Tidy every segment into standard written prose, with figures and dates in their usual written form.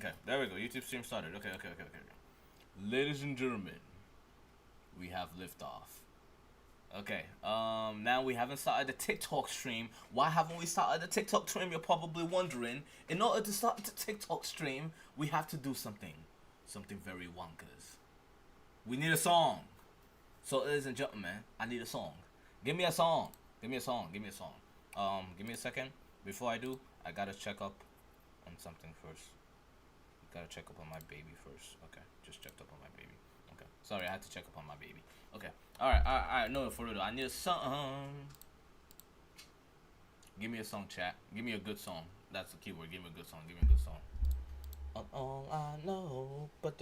Okay, there we go. YouTube stream started. Okay. Ladies and gentlemen, we have liftoff. Okay, now we haven't started the TikTok stream. Why haven't we started the TikTok stream? You're probably wondering. In order to start the TikTok stream, we have to do something. Something very wonkers. We need a song. So, ladies and gentlemen, I need a song. Give me a song. Give me a song. Give me a song. Give me a second. Before I do, I gotta check up on something first. Gotta check up on my baby first. Okay, just checked up on my baby. Okay, sorry, I had to check up on my baby. Okay, alright, no, for real, I need a song. Give me a song, chat. Give me a good song. That's the keyword. Give me a good song. Give me a good song. All I know, but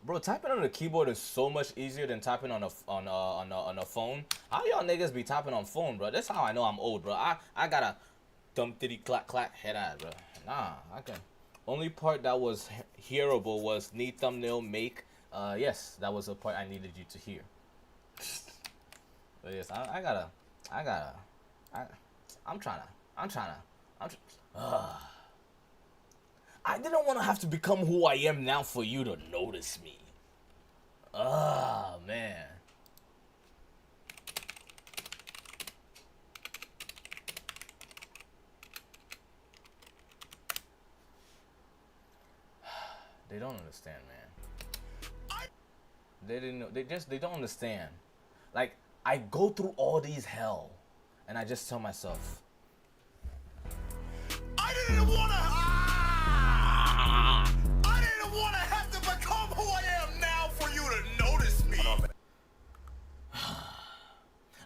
bro, typing on the keyboard is so much easier than typing on a phone. How y'all niggas be typing on phone, bro? That's how I know I'm old, bro. I got a thumb titty clack clack head eye, bro. Nah, I can. Only part that was hearable was need thumbnail make. Yes, that was the part I needed you to hear. But yes, I'm trying to. I didn't want to have to become who I am now for you to notice me. Man. They don't understand, man. They don't understand. Like, I go through all these hell, and I just tell myself, I didn't want to have to become who I am now for you to notice me.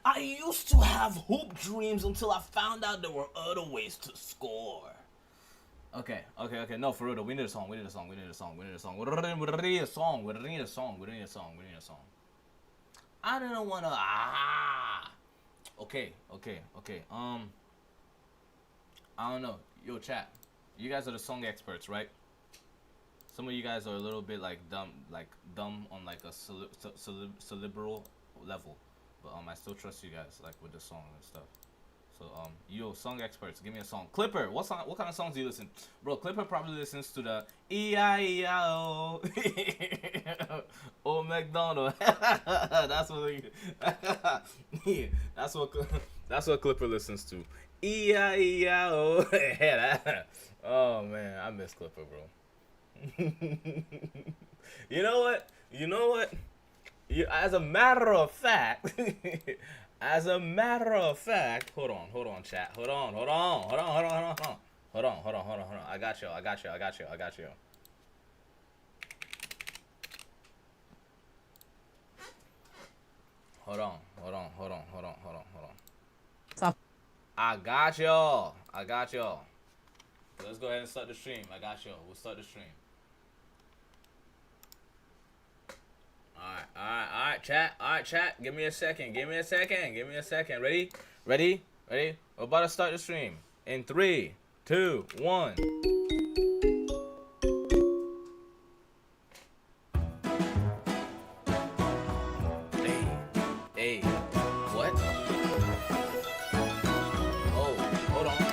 I used to have hoop dreams until I found out there were other ways to score. Okay. No, for real though. We need a song. We need a song. I didn't wanna. Okay. I don't know. Yo, chat. You guys are the song experts, right? Some of you guys are a little bit like dumb on like a cerebral level, but I still trust you guys like with the song and stuff. So yo, song experts, give me a song. Clipper, what kind of songs do you listen? Bro, Clipper probably listens to the E-I-E-I-O. Old MacDonald. That's what Clipper listens to. E-I-E-I-O. Oh man, I miss Clipper, bro. You know what? As a matter of fact, hold on, chat. Hold on. I got you. Hold on. Stop. I got y'all. Let's go ahead and start the stream. I got y'all. We'll start the stream. Alright, chat. Give me a second. Ready? We're about to start the stream. In 3, 2, 1. Hey, what? Oh, hold on.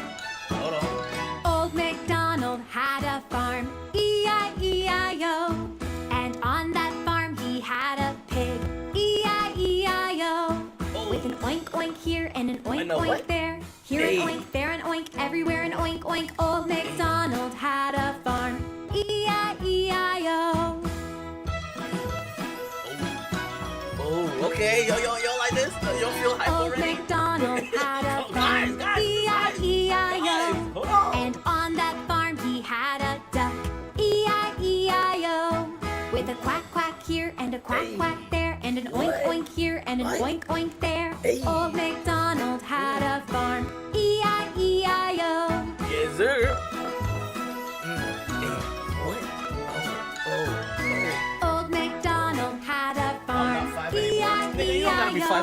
Old MacDonald had a farm, E-I-E-I-O. And on that farm he had a pig, E-I-E-I-O. With an oink oink here and an oink oink there. Here an oink, there an oink, everywhere an oink oink. Old MacDonald had a farm, E-I-E-I-O. Oh, okay, yo like this? Yo feel hype Old already? MacDonald had a farm, E-I-E-I-O. And on that farm he had a duck, E-I-E-I-O. With a quack quack here and a quack quack there, and an oink oink here and an oink oink there. Old MacDonald had a farm, E-I-E-I-O. Yes, sir. Old MacDonald had a farm,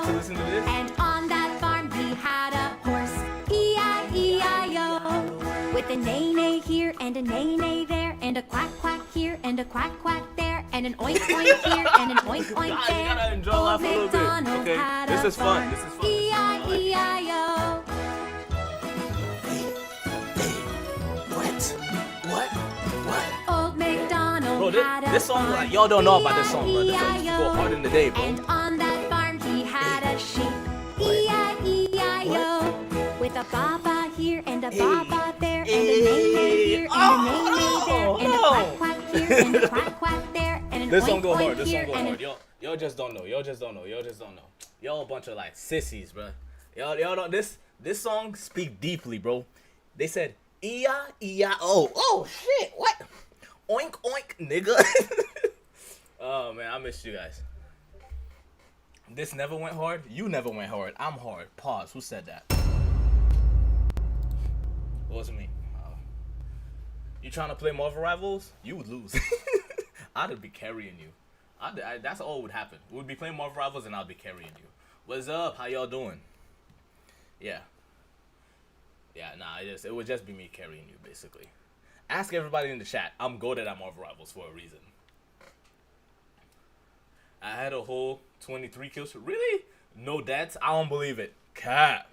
to listen to this. And on that farm he had a horse, E-I-E-I-O. With a neigh neigh here and a neigh neigh there, and a quack quack here and a quack quack there, and an oink oink here and an oink oink God, you there. gotta enjoy Old life a little bit. MacDonald Okay, had this a is fun. farm. This is fun. E-I-E-I-O. What? Old MacDonald Bro, had a this song, farm. like, y'all don't know about this song, bro. This song used to go E-I-E-I-O. hard in the day, bro. And on that farm he had a sheep. E-I-E-I-O. With a baba here and a baba there and a neigh-neigh here and a neigh-neigh there and a quack-quack here and a quack-quack there and an This song go oink-oink hard. This here song go and hard. an... Y'all just don't know. Y'all just don't know. Y'all just don't know. Y'all a bunch of like sissies, bro. Y'all don't. This song speak deeply, bro. They said E-I-E-I-O. Oh shit! What? Oink oink, nigga. Oh man, I missed you guys. This never went hard. You never went hard. I'm hard. Pause. Who said that? It wasn't me. You trying to play Marvel Rivals? You would lose. I'd be carrying you. That's all would happen. We'd be playing Marvel Rivals and I'd be carrying you. What's up? How y'all doing? Yeah. Yeah, nah, it would just be me carrying you, basically. Ask everybody in the chat. I'm good at Marvel Rivals for a reason. I had a whole 23 kills. Really? No deaths? I don't believe it. Cap.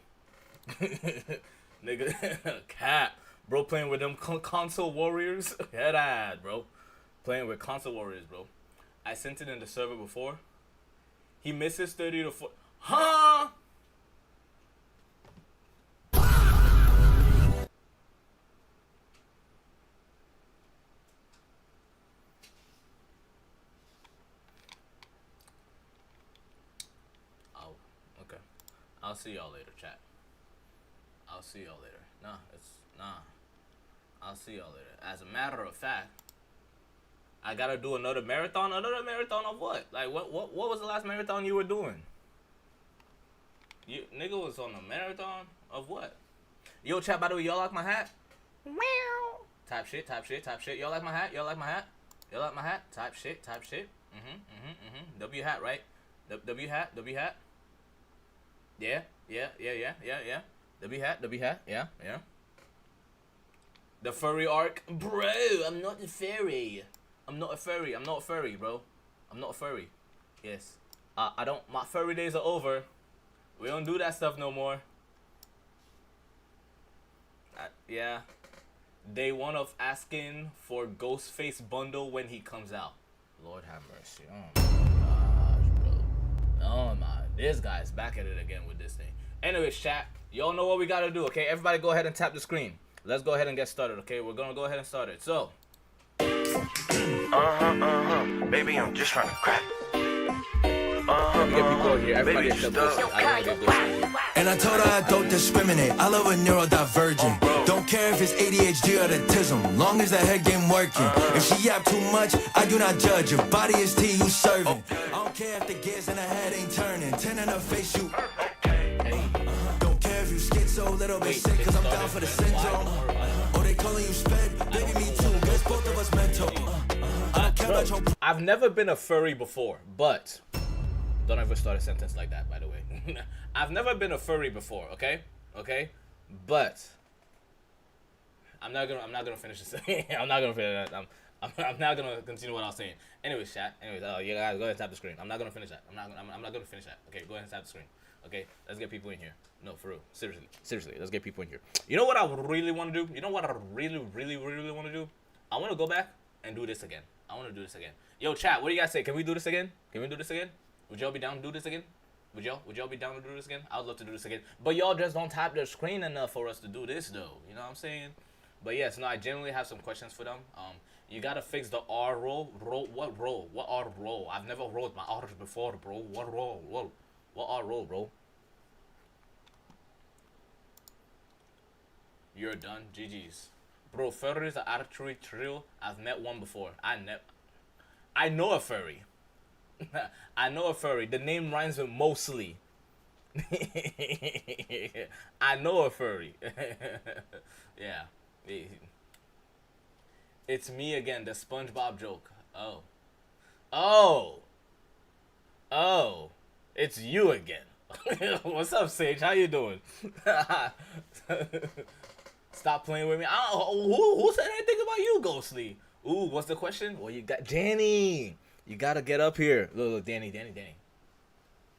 Nigga. Cap. Bro playing with them console warriors. Head ass, bro. Playing with console warriors, bro. I sent it in the server before. He misses 30 to 4. Huh? Oh, okay. I'll see y'all later, chat. I'll see y'all later. Nah. I'll see y'all later. As a matter of fact, I gotta do another marathon. Another marathon of what? Like what was the last marathon you were doing? You nigga was on a marathon of what? Yo, chat, by the way, y'all like my hat? Meow. Type shit. Y'all like my hat? Y'all like my hat? Y'all like my hat? Type shit. W hat, right? W hat. Yeah. W hat. Yeah. The furry arc. Bro, I'm not a furry. I'm not a furry, bro. I'm not a furry. Yes. My furry days are over. We don't do that stuff no more. Yeah. Day one of asking for Ghostface bundle when he comes out. Lord have mercy. Oh my gosh, bro. Oh my. This guy's back at it again with this thing. Anyways, chat. Y'all know what we gotta do, okay? Everybody go ahead and tap the screen. Let's go ahead and get started, okay? We're gonna go ahead and start it. So. Baby, I'm just trying to crack. We get people here. Everybody except Ghosty. I don't get Ghosty here. And I told her I don't discriminate. I love a neurodivergent. Don't care if it's ADHD or autism, long as the head game working. If she yap too much, I do not judge. Your body is tea, you serving. I don't care if the gears in her head ain't turning. 10 in her face, you. Don't care if you skid so little bit sick, cause I'm down for the syndrome. Oh, they calling you sped. Baby, me too. Guess both of us mental. I don't care about your. I've never been a furry before, but don't ever start a sentence like that, by the way. I've never been a furry before, okay? But I'm not gonna finish this. I'm not gonna finish that. I'm not gonna continue what I was saying. Anyways, chat. You guys go ahead and tap the screen. I'm not gonna finish that. I'm not gonna finish that. Okay, go ahead and tap the screen. Okay, let's get people in here. No, for real. Seriously, let's get people in here. You know what I really want to do? You know what I really want to do? I want to go back and do this again. I want to do this again. Yo, chat, what do you guys say? Can we do this again? Would y'all be down to do this again? Would y'all be down to do this again? I would love to do this again. But y'all just don't tap their screen enough for us to do this, though. You know what I'm saying? But yes, no, I genuinely have some questions for them. You gotta fix the R roll. What roll? What R roll? I've never rolled my R's before, bro. What roll? What R roll, bro? You're done. GG's. Bro, furries are archery trill. I've met one before. I know a furry. I know a furry. The name rhymes with mostly. I know a furry. Yeah. It's me again, the SpongeBob joke. Oh. It's you again. What's up, Sage? How you doing? Stop playing with me. Who said anything about you, Ghostly? Ooh, what's the question? Well, you got Jenny. You gotta get up here. Look, Danny.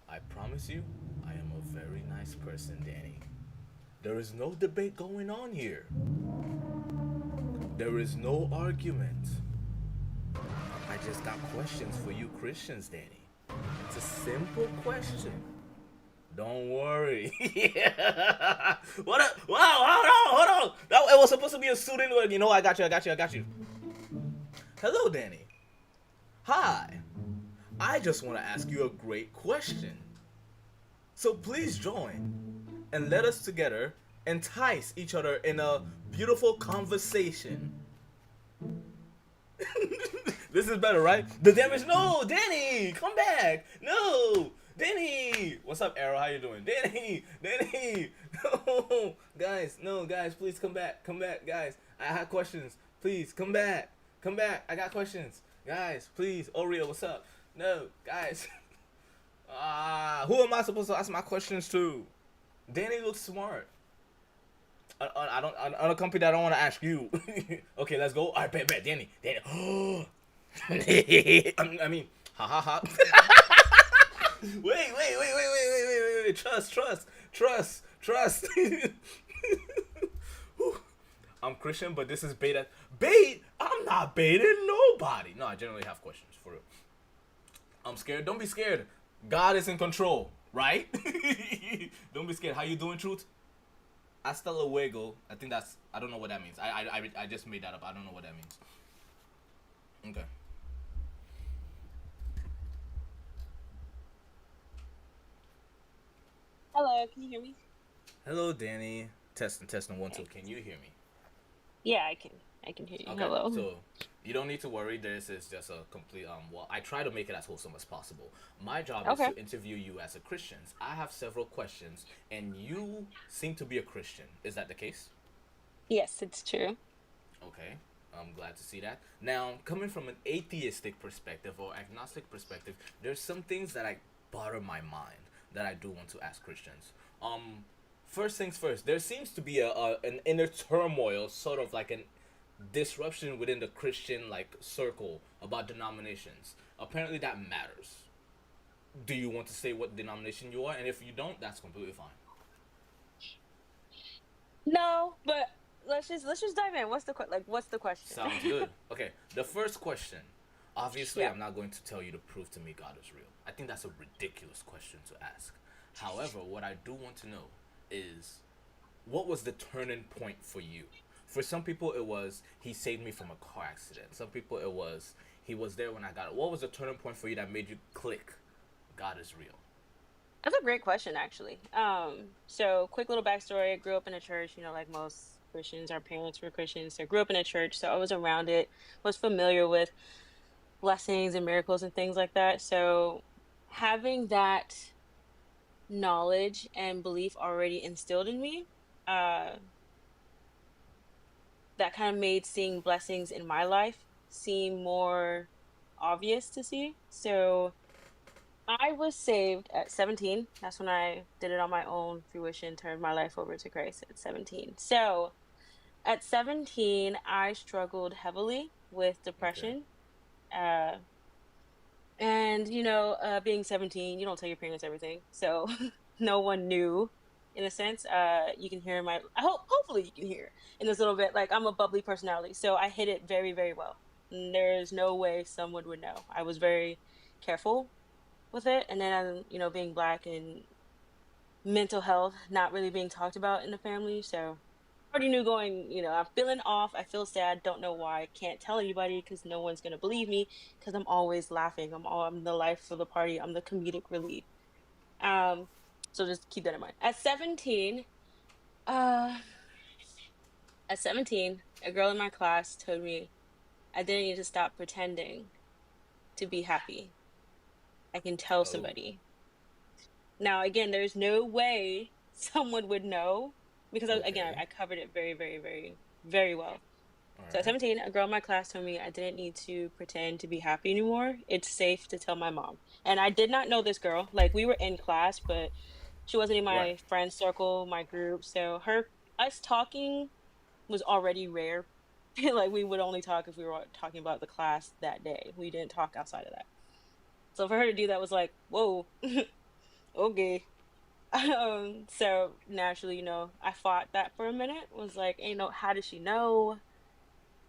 I promise you, I am a very nice person, Danny. There is no debate going on here. There is no argument. I just got questions for you Christians, Danny. It's a simple question. Don't worry. Yeah. What up? Wow, hold on. It was supposed to be a student. You know, I got you. Hello, Danny. Hi. I just want to ask you a great question. So please join and let us together entice each other in a beautiful conversation. This is better, right? The damage. No, Danny, come back. No, Danny. What's up, Arrow? How you doing, Danny? No, guys, please come back, guys. I have questions. Please come back. I got questions, guys. Please, Oreo, what's up? No, guys. Who am I supposed to ask my questions to? Danny looks smart. I don't. On a company that I don't want to ask you. Okay, let's go. All right, bet, Danny. I mean, ha. Wait. Trust. I'm Christian, but this is bait. Bait? I'm not baiting nobody. No, I generally have questions, for real. I'm scared. Don't be scared. God is in control, right? Don't be scared. How you doing, Truth? Hasta luego. I think that's... I don't know what that means. I just made that up. I don't know what that means. Okay. Hello, can you hear me? Hello, Danny. Testing 1 2. Can you hear me? Yeah, I can hear you. Okay. Hello. So you don't need to worry. This is just a complete well, I try to make it as wholesome as possible. My job is to interview you as a Christian. I have several questions, and you seem to be a Christian. Is that the case? Yes, it's true. Okay. I'm glad to see that. Now, coming from an atheistic perspective or agnostic perspective, there's some things that bother my mind that I do want to ask Christians. First things first, there seems to be an inner turmoil, sort of like an disruption within the Christian circle about denominations. Apparently that matters. Do you want to say what denomination you are? And if you don't, that's completely fine. No, but let's just dive in. What's the question? Sounds good. Okay, the first question. Obviously, Yeah. I'm not going to tell you to prove to me God is real. I think that's a ridiculous question to ask. However, what I do want to know is, what was the turning point for you? For some people, it was, he saved me from a car accident. Some people, it was, he was there when I got it. What was the turning point for you that made you click, God is real? That's a great question, actually. So quick little backstory. I grew up in a church, like most Christians. Our parents were Christians, so I grew up in a church, so I was around it, was familiar with blessings and miracles and things like that. So having that knowledge and belief already instilled in me, that kind of made seeing blessings in my life seem more obvious to see. So I was saved at 17. That's when I did it on my own fruition, turned my life over to Christ at 17. So at 17, I struggled heavily with depression. Okay. And, being 17, you don't tell your parents everything. So no one knew, in a sense. You can hear hopefully you can hear in this little bit, I'm a bubbly personality. So I hid it very, very well. And there's no way someone would know. I was very careful with it. And then, being Black and mental health not really being talked about in the family. So I already knew going, I'm feeling off. I feel sad. Don't know why. Can't tell anybody because no one's going to believe me because I'm always laughing. I'm the life of the party. I'm the comedic relief. So just keep that in mind. At 17, a girl in my class told me I didn't need to stop pretending to be happy. I can tell somebody. Now, again, there's no way someone would know because, again, I covered it very, very, very, very well. All so at 17, a girl in my class told me I didn't need to pretend to be happy anymore. It's safe to tell my mom. And I did not know this girl. We were in class, but she wasn't in my friend circle, my group. So us talking was already rare. We would only talk if we were talking about the class that day. We didn't talk outside of that. So for her to do that was like, whoa, okay. So naturally, I fought that for a minute. Was like, how does she know?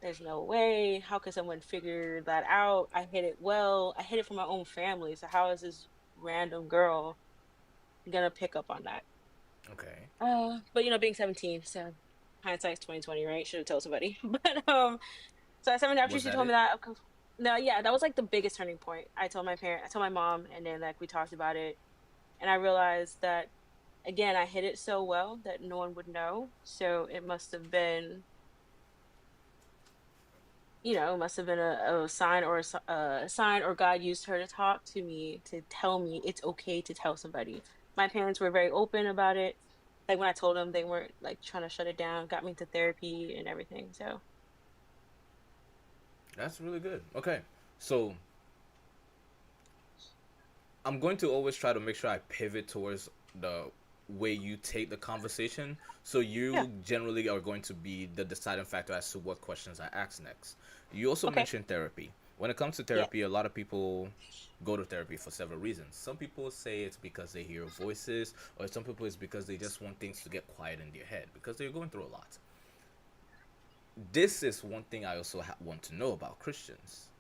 There's no way. How could someone figure that out? I hid it well. I hid it from my own family. So how is this random girl gonna pick up on that? Okay. But being 17, so hindsight's 2020, right? Should have told somebody. But so at 17, after Was she that told me it? that, no, yeah, that was like the biggest turning point. I told my mom, and then like we talked about it, and I realized that again, I hid it so well that no one would know. So it must have been, it must have been a sign or a sign, or God used her to talk to me to tell me it's okay to tell somebody. My parents were very open about it. Like when I told them, they weren't like trying to shut it down, got me into therapy and everything. So That's really good. Okay. So I'm going to always try to make sure I pivot towards the way you take the conversation. So yeah, you generally are going to be the deciding factor as to what questions I ask next. You also okay, mentioned therapy. When it comes to yeah, therapy, a lot of people go to therapy for several reasons. Some people say it's because they hear voices, or some people it's because they just want things to get quiet in their head because they're going through a lot. This is one thing I also want to know about Christians.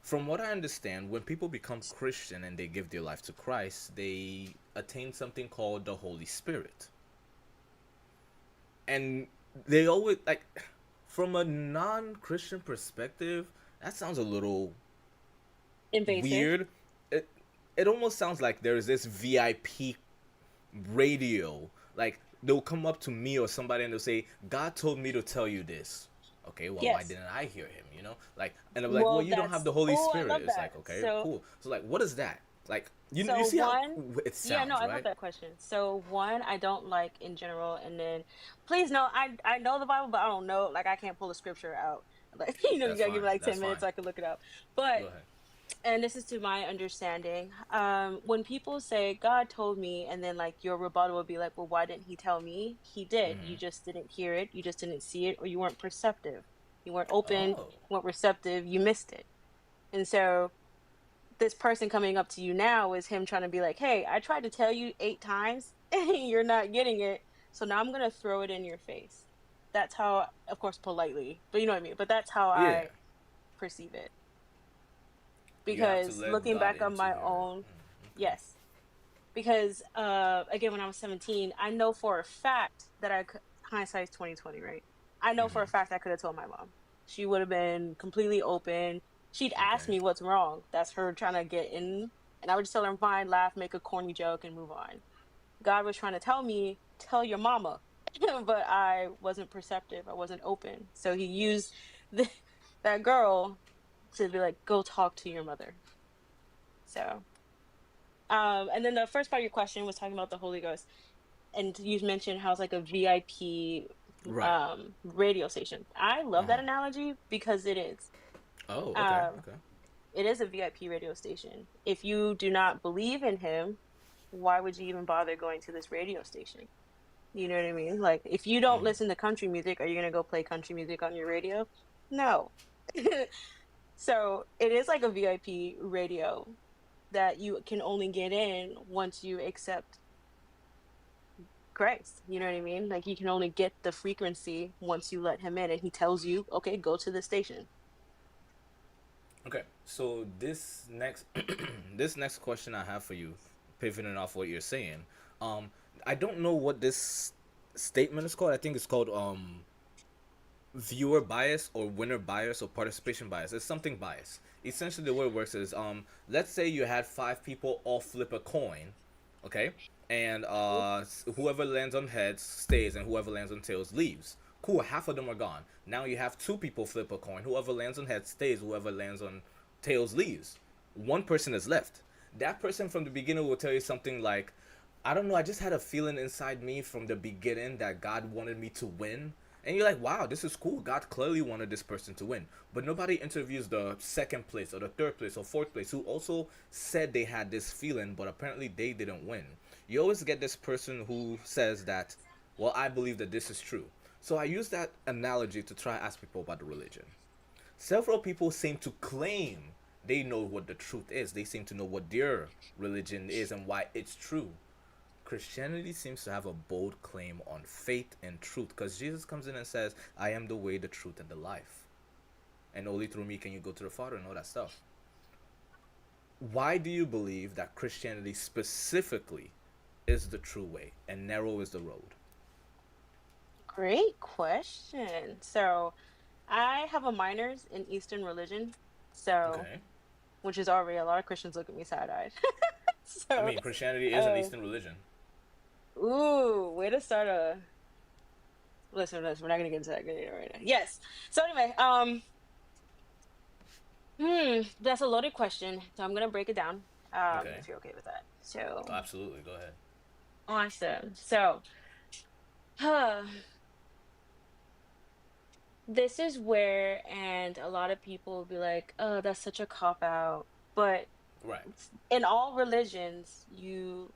From what I understand, when people become Christian and they give their life to Christ, they attain something called the Holy Spirit. And they always, like, from a non Christian perspective, that sounds a little invasive. weird. It, it almost sounds like there's this VIP radio. Like, they'll come up to me or somebody and they'll say, God told me to tell you this. Okay, well, why Yes. didn't I hear him? Like, and I'm like, well, Well, you don't have the Holy I Spirit. love It's that. like, okay, cool. So, like, what is that? Like, you So see how one, it yeah, no, sounds, I love right? that question. So one, I don't like in general, and then please no, I know the Bible, but I don't know. Like I can't pull a scripture out. Like you That's gotta give fine. me like That's 10 minutes fine. so I can look it up. But Go ahead. and this is to my understanding, when people say God told me, and then like your rebuttal would be like, well, why didn't He tell me? He did. You just didn't hear it. You just didn't see it, or you weren't perceptive. You weren't open. Oh, Weren't receptive. You missed it. And so this person coming up to you now is him trying to be like, hey, I tried to tell you 8 times and you're not getting it. So now I'm going to throw it in your face. That's how, of course, politely, but you know what I mean? But that's how yeah. I perceive it. You have to Because let looking God back on into my your. own, yes. Because, again, when I was 17, I know for a fact that I could, hindsight's 2020, right? I know for a fact I could have told my mom. She would have been completely open. She'd ask Okay. me what's wrong. That's her trying to get in. And I would just tell her, fine, laugh, make a corny joke, and move on. God was trying to tell me, tell your mama. But I wasn't perceptive. I wasn't open. So he used the, that girl to be like, go talk to your mother. So, and then the first part of your question was talking about the Holy Ghost. And you mentioned how it's like a VIP Right. radio station. I love that analogy because it is. Oh, okay. Um, Okay. it is a VIP radio station. If you do not believe in him, why would you even bother going to this radio station? You know what I mean? Like, if you don't listen to country music, are you going to go play country music on your radio? No. So it is like a VIP radio that you can only get in once you accept Christ. You know what I mean? Like, you can only get the frequency once you let him in, and he tells you, okay, go to the station. Okay. So this next, this next question I have for you, pivoting off what you're saying, um, I don't know what this statement is called. I think it's called viewer bias or winner bias or participation bias. It's something bias. Essentially, the way it works is let's say you had 5 people all flip a coin, okay, and whoever lands on heads stays and whoever lands on tails leaves. Cool, half of them are gone. Now you have 2 people flip a coin. Whoever lands on heads stays. Whoever lands on tails leaves. One person is left. That person from the beginning will tell you something like, I don't know, I just had a feeling inside me from the beginning that God wanted me to win. And you're like, wow, this is cool. God clearly wanted this person to win. But nobody interviews the second place or the third place or fourth place who also said they had this feeling, but apparently they didn't win. You always get this person who says that, well, I believe that this is true. So I use that analogy to try to ask people about the religion. Several people seem to claim They know what the truth is. They seem to know what their religion is and why it's true. Christianity seems to have a bold claim on faith and truth, because Jesus comes in and says, I am the way, the truth, and the life. And only through me can you go to the Father and all that stuff. Why do you believe that Christianity specifically is the true way and narrow is the road? Great question. So, I have a minors in Eastern religion. So, Okay. which is already a lot of Christians look at me side-eyed. I So, mean, Christianity is an uh, Eastern religion. ooh, way to start a listen, we're not gonna get into that right now. Yes. So anyway, that's a loaded question. So I'm gonna break it down. Okay. If you're okay with that. So Absolutely. Go ahead. awesome. So huh, this is where, and a lot of people will be like, oh, that's such a cop out. But Right. in all religions,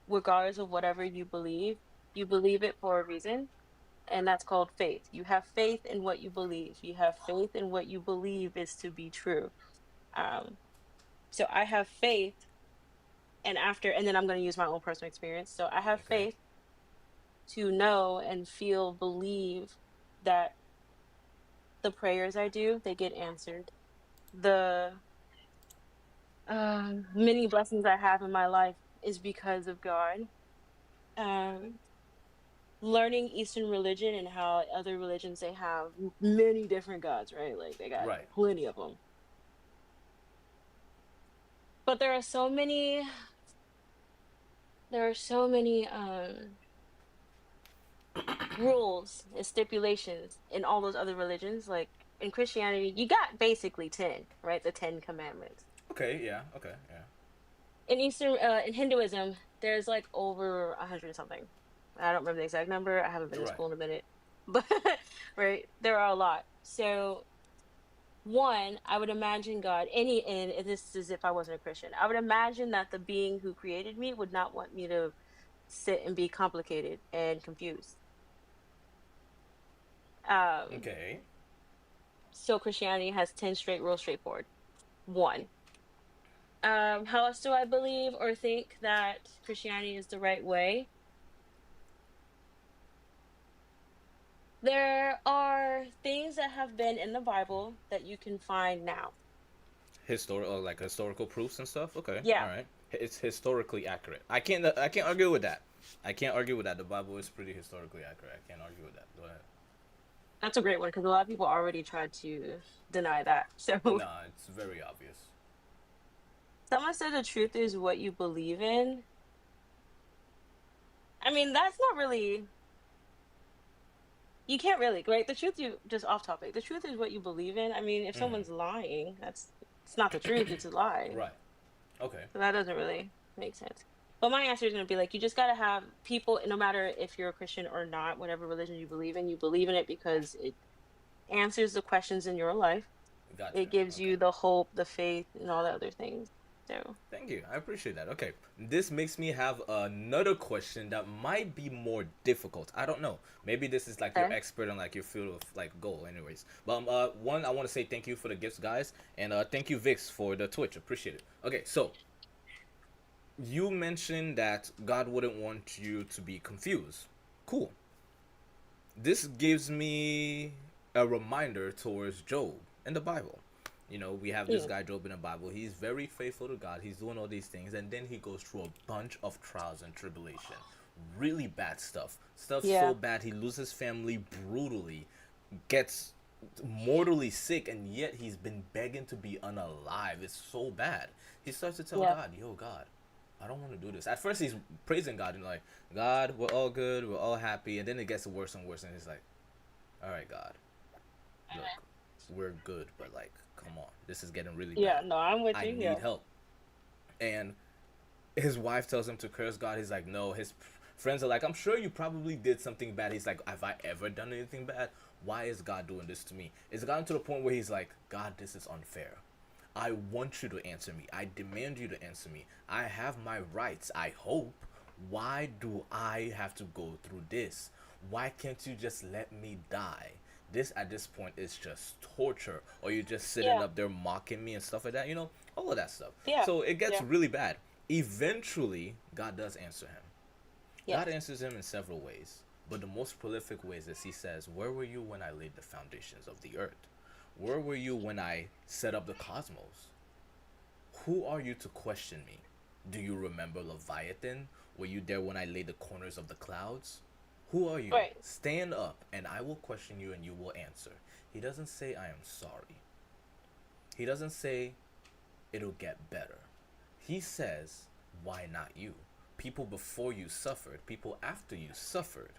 regardless of whatever you believe it for a reason. And that's called faith. You have faith in what you believe. You have faith in what you believe is to be true. Um, so I have faith, and then I'm going to use my own personal experience. So I have Okay. faith to know and feel, believe that the prayers I do, they get answered. The many blessings I have in my life is because of God. Um, Learning Eastern religion and how other religions they have many different gods, right? Like they got Right. plenty of them. But there are so many rules and stipulations in all those other religions. Like in Christianity, you got basically 10, right? The 10 commandments. Okay. Yeah. Okay. Yeah. In Hinduism, there's like over 100 something. I don't remember the exact number. I haven't been to Right. school in a minute. But right, there are a lot. So one, I would imagine God, and this is if I wasn't a Christian, I would imagine that the being who created me would not want me to sit and be complicated and confused. Um, Okay. so Christianity has 10 straight rules, straightforward. One. How else do I believe or think that Christianity is the right way? There are things that have been in the Bible that you can find now. Historical, like historical proofs and stuff. Okay. All Yeah, right. It's historically accurate. I can't argue with that. I can't argue with that. The Bible is pretty historically accurate. I can't argue with that. Go ahead. that's a great one because a lot of people already tried to deny that. So Nah, it's very obvious. someone said the truth is what you believe in. I mean, that's not really, you can't really, right? The truth, you just off topic. The truth is what you believe in. I mean, if someone's lying, it's not the truth, it's a lie. Right. Okay. So that doesn't really make sense. But my answer is going to be like, you just got to have people, no matter if you're a Christian or not, whatever religion you believe in it because it answers the questions in your life. Gotcha. It gives Okay. you the hope, the faith, and all the other things. So, Thank you. I appreciate that. Okay. This makes me have another question that might be more difficult. I don't know. Maybe this is like your okay. expert on like your field of like goal anyways. But one, I want to say thank you for the gifts, guys, and thank you Vix for the Twitch. Appreciate it. Okay, so you mentioned that God wouldn't want you to be confused. Cool. This gives me a reminder towards Job in the Bible. You know, we have this Yeah. guy Job in the Bible. He's very faithful to God. He's doing all these things, and then he goes through a bunch of trials and tribulation. Really bad stuff. Stuff so Yeah. bad he loses family brutally, gets mortally sick, and yet he's been begging to be unalive. It's so bad. He starts to tell Yeah. God, "Yo, God, I don't want to do this." At first, he's praising God and like, "God, we're all good, we're all happy," and then it gets worse and worse, and he's like, "All right, God, look, we're good, but like, come on, this is getting really Yeah. bad. No, I'm with I you. need Yeah. help." And his wife tells him to curse God. He's like, no. His friends are like, I'm sure you probably did something bad. He's like, have I ever done anything bad? Why is God doing this to me? It's gotten to the point where he's like, God, this is unfair. I want you to answer me. I demand you to answer me. I have my rights, I hope. Why do I have to go through this? Why can't you just let me die? This at this point is just torture, or you're just sitting Yeah. up there mocking me and stuff like that, all of that stuff. Yeah. So it gets Yeah. really bad. Eventually, God does answer him. Yes. God answers him in several ways, but the most prolific ways is he says, "Where were you when I laid the foundations of the earth? Where were you when I set up the cosmos? Who are you to question me? Do you remember Leviathan? Were you there when I laid the corners of the clouds? Who are you? Right. Stand up, and I will question you, and you will answer." He doesn't say, "I am sorry." He doesn't say, "It'll get better." He says, "Why not you? People before you suffered, people after you suffered.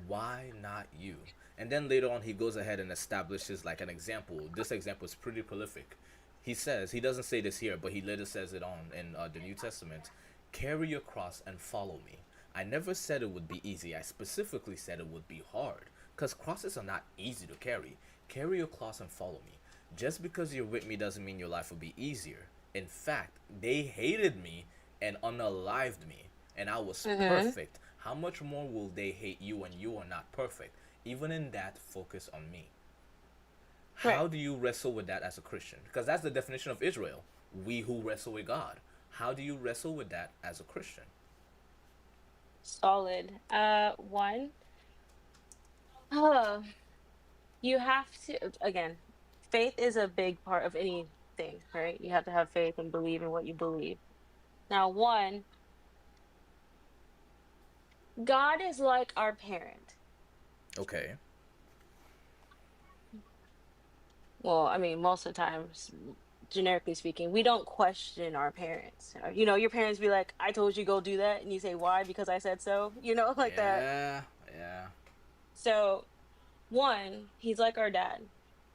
Why not you?" And then later on, he goes ahead and establishes like an example. This example is pretty prolific. He says, he doesn't say this here, but he later says it on in the New Testament. "Carry your cross and follow me." I never said it would be easy. I specifically said it would be hard. Because crosses are not easy to carry. Carry your cross and follow me. Just because you're with me doesn't mean your life will be easier. In fact, they hated me and unalived me, and I was perfect. How much more will they hate you when you are not perfect? Even in that, focus on me. How Right. do you wrestle with that as a Christian? Because that's the definition of Israel. We who wrestle with God. How do you wrestle with that as a Christian? Solid. One. Uh, you have to, again, faith is a big part of anything, right? You have to have faith and believe in what you believe. Now, one, God is like our parent. Okay. Well, I mean, most of the times, generically speaking, we don't question our parents. Your parents be like, "I told you go do that," and you say, "Why?" "Because I said so." Like that. Yeah. Yeah. So, one, he's like our dad.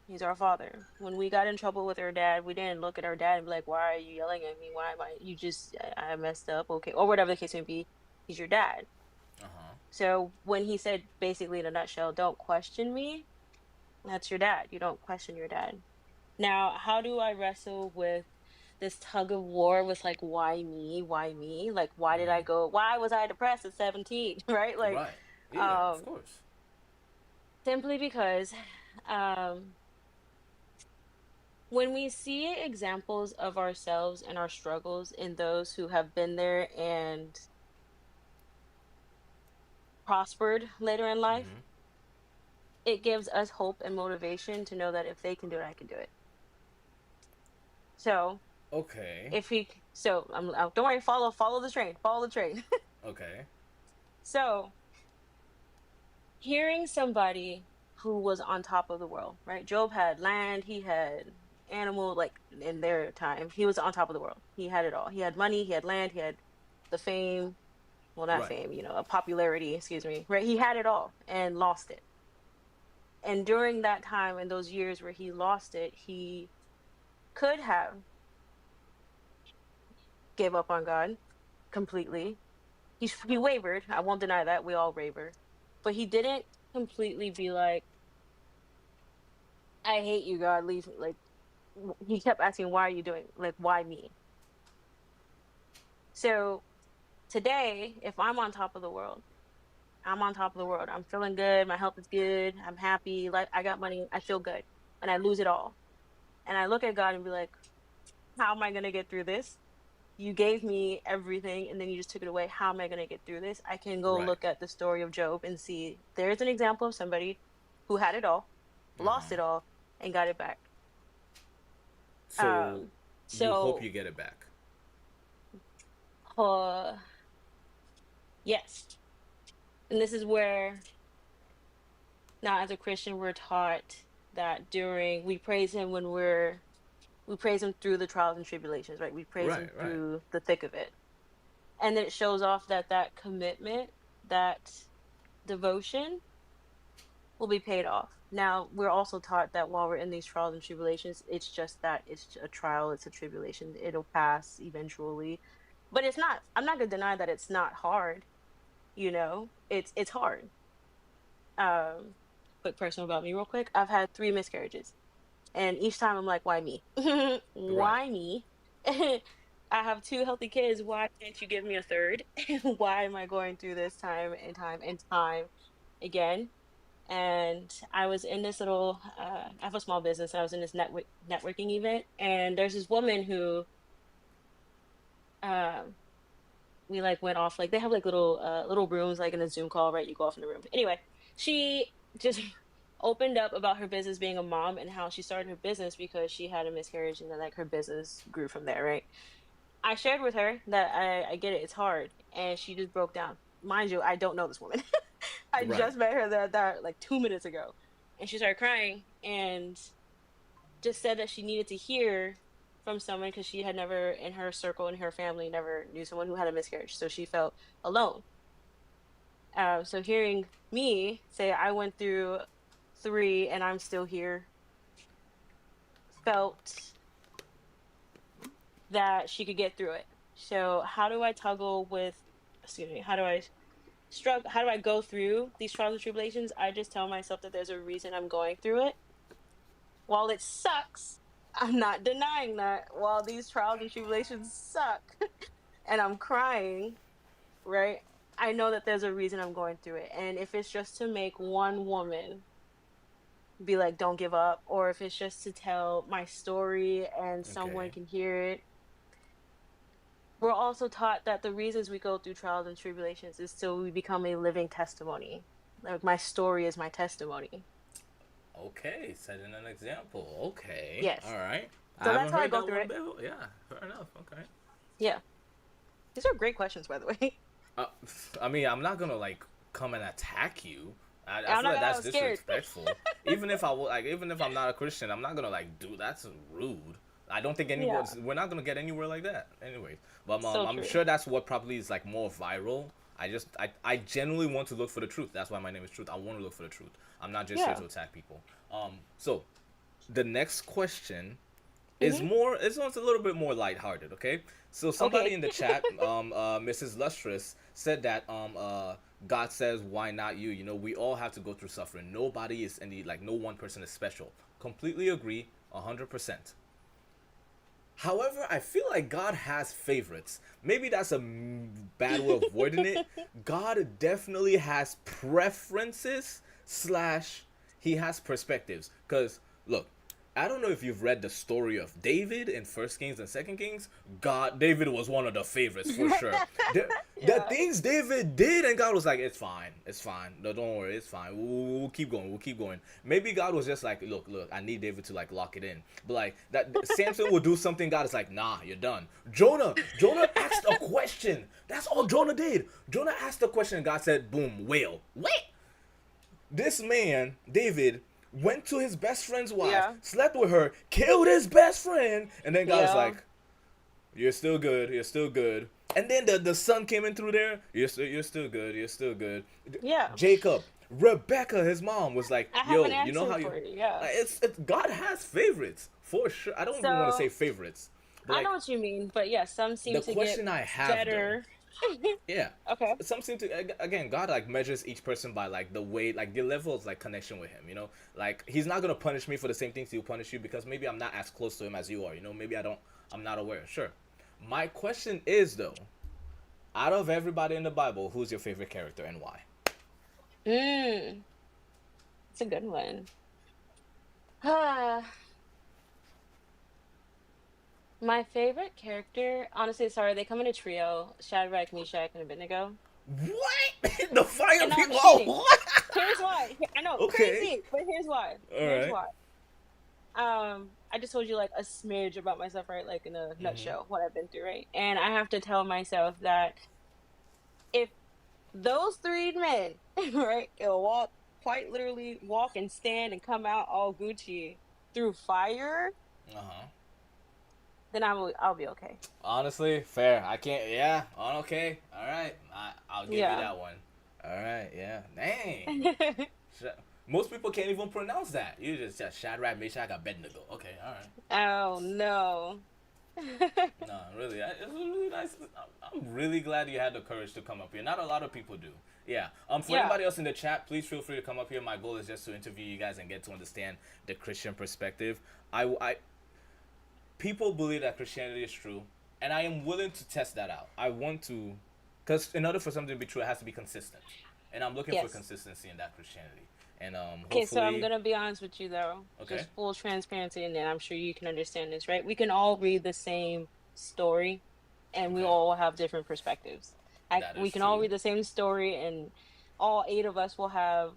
He's our father. When we got in trouble with our dad, we didn't look at our dad and be like, "Why are you yelling at me? Why am I? You just, I messed up, okay," or whatever the case may be. He's your dad. Uh huh. So when he said, basically in a nutshell, "Don't question me," that's your dad. You don't question your dad. Now, how do I wrestle with this tug of war with like, why me? Why me? Like, why did I go? Why was I depressed at 17? Right? Like, Right. Yeah. Of um, course. simply because, um, when we see examples of ourselves and our struggles in those who have been there and prospered later in life, it gives us hope and motivation to know that if they can do it, I can do it. So Okay. if we, so don't worry, follow the train, follow the train. Okay. So hearing somebody who was on top of the world, right? Job had land, he had animal, like in their time, he was on top of the world. He had it all. He had money, he had land, he had the fame, well, not Right. fame, a popularity, excuse me, right? He had it all and lost it. And during that time, in those years where he lost it, he could have gave up on God completely. He wavered. I won't deny that. We all waver. But he didn't completely be like, "I hate you, God, leave me." Like, he kept asking, "Why are you doing, like, why me?" So today, if I'm on top of the world, I'm on top of the world. I'm feeling good. My health is good. I'm happy. Like, I got money. I feel good. And I lose it all. And I look at God and be like, "How am I going to get through this? You gave me everything and then you just took it away. How am I going to get through this?" I can go Right. look at the story of Job and see there's an example of somebody who had it all, lost it all, and got it back. So Um, you hope so, you get it back. uh, yes. And this is where now as a Christian, we're taught that we praise him we praise him through the trials and tribulations, right? We praise him Right. Right. through the thick of it. And it shows off that commitment, that devotion will be paid off. Now, we're also taught that while we're in these trials and tribulations, it's just that it's a trial, it's a tribulation. It'll pass eventually. But it's not, I'm not gonna deny that it's not hard. It's hard. Um, quick personal about me, real quick. I've had 3 miscarriages. And each time I'm like, why me? Right. Why me? I have 2 healthy kids. Why can't you give me a third? Why am I going through this time and time and time again? and I was in this little. I have a small business, and I was in this networking event, and there's this woman who um we like went off, like they have like little rooms like in a Zoom call, right? You go off in the room. Anyway, she just opened up about her business being a mom and how she started her business because she had a miscarriage, and then like her business grew from there, right? I shared with her that I get it, it's hard, and she just broke down. Mind you, I don't know this woman. I Right. just met her there like 2 minutes ago, and she started crying and just said that she needed to hear from someone because she had never in her circle, in her family, never knew someone who had a miscarriage, so she felt alone. So hearing me say I went through three and I'm still here, felt that she could get through it. So how do I toggle with, excuse me, how do I struggle, how do I go through these trials and tribulations? I just tell myself that there's a reason I'm going through it. While it sucks, I'm not denying that while these trials and tribulations suck and I'm crying, right? I know that there's a reason I'm going through it. And if it's just to make one woman be like, don't give up, or if it's just to tell my story and someone Okay. can hear it. We're also taught that the reasons we go through trials and tribulations is so we become a living testimony. Like my story is my testimony. Okay, setting an example. Okay, Yes. all right. I So haven't that's how I heard go that through one it. before. Yeah, fair enough. Okay. Yeah. These are great questions, by the way. Uh, I mean, I'm not gonna like come and attack you. I I'm feel not like gonna, I that's was scared. disrespectful. Even if I will, like, even if I'm not a Christian, I'm not gonna like do that's rude. I don't think Yeah. anyone's. We're not gonna get anywhere like that. Anyways, but So I'm true. sure that's what probably is like more viral. I genuinely want to look for the truth. That's why my name is Truth. I want to look for the truth. I'm not just here Yeah. to attack people. So the next question is Hmm. more it's a little bit more lighthearted, okay? So somebody Okay. in the chat, Mrs. Lustrous said that God says, why not you? You know, we all have to go through suffering. Nobody is any like no one person is special. Completely agree, 100%. However, I feel like God has favorites. Maybe that's a bad way of wording it. God definitely has preferences slash he has perspectives. Cause look, I don't know if you've read the story of David in First Kings and Second Kings. David was one of the favorites for sure. The Yeah. things David did, and God was like, "It's fine, it's fine. No, don't worry, it's fine. We'll keep going. We'll keep going." Maybe God was just like, "Look, I need David to like lock it in." But like that, Samson will do something. God is like, "Nah, you're done." Jonah asked a question. That's all Jonah did. Jonah asked a question, and God said, "Boom, whale." What? This man, David, went to his best friend's wife, Yeah. slept with her, killed his best friend, and then God was Yeah. like, "You're still good. You're still good." And then the son came in through there. You're still good. You're still good. Yeah. Jacob, Rebecca, his mom was like, I have "Yo, an you know answer how you?" for you. Yeah. It's God has favorites for sure. I don't even want to say So favorites, but I like know what you mean, but yeah, some seem the to question get I have though, better. yeah. Okay. Some seem to again God like measures each person by like the way like the level of like connection with him, you know, like he's not gonna punish me for the same things he'll punish you because maybe I'm not as close to him as you are, you know, maybe I'm not aware. Sure. My question is though, out of everybody in the Bible, who's your favorite character and why? Mm, it's a good one. Ah, my favorite character, honestly, sorry, they come in a trio: Shadrach, Meshach, and Abednego. What? The fire And I'm people? cheating. What? Here's why. I know, Okay. crazy, but here's why. All Here's right. why. I just told you like a smidge about myself, right? Like in a Mhm. nutshell, what I've been through, right? And I have to tell myself that if those three men, right, will walk, quite literally walk and stand and come out all Gucci through fire, Uh huh. then I'll be okay. Honestly, fair. I can't. Yeah. Okay. All right. I'll give you Yeah. that one. All right. Yeah. Dang. Most people can't even pronounce that. You just said Shadrach, Meshach, Abednego. Okay. All right. Oh no. No, really. It's really nice. I'm really glad you had the courage to come up here. Not a lot of people do. Yeah. For Yeah. anybody else in the chat, please feel free to come up here. My goal is just to interview you guys and get to understand the Christian perspective. I people believe that Christianity is true, and I am willing to test that out. I want to, because in order for something to be true, it has to be consistent, and I'm looking for Yes. consistency in that Christianity. and Okay, so I'm hopefully, gonna be honest with you though, okay, just full transparency, and then I'm sure you can understand this, right? We can all read the same story, and we okay, all have different perspectives. that is We can all true. read the same story, and all eight of us will have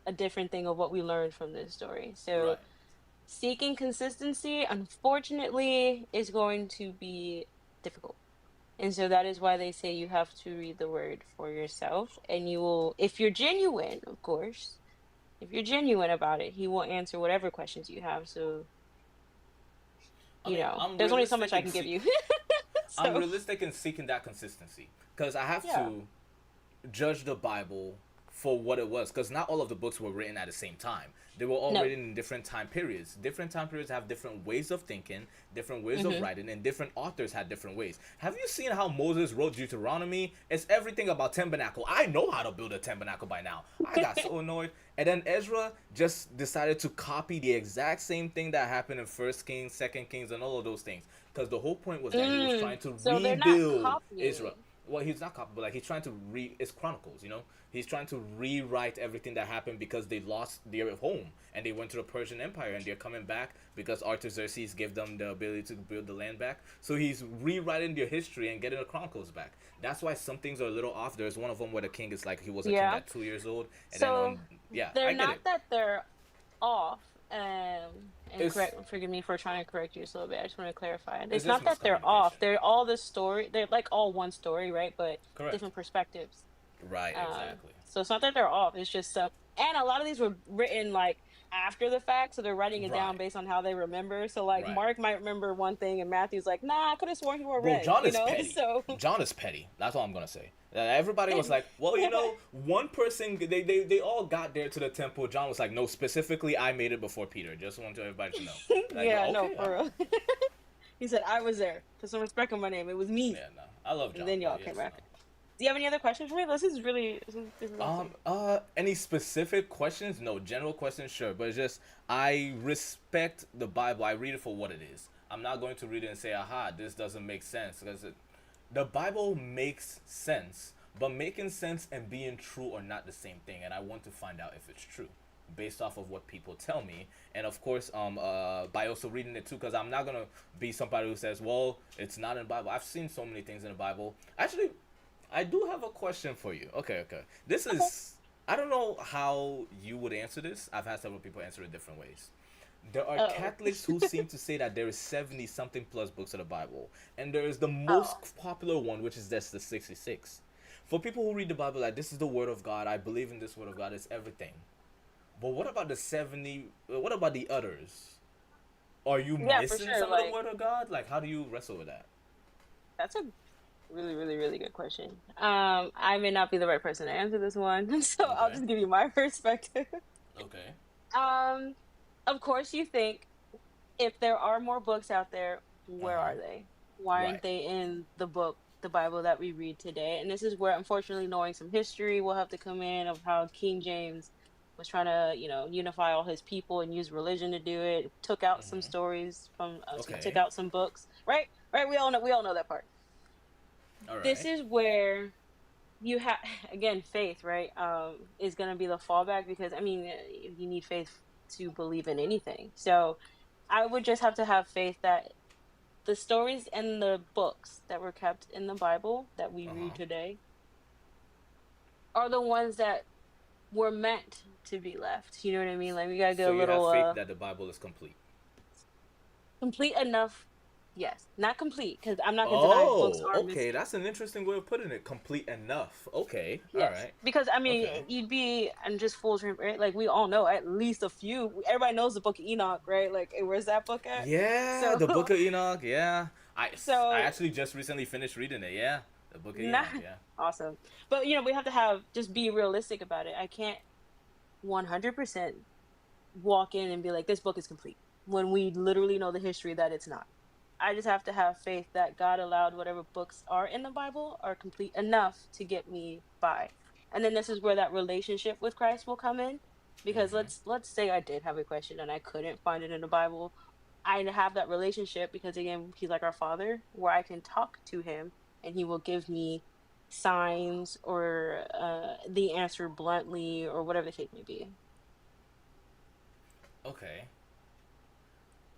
a different thing of what we learned from this story. So Right. seeking consistency, unfortunately, is going to be difficult. And so that is why they say you have to read the word for yourself, and you will, if you're genuine, of course, if you're genuine about it, he will answer whatever questions you have. So, I mean, there's only so much I can give you. I'm So, realistic in seeking that consistency because I have yeah. to judge the Bible for what it was, because not all of the books were written at the same time. They were all No. written in different time periods. Different time periods have different ways of thinking, different ways of Hmm. writing, and different authors had different ways. Have you seen how Moses wrote Deuteronomy? It's everything about tabernacle. I know how to build a tabernacle by now. I got so annoyed. And then Ezra just decided to copy the exact same thing that happened in First Kings, Second Kings, and all of those things. Because the whole point was that he was trying to So they're not rebuild Israel. copying. Well, he's not copying, but like he's trying to it's chronicles, he's trying to rewrite everything that happened because they lost their home and they went to the Persian Empire, and they're coming back because Artaxerxes gave them the ability to build the land back. So he's rewriting their history and getting the chronicles back. That's why some things are a little off. There's one of them where the king is like, he was a king Yeah. at 2 years old, and then So yeah, they're I get not it. that they're off. And It's forgive me for trying to correct you just a little bit. I just want to clarify it. it's It's just not that they're miscommunication. off. They're all the story. They're like all one story, right? But Correct. different perspectives. Right. Exactly. So it's not that they're off. It's just and a lot of these were written like after the fact, so they're writing it down Right. based on how they remember. So like Right. Mark might remember one thing, and Matthew's like, "Nah, I could have sworn he wore Bro, red," John is petty. So John is petty. That's all I'm gonna say. Everybody was like, well, one person, they all got there to the temple. John was like, no, specifically, I made it before Peter. Just want everybody to know. Like, yeah, no, okay, all for right. real. He said, "I was there. Put some respect on my name. It was me." Yeah, no, I love John. And then y'all But came yes, after. Do you have any other questions for me? This is awesome. any specific questions? No, general questions, sure. But it's just, I respect the Bible. I read it for what it is. I'm not going to read it and say, aha, this doesn't make sense, because the Bible makes sense, but making sense and being true are not the same thing, and I want to find out if it's true based off of what people tell me, and of course by also reading it too, because I'm not gonna be somebody who says, well, it's not in the Bible. I've seen so many things in the Bible. Actually, I do have a question for you. Okay. This Okay. is, I don't know how you would answer this. I've had several people answer it different ways. There are Oh. Catholics who seem to say that there is 70 something plus books of the Bible, and there is the Oh. most popular one, which is just the 66. For people who read the Bible, like, this is the word of God, I believe in this word of God, it's everything. But what about the 70? What about the others? Are you Yeah, for missing sure. some of the Like word of God? Like, how do you wrestle with that? that's a really, really, really good question. I may not be the right person to answer this one, so I'll Okay. just give you my perspective. Okay. Um, of course, you think if there are more books out there, Uh where huh. are they? Why aren't Right. they in the Bible that we read today? And this is where, unfortunately, knowing some history will have to come in of how King James was trying to, unify all his people and use religion to do it. Took out some stories from, took Okay. out some books. Right, right. We all know that part. All This right. is where you have again faith, right? Is going to be the fallback, because I mean, you need faith to believe in anything. So I would just have to have faith that the stories and the books that were kept in the Bible that we Uh read huh. today are the ones that were meant to be left. You know what I mean? Like we gotta get So a you have little faith that the Bible is complete. complete enough. Yes, not complete, because I'm not gonna deny books Oh, are okay. missing. That's an interesting way of putting it. Complete enough. Okay. All Yes, right. because I mean, Okay. you'd be, and just full transparent. Like we all know at least a few. Everybody knows the Book of Enoch, right? Like, hey, where's that book at? Yeah, So, the Book of Enoch. Yeah, I so actually just recently finished reading it. Yeah, the Book of not Enoch. Yeah. awesome. But we have to just be realistic about it. I can't 100% walk in and be like, this book is complete when we literally know the history that it's not. I just have to have faith that God allowed whatever books are in the Bible are complete enough to get me by. And then this is where that relationship with Christ will come in, because let's say I did have a question and I couldn't find it in the Bible. I have that relationship because again, he's like our father, where I can talk to him and he will give me signs or the answer bluntly or whatever the case may be. Okay.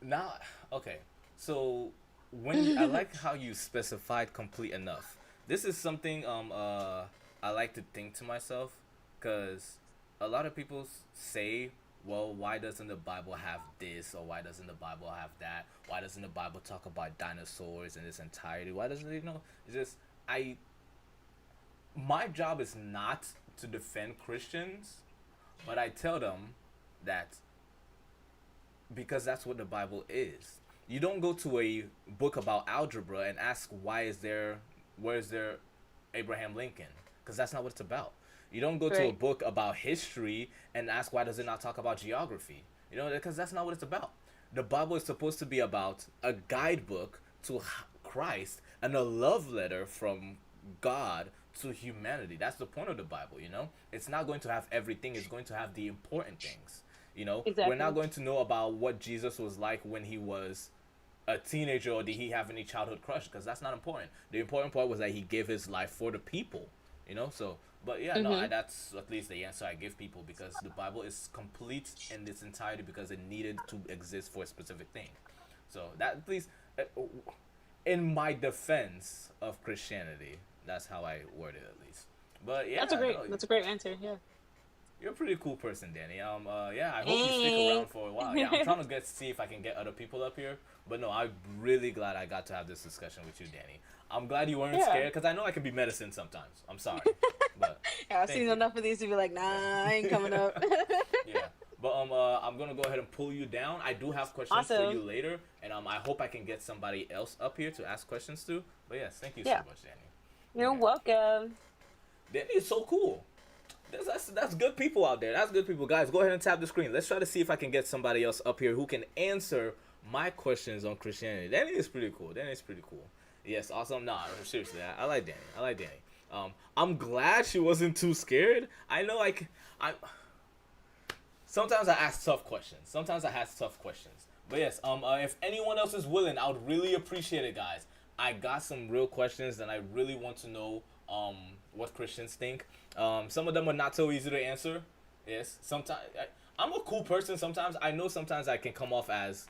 Now, okay. So when I like how you specified complete enough. This is something I like to think to myself, cuz a lot of people say, well, why doesn't the Bible have this, or why doesn't the Bible have that? Why doesn't the Bible talk about dinosaurs in its entirety? Why doesn't it, it's just I my job is not to defend Christians, but I tell them that because that's what the Bible is. You don't go to a book about algebra and ask where's there Abraham Lincoln, because that's not what it's about. You don't go to a Right. book about history and ask why does it not talk about geography, because that's not what it's about. The Bible is supposed to be about a guidebook to Christ and a love letter from God to humanity. That's the point of the Bible. It's not going to have everything, it's going to have the important things. We're Exactly. not going to know about what Jesus was like when he was a teenager, or did he have any childhood crush, because that's not important. The important part was that he gave his life for the people. So, but yeah, no, that's at least the answer I give people, because the Bible is complete in its entirety because it needed to exist for a specific thing. So that, at least, uh, in my defense of Christianity, that's how I word it, at least. But yeah, no, That's a great answer. Yeah. you're a pretty cool person, Danny. Yeah, I hope you stick around for a while. Yeah, I'm trying to see if I can get other people up here. But no, I'm really glad I got to have this discussion with you, Danny. I'm glad you weren't Yeah. scared, because I know I can be medicine sometimes. I'm sorry, but Yeah, I've thank seen you. enough of these to be like, nah, I ain't coming up. Yeah. But I'm gonna go ahead and pull you down. I do have questions for Awesome. you later, and I hope I can get somebody else up here to ask questions to. But yes, thank you Yeah. so much, Danny. You're Okay. welcome. Danny is so cool. That's good people out there. That's good people. Guys, go ahead and tap the screen. Let's try to see if I can get somebody else up here who can answer my questions on Christianity. Danny is pretty cool. Danny is pretty cool. Yes, awesome. Nah, seriously, I like Danny. I like Danny. I'm glad she wasn't too scared. I know I sometimes I ask tough questions. But yes, if anyone else is willing, I would really appreciate it, guys. I got some real questions and I really want to know what Christians think. Some of them are not so easy to answer. Yes, sometimes I'm a cool person. Sometimes I can come off as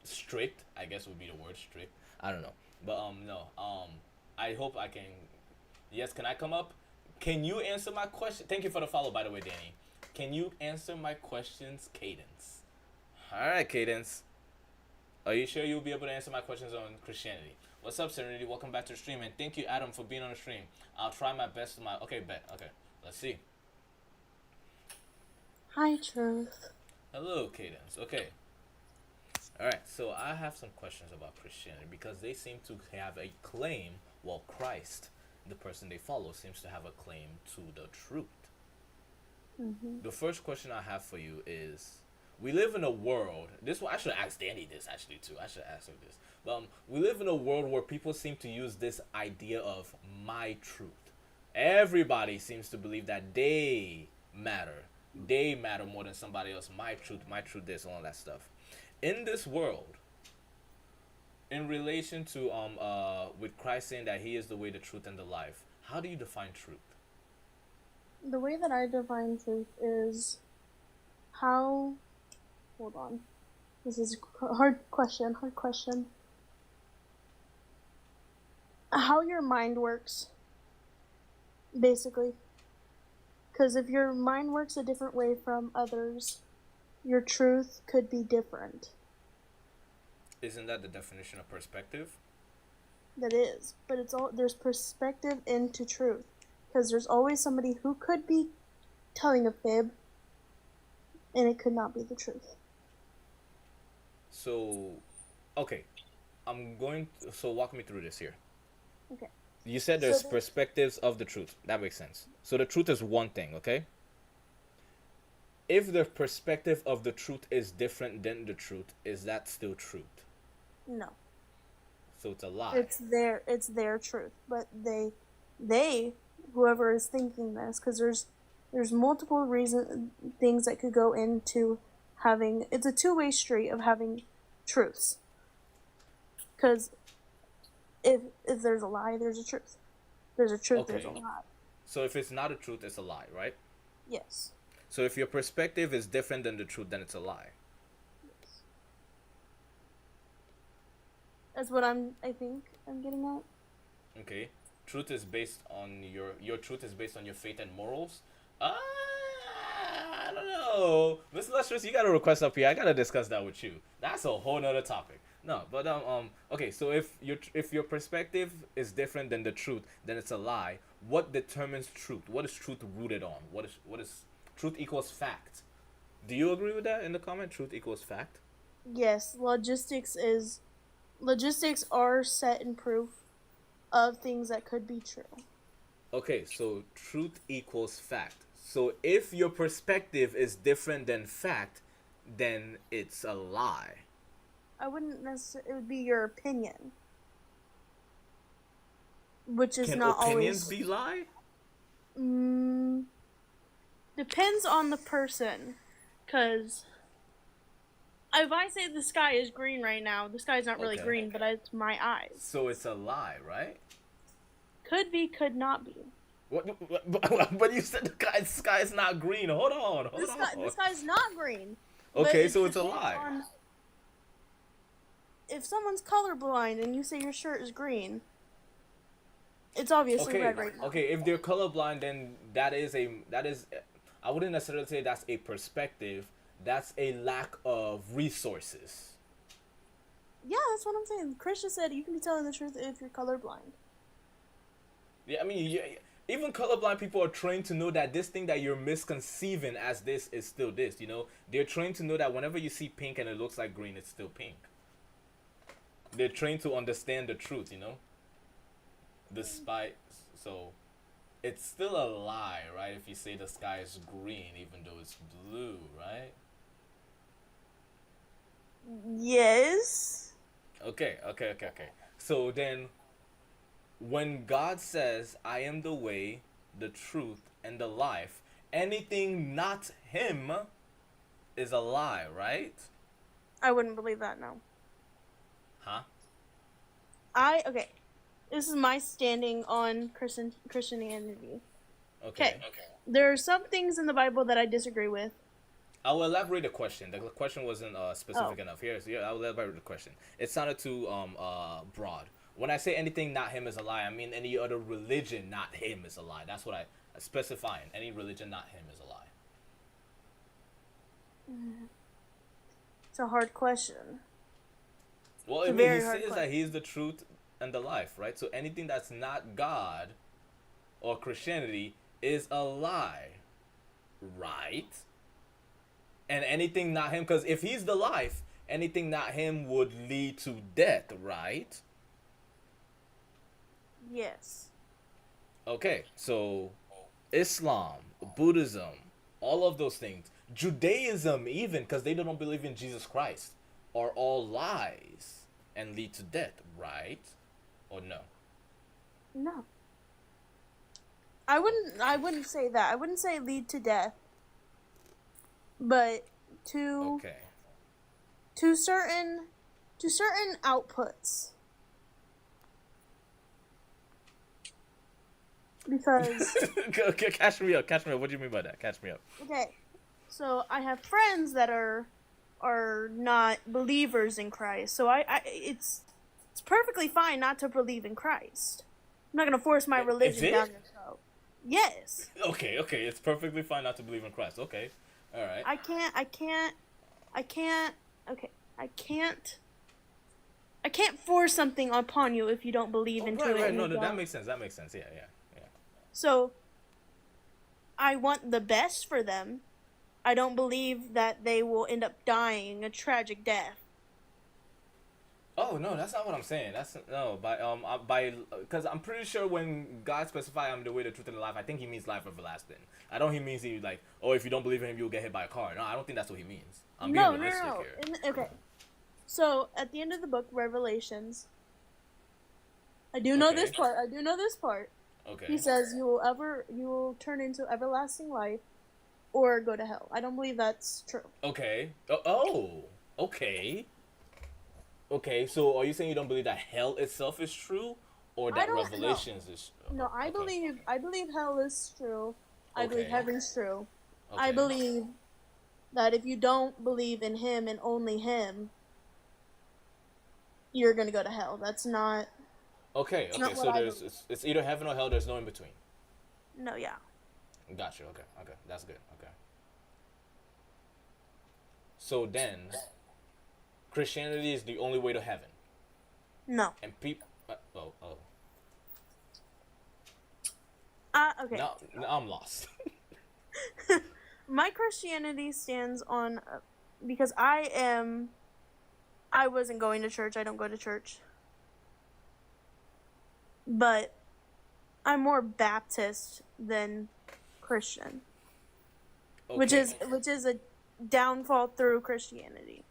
strict, I guess would be the word, strict. I don't know. But no. I hope I can. Yes, can I come up? Can you answer my question? Thank you for the follow, by the way, Danny. Can you answer my questions, Cadence? Alright, Cadence. Are you sure you'll be able to answer my questions on Christianity? What's up, Serenity? Welcome back to the stream, and thank you, Adam, for being on the stream. I'll try my best. Okay, bet. Okay, let's see. Hi, Truth. Hello, Cadence. Okay. Alright, so I have some questions about Christianity because they seem to have a claim, well, Christ, the person they follow, seems to have a claim to the truth. The first question I have for you is, we live in a world, I should ask Danny this actually too, I should ask her this. But we live in a world where people seem to use this idea of my truth. Everybody seems to believe that they matter. They matter more than somebody else. My truth this, and all that stuff. In this world, in relation to with Christ saying that he is the way, the truth, and the life, how do you define truth? The way that I define truth is how. Hold on. This is a hard question. How your mind works, basically. Because if your mind works a different way from others, your truth could be different. Isn't that the definition of perspective? That is, but there's perspective into truth, because there's always somebody who could be telling a fib, and it could not be the truth. So, okay, so walk me through this here. Okay. You said there's perspectives of the truth. That makes sense. So the truth is one thing, okay? If the perspective of the truth is different than the truth, is that still truth? No. So it's a lie. It's their truth, but they whoever is thinking this, because there's multiple things that could go into having. It's a two-way street of having truths, because if there's a lie, there's a truth. There's a truth. Okay. There's a lie. So if it's not a truth, it's a lie, right? Yes. So if your perspective is different than the truth, then it's a lie. That's what I think I'm getting at. Okay. Truth is based on your truth is based on your faith and morals. I don't know, Mr. Lustrous, you got a request up here. I gotta discuss that with you. That's a whole nother topic. No, but okay. So if your perspective is different than the truth, then it's a lie. What determines truth? What is truth rooted on? What is truth equals fact? Do you agree with that in the comment? Truth equals fact. Yes, logistics are set in proof of things that could be true. Okay, so truth equals fact. So if your perspective is different than fact, then it's a lie. I wouldn't necessarily. It would be your opinion, which is Can not opinions always. be lie? Depends on the person, cause if I say the sky is green right now, the sky's not really Okay. green, but it's my eyes. So it's a lie, right? Could be, could not be. But you said the sky is not green. Hold on. The sky's not green. Okay, but so it it's a depends lie. on- If someone's colorblind and you say your shirt is green, it's obviously Okay, red right now. okay. If they're colorblind, then that is. I wouldn't necessarily say that's a perspective. That's a lack of resources. Yeah, that's what I'm saying. Chris just said you can be telling the truth if you're colorblind. Yeah, I mean, even colorblind people are trained to know that this thing that you're misconceiving as this is still this. You know, they're trained to know that whenever you see pink and it looks like green, it's still pink. They're trained to understand the truth. You know, despite so. It's still a lie, right? If you say the sky is green, even though it's blue, right? Yes. Okay. So then, when God says, I am the way, the truth, and the life, anything not Him is a lie, right? I wouldn't believe that, no. Huh? Okay. This is my standing on Christianity. Okay. There are some things in the Bible that I disagree with. I will elaborate the question. The question wasn't specific Oh. enough. Here, I will elaborate the question. It sounded too broad. When I say anything not Him is a lie, I mean any other religion not Him is a lie. That's what I specifying. Any religion not Him is a lie. It's a hard question. Well, It's I a mean, very He hard says that question. He's the truth and the life, right? So anything that's not God or Christianity is a lie, right? And anything not Him, because if He's the life, anything not Him would lead to death, right? Yes. Okay, so Islam, Buddhism, all of those things, Judaism even, because they don't believe in Jesus Christ, are all lies and lead to death, right? Or no? No. I wouldn't say that. I wouldn't say lead to death. But Okay. to certain outputs. Because Okay, catch me up. What do you mean by that? Catch me up. okay, so I have friends that are not believers in Christ. So it's perfectly fine not to believe in Christ. I'm not gonna force my Is religion it? down your throat. Yes. Okay, it's perfectly fine not to believe in Christ. Okay, all right. I can't force something upon you if you don't believe into it. Right. and No, you that don't. makes sense. Yeah. So, I want the best for them. I don't believe that they will end up dying a tragic death. Oh no, that's not what I'm saying. Because I'm pretty sure when God specified I'm the way, the truth, and the life, I think He means life everlasting. I don't. He means He like, oh, if you don't believe in Him, you'll get hit by a car. No, I don't think that's what He means. I'm being realistic here. Okay. So, at the end of the book, Revelations, I do know this part. Okay. He says you will turn into everlasting life or go to hell. I don't believe that's true. Okay. Okay. Okay. So, are you saying you don't believe that hell itself is true, or that don't know. Revelations is? No, I okay. believe hell is true. I believe Okay. heaven's true. I Okay. believe that if you don't believe in him and only him, you're gonna go to hell. That's not. Okay. It's Okay. not what So I there's believe. it's either heaven or hell. There's no in between. No, yeah. Gotcha. Okay. Okay. That's good. Okay. So then, Christianity is the only way to heaven, No. and people. Oh. Oh. Okay. Now I'm lost. My Christianity stands on because I wasn't going to church. I don't go to church. But I'm more Baptist than Christian, Okay. which is a downfall through Christianity.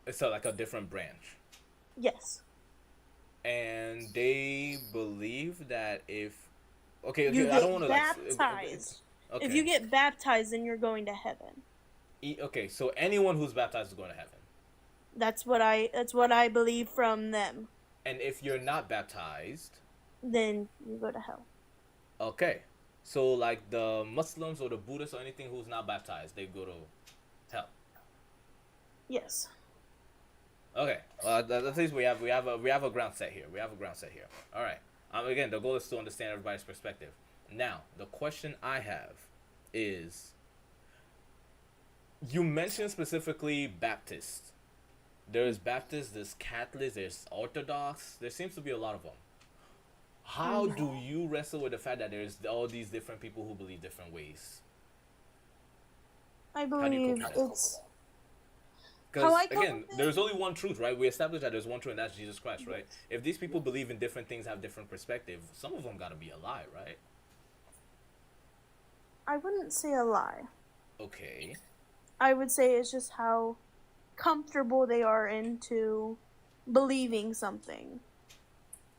It's like a different branch. Yes. And they believe that if okay, You I don't get want to baptized. okay. If you get baptized, then you're going to heaven. Okay, so anyone who's baptized is going to heaven. That's what I believe from them. And if you're not baptized, Then you go to hell. okay. So like the Muslims or the Buddhists or anything who's not baptized, they go to hell. Yes. Okay. At least we have a ground set here. We have a ground set here. All right. Again, the goal is to understand everybody's perspective. Now, the question I have is, you mentioned specifically Baptist. There's Baptist, there's Catholic, there's Orthodox. There seems to be a lot of them. How do you wrestle with the fact that there's all these different people who believe different ways? I How do you believe cope with that? it's Because, I cope again, with it- there's only one truth, right? We established that there's one truth, and that's Jesus Christ, right? If these people believe in different things, have different perspective, some of them got to be a lie, right? I wouldn't say a lie. Okay. I would say it's just how comfortable they are into believing something.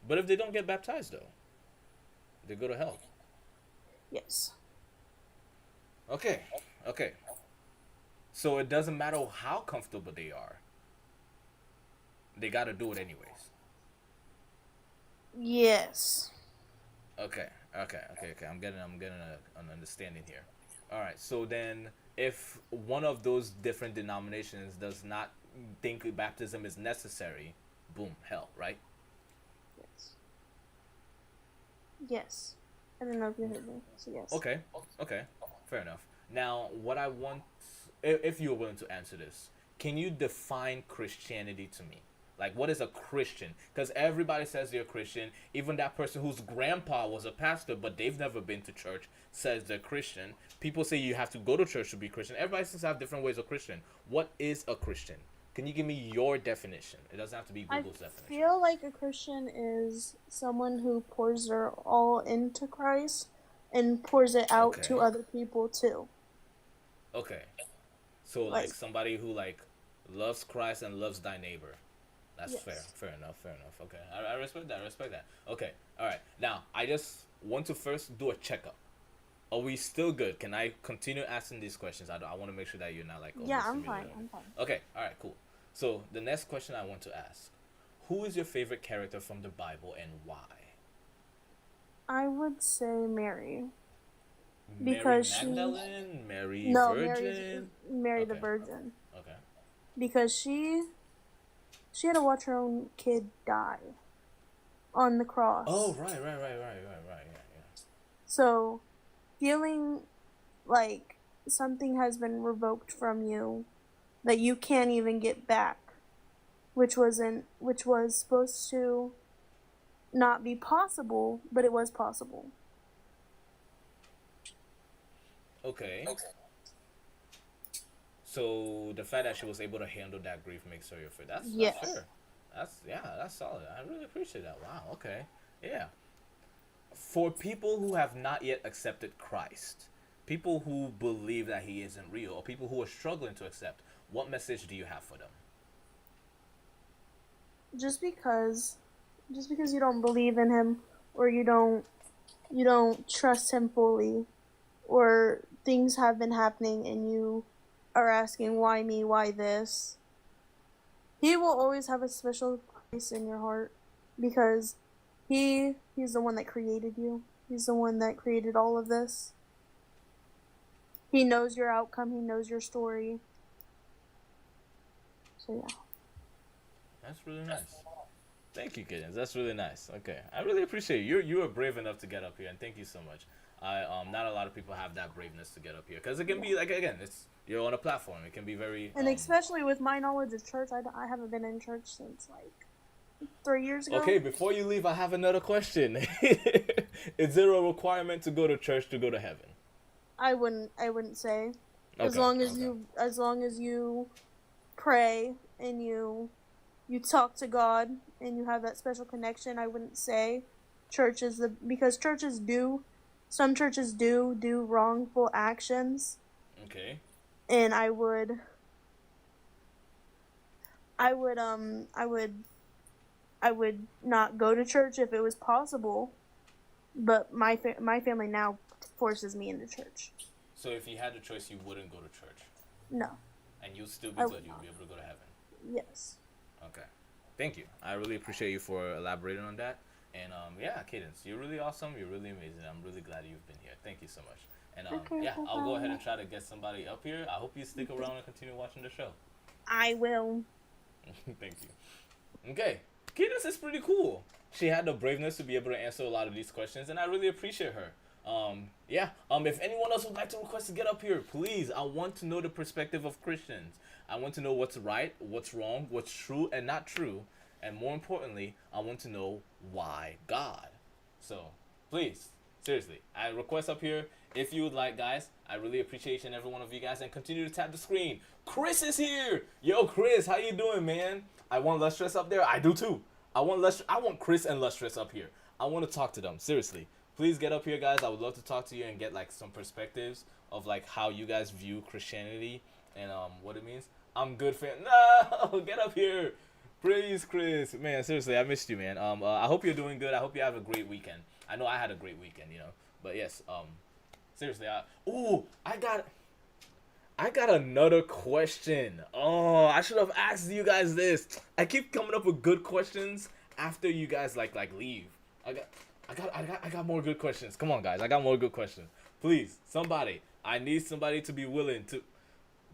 But if they don't get baptized, though, they go to hell. Yes. Okay. Okay. So it doesn't matter how comfortable they are. They got to do it anyways. Yes. Okay. I'm getting an understanding here. All right. So then, if one of those different denominations does not think baptism is necessary, boom, hell, right? Yes. Yes. I don't know if you heard me. So yes. Okay. Fair enough. Now, what I want, if you're willing to answer this, can you define Christianity to me? Like, what is a Christian? Because everybody says they're a Christian. Even that person whose grandpa was a pastor, but they've never been to church, says they're Christian. People say you have to go to church to be Christian. Everybody seems to have different ways of Christian. What is a Christian? Can you give me your definition? It doesn't have to be Google's I definition. feel like a Christian is someone who pours their all into Christ and pours it out Okay. to other people too. Okay. So, like, Like- somebody who, like, loves Christ and loves thy neighbor. That's Yes. fair enough. Okay, I respect that. Okay, all right. Now, I just want to first do a checkup. Are we still good? Can I continue asking these questions? I want to make sure that you're not like. Yeah, I'm overstimulated. fine. I'm fine. Okay, all right, cool. So the next question I want to ask: who is your favorite character from the Bible and why? I would say Mary. Mary Because she- Magdalene, Mary No, Virgin. Mary the Okay. Virgin. Okay. Because she had to watch her own kid die on the cross. Oh, right. Yeah. So, feeling like something has been revoked from you that you can't even get back, which was supposed to not be possible, but it was possible. Okay. So the fact that she was able to handle that grief makes her your friend. That's Yes. fair. That's solid. I really appreciate that. Wow. Okay. Yeah. For people who have not yet accepted Christ, people who believe that he isn't real, or people who are struggling to accept, what message do you have for them? Just because you don't believe in him, or you don't trust him fully, or things have been happening and you are asking why me, why this, he will always have a special place in your heart because he's the one that created you. He's the one that created all of this. He knows your outcome. He knows your story. So yeah. That's really nice. Thank you, kittens. That's really nice. Okay, I really appreciate you. You are brave enough to get up here, and thank you so much. Not a lot of people have that braveness to get up here because it can be like, again, it's you're on a platform. It can be very And especially with my knowledge of church, I haven't been in church since like 3 years ago. Okay, before you leave, I have another question. Is there a requirement to go to church to go to heaven? I wouldn't say. As Okay, long as you pray and you talk to God and you have that special connection, I wouldn't say because some churches do wrongful actions. Okay. And I would not go to church if it was possible, but my family now forces me into church. So if you had the choice, you wouldn't go to church? No. And you'd still be I good. would You'd not. be able to go to heaven? Yes. Okay. Thank you. I really appreciate you for elaborating on that. And yeah, Cadence, you're really awesome. You're really amazing. I'm really glad you've been here. Thank you so much. And Okay, yeah, no I'll go ahead problem. and try to get somebody up here. I hope you stick around and continue watching the show. I will. Thank you. Okay. Cadence is pretty cool. She had the braveness to be able to answer a lot of these questions, and I really appreciate her. Yeah. If anyone else would like to request to get up here, please. I want to know the perspective of Christians. I want to know what's right, what's wrong, what's true and not true. And more importantly, I want to know why God. So, please, seriously, I request up here, if you would like, guys. I really appreciate each and every one of you guys, and continue to tap the screen. Chris is here. Yo, Chris, how you doing, man? I want Lustrous up there. I do too. I want Chris and Lustrous up here. I want to talk to them. Seriously, please get up here, guys. I would love to talk to you and get like some perspectives of like how you guys view Christianity and what it means. I'm good, fan. No, get up here. Please, Chris. Man, seriously, I missed you, man. I hope you're doing good. I hope you have a great weekend. I know I had a great weekend, you know. But yes, seriously, I got another question. Oh, I should have asked you guys this. I keep coming up with good questions after you guys like leave. I got more good questions. Come on, guys. I got more good questions. Please, somebody. I need somebody to be willing to.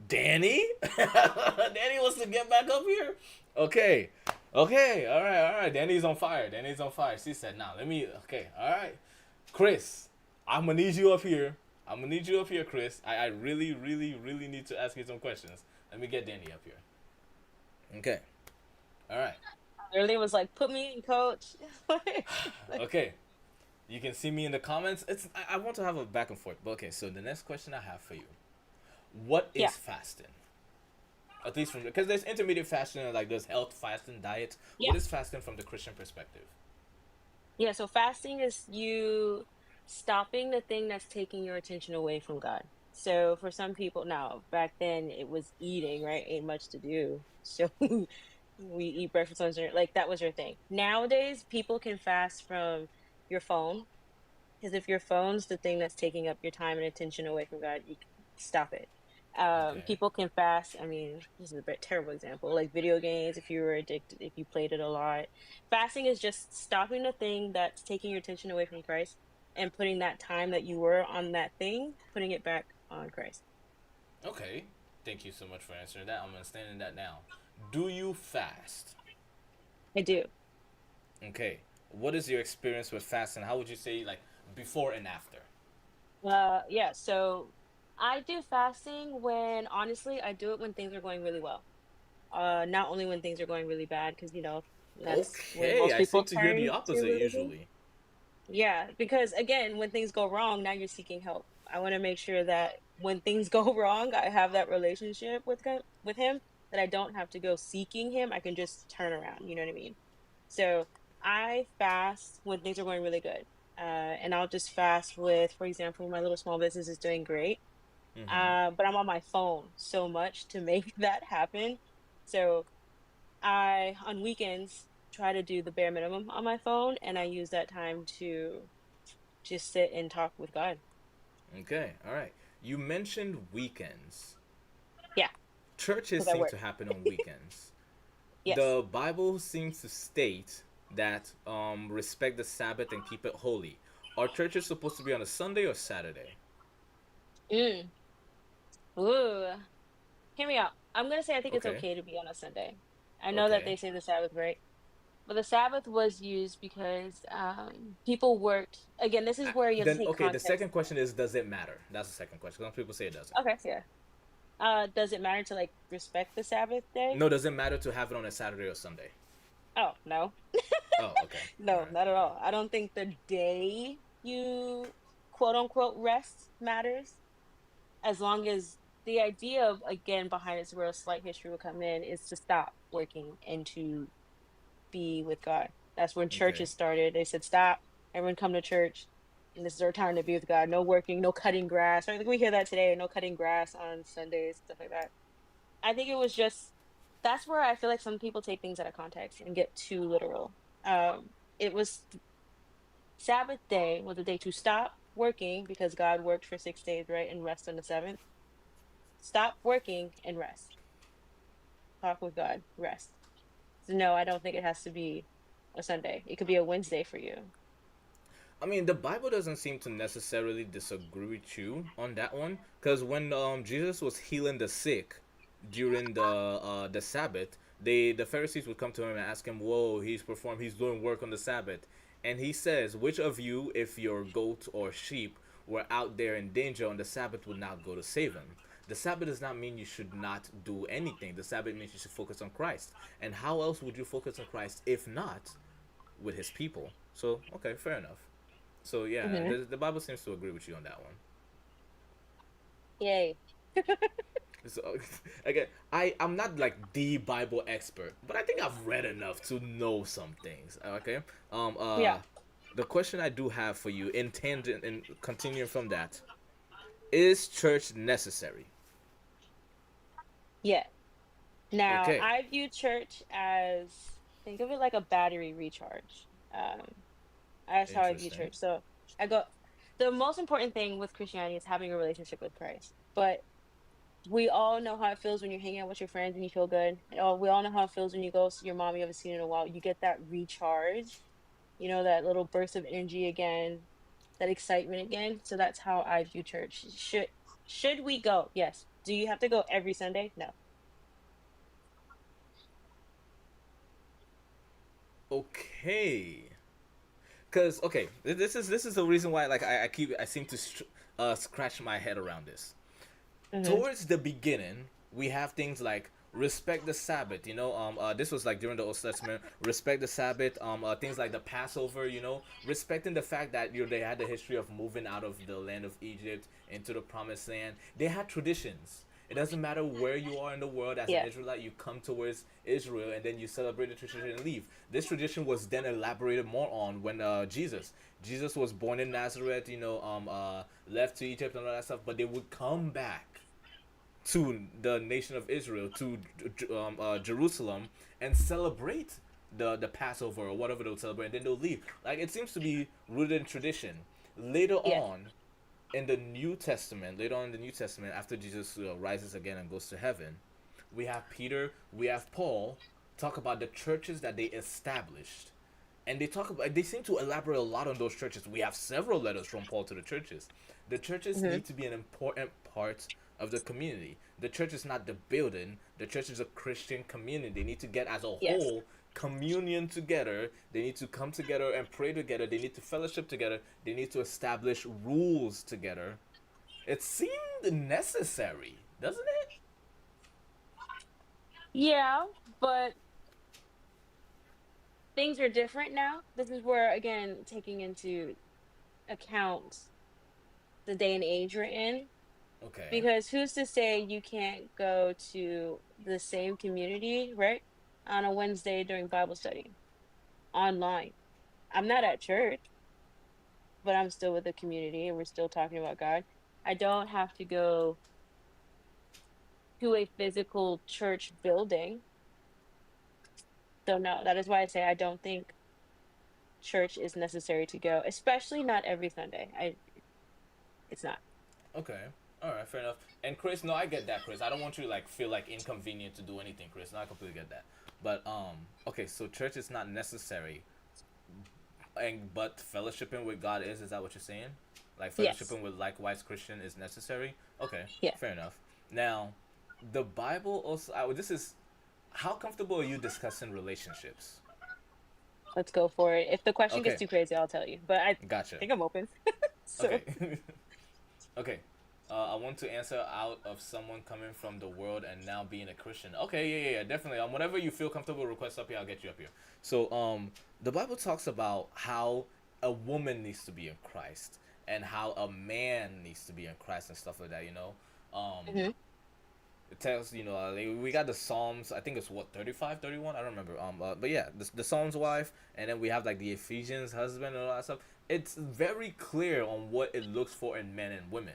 Danny? Danny wants to get back up here? Okay. All right. Danny's on fire. She said, nah, okay, all right. Chris, I'm going to need you up here. Chris. I really, really, really need to ask you some questions. Let me get Danny up here. Okay. All right. Literally was like, put me in, coach. Okay. You can see me in the comments. I want to have a back and forth. But okay, so the next question I have for you. What is fasting? At least from because there's intermediate fasting and like there's health fasting, diet. Yeah. What is fasting from the Christian perspective? Yeah, so fasting is you stopping the thing that's taking your attention away from God. So for some people, now back then it was eating, right? Ain't much to do. So we eat breakfast, lunch, dinner. Like that was your thing. Nowadays, people can fast from your phone. Because if your phone's the thing that's taking up your time and attention away from God, you can stop it. Okay. People can fast. I mean, this is a terrible example. Like video games, if you were addicted, if you played it a lot. Fasting is just stopping the thing that's taking your attention away from Christ and putting that time that you were on that thing, putting it back on Christ. Okay. Thank you so much for answering that. I'm understanding that now. Do you fast? I do. Okay. What is your experience with fasting? How would you say like before and after? Yeah, so I do fasting when, honestly, I do it when things are going really well. Not only when things are going really bad, because, you know, that's when Okay, most I people seem to hear turn the to opposite religion. usually. Yeah, because again, when things go wrong, now you're seeking help. I want to make sure that when things go wrong, I have that relationship with him, that I don't have to go seeking him. I can just turn around. You know what I mean? So I fast when things are going really good. And I'll just fast with, for example, my little small business is doing great. But I'm on my phone so much to make that happen. So I, on weekends, try to do the bare minimum on my phone, and I use that time to just sit and talk with God. Okay, all right. You mentioned weekends. Yeah, Churches because I seem work. to happen on weekends. Yes. The Bible seems to state that respect the Sabbath and keep it holy. Are churches supposed to be on a Sunday or Saturday? Ooh, hear me out. I'm gonna say I think it's Okay. okay to be on a Sunday. I know that Okay. they say the Sabbath, right? But the Sabbath was used because people worked. Again, this is where you have to Then take okay. The context. second question is, does it matter? That's the second question. Some people say it doesn't. Okay, yeah. Does it matter to like respect the Sabbath day? No, does it matter to have it on a Saturday or Sunday? Oh, no. Oh, okay. All No, right. not at all. I don't think the day you quote unquote rest matters, as long as the idea of, again, behind its real slight history will come in, is to stop working and to be with God. That's when Okay. churches started. They said, stop, everyone come to church. And this is our time to be with God. No working, no cutting grass. Right? Like we hear that today, no cutting grass on Sundays, stuff like that. I think it was just, that's where I feel like some people take things out of context and get too literal. It was Sabbath day was a day to stop working because God worked for 6 days, right? And rest on the seventh. Stop working and rest. Talk with God, rest. So no, I don't think it has to be a Sunday. It could be a Wednesday for you. I mean, the Bible doesn't seem to necessarily disagree with you on that one, because when Jesus was healing the sick during the Sabbath, the Pharisees would come to him and ask him, "Whoa, he's doing work on the Sabbath," and he says, "Which of you, if your goat or sheep were out there in danger on the Sabbath, would not go to save him?" The Sabbath does not mean you should not do anything. The Sabbath means you should focus on Christ. And how else would you focus on Christ if not with His people? So, okay, fair enough. So yeah, Hmm. the Bible seems to agree with you on that one. Yay. So again, I'm not like the Bible expert, but I think I've read enough to know some things. Okay. Um. Uh. Yeah. The question I do have for you, in tangent and continuing from that, is church necessary? Yeah. Now, Okay. I view church as, think of it like a battery recharge. Um, that's how I view Interesting. church. So I go, the most important thing with Christianity is having a relationship with Christ. But we all know how it feels when you're hanging out with your friends and you feel good. We all know how it feels when you go see your mom you haven't seen in a while. You get that recharge, that little burst of energy again, that excitement again. So that's how I view church. Should we go? Yes. Do you have to go every Sunday? No. Okay. Cause okay, this is the reason why like I seem to scratch my head around this. Hmm. Towards the beginning, we have things like respect the Sabbath. This was like during the Old Testament. Respect the Sabbath. Things like the Passover. Respecting the fact that they had the history of moving out of the land of Egypt into the Promised Land. They had traditions. It doesn't matter where you are in the world as an Yeah. Israelite, you come towards Israel and then you celebrate the tradition and leave. This tradition was then elaborated more on when Jesus was born in Nazareth, left to Egypt and all that stuff, but they would come back to the nation of Israel, to Jerusalem, and celebrate the Passover or whatever they'll celebrate, and then they'll leave. Like it seems to be rooted in tradition. Later Yeah. on, later on in the New Testament, after Jesus rises again and goes to heaven, we have Peter, we have Paul talk about the churches that they established, and they seem to elaborate a lot on those churches. We have several letters from Paul to the churches. The churches Hmm. need to be an important part of the community. The church is not the building. The church is a Christian community. They need to get as a Yes. whole communion together. They need to come together and pray together. They need to fellowship together. They need to establish rules together. It seemed necessary, doesn't it? Yeah, but things are different now. This is where, again, taking into account the day and age we're in. Okay. Because who's to say you can't go to the same community, right? On a Wednesday during Bible study online. I'm not at church, but I'm still with the community and we're still talking about God. I don't have to go to a physical church building. So no, that is why I say I don't think church is necessary to go, especially not every Sunday. It's not. Okay. All right. Fair enough. And Chris, no, I get that, Chris. I don't want you to like feel like inconvenient to do anything, Chris. No, I completely get that. But okay. So church is not necessary, and but fellowshipping with God is. Is that what you're saying? Like Yes. fellowshipping with likewise Christian is necessary. Okay. Yeah. Fair enough. Now, the Bible also. This is how comfortable are you discussing relationships? Let's go for it. If the question gets Okay, too crazy, I'll tell you. But I gotcha. think I'm open. So Okay, okay. I want to answer out of someone coming from the world and now being a Christian. Okay, yeah, definitely. Whenever you feel comfortable, request up here. I'll get you up here. So, the Bible talks about how a woman needs to be in Christ and how a man needs to be in Christ and stuff like that. mhm. It tells like, we got the Psalms. I think it's what 35, 31. I don't remember. But yeah, the Psalms wife, and then we have like the Ephesians husband and all that stuff. It's very clear on what it looks for in men and women.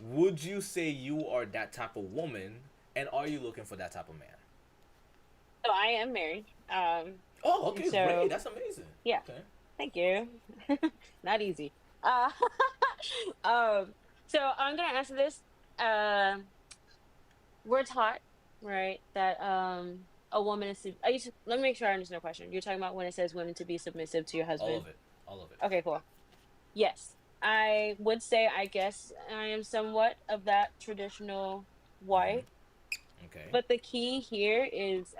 Would you say you are that type of woman, and are you looking for that type of man? So I am married. Oh, okay, so great. That's amazing. yeah, Okay. thank you. Not easy. Uh, um, so I'm gonna answer this. Um, we're taught, right, that a woman is. Let me make sure I understand the question. You're talking about when it says women to be submissive to your All husband. of it. All of it. Okay, cool. Yes, I would say I guess I am somewhat of that traditional wife, Okay. but the key here is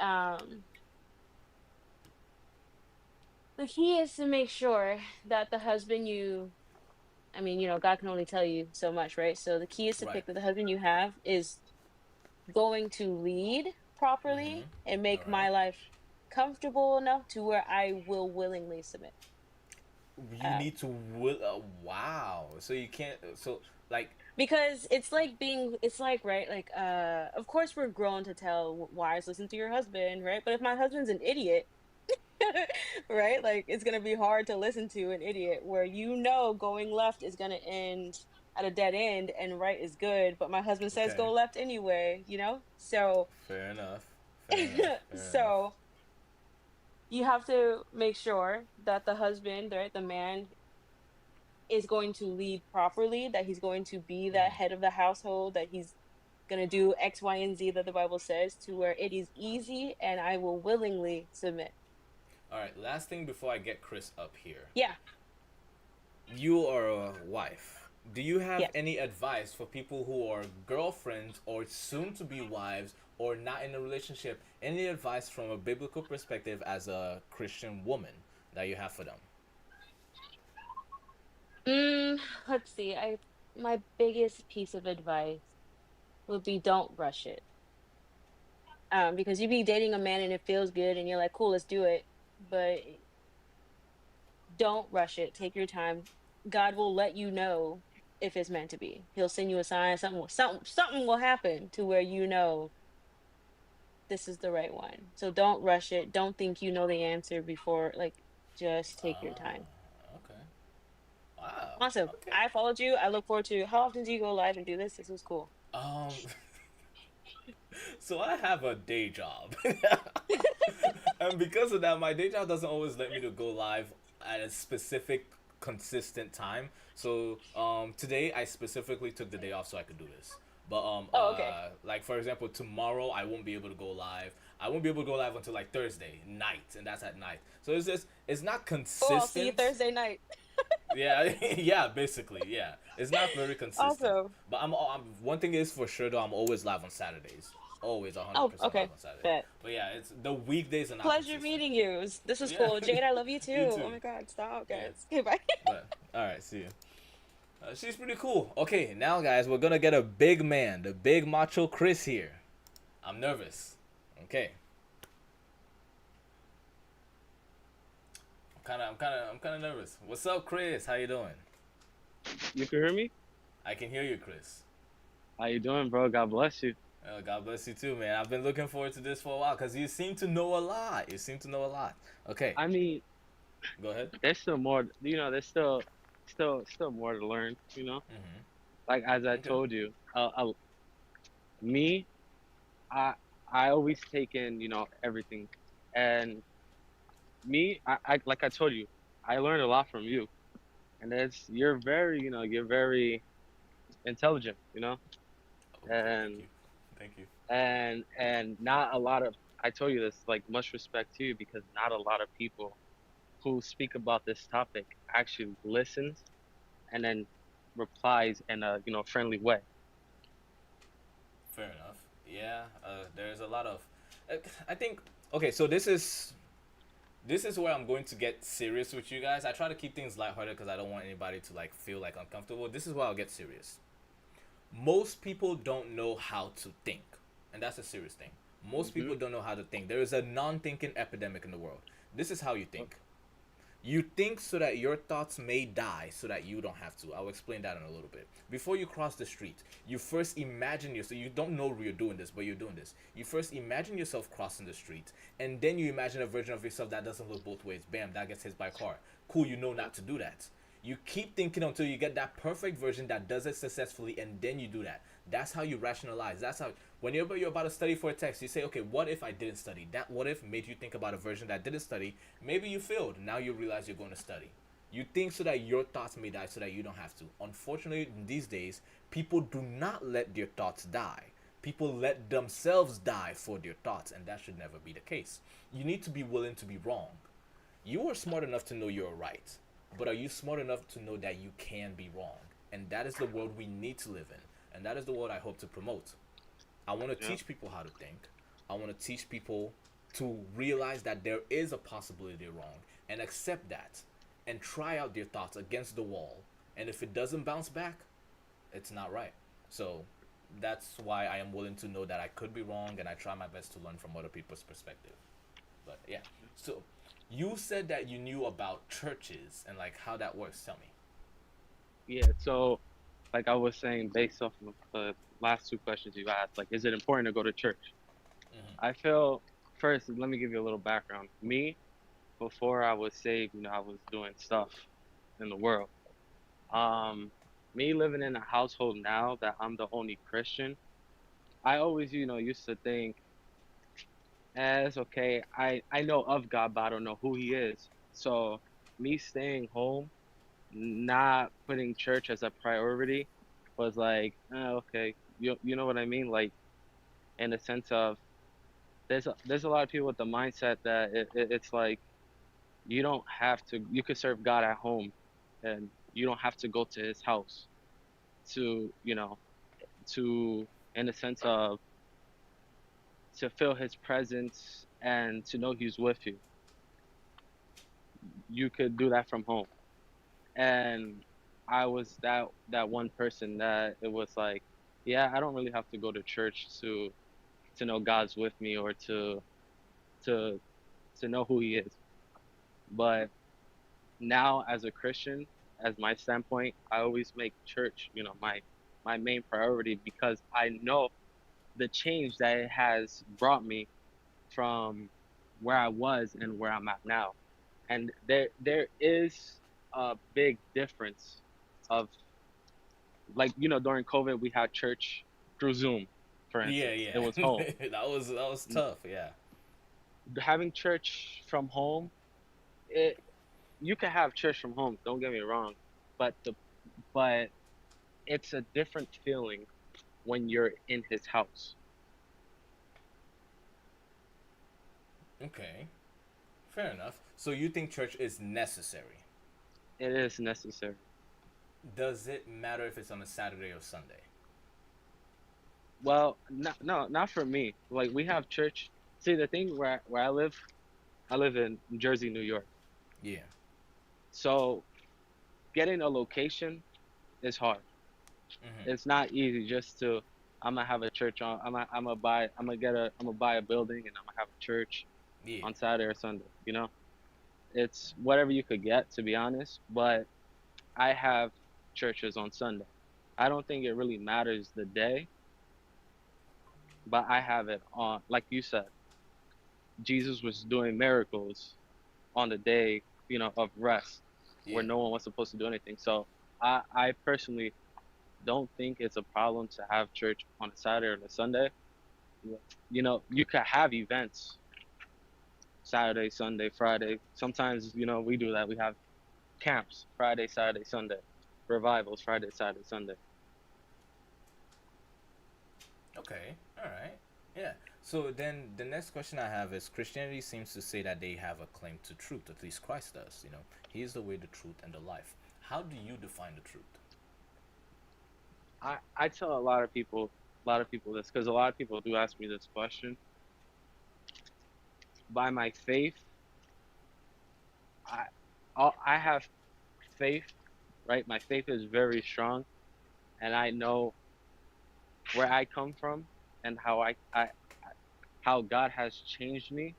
the key is to make sure that the husband you I mean, God can only tell you so much, right? So the key is to Right. pick that the husband you have is going to lead properly and All make right. my life comfortable enough to where I will willingly submit. You Um, need to will. Wow. So you can't. So like. because it's like, right, like, of course we're grown to tell wives listen to your husband, right? But if my husband's an idiot, right, like it's gonna be hard to listen to an idiot where going left is gonna end at a dead end and right is good, but my husband says Okay. go left anyway. So Fair enough. Fair enough. Fair enough. so you have to make sure that the husband, right, the man, is going to lead properly, that he's going to be that head of the household, that he's going to do X, Y, and Z that the Bible says, to where it is easy and I will willingly submit. All right. Last thing before I get Chris up here. Yeah. You are a wife. Do you have Yes. any advice for people who are girlfriends or soon to be wives or not in a relationship? Any advice from a biblical perspective as a Christian woman that you have for them? Let's see. My biggest piece of advice would be don't rush it. Because you be dating a man and it feels good and you're like, cool, let's do it. But don't rush it. Take your time. God will let you know if it's meant to be. He'll send you a sign. Something will happen to where this is the right one. So don't rush it. Don't think you know the answer before. Like, just take your time. Okay. Wow. Awesome. Okay. I followed you. I look forward to how often do you go live and do this? This was cool. Um. So I have a day job, and because of that, my day job doesn't always let me to go live at a specific, consistent time. So today I specifically took the day off so I could do this. But Oh, okay. like for example, tomorrow I won't be able to go live. I won't be able to go live until like Thursday night, and that's at night. So it's not Cool. I'll see you consistent. Thursday night. Yeah, yeah, basically, yeah. It's not very consistent. Awesome. But I'm one thing is for sure though, I'm always live on Saturdays. Always 100% Oh, live okay. on Saturdays. Bet. But yeah, it's the weekdays are not Pleasure consistent. meeting you. This was Yeah. cool. Jade, I love you too. You too. Oh my God, stop, Yeah. guys. Okay, bye. But all right, see you. She's pretty cool. Okay, now guys, we're gonna get a big man, the big macho Chris here. I'm nervous. Okay. I'm kind of nervous. What's up, Chris? How you doing? You can hear me? I can hear you, Chris. How you doing, bro? God bless you. God bless you too, man. I've been looking forward to this for a while because you seem to know a lot. You seem to know a lot. Okay, I mean, go ahead. there's still more. There's still more to learn. Mm-hmm. Like as I Okay. told you, me, I always take in everything, and I like I told you, I learned a lot from you, and you're very intelligent, Oh, and thank you. and not a lot of, I told you this, like, much respect to you, because not a lot of people who speak about this topic actually listens and then replies in a friendly way. Fair enough. Yeah, there's a lot of. I think. Okay, so this is where I'm going to get serious with you guys. I try to keep things lighthearted because I don't want anybody to like feel like uncomfortable. This is where I'll get serious. Most people don't know how to think, and that's a serious thing. Most people don't know how to think. There is a non-thinking epidemic in the world. This is how you think. You think so that your thoughts may die so that you don't have to. I'll explain that in a little bit. Before you cross the street, you first imagine yourself. You don't know you're doing this, but you're doing this. You first imagine yourself crossing the street, and then you imagine a version of yourself that doesn't look both ways. Bam, that gets hit by a car. Cool, you know not to do that. You keep thinking until you get that perfect version that does it successfully, and then you do that. That's how you rationalize. That's how, whenever you're about to study for a test, you say, okay, what if I didn't study? That what if made you think about a version that didn't study. Maybe you failed. Now you realize you're going to study. You think so that your thoughts may die so that you don't have to. Unfortunately, these days, people do not let their thoughts die. People let themselves die for their thoughts, and that should never be the case. You need to be willing to be wrong. You are smart enough to know you're right, but are you smart enough to know that you can be wrong? And that is the world we need to live in, and that is the world I hope to promote. I want to teach people how to think. I want to teach people to realize that there is a possibility they're wrong and accept that and try out their thoughts against the wall. And if it doesn't bounce back, it's not right. So that's why I am willing to know that I could be wrong, and I try my best to learn from other people's perspective. But yeah, so you said that you knew about churches and like how that works. Tell me. Yeah, so like I was saying, based off of the last two questions you asked, like, is it important to go to church? I feel first, let me give you a little background. Me, before I was saved, I was doing stuff in the world. Um, Me living in a household now that I'm the only Christian, I always, used to think, it's okay. I know of God, but I don't know who He is. So me staying home, not putting church as a priority, was like, okay, you know what I mean? Like, in the sense of there's a lot of people with the mindset that it's like you don't have to, you could serve God at home, and you don't have to go to His house to, to, in the sense of, to feel His presence and to know He's with you. You could do that from home. And I was that one person that it was like, yeah, I don't really have to go to church to know God's with me, or to to know who He is. But now, as a Christian, as my standpoint, I always make church, my main priority, because I know the change that it has brought me from where I was and where I'm at now. And there is a big difference of, like, during COVID we had church through Zoom, for Yeah, instance. yeah. It was home. that was tough. Yeah. Having church from home, it you can have church from home, don't get me wrong, but but it's a different feeling when you're in His house. Okay. Fair enough. So you think church is necessary? It is necessary. Does it matter if it's on a Saturday or Sunday? Well, no, not for me. Like, we have church. See, the thing where I live in Jersey, New York. Yeah. So getting a location is hard. It's not easy just to, I'm gonna have a church on. I'm gonna buy a building, and I'm gonna have a church Yeah. on Saturday or Sunday. It's whatever you could get, to be honest. But I have churches on Sunday. I don't think it really matters the day, but I have it on, like you said, Jesus was doing miracles on the day, of rest, where Yeah. no one was supposed to do anything. So I personally don't think it's a problem to have church on a Saturday or a Sunday. You could have events Saturday, Sunday, Friday. Sometimes, we do that. We have camps Friday, Saturday, Sunday, revivals Friday, Saturday, Sunday. Okay. All right. Yeah. So then the next question I have is, Christianity seems to say that they have a claim to truth. At least Christ does. He is the way, the truth, and the life. How do you define the truth? I tell a lot of people a lot of people this, because a lot of people do ask me this question. By my faith, I I have faith, right? My faith is very strong, and I know where I come from and how God has changed me.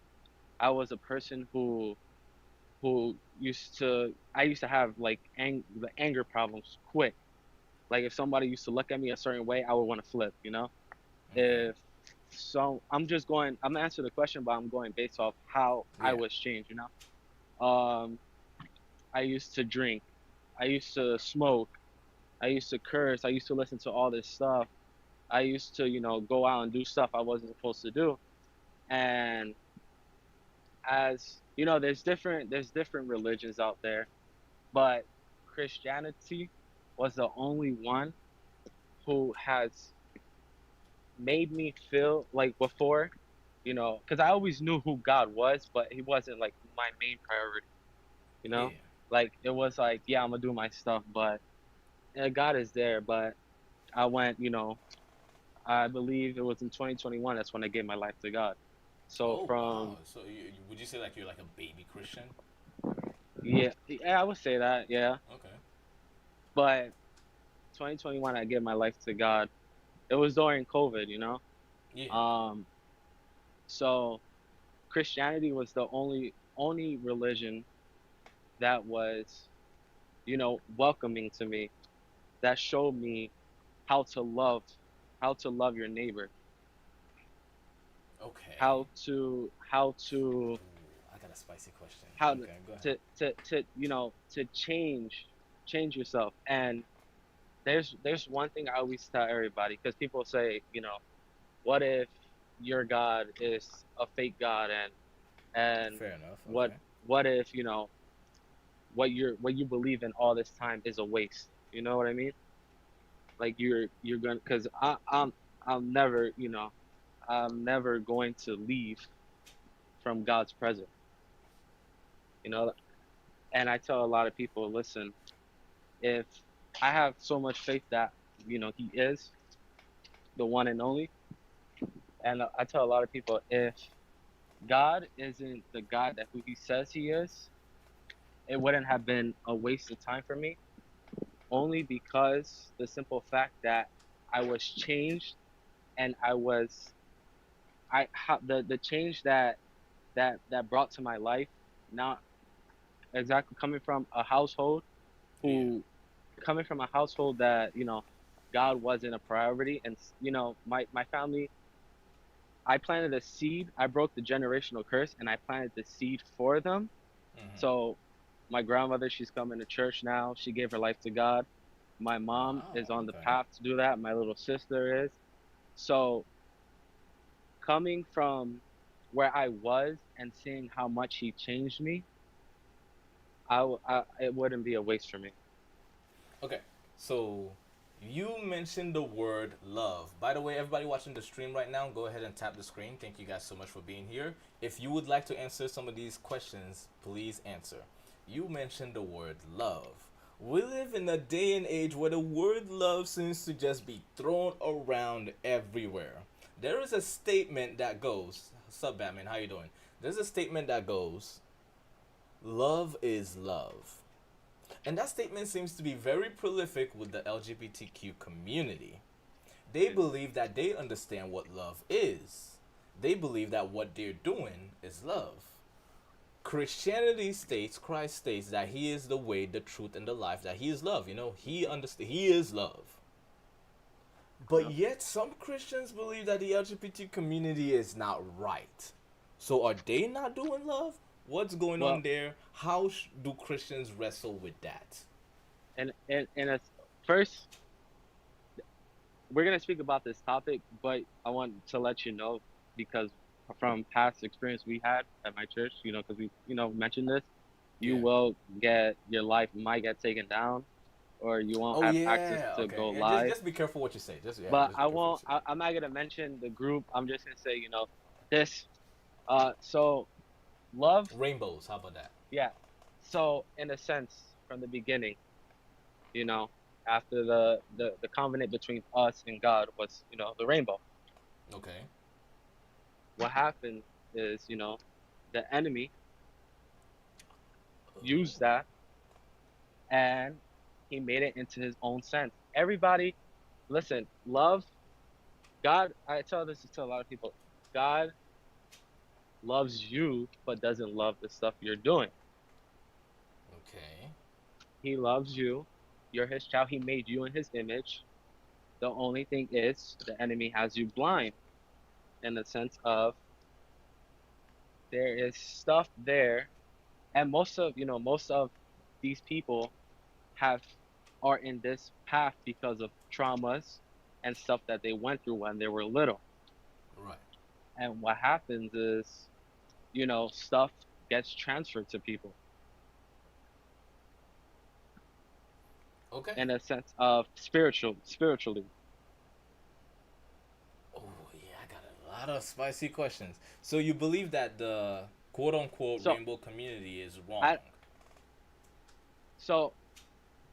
I was a person who I used to have like the anger problems quick. Like if somebody used to look at me a certain way, I would want to flip, you know? Okay. If so I'm gonna answer the question, but I'm going based off how I Yeah. was changed, you know? I used to drink, I used to smoke, I used to curse, I used to listen to all this stuff. I used to, go out and do stuff I wasn't supposed to do. And as you know, there's different religions out there, but Christianity was the only one who has made me feel like before, because I always knew who God was, but he wasn't like my main priority, you know? Yeah. Like it was like, yeah, I'm gonna do my stuff, but God is there. But I went, I believe it was in 2021, that's when I gave my life to God. So Oh wow. from So would you say like you're like a baby Christian? yeah, I would say that, yeah. Okay. But 2021, I gave my life to God. It was during COVID, Yeah. Um, so Christianity was the only religion that was, welcoming to me, that showed me how to love, how to love your neighbor, Okay. how to Ooh, I got a spicy question. how Okay, go ahead. to change yourself. And there's one thing I always tell everybody, because people say, what if your God is a fake God, and Fair enough. what Okay. what if, what you believe in all this time is a waste? You know what I mean? Like you're gonna, because I'm never, I'm never going to leave from God's presence, you know. And I tell a lot of people, listen, if I have so much faith that, He is the one and only, and I tell a lot of people, if God isn't the God that who He says He is, it wouldn't have been a waste of time for me, only because the simple fact that I was changed, and the change that brought to my life, not exactly Yeah. who coming from a household that, God wasn't a priority. And my family, I planted a seed, I broke the generational curse, and I planted the seed for them. Mm-hmm. So my grandmother, she's coming to church now, she gave her life to God. My mom Wow. is on the Okay. path to do that, my little sister is. So coming from where I was and seeing how much he changed me, it wouldn't be a waste for me. Okay. So you mentioned the word love. By the way, everybody watching the stream right now, go ahead and tap the screen. Thank you guys so much for being here. If you would like to answer some of these questions, please answer. You mentioned the word love. We live in a day and age where the word love seems to just be thrown around everywhere. There is a statement that goes, "Sup, Batman? How you doing?" There's a statement that goes, "Love is love." And that statement seems to be very prolific with the LGBTQ community. They believe that they understand what love is. They believe that what they're doing is love. Christianity states, Christ states that he is the way, the truth, and the life, that he is love. He is love. But yet some Christians believe that the LGBT community is not right. So are they not doing love? What's going Well, on there? How do Christians wrestle with that? and as first, we're gonna speak about this topic, but I want to let you know, because from past experience we had at my church, because we, mentioned this, you Yeah. will get, your life might get taken down, or you won't Oh have access yeah. to Okay. go Yeah. Just live. just be careful what you say. Just yeah. But Just be I careful won't. what you say. I'm not gonna mention the group. I'm just gonna say, this. So love, Rainbows. How about that? yeah. So in a sense, from the beginning, you know, after the covenant between us and God was, the rainbow. Okay. What happened is, the enemy used that and he made it into his own sense. Everybody, listen, love God. I tell this to a lot of people. God loves you, but doesn't love the stuff you're doing. Okay. He loves you. You're his child. He made you in his image. The only thing is the enemy has you blind in the sense of there is stuff there, and most of these people have are in this path because of traumas and stuff that they went through when they were little. Right. And what happens is, stuff gets transferred to people Okay. in a sense of spiritually. Oh yeah, I got a lot of spicy questions. So you believe that the quote unquote So rainbow community is wrong? I so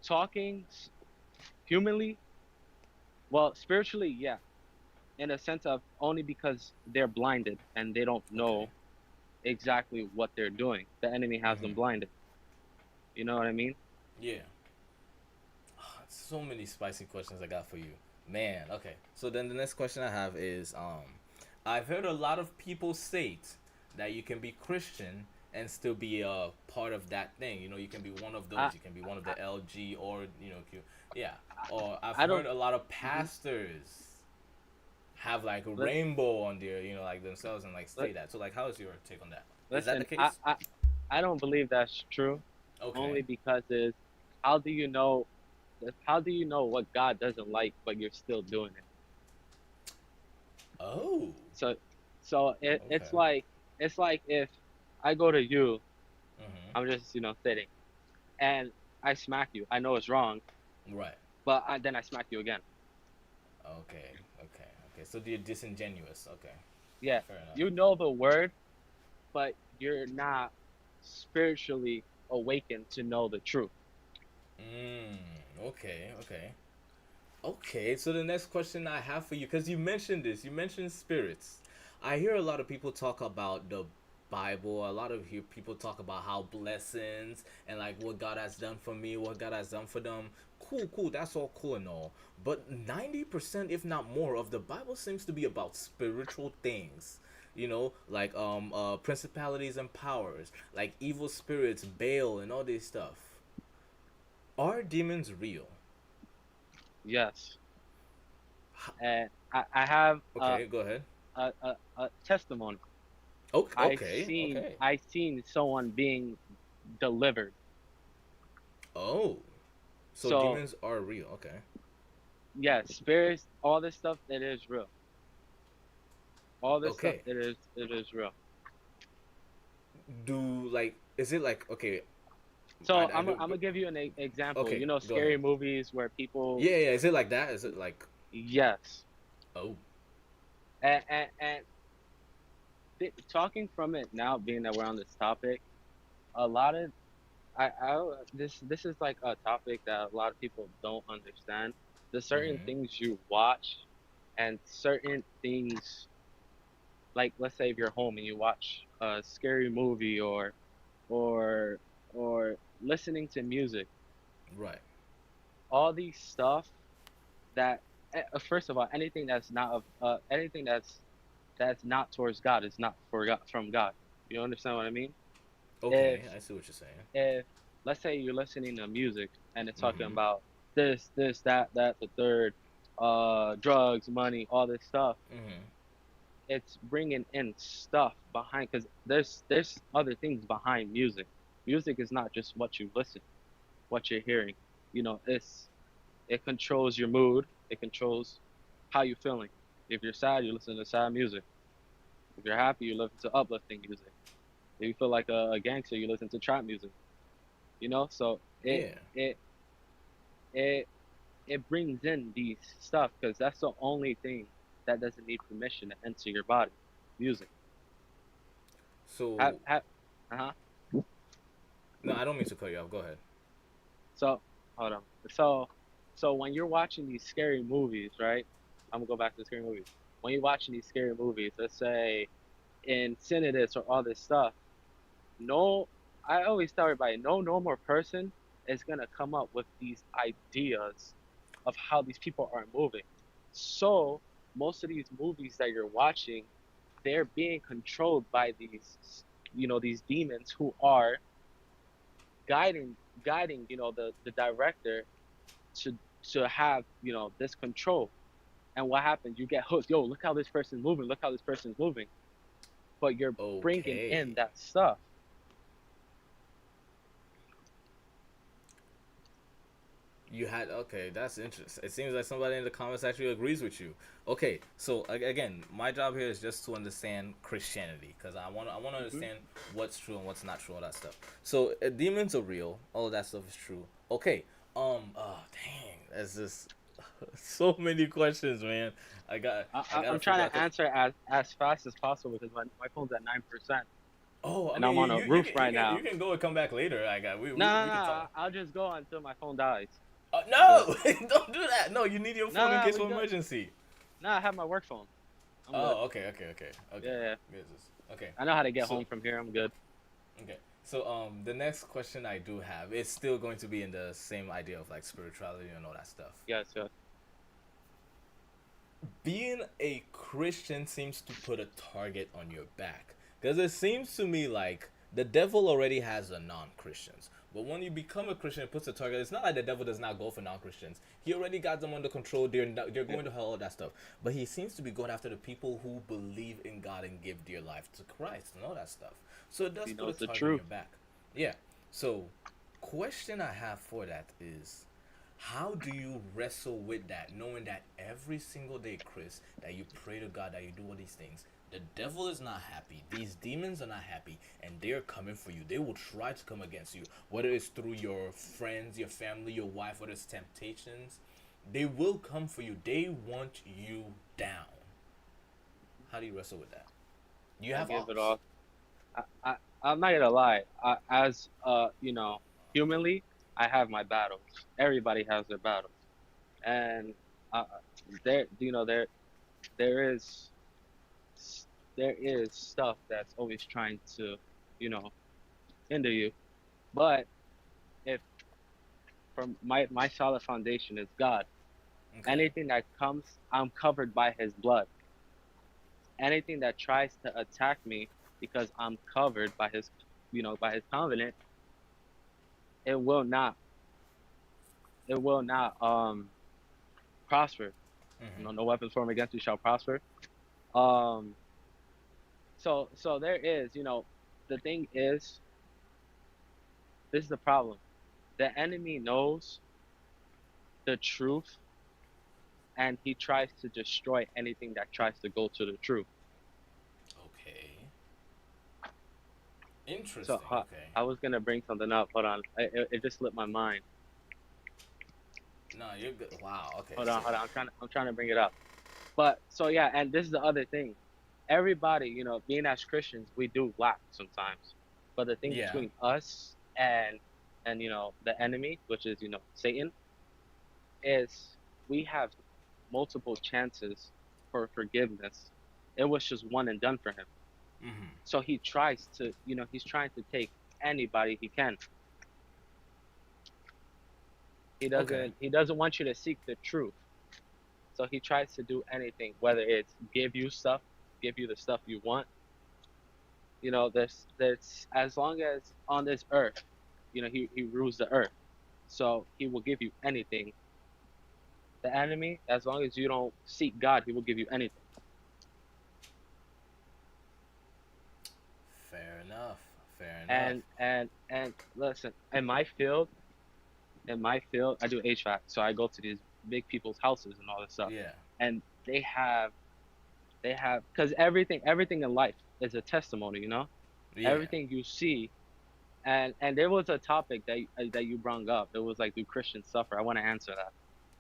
talking humanly, well, spiritually, yeah, in a sense of only because they're blinded and they don't Okay. know exactly what they're doing. The enemy has them Mm-hmm. blinded. You know what I mean? Yeah. So many spicy questions I got for you. Man, okay. So then the next question I have is I've heard a lot of people state that you can be Christian and still be a part of that thing. You know, you can be one of I those. You can be one of the LG or, Q. Yeah. Or I've I don't. heard a lot of Mhm. pastors have like a Let, rainbow on their, like themselves and like let, say that. So like how is your take on that? Is that the listen, case? I don't believe that's true. Okay. Only because is how do you know how do you know what God doesn't like but you're still doing it? Oh. So so Okay. it's like if I go to you, Mhm. I'm just sitting and I smack you. I know it's wrong, Right. but then I smack you again. Okay. Okay. Okay. So you're disingenuous. Okay. Yeah, Fair enough. you know the word, but you're not spiritually awakened to know the truth. Okay, okay. Okay, so the next question I have for you, because you mentioned this, you mentioned spirits. I hear a lot of people talk about the Bible. A lot of hear people talk about how blessings and like what God has done for me, what God has done for them. Cool, cool. That's all cool and all. But 90%, if not more, of the Bible seems to be about spiritual things. Like principalities and powers, like evil spirits, Baal, and all this stuff. Are demons real? Yes, and I have Okay, go ahead. a testimony. Okay, okay, okay. I seen someone being delivered. Oh, so So demons are real. Okay. yeah, spirits, all this stuff, it is real. All this stuff, Okay. it is real. Do like is it like okay? So I I'm do. gonna give you an example. Okay, go Scary ahead. movies where people, Yeah, yeah. Is it like that? Is it like yes, oh? and talking from it now, being that we're on this topic, a lot of this is like a topic that a lot of people don't understand. The certain Mm-hmm. things you watch and certain things, like let's say if you're home and you watch a scary movie or or listening to music, Right. all these stuff that first of all, anything that's not of anything that's not towards God is not for God, from God. You understand what I mean? If Okay, I see what you're saying. if let's say you're listening to music and it's talking Mm-hmm. about this, that, the third, drugs, money, all this stuff, Mm-hmm. it's bringing in stuff behind because there's other things behind music. Music is not just what you listen, what you're hearing. It controls your mood. It controls how you're feeling. If you're sad, you listen to sad music. If you're happy, you listen to uplifting music. If you feel like a gangster, you listen to trap music. So Yeah. it it brings in these stuff because that's the only thing that doesn't need permission to enter your body. Music. Have, So have, uh-huh. no, I don't mean to cut you off. Go ahead. So hold on. So So when you're watching these scary movies, right? I'm gonna go back to the scary movies. When you're watching these scary movies, let's say in Synodus or all this stuff, no, I always tell everybody, no normal person is gonna come up with these ideas of how these people are moving. So most of these movies that you're watching, they're being controlled by these, these demons who are guiding, the director to have, this control. And what happens? You get hooked. Yo, look how this person's moving. Look how this person's moving. But you're bringing in Okay. that stuff. You had okay. That's interesting. It seems like somebody in the comments actually agrees with you. Okay, so again, my job here is just to understand Christianity because I want to understand what's true and what's not true, all that stuff. So demons are real. All of that stuff is true. Okay. Dang, that's just so many questions, man. I'm trying to answer as fast as possible because my phone's at 9%. Oh, I And mean, I'm on a roof right now. You can go and come back later. We No, can talk. I'll just go until my phone dies. No, don't do that. No, you need your phone in No, case we of good. emergency. No, I have my work phone. I'm good. Okay. Yeah. Business. Okay. I know how to get home from here. I'm good. Okay. So the next question I do have is still going to be in the same idea of like spirituality and all that stuff. Yes. Being a Christian seems to put a target on your back because it seems to me like the devil already has the non-Christians. But when you become a Christian, it puts a target. It's not like the devil does not go for non-Christians. He already got them under control. They're going to hell, all that stuff. But he seems to be going after the people who believe in God and give their life to Christ and all that stuff. So it does put a target on your back. Yeah. So, question I have for that is, how do you wrestle with that, knowing that every single day, Chris, that you pray to God, that you do all these things, the devil is not happy. These demons are not happy, and they're coming for you. They will try to come against you, whether it's through your friends, your family, your wife, whether it's temptations. They will come for you. They want you down. How do you wrestle with that? You have give it all. I'm not gonna lie. As humanly, I have my battles. Everybody has their battles, and there is stuff that's always trying to, hinder you. But if from my solid foundation is God, anything that comes, I'm covered by His blood. Anything that tries to attack me because I'm covered by His, by His covenant, it will not prosper. No weapons formed against you shall prosper. So there is, the thing is, this is the problem. The enemy knows the truth, and he tries to destroy anything that tries to go to the truth. Okay. Interesting. So I was gonna bring something up. Hold on, it just slipped my mind. No, you're good. Wow. Okay. Hold on. I'm trying to bring it up. But so yeah, and this is the other thing. Everybody, being as Christians, we do lack sometimes. But the thing between us and the enemy, which is Satan, is we have multiple chances for forgiveness. It was just one and done for him. So he tries to, he's trying to take anybody he can. He doesn't want you to seek the truth. So he tries to do anything, whether it's give you the stuff you want. There's as long as on this earth, he rules the earth. So he will give you anything. The enemy, as long as you don't seek God, he will give you anything. Fair enough. And listen, in my field, I do HVAC, so I go to these big people's houses and all this stuff. Yeah. And they have, because everything in life is a testimony, Yeah. Everything you see, and there was a topic that you brought up. It was like, do Christians suffer? I want to answer that.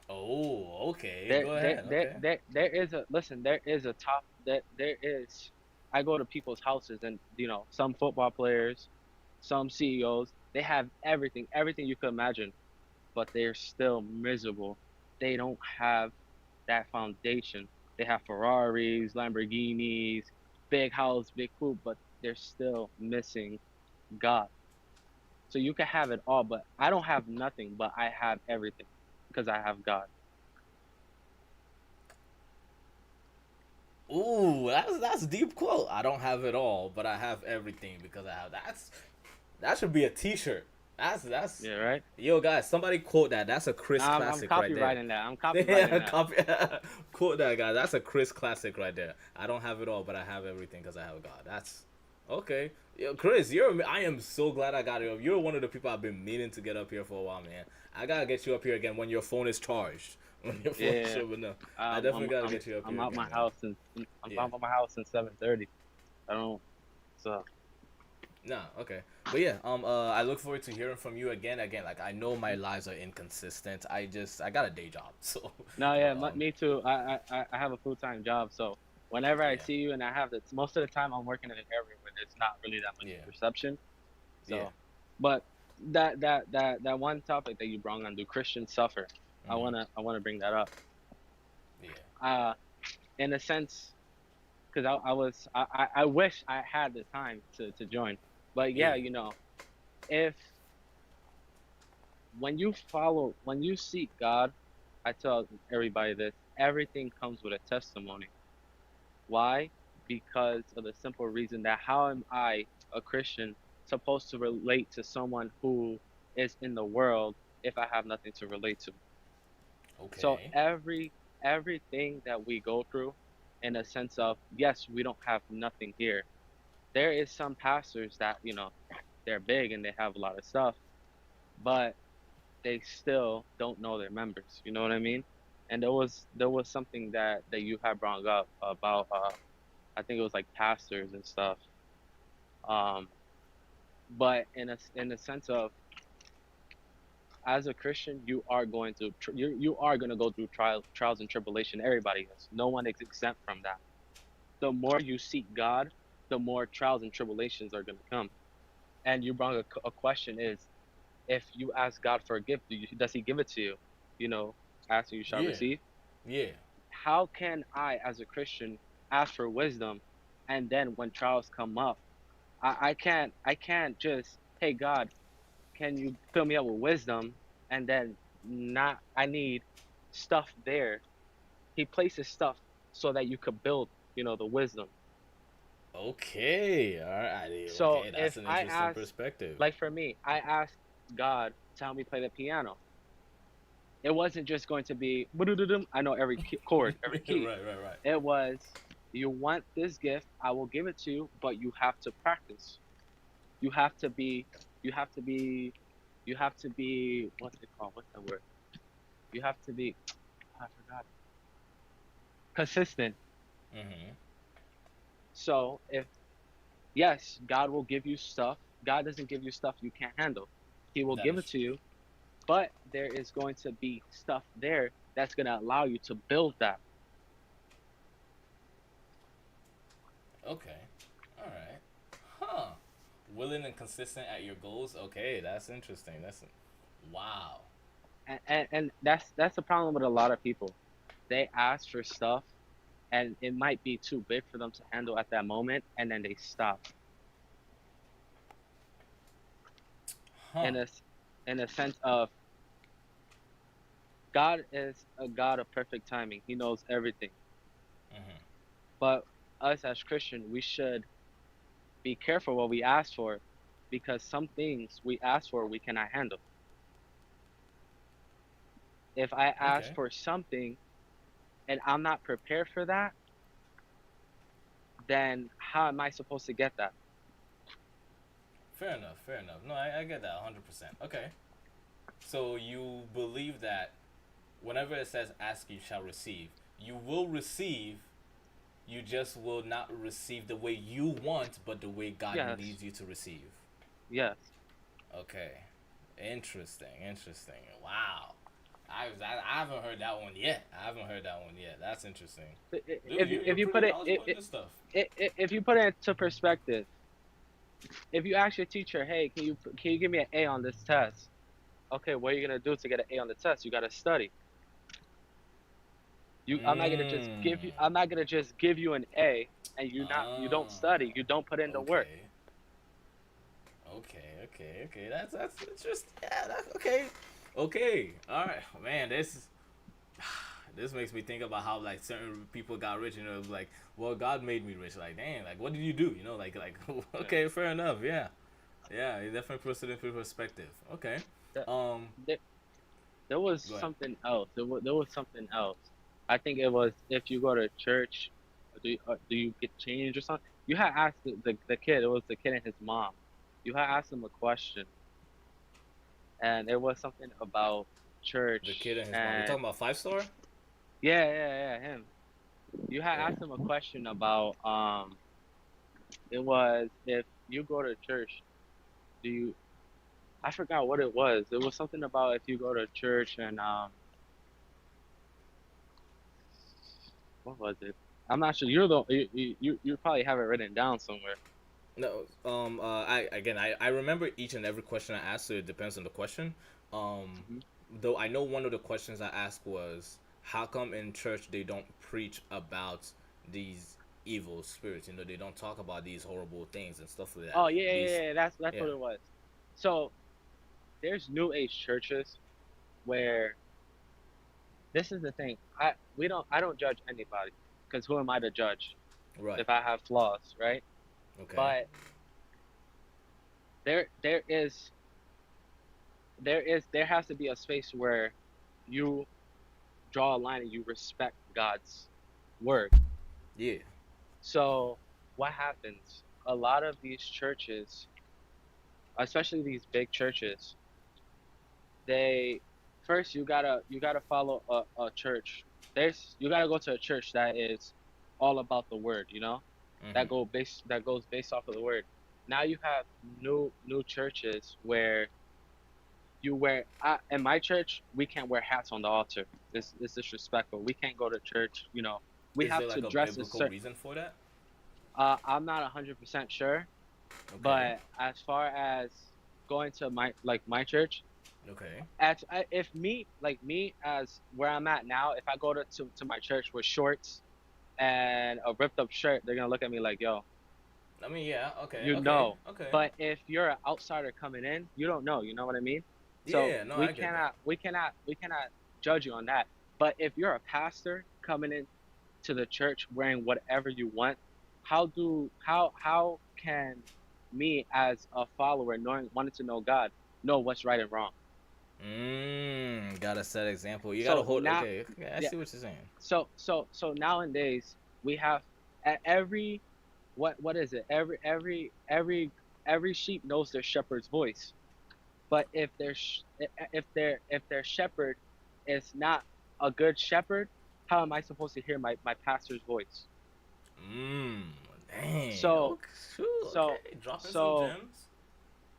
Oh, okay. Go ahead. There is. I go to people's houses, and some football players, some CEOs, they have everything you could imagine, but they're still miserable they don't have that foundation. They have Ferraris, Lamborghinis, big house, big food, but they're still missing God. So you can have it all, but I don't have nothing, but I have everything because I have God. Ooh, that's a deep quote. I don't have it all, but I have everything because I have. That should be a T-shirt. That's. Yeah, right. Yo, guys, somebody quote that. That's a Chris Nah, I'm classic right there. copywriting that. I'm copywriting Yeah, that. quote that, guy. That's a Chris classic right there. I don't have it all, but I have everything because I have God. That's okay. Yo, Chris, I am so glad I got you. You're one of the people I've been meaning to get up here for a while, man. I gotta get you up here again when your phone is charged. When your phone is Yeah. up. I definitely gotta get you up I'm here. out again, my man. house since I'm out my house since 7:30. I don't. So. Nah, okay. But yeah, I look forward to hearing from you again. Like I know my lives are inconsistent. I got a day job, so. No, yeah, me too. I have a full-time job, so whenever I see you, and I have most of the time I'm working in an area where there's not really that much reception. So, Yeah. but that one topic that you brought on, do Christians suffer? I wanna bring that up. Yeah. In a sense, because I wish I had the time to join, but yeah, you know, if when you seek God, I tell everybody this, everything comes with a testimony. Why? Because of the simple reason that how am I, a Christian, supposed to relate to someone who is in the world if I have nothing to relate to? Okay. So everything that we go through, in a sense of, yes, we don't have nothing here. There is some pastors that, you know, they're big and they have a lot of stuff, but they still don't know their members. You know what I mean? And there was something that you had brought up about I think it was like pastors and stuff. But in a sense of, as a Christian, you are going to you are going to go through trials and tribulation. Everybody is. No one is exempt from that. The more you seek God, the more trials and tribulations are going to come. And you brought a question is, if you ask God for a gift, does He give it to you? You know, ask and you shall receive. Yeah. How can I, as a Christian, ask for wisdom, and then when trials come up, I can't just, hey God, can you fill me up with wisdom, and then not, I need stuff there. He places stuff so that you could build, you know, the wisdom. Okay. All right. So okay, that's if an I interesting ask, perspective. like for me, I asked God to help me play the piano. It wasn't just going to be, I know every chord, every key. Right. It was, you want this gift, I will give it to you, but you have to practice. You have to be, what's it called? What's the word? You have to be, I forgot. Consistent. Mm-hmm. So yes, God will give you stuff. God doesn't give you stuff you can't handle. He will give it to you, but there is going to be stuff there that's going to allow you to build that. Okay. All right. Huh. Willing and consistent at your goals. Okay, that's interesting. Wow. And that's the problem with a lot of people. They ask for stuff, and it might be too big for them to handle at that moment, and then they stop. Huh. In a sense of, God is a God of perfect timing. He knows everything. Mm-hmm. But us as Christian, we should be careful what we ask for, because some things we ask for we cannot handle. If I ask for something and I'm not prepared for that, then how am I supposed to get that? Fair enough. No, I get that 100%. Okay. So you believe that whenever it says ask you shall receive, you will receive, you just will not receive the way you want, but the way God needs you to receive. Yes. Okay. Interesting. Wow. I haven't heard that one yet. That's interesting. If you put it into perspective, if you ask your teacher, hey, can you give me an A on this test? Okay, what are you gonna do to get an A on the test? You gotta study. I'm not gonna just give you. I'm not gonna just give you an A, and you don't Ah, study. You don't put in the work. okay. Okay. That's just yeah. Okay. Okay. All right, man. This makes me think about how like certain people got rich. You know, like, well, God made me rich. Like, dang, like, what did you do? You know, like, okay, fair enough. Yeah, yeah. It definitely puts it in perspective. Okay. That- Um. There, there was Go ahead. something else. There was something else. I think it was if you go to church, do you get changed or something? You had asked the kid. It was the kid and his mom. You had asked him a question, and it was something about The church. kid and his mom. You And talking about 5 star? yeah, him. You had Yeah. asked him a question about it was if you go to church, do you? I forgot what it was. It was something about if you go to church and what was it? I'm not sure. You probably have it written down somewhere. No. I remember each and every question I asked. So it depends on the question. Um. Mhm. Though I know one of the questions I asked was, how come in church they don't preach about these evil spirits? You know, they don't talk about these horrible things and stuff like that. Oh These, yeah. That's yeah. what it was. So there's New Age churches where this is the thing. I don't judge anybody because who am I to judge Right. if I have flaws, right? Okay. But there there is there has to be a space where you draw a line and you respect God's word. Yeah. So what happens? A lot of these churches, especially these big churches, they first you gotta follow a church. You gotta go to a church that is all about the word, Mhm. that goes based off of the word. Now you have new churches where in my church we can't wear hats on the altar. It's disrespectful. We can't go to church. We Is have there to like a dress a biblical certain. reason for that? I'm not 100% sure, Okay. but as far as going to my church, Okay. if me as where I'm at now, if I go to my church with shorts and a ripped up shirt, they're gonna look at me like, yo, I mean, yeah. Okay. you Okay. know. Okay. But if you're an outsider coming in, you don't know. You know what I mean? So Yeah. No, I get that. we cannot judge you on that. But if you're a pastor coming in to the church wearing whatever you want, how can me as a follower wanting to know God know what's right and wrong? Got to set example. You got to So hold. now, Okay. Okay. I yeah. see what you're saying. So nowadays we have every what is it? Every sheep knows their shepherd's voice. But if their shepherd is not a good shepherd, how am I supposed to hear my pastor's voice? Mmm. Dang. So Okay. Shoot, so okay. Dropping some so gems.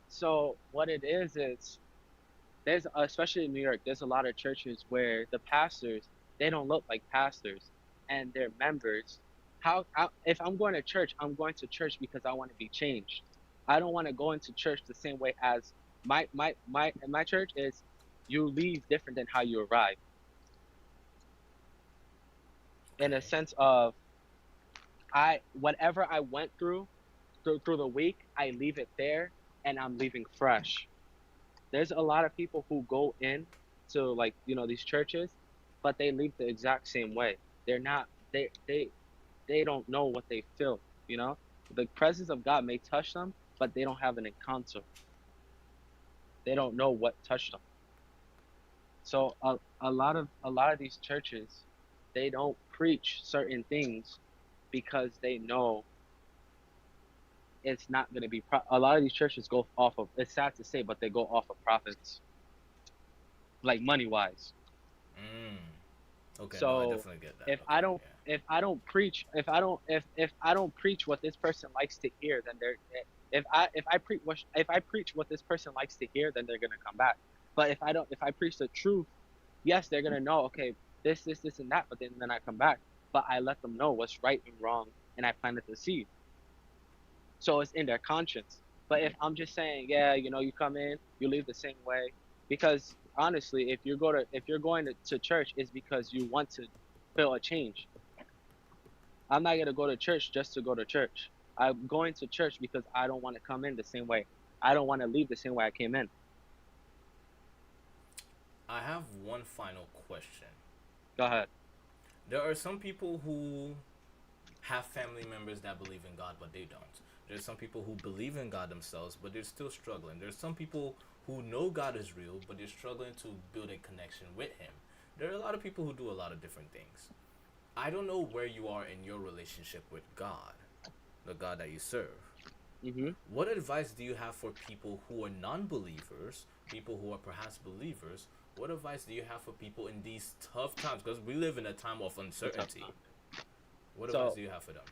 so what it is there's especially in New York, there's a lot of churches where the pastors, they don't look like pastors, and their members. If I'm going to church, I'm going to church because I want to be changed. I don't want to go into church the same way as my church is. You leave different than how you arrive, in a Okay. sense of I whatever I went through the week, I leave it there, and I'm leaving fresh. There's a lot of people who go in to these churches, but they leave the exact same way. They're not they don't know what they feel, you know? The presence of God may touch them, but they don't have an encounter. They don't know what touched them. So a lot of these churches, they don't preach certain things because they know it's not going to be a lot of these churches go off of, it's sad to say, but they go off of profits, like money wise. Mm. Okay. No, I So definitely get that. if I Okay. don't Yeah. if I don't preach if I don't preach what this person likes to hear, then they're if I preach what this person likes to hear, then they're gonna come back. But if I preach the truth, yes, they're gonna know, okay, this and that, but then I come back. But I let them know what's right and wrong, and I planted the seed. So it's in their conscience. But if I'm just saying, yeah, you come in, you leave the same way, because honestly, if you're going to church, it's because you want to feel a change. I'm not gonna go to church just to go to church. I'm going to church because I don't want to come in the same way. I don't want to leave the same way I came in. I have one final question. Go ahead. There are some people who have family members that believe in God, but they don't. There's some people who believe in God themselves, but they're still struggling. There's some people who know God is real, but they're struggling to build a connection with Him. There are a lot of people who do a lot of different things. I don't know where you are in your relationship with God, the God that you serve. Mm-hmm. What advice do you have for people who are non-believers, people who are perhaps believers? What advice do you have for people in these tough times? Because we live in a time of uncertainty. What advice do you have for them?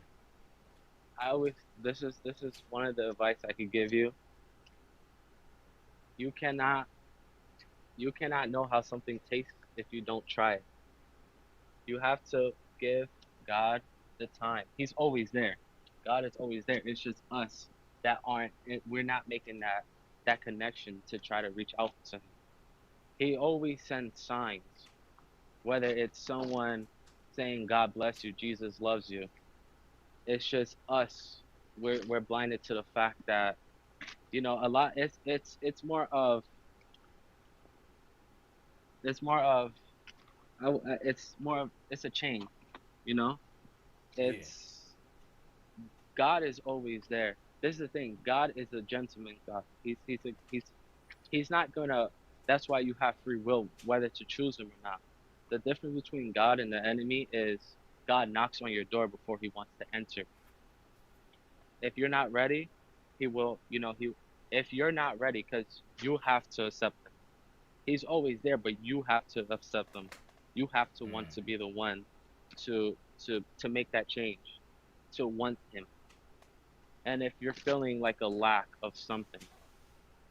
This is one of the advice I could give you. You cannot know how something tastes if you don't try it. You have to give God the time. He's always there. God is always there. It's just us that we're not making that connection to try to reach out to Him. He always sends signs, whether it's someone saying God bless you, Jesus loves you. It's just us. We're blinded to the fact that, you know, a lot. It's more of it's a chain, you know. It's God is always there. This is the thing. God is a gentleman God. He's not gonna. That's why you have free will, whether to choose Him or not. The difference between God and the enemy is God knocks on your door before He wants to enter. If you're not ready, He will. You know, if you're not ready, because you have to accept Him. He's always there, but you have to accept Him. You have to want to be the one to make that change, to want Him. And if you're feeling like a lack of something,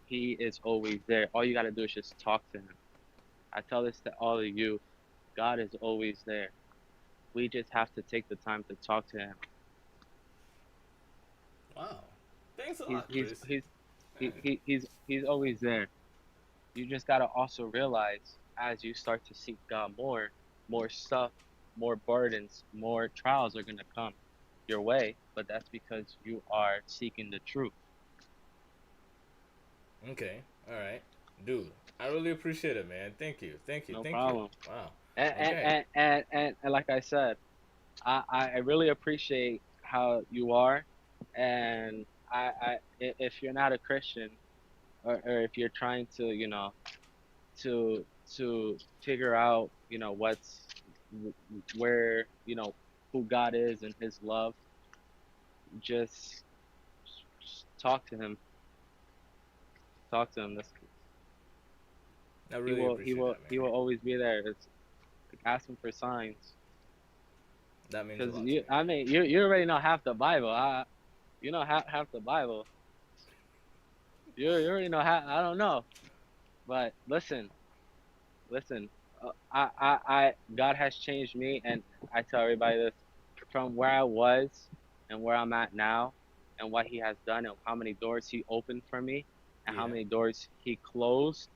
He is always there. All you got to do is just talk to Him. I tell this to all of you. God is always there. We just have to take the time to talk to Him. Wow. Thanks a lot, Chris. He's always there. You just got to also realize, as you start to seek God more stuff, more burdens, more trials are going to come your way, but that's because you are seeking the truth. Okay, all right, dude. I really appreciate it, man. Thank you. No problem. Wow. And like I said, I really appreciate how you are, and if you're not a Christian, or if you're trying to, you know, to figure out, you know, where, you know, who God is and His love, just talk to Him. Talk to Him. I really appreciate that, man. He will always be there. It's like, ask Him for signs. That means a lot. I mean, you already know half the Bible. You know half the Bible. You already know half. I don't know, but listen. God has changed me, and I tell everybody this, from where I was and where I'm at now, and what He has done, and how many doors He opened for me, and how many doors He closed.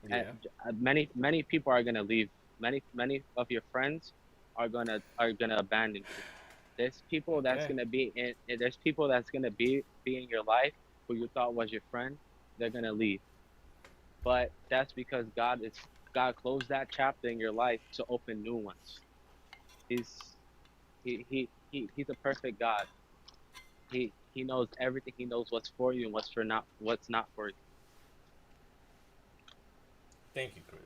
Yeah. And many people are gonna leave. Many of your friends are gonna abandon you. There's people that's gonna be in your life who you thought was your friend. They're gonna leave, but that's because God closed that chapter in your life to open new ones. He's a perfect God. He knows everything. He knows what's for you and what's not for you. Thank you, Chris.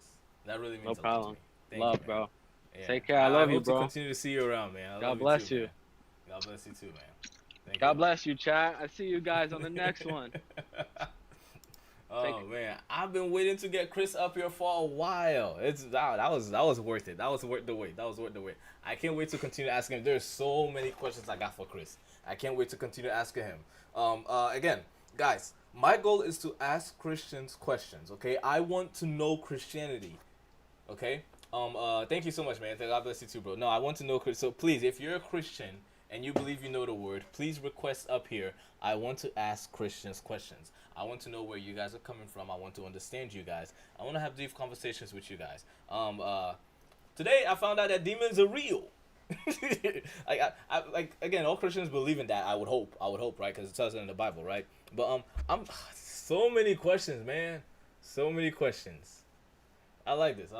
That really means no a lot problem. to me. Thank Love, you, bro. Yeah. Take care. I love you, bro. I hope to continue to see you around, man. God bless too, you. Man. God bless you too, man. God bless you, chat. I see you guys on the next one. Oh man, I've been waiting to get Chris up here for a while. That was worth it. That was worth the wait. I can't wait to continue asking him. There's so many questions I got for Chris. I can't wait to continue asking him. Again, guys, my goal is to ask Christians questions. Okay, I want to know Christianity. Okay. Thank you so much, man. God bless you too, bro. No, I want to know. So please, if you're a Christian and you believe you know the word, please request up here. I want to ask Christians questions. I want to know where you guys are coming from. I want to understand you guys. I want to have deep conversations with you guys. Today I found out that demons are real. Like again, all Christians believe in that. I would hope, right? Because it tells it in the Bible, right? But I'm so many questions, man. So many questions. I like this.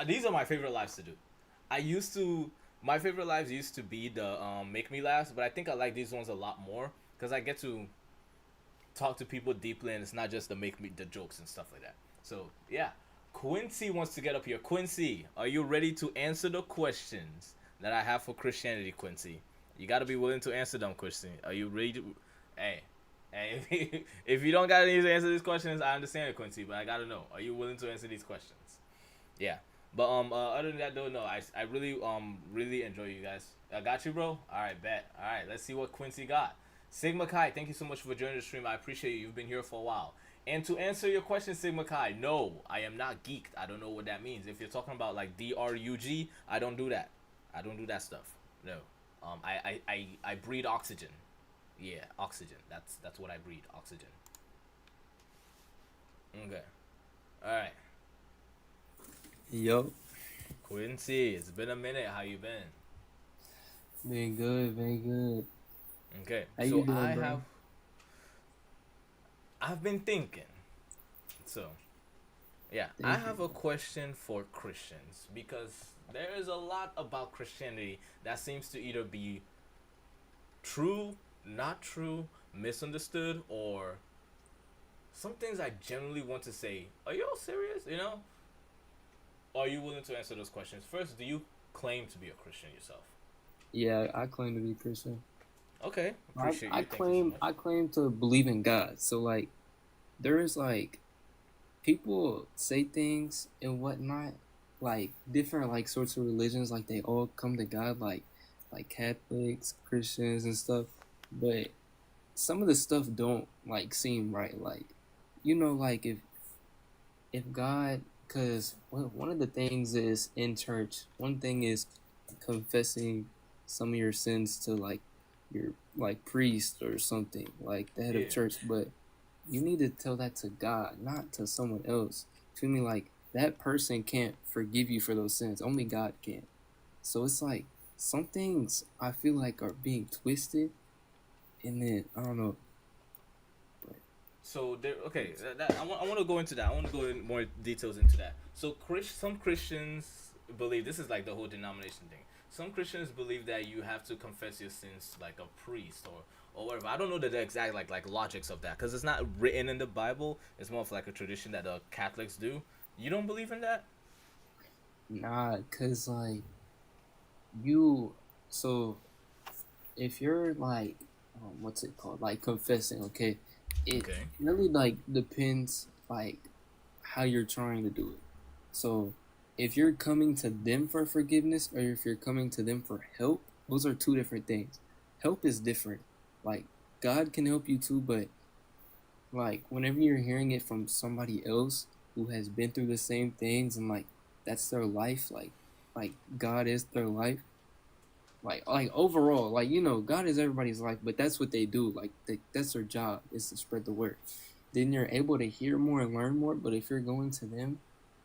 These are my favorite lives to do. I used to My favorite lives used to be the make me laughs, but I think I like these ones a lot more because I get to talk to people deeply, and it's not just the jokes and stuff like that. So yeah, Quincy wants to get up here. Quincy, are you ready to answer the questions that I have for Christianity? Quincy, you got to be willing to answer them. Quincy, are you ready to? Hey, hey, if you don't got any to answer these questions, I understand it, Quincy, but I gotta know: are you willing to answer these questions? Yeah. But other than that though, no, I really really enjoy you guys. I got you, bro. All right, bet. All right, let's see what Quincy got. Sigma Kai, thank you so much for joining the stream. I appreciate you. You've been here for a while. And to answer your question, Sigma Kai, no, I am not geeked. I don't know what that means. If you're talking about like DRUG, I don't do that. I don't do that stuff. No. I breathe oxygen. Yeah, oxygen. That's what I breathe. Oxygen. Okay. All right. Yo, Quincy, it's been a minute. How you been? been good, been good. Okay. How So you doing, bro? I've been thinking. So, yeah, I have a question for Christians because there is a lot about Christianity that seems to either be true, not true, misunderstood, or some things I generally want to say. Are you all serious? You know? Are you willing to answer those questions? First, do you claim to be a Christian yourself? Yeah, I claim to be Christian. Okay, appreciate I you. Thank you so claim much. I claim to believe in God. So like, there is like people say things and whatnot, like different like sorts of religions, like they all come to God, like Catholics, Christians, and stuff. But some of the stuff don't like seem right. Like, like if God, because one of the things is in church, one thing is confessing some of your sins to like your like priest or something, like the head Yeah. of church, but you need to tell that to God, not to someone else. Feel me? Like that person can't forgive you for those sins. Only God can. So it's like some things I feel like are being twisted, and then I don't know. So there, okay, I want to go into that. I want to go in more details into that. So some Christians believe this is like the whole denomination thing. Some Christians believe that you have to confess your sins like a priest or whatever. I don't know the exact like logics of that because it's not written in the Bible. It's more of like a tradition that the Catholics do. You don't believe in that? Nah, cause like you, so if you're like, what's it called? Like confessing, okay? It Okay. really like depends like how you're trying to do it. So if you're coming to them for forgiveness or if you're coming to them for help, those are two different things. Help is different. Like God can help you too, but like whenever you're hearing it from somebody else who has been through the same things and like that's their life, like God is their life. Like overall, like God is everybody's life, but that's what they do. Like that's their job is to spread the word. Then you're able to hear more and learn more. But if you're going to them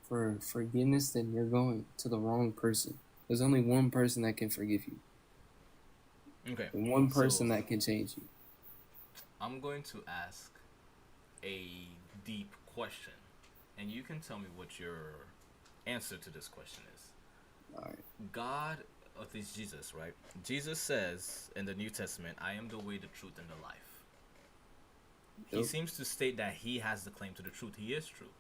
for forgiveness, then you're going to the wrong person. There's only one person that can forgive you. Okay. And one person So, that can change you. I'm going to ask a deep question, and you can tell me what your answer to this question is. All right. God, at least Jesus, right? Jesus says in the New Testament, I am the way, the truth, and the life. He Yep. seems to state that he has the claim to the truth. He is true.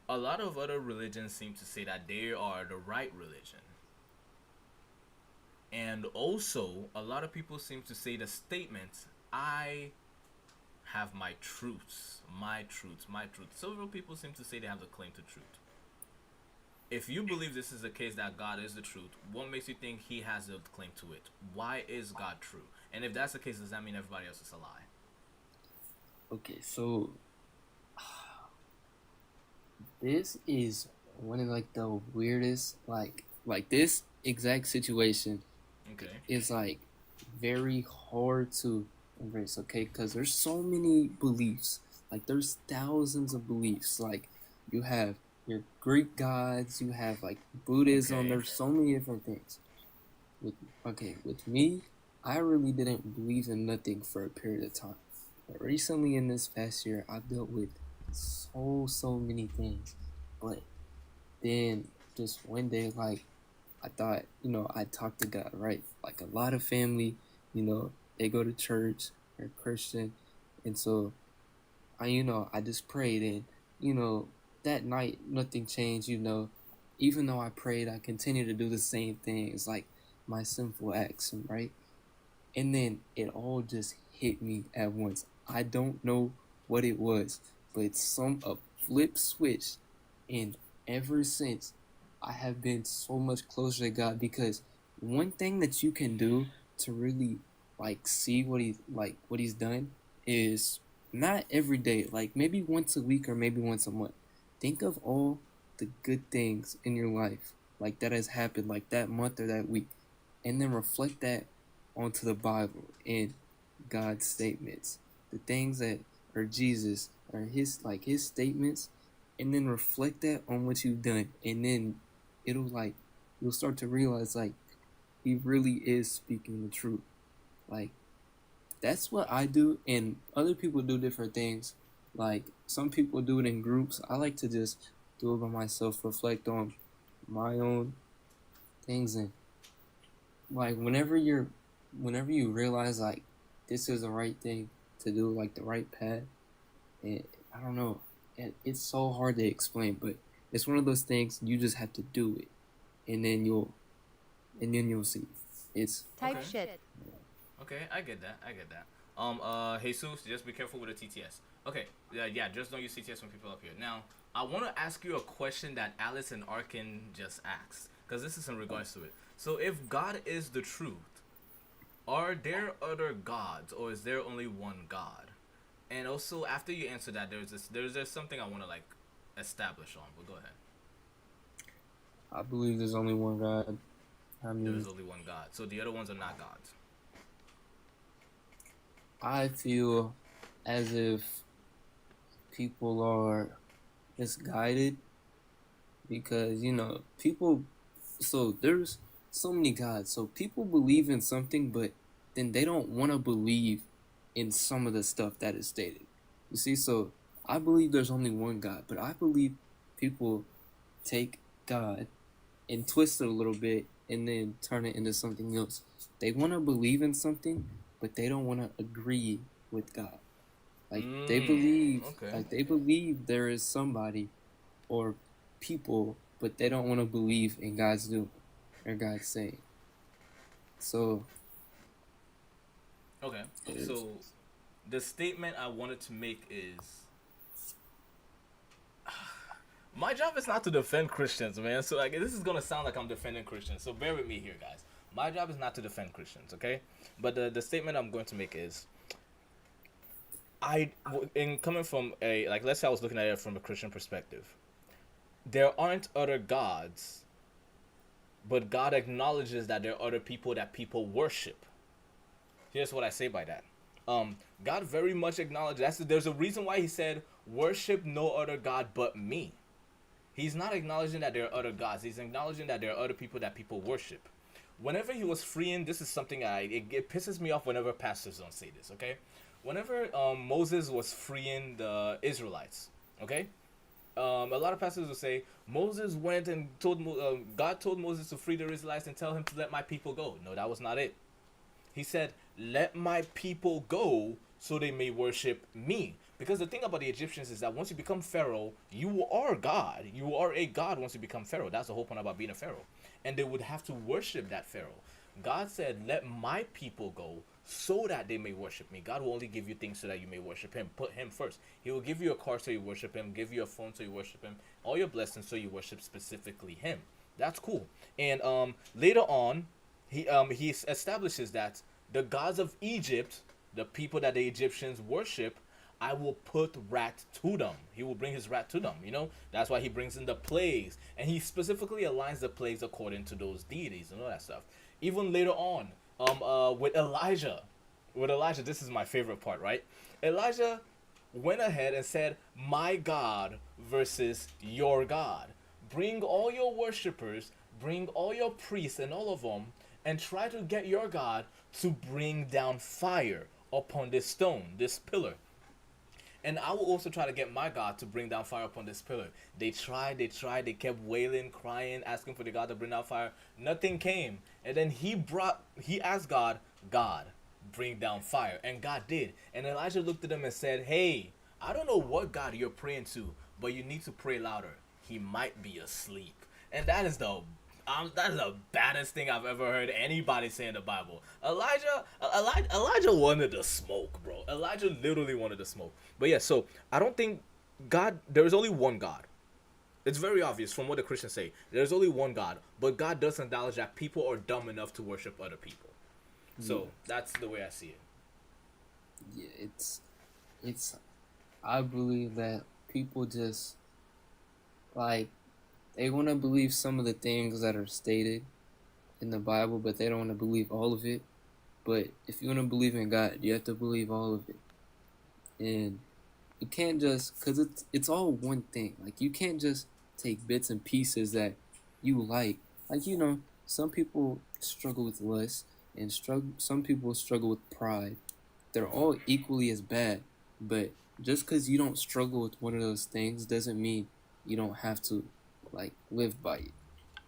A lot of other religions seem to say that they are the right religion. And also, a lot of people seem to say the statement, I have my truths, my truths, my truth. Several people seem to say they have the claim to truth. If you believe this is the case, that God is the truth, what makes you think he has a claim to it? Why is God true? And if that's the case, does that mean everybody else is a lie? Okay, so this is one of like the weirdest like this exact situation Okay. is like very hard to embrace, okay? Because there's so many beliefs. Like there's thousands of beliefs. Like you have your Greek gods, you have like Buddhism. Okay. There's so many different things. With me, I really didn't believe in nothing for a period of time. But recently, in this past year, I've dealt with so many things. But then just one day, like, I thought, I talked to God, right? Like a lot of family, they go to church, they're Christian, and so I just prayed, and that night nothing changed. Even though I prayed, I continued to do the same things, like my sinful acts, right? And then it all just hit me at once. I don't know what it was, but it's a flip switch, and ever since, I have been so much closer to God, because one thing that you can do to really see what he's done is not every day, like maybe once a week or maybe once a month. Think of all the good things in your life that has happened like that month or that week, and then reflect that onto the Bible and God's statements, the things that are Jesus or his statements, and then reflect that on what you've done, and then you'll start to realize he really is speaking the truth. That's what I do, and other people do different things. Some people do it in groups. I like to just do it by myself, reflect on my own things, and whenever you realize this is the right thing to do, the right path, and I don't know, it's so hard to explain, but it's one of those things you just have to do it, and then you'll see. It's Type shit. Okay, I get that. Jesus, just be careful with the TTS. Okay, yeah, just don't use TTS when people up here. Now, I want to ask you a question that Alice and Arkin just asked, because this is in regards to it. So, if God is the truth, are there other gods, or is there only one God? And also, after you answer that, there's something I want to establish on. But go ahead. I believe there's only one God. There's only one God. So the other ones are not gods. I feel as if people are misguided, because people. So there's so many gods. So people believe in something, but then they don't want to believe in some of the stuff that is stated. You see, so I believe there's only one God, but I believe people take God and twist it a little bit and then turn it into something else. They want to believe in something, but they don't want to agree with God. They believe there is somebody or people, but they don't want to believe in God's doing or God's saying. So okay, so the statement I wanted to make is, my job is not to defend Christians, man. So this is gonna sound like I'm defending Christians. So bear with me here, guys. My job is not to defend Christians, okay? But the statement I'm going to make is, coming from let's say I was looking at it from a Christian perspective. There aren't other gods, but God acknowledges that there are other people that people worship. Here's what I say by that. God very much acknowledges there's a reason why he said, worship no other God but me. He's not acknowledging that there are other gods. He's acknowledging that there are other people that people worship. Whenever he was freeing, this is something it pisses me off whenever pastors don't say this, okay? Whenever Moses was freeing the Israelites, okay? A lot of pastors will say, Moses went and God told Moses to free the Israelites and tell him to let my people go. No, that was not it. He said, let my people go so they may worship me. Because the thing about the Egyptians is that once you become Pharaoh, you are God. You are a God once you become Pharaoh. That's the whole point about being a Pharaoh. And they would have to worship that Pharaoh. God said, let my people go so that they may worship me. God will only give you things so that you may worship him. Put him first. He will give you a car so you worship him. Give you a phone so you worship him. All your blessings so you worship specifically him. That's cool. And later on, he establishes that the gods of Egypt, the people that the Egyptians worship, I will put wrath to them. He will bring his wrath to them, That's why he brings in the plagues. And he specifically aligns the plagues according to those deities and all that stuff. Even later on, with Elijah, this is my favorite part, right? Elijah, went ahead and said, my God versus your God. Bring all your worshippers, bring all your priests and all of them, and try to get your God to bring down fire upon this stone, this pillar. And I will also try to get my God to bring down fire upon this pillar. They tried, they kept wailing, crying, asking for the God to bring down fire. Nothing came. And then he asked God, God, bring down fire. And God did. And Elijah looked at him and said, hey, I don't know what God you're praying to, but you need to pray louder. He might be asleep. And that is the baddest thing I've ever heard anybody say in the Bible. Elijah wanted to smoke, bro. Elijah literally wanted to smoke. But yeah, so I don't think there is only one God. It's very obvious from what the Christians say. There's only one God, but God does acknowledge that people are dumb enough to worship other people. So that's the way I see it. Yeah, it's. I believe that people just like they want to believe some of the things that are stated in the Bible, but they don't want to believe all of it. But if you want to believe in God, you have to believe all of it. And you can't just, because it's all one thing. Like, you can't just take bits and pieces that you like. Like, some people struggle with lust, and some people struggle with pride. They're all equally as bad. But just because you don't struggle with one of those things doesn't mean you don't have to live by it.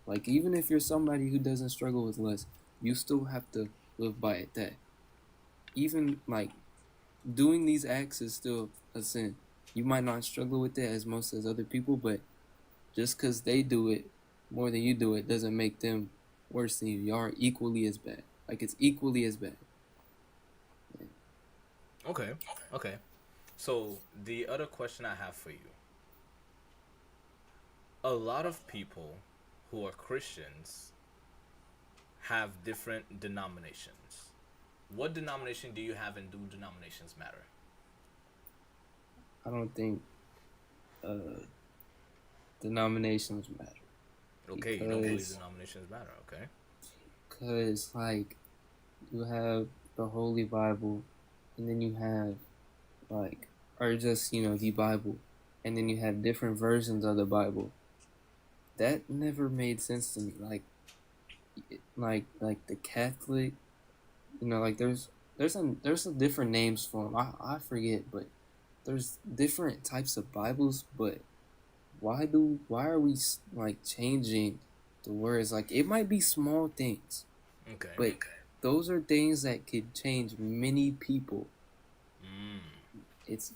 Like, even if you're somebody who doesn't struggle with lust, you still have to live by it. That even doing these acts is still a sin. You might not struggle with it as much as other people, but just because they do it more than you do it doesn't make them worse than you. You are equally as bad. It's equally as bad. Yeah. Okay. So the other question I have for you. A lot of people who are Christians have different denominations. What denomination do you have, and do denominations matter? I don't think denominations matter. Okay, you don't believe denominations matter, okay? Because, you have the Holy Bible, and then you have, or just, the Bible, and then you have different versions of the Bible. That never made sense to me. Like the Catholic, there's some different names for them. I forget, but there's different types of Bibles. But why are we changing the words? It might be small things, okay, but those are things that could change many people. It's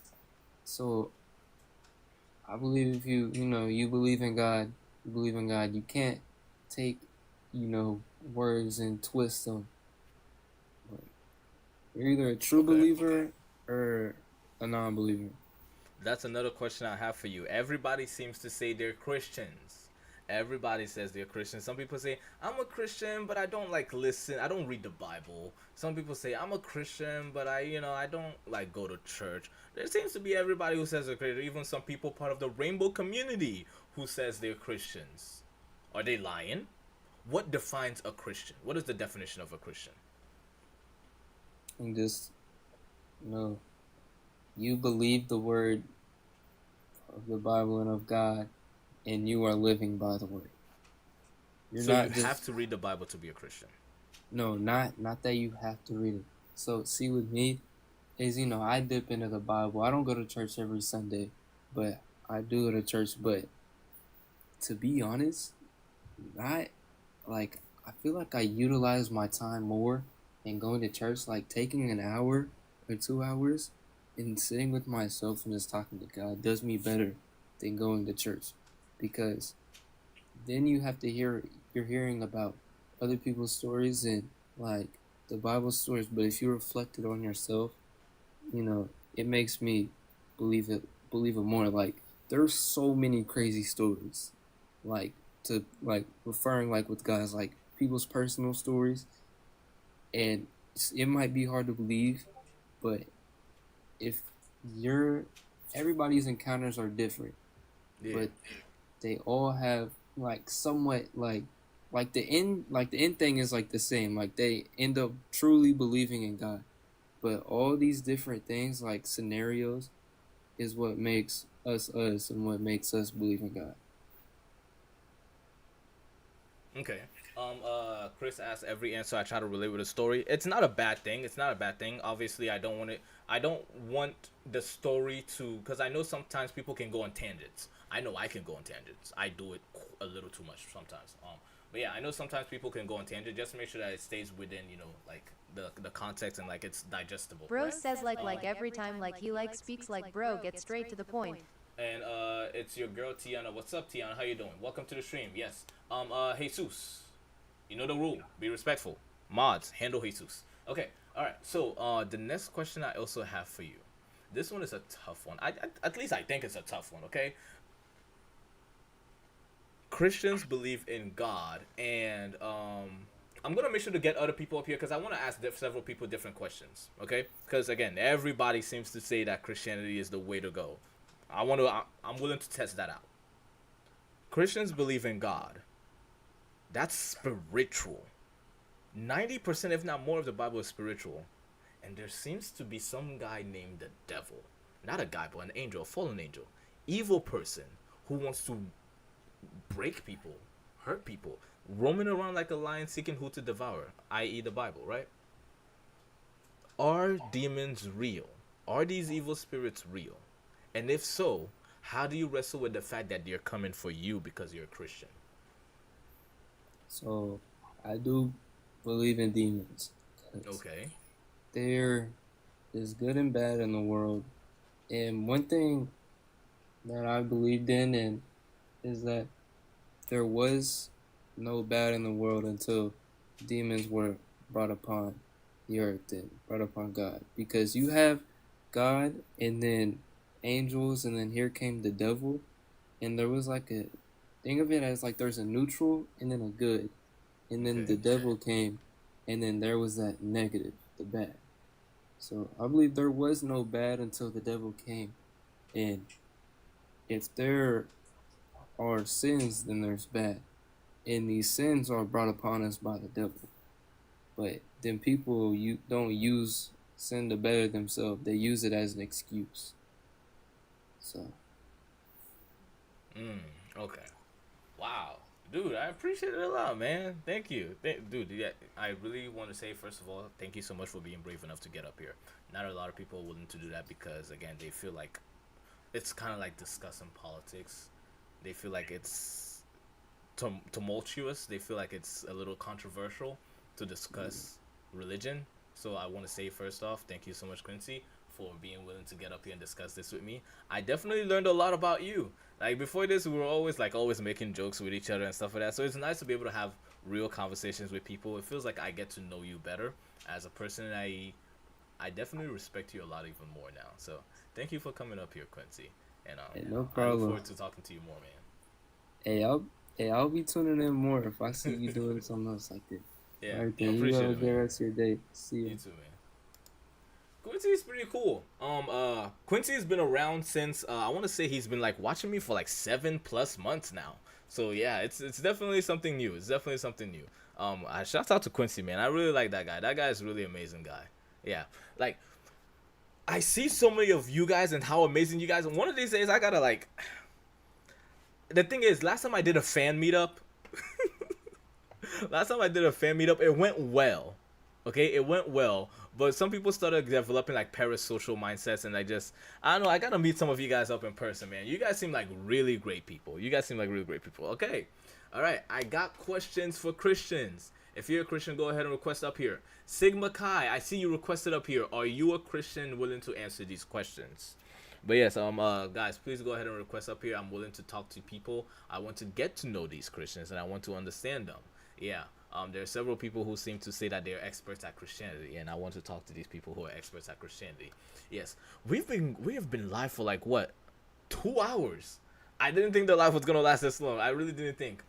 so. I believe if you believe in God. You can't take, words and twist them. You're either a true believer or a non-believer. That's another question I have for you. Everybody seems to say they're Christians. Everybody says they're Christians. Some people say, I'm a Christian, but I don't listen. I don't read the Bible. Some people say, I'm a Christian, but I don't go to church. There seems to be everybody who says they're Christian. Even some people part of the rainbow community who says they're Christians. Are they lying? What defines a Christian? What is the definition of a Christian? And just, you believe the word of the Bible and of God, and you are living by the word. You have to read the Bible to be a Christian. No, not that you have to read it. So, see, with me, is, I dip into the Bible. I don't go to church every Sunday, but I do go to church. But to be honest, I feel like I utilize my time more in going to church, taking an hour or 2 hours and sitting with myself and just talking to God does me better than going to church. Because then you're hearing about other people's stories and the Bible stories, but if you reflect it on yourself, it makes me believe it more. There's so many crazy stories, referring with guys, people's personal stories, and it might be hard to believe, but if everybody's encounters are different, but they all have somewhat the end thing is the same. They end up truly believing in God, but all these different things scenarios is what makes us us and what makes us believe in God. Okay. Chris asked every answer I try to relate with a story. It's not a bad thing. It's not a bad thing. Obviously, I don't want it. I don't want the story to, because I know sometimes people can go on tangents. I know I can go on tangents. I do it a little too much sometimes. But yeah, I know sometimes people can go on tangents. Just to make sure that it stays within, like the context and like it's digestible. Bro right? says like every time like he like speaks like bro, get straight to the point. And it's your girl Tiana. What's up, Tiana? How you doing? Welcome to the stream. Yes. Jesus. You know the rule. Be respectful. Mods, handle Jesus. Okay. All right. So the next question I also have for you. This one is a tough one. At least I think it's a tough one. Okay. Christians believe in God, and I'm gonna make sure to get other people up here because I want to ask several people different questions. Okay. Because again, everybody seems to say that Christianity is the way to go. I'm willing to test that out. Christians believe in God. That's spiritual. 90%, if not more, of the Bible is spiritual. And there seems to be some guy named the devil. Not a guy, but an angel, a fallen angel. Evil person who wants to break people, hurt people, roaming around like a lion seeking who to devour, i.e. the Bible, right? Are demons real? Are these evil spirits real? And if so, how do you wrestle with the fact that they're coming for you because you're a Christian? So I do believe in demons. Okay. There is good and bad in the world. And one thing that I believed in and is that there was no bad in the world until demons were brought upon the earth and brought upon God. Because you have God and then angels and then here came the devil, and there was like a think of it as like there's a neutral and then a good, and then the devil came and then there was that negative, the bad. So I believe there was no bad until the devil came, and if there are sins then there's bad, and these sins are brought upon us by the devil. But then people don't use sin to better themselves, they use it as an excuse. So. Okay. Wow. Dude, I appreciate it a lot, man. Thank you. Dude, yeah, I really want to say, first of all, thank you so much for being brave enough to get up here. Not a lot of people are willing to do that because, again, they feel like it's kind of like discussing politics. They feel like it's tumultuous. They feel like it's a little controversial to discuss religion. So I want to say, first off, thank you so much, Quincy, for being willing to get up here and discuss this with me. I definitely learned a lot about you. Like before this, we were always making jokes with each other and stuff like that. So it's nice to be able to have real conversations with people. It feels like I get to know you better as a person. I definitely respect you a lot even more now. So thank you for coming up here, Quincy. And hey, no I look problem. forward to talking to you more, man. I'll be tuning in more if I see you doing something else like this. Yeah, all right, I then. appreciate You have a it, good man. rest of your day. See you. You too, man. Quincy is pretty cool. Quincy has been around since I want to say he's been like watching me for like 7+ months now. So yeah, it's definitely something new. It's definitely something new. Shout out to Quincy, man. I really like that guy. That guy is a really amazing guy. Yeah, like I see so many of you guys and how amazing you guys. And one of these days, I gotta like. The thing is, last time I did a fan meetup, it went well. Okay, it went well. But some people started developing like parasocial mindsets, and I don't know. I gotta meet some of you guys up in person, man. You guys seem like really great people. Okay, all right. I got questions for Christians. If you're a Christian, go ahead and request up here. Sigma Chi, I see you requested up here. Are you a Christian willing to answer these questions? But yes, guys, please go ahead and request up here. I'm willing to talk to people. I want to get to know these Christians, and I want to understand them. Yeah. There are several people who seem to say that they're experts at Christianity, and I want to talk to these people who are experts at Christianity. Yes, we have been live for like what, 2 hours? I didn't think the live was gonna last this long. I really didn't think.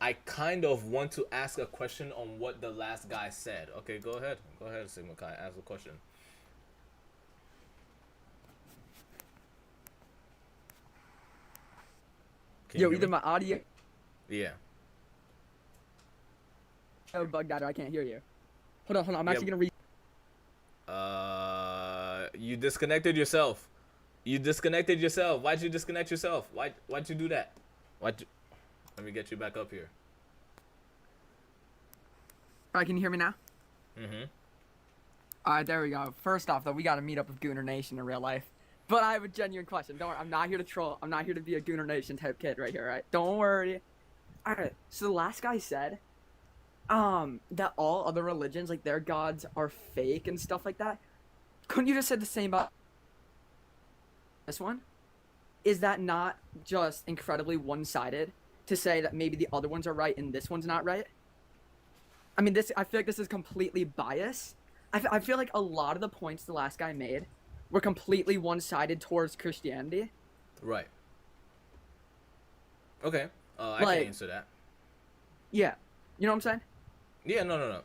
I kind of want to ask a question on what the last guy said. Okay, go ahead, Sigma Chi, ask a question. Can Yo, you hear either me? my audio Yeah. bugged out or I can't hear you. Hold on. I'm actually gonna read. You disconnected yourself. You disconnected yourself. Why'd you disconnect yourself? Why'd you do that? Let me get you back up here. All right, can you hear me now? Mm-hmm. All right, there we go. First off, though, we got to meet up with Gooner Nation in real life. But I have a genuine question. Don't worry, I'm not here to troll. I'm not here to be a Gooner Nation type kid right here, right? Don't worry. All right, so the last guy said that all other religions, like their gods, are fake and stuff like that. Couldn't you just say the same about this one? Is that not just incredibly one-sided to say that maybe the other ones are right and this one's not right? I mean, I feel like this is completely biased. I feel like a lot of the points the last guy made were completely one-sided towards Christianity. Right. Okay. I Like- can answer that. Yeah. You know what I'm saying? Yeah, no.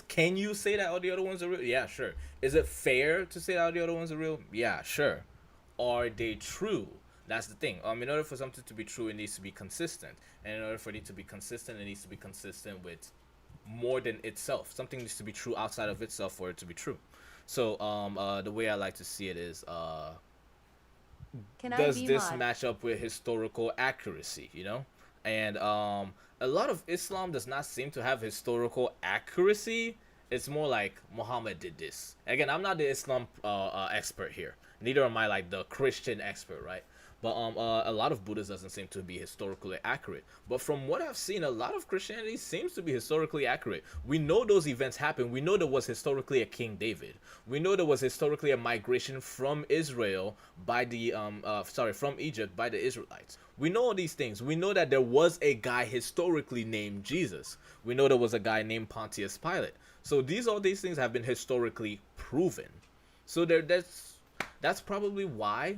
Can you say that all the other ones are real? Yeah, sure. Is it fair to say that all the other ones are real? Yeah, sure. Are they true? That's the thing. In order for something to be true, it needs to be consistent. And in order for it to be consistent, it needs to be consistent with more than itself. Something needs to be true outside of itself for it to be true. So, the way I like to see it is, Can I does be this mod? match up with historical accuracy, you know? And a lot of Islam does not seem to have historical accuracy. It's more like Muhammad did this. Again, I'm not the Islam expert here. Neither am I like the Christian expert, right? But a lot of Buddhism doesn't seem to be historically accurate. But from what I've seen, a lot of Christianity seems to be historically accurate. We know those events happened. We know there was historically a King David. We know there was historically a migration from Israel by the from Egypt by the Israelites. We know all these things. We know that there was a guy historically named Jesus. We know there was a guy named Pontius Pilate. So all these things have been historically proven. So that's probably why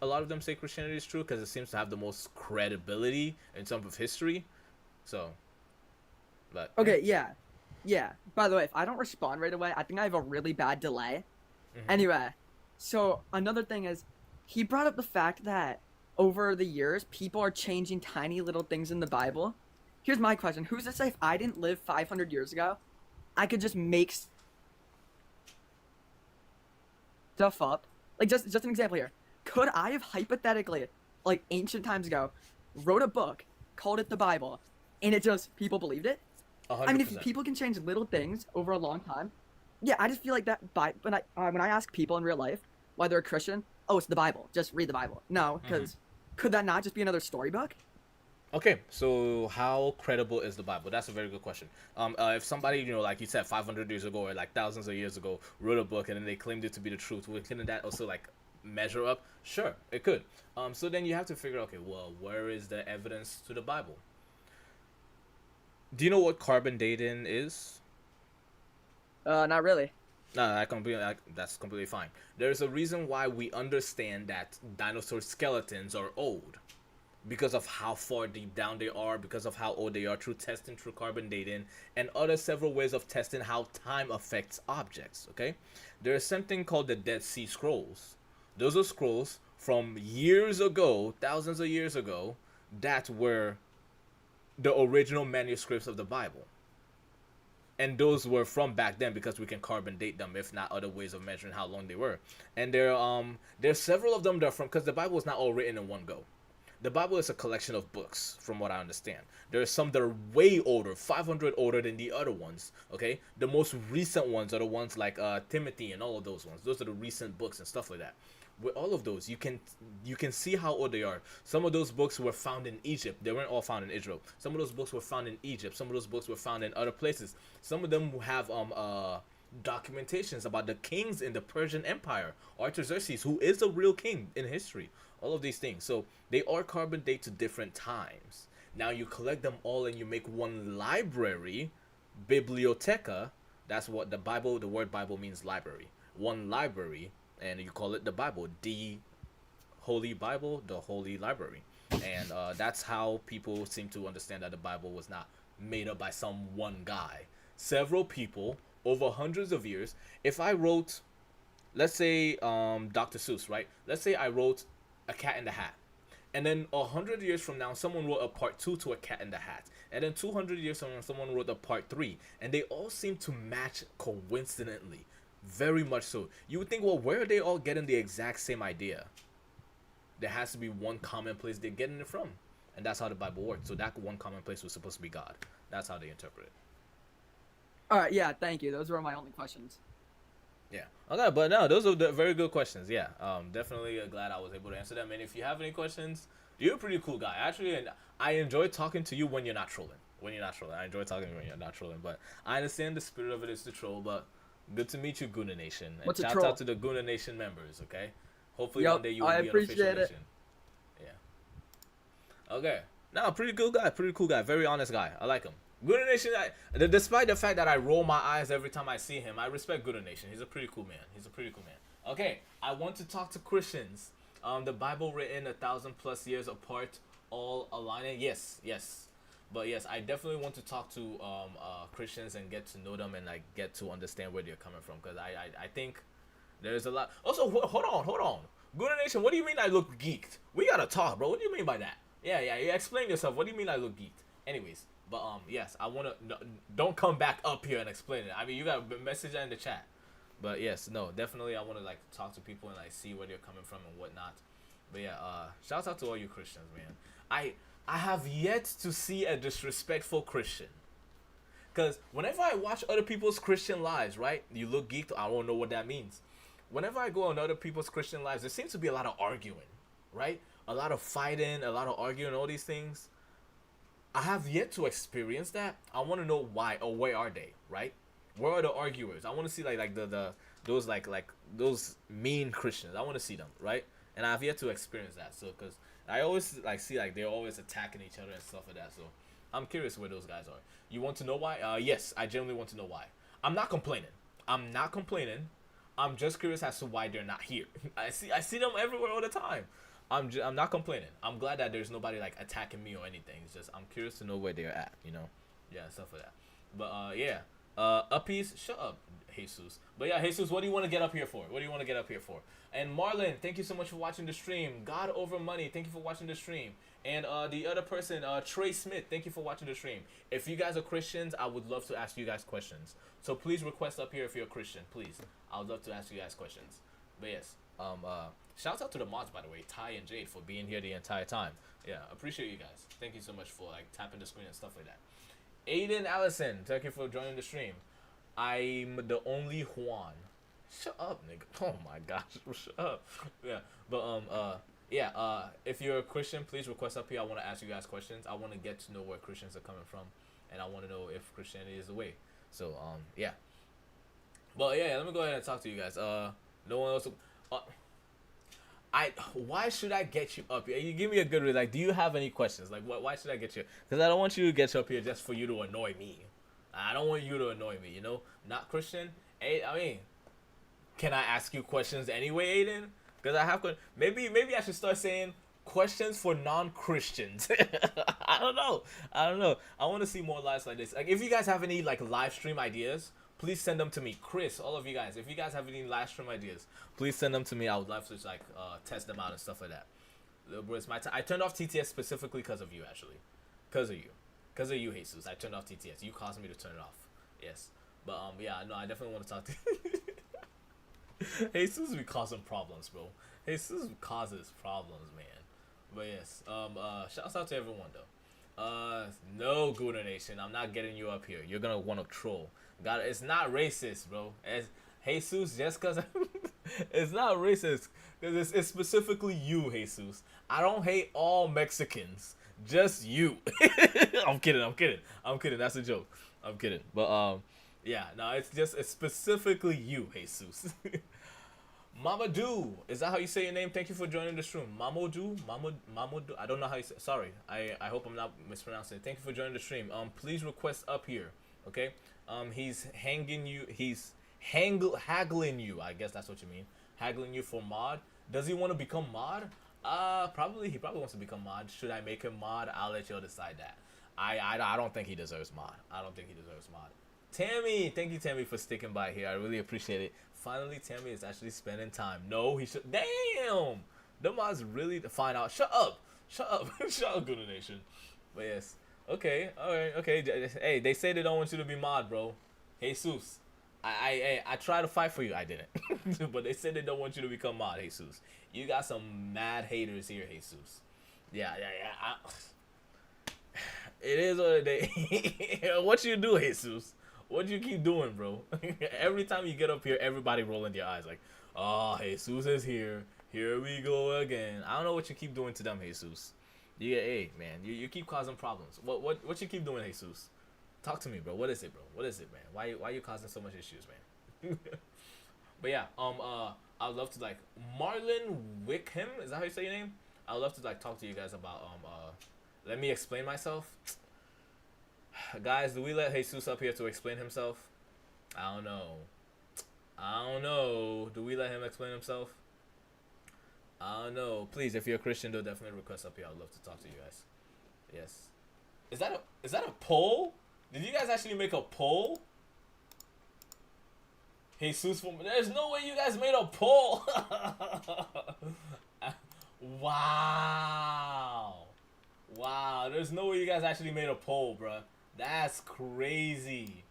a lot of them say Christianity is true, because it seems to have the most credibility in terms of history. So, but Okay, yeah. By the way, if I don't respond right away, I think I have a really bad delay. Anyway, so another thing is, he brought up the fact that over the years, people are changing tiny little things in the Bible. Here's my question. Who's to say if I didn't live 500 years ago, I could just make stuff up? Like, just an example here. Could I have hypothetically, like ancient times ago, wrote a book, called it the Bible, and people believed it? 100%. I mean, if people can change little things over a long time, yeah, I just feel like that. When I ask people in real life why they're a Christian, oh, it's the Bible. Just read the Bible. No, because could that not just be another storybook? Okay, so how credible is the Bible? That's a very good question. If somebody, like you said, 500 years ago or like thousands of years ago, wrote a book and then they claimed it to be the truth, couldn't that also like measure up? Sure, it could. So then you have to figure, okay, well, where is the evidence to the Bible? Do you know what carbon dating is? Not really. No, that's completely fine. There's a reason why we understand that dinosaur skeletons are old. Because of how far deep down they are, because of how old they are, through testing, through carbon dating, and other several ways of testing how time affects objects, okay? There is something called the Dead Sea Scrolls. Those are scrolls from years ago, thousands of years ago, that were the original manuscripts of the Bible. And those were from back then because we can carbon date them, if not other ways of measuring how long they were. And there's several of them that are from, because the Bible is not all written in one go. The Bible is a collection of books, from what I understand. There are some that are way older, 500 older than the other ones, okay? The most recent ones are the ones like Timothy and all of those ones. Those are the recent books and stuff like that. With all of those, you can see how old they are. Some of those books were found in Egypt. They weren't all found in Israel. Some of those books were found in Egypt. Some of those books were found in other places. Some of them have documentations about the kings in the Persian Empire. Artaxerxes, who is a real king in history. All of these things. So they are carbon dated to different times. Now you collect them all and you make one library, biblioteca. That's what the word Bible means, library. One library, and you call it the Bible, the Holy Bible, the Holy Library. And that's how people seem to understand that the Bible was not made up by some one guy. Several people over hundreds of years. If I wrote, let's say Dr. Seuss, right? Let's say I wrote A Cat in the Hat. And then 100 years from now, someone wrote a part 2 to A Cat in the Hat. And then 200 years from now, someone wrote a part 3. And they all seem to match coincidentally. Very much so. You would think, well, where are they all getting the exact same idea? There has to be one common place they're getting it from. And that's how the Bible works. So that one common place was supposed to be God. That's how they interpret it. All right, yeah, thank you. Those were my only questions. Yeah. Okay, but no, those are very good questions. Yeah. Definitely glad I was able to answer them. And if you have any questions, you're a pretty cool guy. Actually, and I enjoy talking to you when you're not trolling. I enjoy talking to you when you're not trolling. But I understand the spirit of it is to troll, but good to meet you, Guna Nation. And What's a shout troll? out to the Guna Nation members, okay? Hopefully Yep, one day you will I be an official appreciate it. nation. Yeah. Okay. No, pretty cool guy. Very honest guy. I like him. Guna Nation, despite the fact that I roll my eyes every time I see him, I respect Guna Nation. He's a pretty cool man. Okay, I want to talk to Christians. The Bible written 1,000+ years apart, all aligning. Yes. But yes, I definitely want to talk to Christians and get to know them and like get to understand where they're coming from, because I think there's a lot. Also, hold on. Guna Nation, what do you mean I look geeked? We gotta talk, bro. What do you mean by that? Yeah. You explain yourself. What do you mean I look geeked? Anyways, but yes, I wanna don't come back up here and explain it. I mean, you got a message in the chat. But yes, no, definitely I wanna like talk to people and like see where they're coming from and whatnot. But yeah, shout out to all you Christians, man. I have yet to see a disrespectful Christian. Because whenever I watch other people's Christian lives, right? You look geeked, I don't know what that means. Whenever I go on other people's Christian lives, there seems to be a lot of arguing, right? A lot of fighting, a lot of arguing, all these things. I have yet to experience that. I want to know why, or where are they, right? Where are the arguers? I want to see like those those mean Christians. I want to see them, right? And I've yet to experience that. So because I always like see like they're always attacking each other and stuff like that. So I'm curious where those guys are. You want to know why? Yes, I genuinely want to know why. I'm not complaining. I'm just curious as to why they're not here. I see them everywhere all the time. I'm not complaining. I'm glad that there's nobody like attacking me or anything. It's just I'm curious to know where they're at, you know. Yeah, stuff like that. But yeah. Uppies, shut up, Jesus. But yeah, Jesus, what do you want to get up here for? And Marlon, thank you so much for watching the stream. God Over Money, thank you for watching the stream. And the other person, Trey Smith, thank you for watching the stream. If you guys are Christians, I would love to ask you guys questions. So please request up here if you're a Christian, please. I would love to ask you guys questions. But yes, shout out to the mods, by the way, Ty and Jade, for being here the entire time. Yeah, appreciate you guys. Thank you so much for like tapping the screen and stuff like that. Aiden Allison, thank you for joining the stream. I'm the only Juan. Shut up, nigga. Oh my gosh, shut up. Yeah, but yeah. If you're a Christian, please request up here. I want to ask you guys questions. I want to get to know where Christians are coming from, and I want to know if Christianity is the way. So yeah. But yeah, let me go ahead and talk to you guys. No one else. Why should I get you up here? You give me a good reason. Like, do you have any questions? Like, why should I get you? Because I don't want you to get you up here just for you to annoy me. I don't want you to annoy me, you know? Not Christian. I mean, can I ask you questions anyway, Aiden? Because I have maybe I should start saying questions for non-Christians. I don't know. I want to see more lives like this. Like, if you guys have any like live stream ideas, please send them to me. Chris, all of you guys, if you guys have any live stream ideas, please send them to me. I would love to like test them out and stuff like that. I turned off TTS specifically because of you, actually. Because of you, Jesus. I turned off TTS. You caused me to turn it off. Yes. But yeah, no, I definitely want to talk to you. Jesus be causing problems, bro. Jesus causes problems, man. But yes, shouts out to everyone though. No, Gouda Nation, I'm not getting you up here. You're gonna want to troll. God, it's not racist, bro. It's Jesus, just cause it's not racist, cause it's specifically you, Jesus. I don't hate all Mexicans, just you. I'm kidding. That's a joke. I'm kidding. But yeah, no, it's specifically you, Jesus. Mamadou, is that how you say your name? Thank you for joining the stream. Mamadou. I don't know how you say. Sorry, I hope I'm not mispronouncing it. Thank you for joining the stream. Please request up here, okay? He's haggling you. I guess that's what you mean. Haggling you for mod. Does he want to become mod? Probably. He probably wants to become mod. Should I make him mod? I'll let y'all decide that. I don't think he deserves mod. Tammy, thank you, Tammy, for sticking by here. I really appreciate it. Finally, Tammy is actually spending time. No, he should. Damn, the mods really find out. Shut up, shut up, Gouda Nation. But yes, okay, all right, okay. Hey, they say they don't want you to be mod, bro. Jesus, I try to fight for you. I didn't. But they said they don't want you to become mod, Jesus. You got some mad haters here, Jesus. Yeah. It is what it is. What you do, Jesus? What you keep doing, bro? Every time you get up here, everybody rolling their eyes like, oh, Jesus is here. Here we go again. I don't know what you keep doing to them, Jesus. Yeah, hey, man. You keep causing problems. What you keep doing, Jesus? Talk to me, bro. What is it, bro? What is it, man? Why you causing so much issues, man? But yeah, I would love to like Marlon Wickham. Is that how you say your name? I would love to like talk to you guys about Let me explain myself. Guys, do we let Jesus up here to explain himself? I don't know. Do we let him explain himself? I don't know. Please, if you're a Christian, though, definitely request up here. I'd love to talk to you guys. Yes. Is that a poll? Did you guys actually make a poll? Jesus, there's no way you guys made a poll. Wow, there's no way you guys actually made a poll, bruh. That's crazy.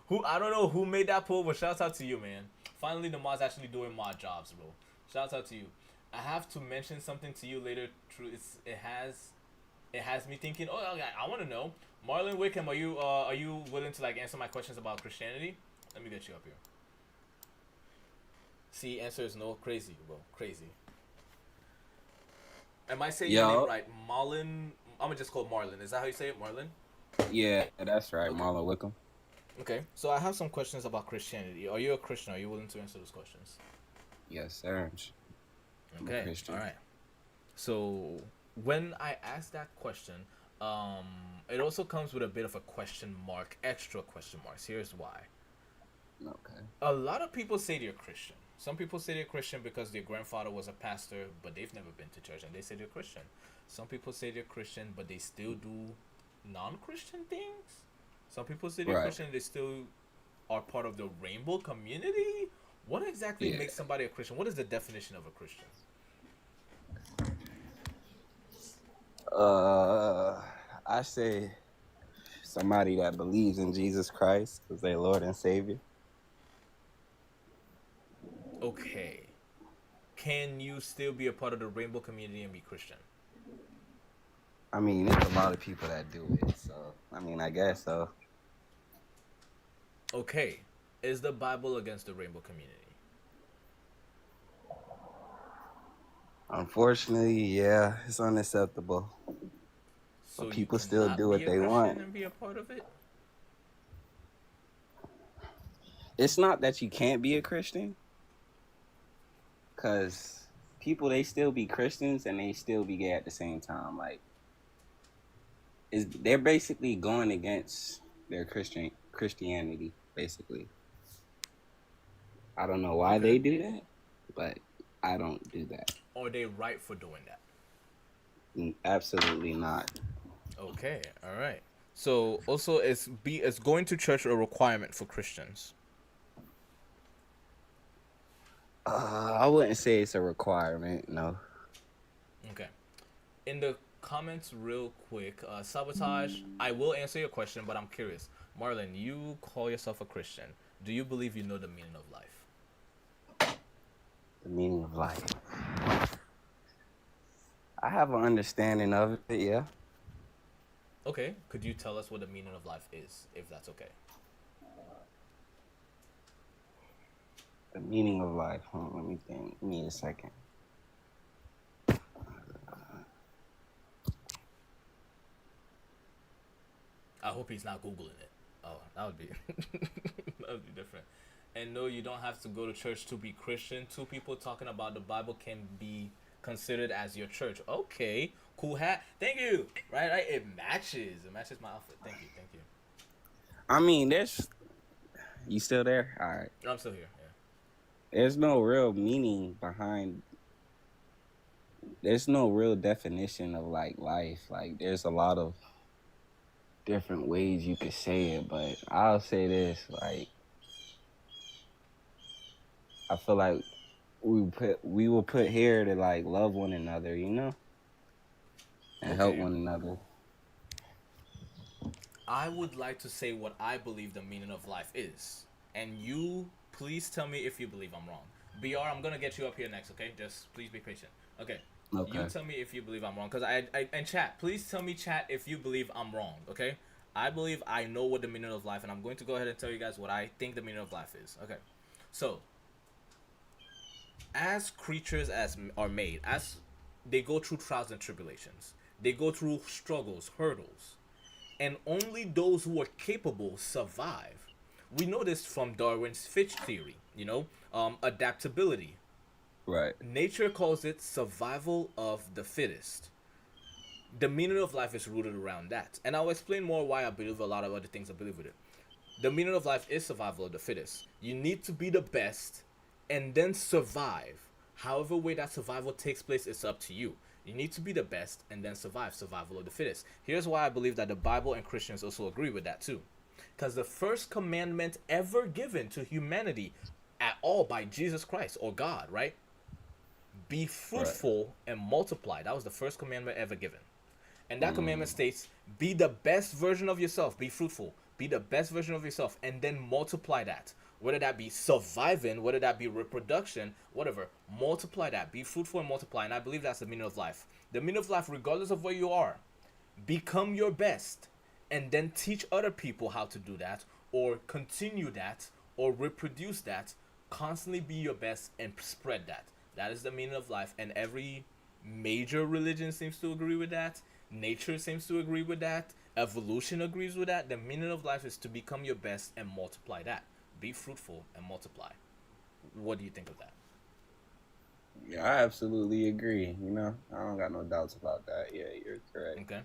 Who, I don't know who made that poll, but shout out to you, man. Finally, the mod's actually doing mod jobs, bro. Shout out to you. I have to mention something to you later. It has me thinking. Oh, okay, I want to know. Marlon Wickham, are you willing to like answer my questions about Christianity? Let me get you up here. See, answer is no. Crazy, bro. Crazy. Am I saying your name right? Marlon. I'm gonna just call Marlon. Is that how you say it, Marlon? Yeah, that's right, okay. Marlon Wickham. Okay, so I have some questions about Christianity. Are you a Christian? Are you willing to answer those questions? Yes, sir. Okay, all right. So when I ask that question, it also comes with a bit of a question mark, extra question marks. Here's why. Okay. A lot of people say they're Christian. Some people say they're Christian because their grandfather was a pastor, but they've never been to church, and they say they're Christian. Some people say they're Christian, but they still do non-Christian things. Some people say they're Christian, they still are part of the rainbow community. What exactly makes somebody a Christian? What is the definition of a Christian? I say somebody that believes in Jesus Christ as their Lord and Savior. Okay. Can you still be a part of the rainbow community and be Christian? I mean, there's a lot of people that do it, so I mean, I guess so. Okay. Is the Bible against the rainbow community? Unfortunately, yeah, it's unacceptable. So but people still do what they want. And be a part of it? It's not that you can't be a Christian, because people, they still be Christians and they still be gay at the same time. Like, they're basically going against their Christianity, basically. I don't know why they do that, but I don't do that. Are they right for doing that? Absolutely not. Okay, all right. So also, is going to church a requirement for Christians? I wouldn't say it's a requirement, no. Okay. In the comments, real quick, Sabotage, I will answer your question, but I'm curious. Marlon, you call yourself a Christian. Do you believe you know the meaning of life? The meaning of life. I have an understanding of it, yeah. Okay. Could you tell us what the meaning of life is, if that's okay? The meaning of life. Let me think. Give me a second. I hope he's not Googling it. Oh, that would be that would be different. And no, you don't have to go to church to be Christian. Two people talking about the Bible can be considered as your church. Okay, cool hat. Thank you. Right. It matches. It matches my outfit. Thank you. I mean, you still there? All right. I'm still here. Yeah. There's no real meaning behind. There's no real definition of like life. Like, there's a lot of different ways you could say it, but I'll say this, like, I feel like we were put here to like love one another, you know, and help one another. I would like to say what I believe the meaning of life is, and you please tell me if you believe I'm wrong. Br, I'm gonna get you up here next, okay? Just please be patient. Okay. You Okay. tell me if you believe I'm wrong, cause and chat, please tell me, chat, if you believe I'm wrong, okay? I believe I know what the meaning of life, and I'm going to go ahead and tell you guys what I think the meaning of life is. Okay. So, as creatures as are made, as they go through trials and tribulations, they go through struggles, hurdles, and only those who are capable survive. We know this from Darwin's fish theory, adaptability. Right. Nature calls it survival of the fittest. The meaning of life is rooted around that. And I'll explain more why I believe a lot of other things I believe with it. The meaning of life is survival of the fittest. You need to be the best and then survive. However way that survival takes place, it's up to you. You need to be the best and then survive. Survival of the fittest. Here's why I believe that the Bible and Christians also agree with that too. Because the first commandment ever given to humanity at all by Jesus Christ or God, right? Be fruitful and multiply. That was the first commandment ever given. And that commandment states, be the best version of yourself. Be fruitful. Be the best version of yourself. And then multiply that. Whether that be surviving, whether that be reproduction, whatever. Multiply that. Be fruitful and multiply. And I believe that's the meaning of life. The meaning of life, regardless of where you are, become your best. And then teach other people how to do that. Or continue that. Or reproduce that. Constantly be your best and spread that. That is the meaning of life. And every major religion seems to agree with that. Nature seems to agree with that. Evolution agrees with that. The meaning of life is to become your best and multiply that. Be fruitful and multiply. What do you think of that? Yeah, I absolutely agree. I don't got no doubts about that. Yeah, you're correct. Okay.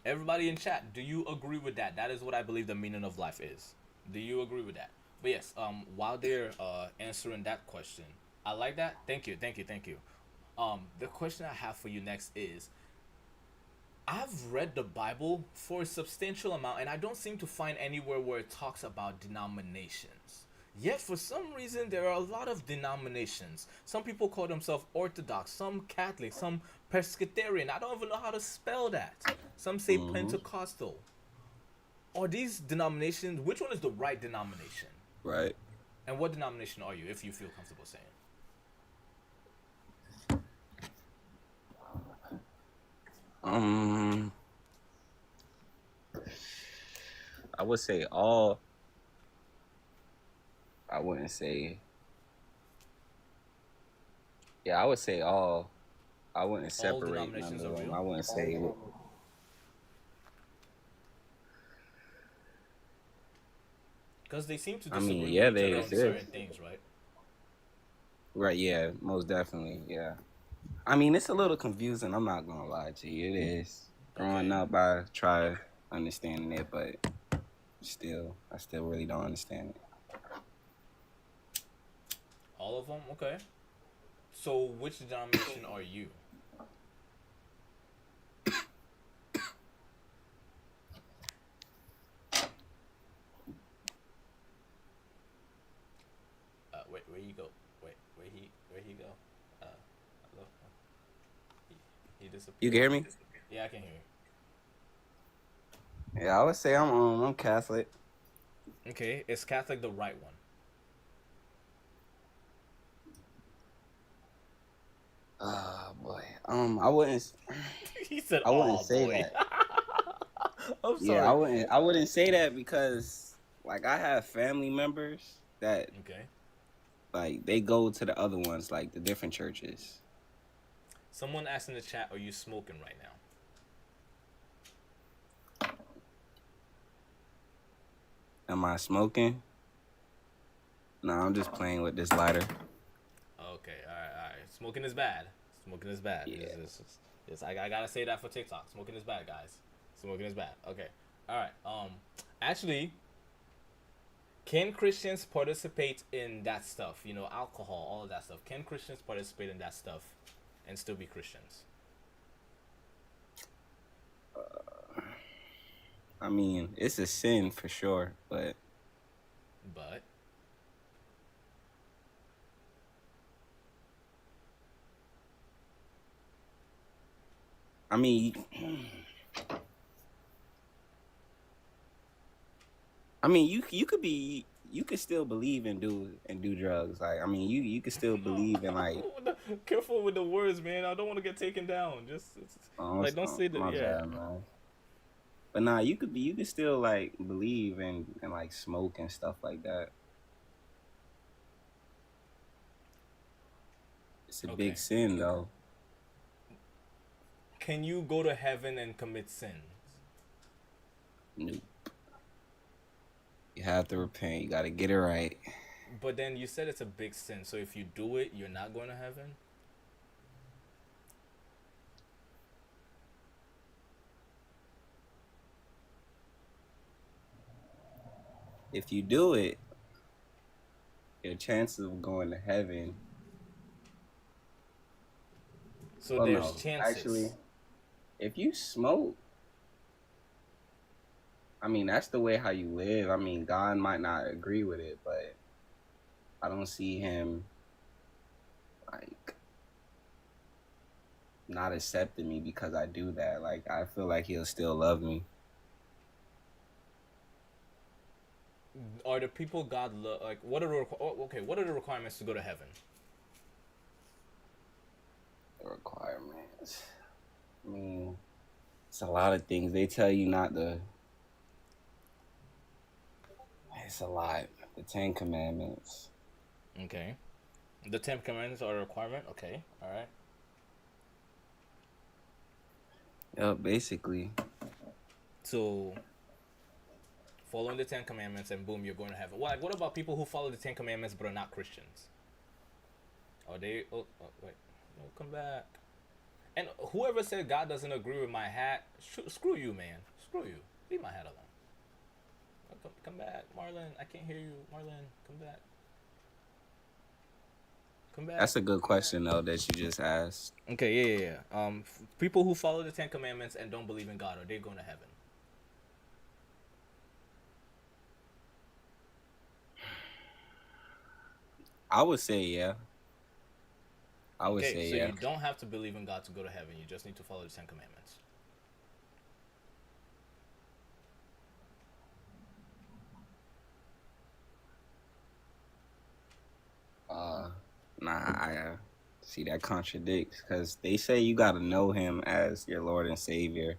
Everybody in chat, do you agree with that? That is what I believe the meaning of life is. Do you agree with that? But yes, while they're answering that question, I like that. Thank you. The question I have for you next is, I've read the Bible for a substantial amount, and I don't seem to find anywhere where it talks about denominations. Yet, for some reason, there are a lot of denominations. Some people call themselves Orthodox, some Catholic, some Presbyterian. I don't even know how to spell that. Some say Pentecostal. Are these denominations, which one is the right denomination? Right. And what denomination are you, if you feel comfortable saying? I would say all. I wouldn't say. Yeah, I would say all. I wouldn't separate none of them. I wouldn't say. Because they seem to disagree yeah, with each other on certain things, right? Right, yeah, most definitely, yeah. It's a little confusing, I'm not gonna lie to you. It is. Growing up, I try understanding it, but I still really don't understand it. All of them? Okay. So, which denomination are you? Where you go? Where he go? Hello? He disappeared. You can hear me? Yeah, I can hear you. Yeah, I would say I'm Catholic. Okay, is Catholic the right one? Oh boy. I wouldn't. He said, I wouldn't say boy. that. I'm sorry. Yeah, I wouldn't say that because like I have family members that like they go to the other ones, like the different churches. Someone asked in the chat, are you smoking right now? Am I smoking? No, I'm just playing with this lighter. Okay, all right. Smoking is bad. Yeah. It's I gotta say that for TikTok. Smoking is bad, guys. Smoking is bad. Okay. All right. Actually, can Christians participate in that stuff? Alcohol, all of that stuff. Can Christians participate in that stuff and still be Christians? It's a sin for sure, but I mean, you could still believe and do drugs. Like, I mean, you could still believe in like. Careful with the words, man. I don't want to get taken down. Like, don't say that. My Yeah. bad, man. But nah, you could still like believe and like smoke and stuff like that. It's a big sin though. Can you go to heaven and commit sins? Nope. You have to repent. You got to get it right. But then you said it's a big sin. So if you do it, you're not going to heaven? If you do it, your chances of going to heaven. So there's chances. Actually, if you smoke, I mean, that's the way how you live. I mean, God might not agree with it, but I don't see him like not accepting me because I do that. Like, I feel like he'll still love me. Are the people God love, like, what are the requirements to go to heaven? The requirements. I mean, it's a lot of things. They tell you not to. It's a lot. The 10 Commandments. Okay. The 10 Commandments are a requirement? Okay. All right. Yeah, basically. So, following the 10 Commandments and boom, you're going to heaven. What about people who follow the 10 Commandments but are not Christians? Are they... Oh, wait. No, come back. And whoever said God doesn't agree with my hat, screw you, man. Screw you. Leave my hat alone. Come back, Marlon. I can't hear you. Marlon, come back. Come back. That's a good question, though, that you just asked. Okay, yeah. People who follow the 10 Commandments and don't believe in God, are they going to heaven? I would say yeah. I would say so yeah. You don't have to believe in God to go to heaven. You just need to follow the 10 Commandments. Nah, I see that contradicts because they say you gotta know him as your Lord and Savior.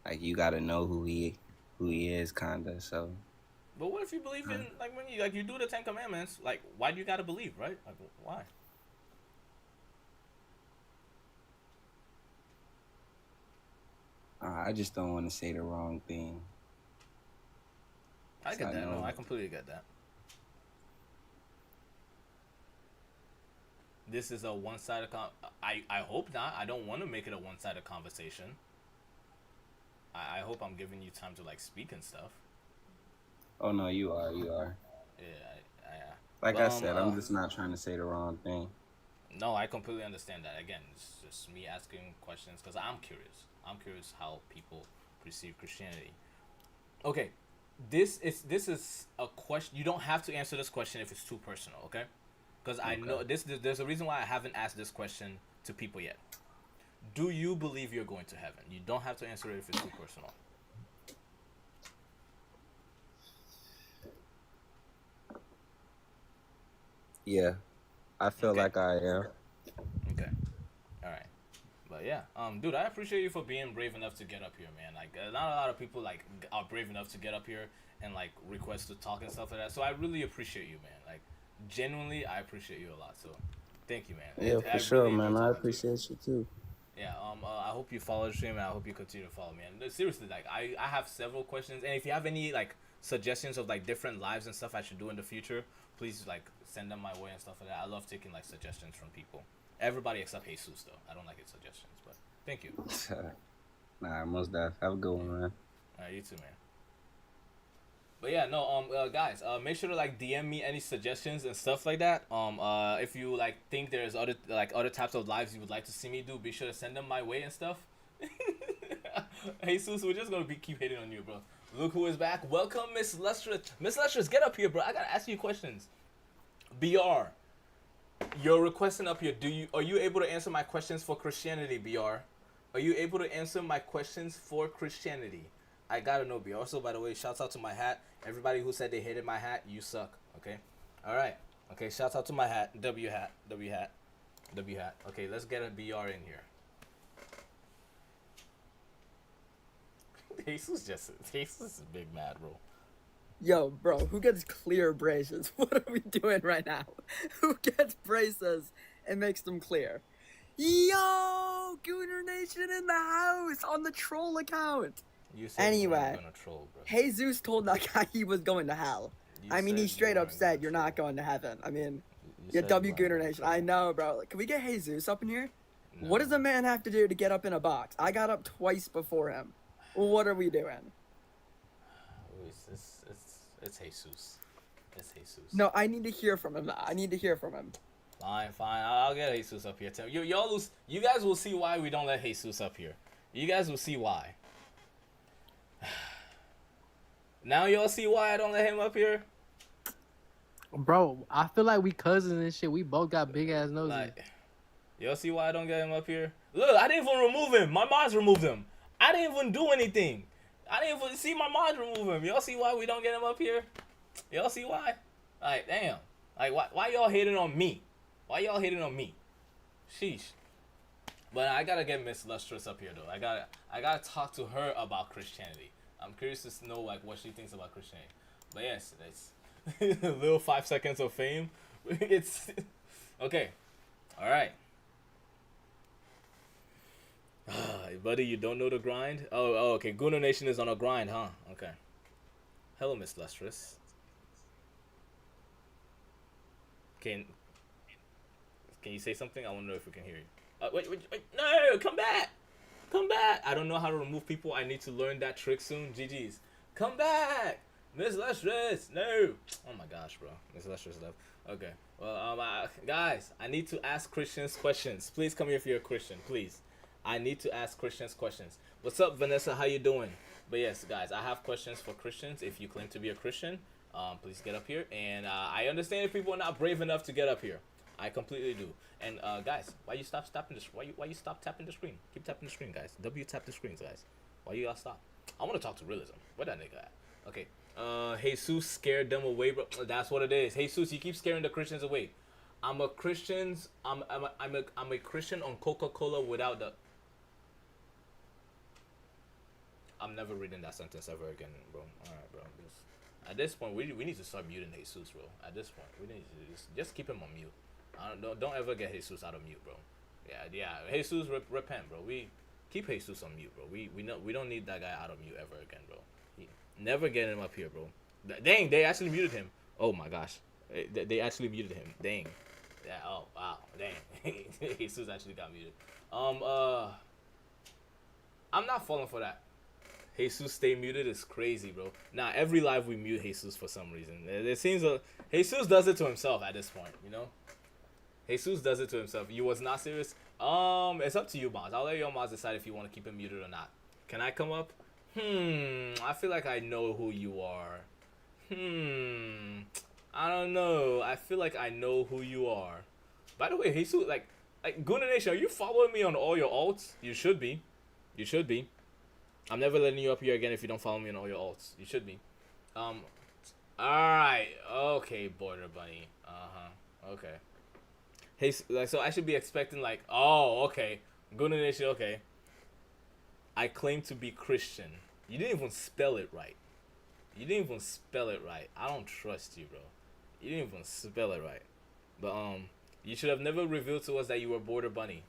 Like, you gotta know who he is, kinda. So. But what if you believe in, like, when you do the 10 Commandments? Like, why do you gotta believe, right? Like, why? I just don't want to say the wrong thing. I get that. No, I completely get that. This is a one-sided I hope not. I don't want to make it a one-sided conversation. I hope I'm giving you time to, like, speak and stuff. Oh, no, you are. Yeah, Like I said, I'm just not trying to say the wrong thing. No, I completely understand that. Again, it's just me asking questions because I'm curious. I'm curious how people perceive Christianity. Okay, this is a question. You don't have to answer this question if it's too personal, okay? Because I know there's a reason why I haven't asked this question to people yet. Do you believe you're going to heaven? You don't have to answer it if it's too personal. Yeah, I feel like I am. Okay, all right, but yeah, dude, I appreciate you for being brave enough to get up here, man. Like, not a lot of people like are brave enough to get up here and like request to talk and stuff like that. So I really appreciate you, man. Like, genuinely, I appreciate you a lot. So, thank you, man. Yeah, for sure, man. I appreciate you too. Yeah, I hope you follow the stream, and I hope you continue to follow me. And seriously, like, I have several questions, and if you have any like suggestions of like different lives and stuff I should do in the future, please like send them my way and stuff like that. I love taking like suggestions from people. Everybody except Jesus, though. I don't like his suggestions, but thank you. Nah, most definitely. Have a good one, man. Alright, you too, man. But yeah, no, guys, make sure to like DM me any suggestions and stuff like that. If you like think there's other types of lives you would like to see me do, be sure to send them my way and stuff. Jesus, we're just gonna keep hating on you, bro. Look who is back. Welcome, Miss Lustrous. Miss Lustrous, get up here, bro. I gotta ask you questions. BR, you're requesting up here. Are you able to answer my questions for Christianity, BR? Are you able to answer my questions for Christianity? I gotta know, B. Also, by the way, shouts out to my hat. Everybody who said they hated my hat, you suck. Okay. All right. Okay. Shouts out to my hat. W hat. W hat. W hat. Okay. Let's get a BR in here. Jesus is big mad, bro. Yo, bro, who gets clear braces? What are we doing right now? Who gets braces and makes them clear? Yo, Gooner Nation in the house on the troll account. You said Anyway, you were gonna troll, bro. Jesus told that guy he was going to hell. You I mean, he said straight you up weren't said gonna you're troll. not going to heaven. I mean, You yeah, said W you weren't Gooner gonna Nation. troll. I know, bro. Like, can we get Jesus up in here? No. What does a man have to do to get up in a box? I got up twice before him. What are we doing? It's Jesus. It's Jesus. No, I need to hear from him. I need to hear from him. Fine. I'll get Jesus up here. You guys will see why we don't let Jesus up here. You guys will see why. Now y'all see why I don't let him up here? Bro, I feel like we cousins and shit. We both got big ass noses. Like, y'all see why I don't get him up here? Look, I didn't even remove him. My mods removed him. I didn't even do anything. I didn't even see my mods remove him. Y'all see why we don't get him up here? Y'all see why? Like, damn. Like, why y'all hating on me? Why y'all hating on me? Sheesh. But I gotta get Miss Lustrous up here, though. I gotta talk to her about Christianity. I'm curious to know, like, what she thinks about Christianity. But yes, it's a little 5 seconds of fame. It's okay. All right. Buddy, you don't know the grind? Oh, okay. Gooner Nation is on a grind, huh? Okay. Hello, Miss Lustrous. Can you say something? I want to know if we can hear you. Wait. No, come back. Come back. I don't know how to remove people. I need to learn that trick soon. GG's. Come back. Miss Lustrous. No. Oh my gosh, bro. Miss Lustrous left. Okay. Well, guys, I need to ask Christians questions. Please come here if you're a Christian. Please. I need to ask Christians questions. What's up, Vanessa? How you doing? But yes, guys, I have questions for Christians. If you claim to be a Christian, please get up here. And I understand if people are not brave enough to get up here. I completely do. And guys, why you stop tapping the screen? Keep tapping the screen, guys. W tap the screens, guys. Why you gotta stop? I want to talk to realism. Where that nigga at? Okay. Jesus scared them away, bro. That's what it is. Jesus, you keep scaring the Christians away. I'm a Christian on Coca-Cola without the. I'm never reading that sentence ever again, bro. All right, bro. At this point, we need to start muting Jesus, bro. At this point, we need to just keep him on mute. Don't ever get Jesus out of mute, bro. Yeah. Jesus, repent, bro. We keep Jesus on mute, bro. We don't need that guy out of mute ever again, bro. Never get him up here, bro. Dang, they actually muted him. Oh my gosh, they actually muted him. Dang. Yeah. Oh wow. Dang. Jesus actually got muted. I'm not falling for that. Jesus stay muted is crazy, bro. Nah, every live we mute Jesus for some reason. It seems Jesus does it to himself at this point, you know. Jesus does it to himself. You was not serious. It's up to you, mods. I'll let your mods decide if you want to keep him muted or not. Can I come up? I feel like I know who you are. I don't know. I feel like I know who you are. By the way, Jesus, like Gooner Nation, are you following me on all your alts? You should be. You should be. I'm never letting you up here again if you don't follow me on all your alts. You should be. Alright. Okay, Border Bunny. Okay. Hey, so I should be expecting like, oh, okay. Gooner Nation, okay. I claim to be Christian. You didn't even spell it right. I don't trust you, bro. You didn't even spell it right. But, you should have never revealed to us that you were Border Bunny.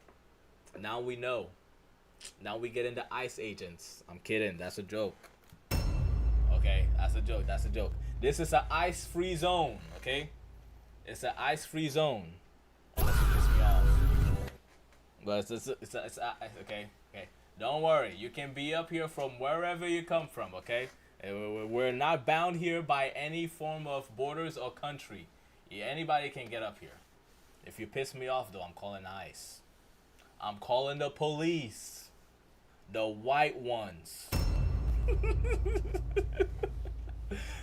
Now we know. Now we get into ICE agents. I'm kidding. That's a joke. Okay, that's a joke. This is an ice-free zone, okay? It's an ice-free zone. Unless you piss me off. But it's okay. Don't worry. You can be up here from wherever you come from, okay? We're not bound here by any form of borders or country. Anybody can get up here. If you piss me off, though, I'm calling ICE. I'm calling the police. The white ones.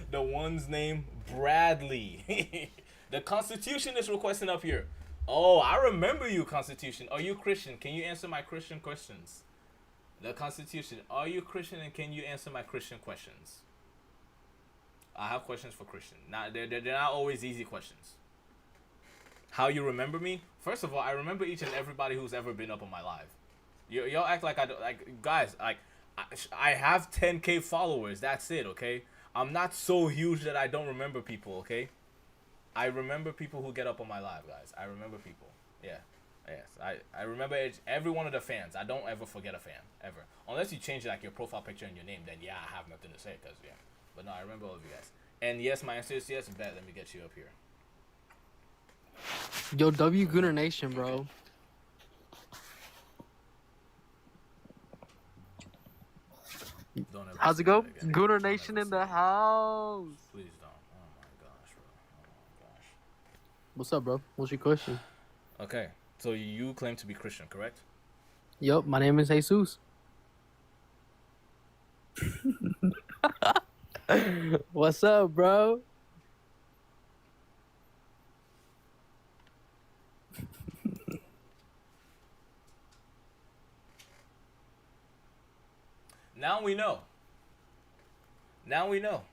The ones named Bradley. The Constitution is requesting up here. Oh, I remember you, Constitution. Are you Christian? Can you answer my Christian questions? The Constitution. Are you Christian, and can you answer my Christian questions? I have questions for Christian. Now they're not always easy questions. How you remember me? First of all, I remember each and everybody who's ever been up on my live. Y'all act like I don't, like, guys, like I have 10K followers. That's it, okay? I'm not so huge that I don't remember people, okay? I remember people who get up on my live, guys. I remember people. Yeah. Yes. I remember every one of the fans. I don't ever forget a fan, ever. Unless you change like your profile picture and your name, then yeah, I have nothing to say, cause yeah. But no, I remember all of you guys. And yes, my answer is yes. Bet. Let me get you up here. Yo, W Gooner Nation, bro. Don't ever How's say it go? that again. Gooner Don't Nation ever in say the that. house. Please don't. Oh my gosh, bro. Oh my gosh. What's up, bro? What's your question? Okay, so you claim to be Christian, correct? Yup, my name is Jesus. What's up, bro? Now we know. Now we know.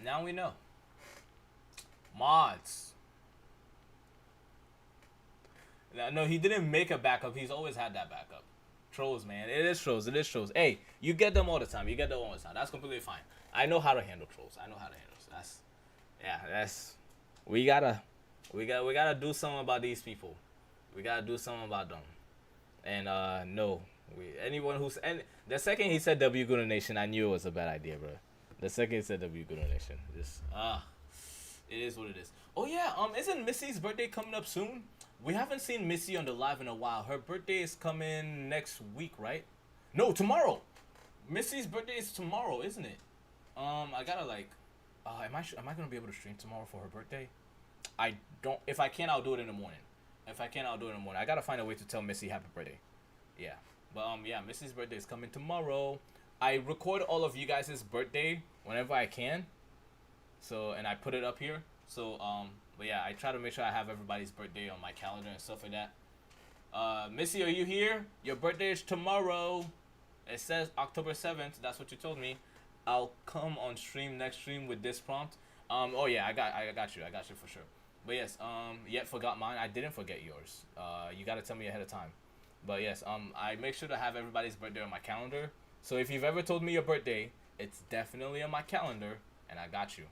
Now we know. Mods. No, he didn't make a backup. He's always had that backup. Trolls, man. It is trolls. It is trolls. Hey, you get them all the time. You get them all the time. That's completely fine. I know how to handle trolls. I know how to handle. That's. We gotta do something about these people. We gotta do something about them. And no, anyone who's, and the second he said W Gooner Nation, I knew it was a bad idea, bro. The second he said W Gooner Nation, just it is what it is. Oh yeah, isn't Missy's birthday coming up soon? We haven't seen Missy on the live in a while. Her birthday is coming next week, right? No, tomorrow. Missy's birthday is tomorrow, isn't it? I gotta like, am I gonna be able to stream tomorrow for her birthday? I don't. If I can, I'll do it in the morning. If I can, I'll do it in the morning. I gotta find a way to tell Missy happy birthday. Yeah, but yeah, Missy's birthday is coming tomorrow. I record all of you guys' birthday whenever I can. So, and I put it up here. So, but yeah, I try to make sure I have everybody's birthday on my calendar and stuff like that. Missy, are you here? Your birthday is tomorrow. It says October 7th. That's what you told me. I'll come on stream next stream with this prompt. Oh yeah, I got you for sure. But yes, yet forgot mine. I didn't forget yours. You gotta tell me ahead of time. But yes, I make sure to have everybody's birthday on my calendar. So if you've ever told me your birthday, it's definitely on my calendar, and I got you.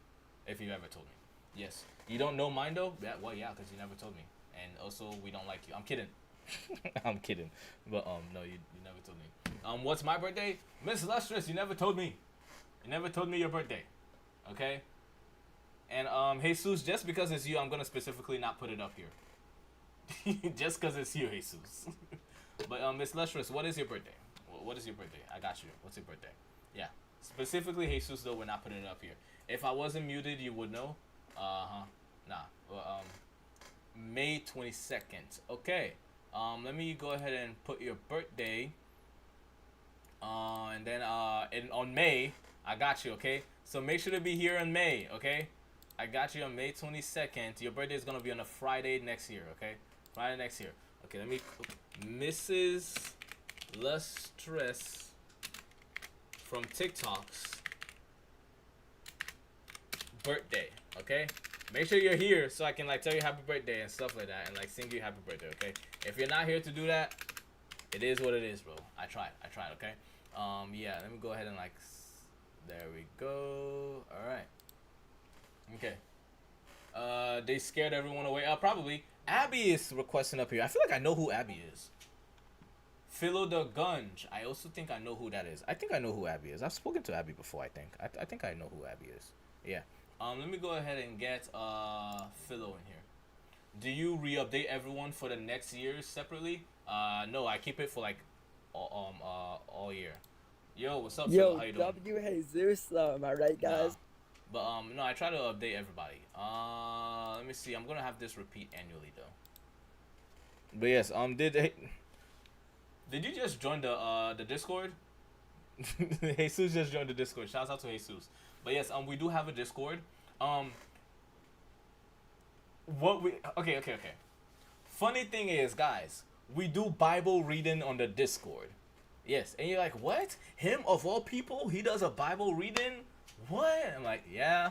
If you've ever told me. Yes. You don't know mine though? Yeah, well, yeah, because you never told me. And also, we don't like you. I'm kidding. I'm kidding. But no, you never told me. What's my birthday? Miss Lustrous, you never told me. You never told me your birthday. Okay? And Jesus, just because it's you, I'm gonna specifically not put it up here. Just because it's you, Jesus. But Miss Lustrous, what is your birthday? What is your birthday? I got you. What's your birthday? Yeah. Specifically Jesus, though, we're not putting it up here. If I wasn't muted, you would know. Nah. Well, May 22nd. Okay. Let me go ahead and put your birthday. And then on May, I got you, okay? So make sure to be here in May, okay? I got you on May 22nd. Your birthday is gonna be on a Friday next year, okay? Friday next year. Okay, let me. Mrs. Lustress from TikTok's birthday, okay? Make sure you're here so I can like tell you happy birthday and stuff like that and like sing you happy birthday, okay? If you're not here to do that, it is what it is, bro. I tried, okay? Yeah, let me go ahead and like, there we go. All right. Okay. They scared everyone away. Probably. Abby is requesting up here. I feel like I know who Abby is. Philo the Gunge. I also think I know who that is. I think I know who Abby is. I've spoken to Abby before, I think. I think I know who Abby is. Yeah. Let me go ahead and get Philo in here. Do you re-update everyone for the next year separately? No, I keep it for like all year. Yo, what's up, Philo? How you doing? W Jesus, am I right, guys? But no, I try to update everybody. Let me see. I'm gonna have this repeat annually though. But yes, did you just join the Discord? Jesus just joined the Discord. Shouts out to Jesus. But yes, we do have a Discord. Okay. Funny thing is, guys, we do Bible reading on the Discord. Yes, and you're like, what? Him of all people, he does a Bible reading? What? I'm like, yeah.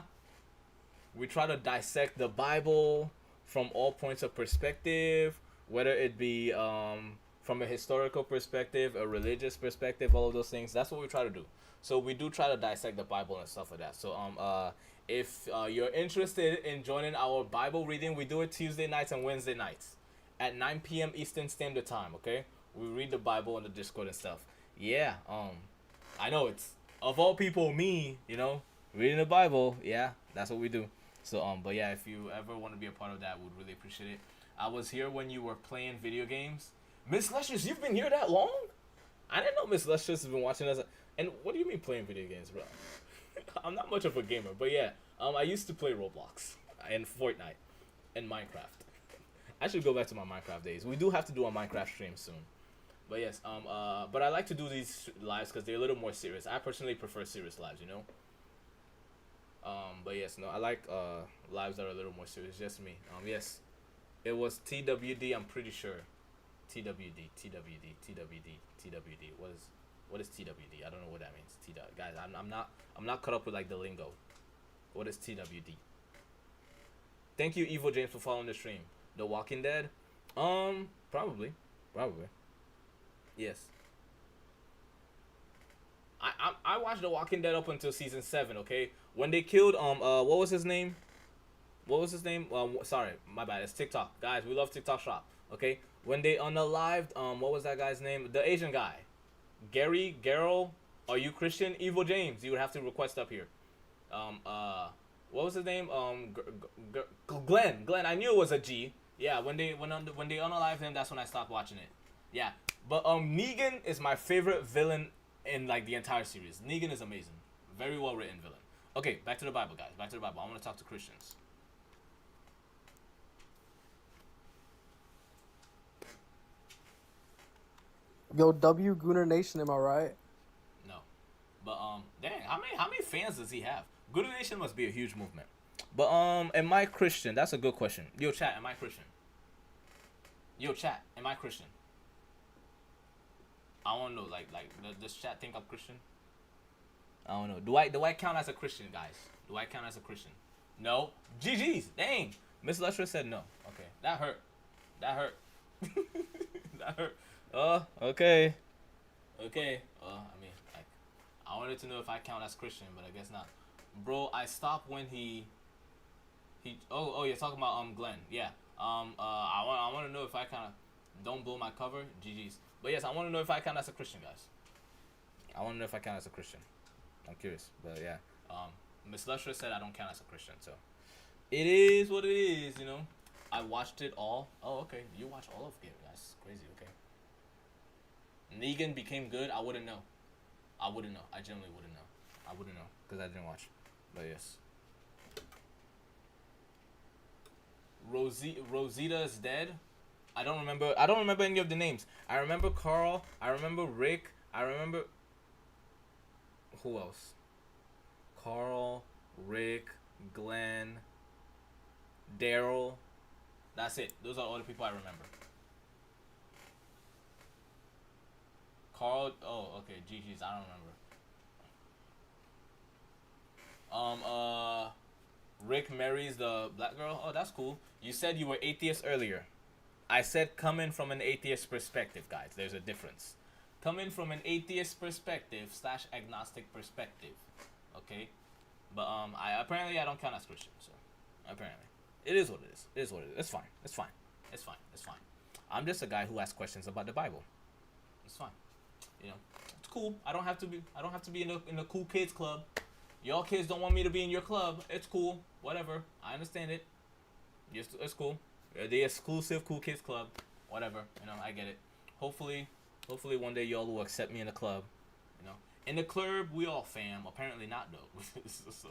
We try to dissect the Bible from all points of perspective, whether it be from a historical perspective, a religious perspective, all of those things. That's what we try to do. So we do try to dissect the Bible and stuff like that. So if you're interested in joining our Bible reading, we do it Tuesday nights and Wednesday nights at 9 p.m. Eastern Standard Time. Okay, we read the Bible in the Discord and stuff. Yeah. I know it's of all people me. Reading the Bible. Yeah, that's what we do. So but yeah, if you ever want to be a part of that, would really appreciate it. I was here when you were playing video games. Miss Luscious, you've been here that long? I didn't know Miss Luscious has been watching us. And what do you mean playing video games, bro? I'm not much of a gamer, but yeah. I used to play Roblox and Fortnite and Minecraft. I should go back to my Minecraft days. We do have to do a Minecraft stream soon. But yes, but I like to do these lives because they're a little more serious. I personally prefer serious lives, But yes, no, I like lives that are a little more serious. Just me. Yes, it was TWD. I'm pretty sure. TWD. What is TWD? I don't know what that means. Guys, I'm not caught up with like the lingo. What is TWD? Thank you, Evil James, for following the stream. The Walking Dead? Probably. Yes. I watched The Walking Dead up until season 7. Okay, when they killed what was his name? Sorry, my bad. It's TikTok, guys. We love TikTok Shop. Okay, when they unalived what was that guy's name? The Asian guy, Garrel. Are you Christian? Evil James. You would have to request up here. What was his name? Glenn. I knew it was a G. Yeah, when they unalived him, that's when I stopped watching it. Yeah, but Negan is my favorite villain in like the entire series. Negan is amazing. Very well written villain. Okay, back to the Bible, guys. Back to the Bible. I want to talk to Christians. Yo, W Gooner Nation, am I right? No, but dang, how many fans does he have? Good Nation must be a huge movement. But am I Christian? That's a good question. Yo, chat, am I Christian? Yo, chat, am I Christian? I want to know, like, does chat think I'm Christian? I don't know. Do I count as a Christian, guys? Do I count as a Christian? No. GG's. Dang. Miss Lusher said no. Okay, that hurt. That hurt. That hurt. Okay. Okay. I mean, like, I wanted to know if I count as Christian, but I guess not. Bro, I stopped when he. Oh, you're talking about Glenn. Yeah. I want to know if I kind of don't blow my cover. GG's. But yes, I want to know if I count as a Christian, guys. I want to know if I count as a Christian. I'm curious, but yeah. Miss Lusher said I don't count as a Christian, so it is what it is, I watched it all. Oh, okay. You watch all of it, guys. Crazy. Okay. Negan became good. I wouldn't know. I genuinely wouldn't know. I wouldn't know because I didn't watch. But yes. Rosita is dead. I don't remember any of the names. I remember Carl. I remember Rick. I remember who else? Carl, Rick, Glenn, Daryl. That's it. Those are all the people I remember. Carl. Oh, okay. GG's. I don't remember. Rick marries the black girl. Oh, that's cool. You said you were atheist earlier. I said coming from an atheist perspective, guys. There's a difference. Coming from an atheist perspective / agnostic perspective. Okay? But I don't count as Christian, so apparently. It is what it is. It is what it is. It's fine. I'm just a guy who asks questions about the Bible. It's fine. It's cool. I don't have to be in the cool kids club. Y'all kids don't want me to be in your club. It's cool. Whatever. I understand it. It's cool. The exclusive cool kids club. Whatever. I get it. Hopefully one day y'all will accept me in the club. In the club, we all fam. Apparently not though. So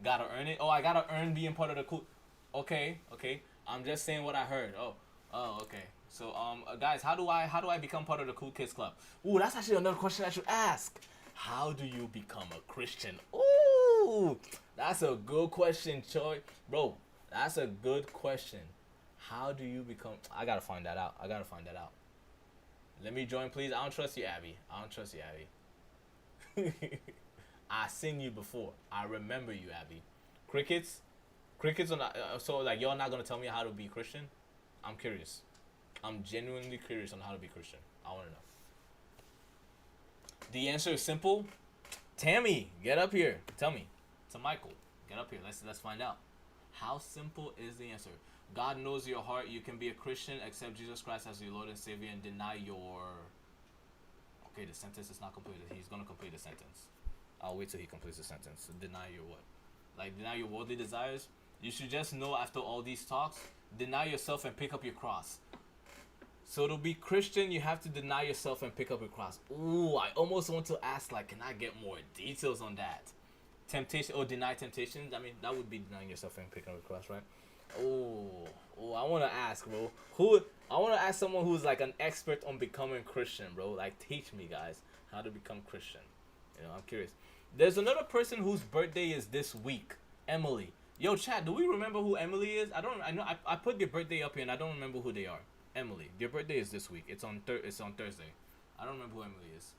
gotta earn it. Oh, I gotta earn being part of the cool. Okay. I'm just saying what I heard. Oh, okay. So guys, how do I become part of the cool kids club? Ooh, that's actually another question I should ask. How do you become a Christian? Ooh, that's a good question, Choi. Bro, that's a good question. How do you become... I gotta find that out. Let me join, please. I don't trust you, Abby. I don't trust you, Abby. I seen you before. I remember you, Abby. Crickets are not. So like, y'all not gonna tell me how to be Christian? I'm curious. I'm genuinely curious on how to be Christian. I want to know. The answer is simple. Tammy, get up here. Tell me. To Michael, get up here. Let's find out. How simple is the answer? God knows your heart. You can be a Christian, accept Jesus Christ as your Lord and Savior, and deny your... Okay, the sentence is not completed. He's going to complete the sentence. I'll wait till he completes the sentence. Deny your what? Like, deny your worldly desires? You should just know after all these talks, deny yourself and pick up your cross. So to be Christian, you have to deny yourself and pick up your cross. Ooh, I almost want to ask, like, can I get more details on that? Temptation, or deny temptations? I mean, that would be denying yourself and picking up your cross, right? Oh, I want to ask, bro. I want to ask someone who's like an expert on becoming Christian, bro. Like, teach me, guys, how to become Christian. You know, I'm curious. There's another person whose birthday is this week. Emily. Yo, chat, do we remember who Emily is? I put their birthday up here and I don't remember who they are. Emily, your birthday is this week. It's on Thursday. I don't remember who Emily is.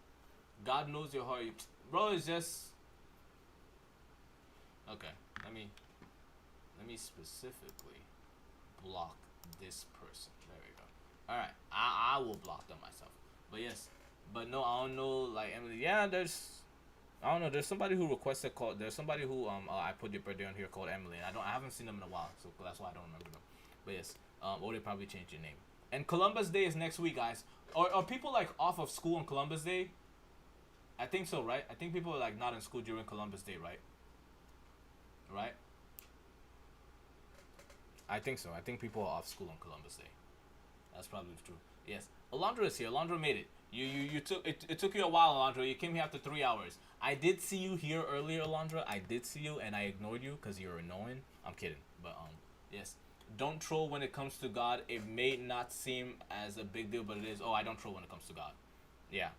God knows your heart. Bro, it's just... Okay, let me specifically block this person. There we go. Alright, I will block them myself. But yes, but no, I don't know, like, Emily. Yeah, I don't know, there's somebody who requested call. There's somebody who I put their birthday on here called Emily. I haven't seen them in a while, so that's why I don't remember them. But yes, or they probably changed your name. And Columbus Day is next week, guys. Are people like off of school on Columbus Day? I think so, right? I think people are like not in school during Columbus Day, right? Right? I think so. I think people are off school on Columbus Day. That's probably true. Yes. Alondra is here. Alondra made it. You took it took you a while, Alondra. You came here after 3 hours. I did see you here earlier, Alondra. I did see you and I ignored you because you're annoying. I'm kidding. But yes. Don't troll when it comes to God. It may not seem as a big deal, but it is. Oh, I don't troll when it comes to God. Yeah.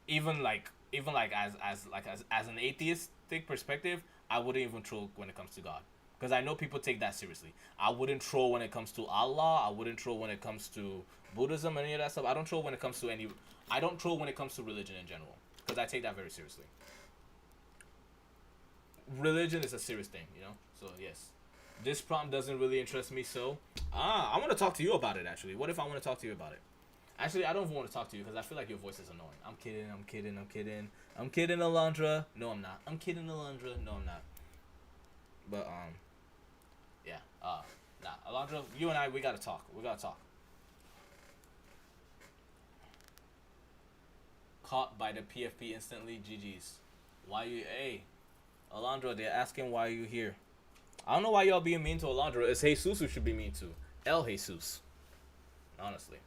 Even like as an atheistic perspective, I wouldn't even troll when it comes to God, because I know people take that seriously. I wouldn't troll when it comes to Allah. I wouldn't troll when it comes to Buddhism, any of that stuff. I don't troll when it comes to I don't troll when it comes to religion in general, because I take that very seriously. Religion is a serious thing, you know. So yes, this prompt doesn't really interest me. So I want to talk to you about it. Actually, what if I want to talk to you about it? Actually, I don't want to talk to you because I feel like your voice is annoying. I'm kidding, Alondra. No, I'm not. I'm kidding, Alondra. No, I'm not. But, yeah. Nah, Alondra, you and I, we gotta talk. We gotta talk. Caught by the PFP instantly. GG's. Why you... Hey, Alondra, they're asking why you here. I don't know why y'all being mean to Alondra. It's Jesus who should be mean to. El Jesus. Honestly.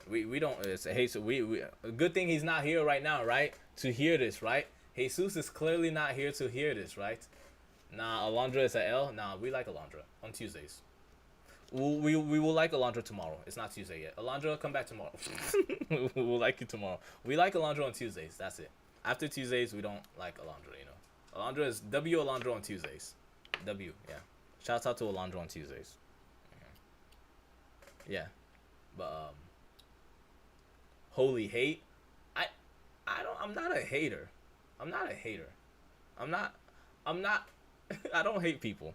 We don't. It's Jesus. We a good thing he's not here right now, right? To hear this, right? Jesus is clearly not here to hear this, right? Nah, Alondra is a L. Nah, we like Alondra on Tuesdays. We will like Alondra tomorrow. It's not Tuesday yet. Alondra, come back tomorrow. We'll like you tomorrow. We like Alondra on Tuesdays. That's it. After Tuesdays, we don't like Alondra. You know, Alondra is W Alondra on Tuesdays. W, yeah. Shouts out to Alondra on Tuesdays. Yeah, but holy hate. I'm not a hater. I'm not. I don't hate people.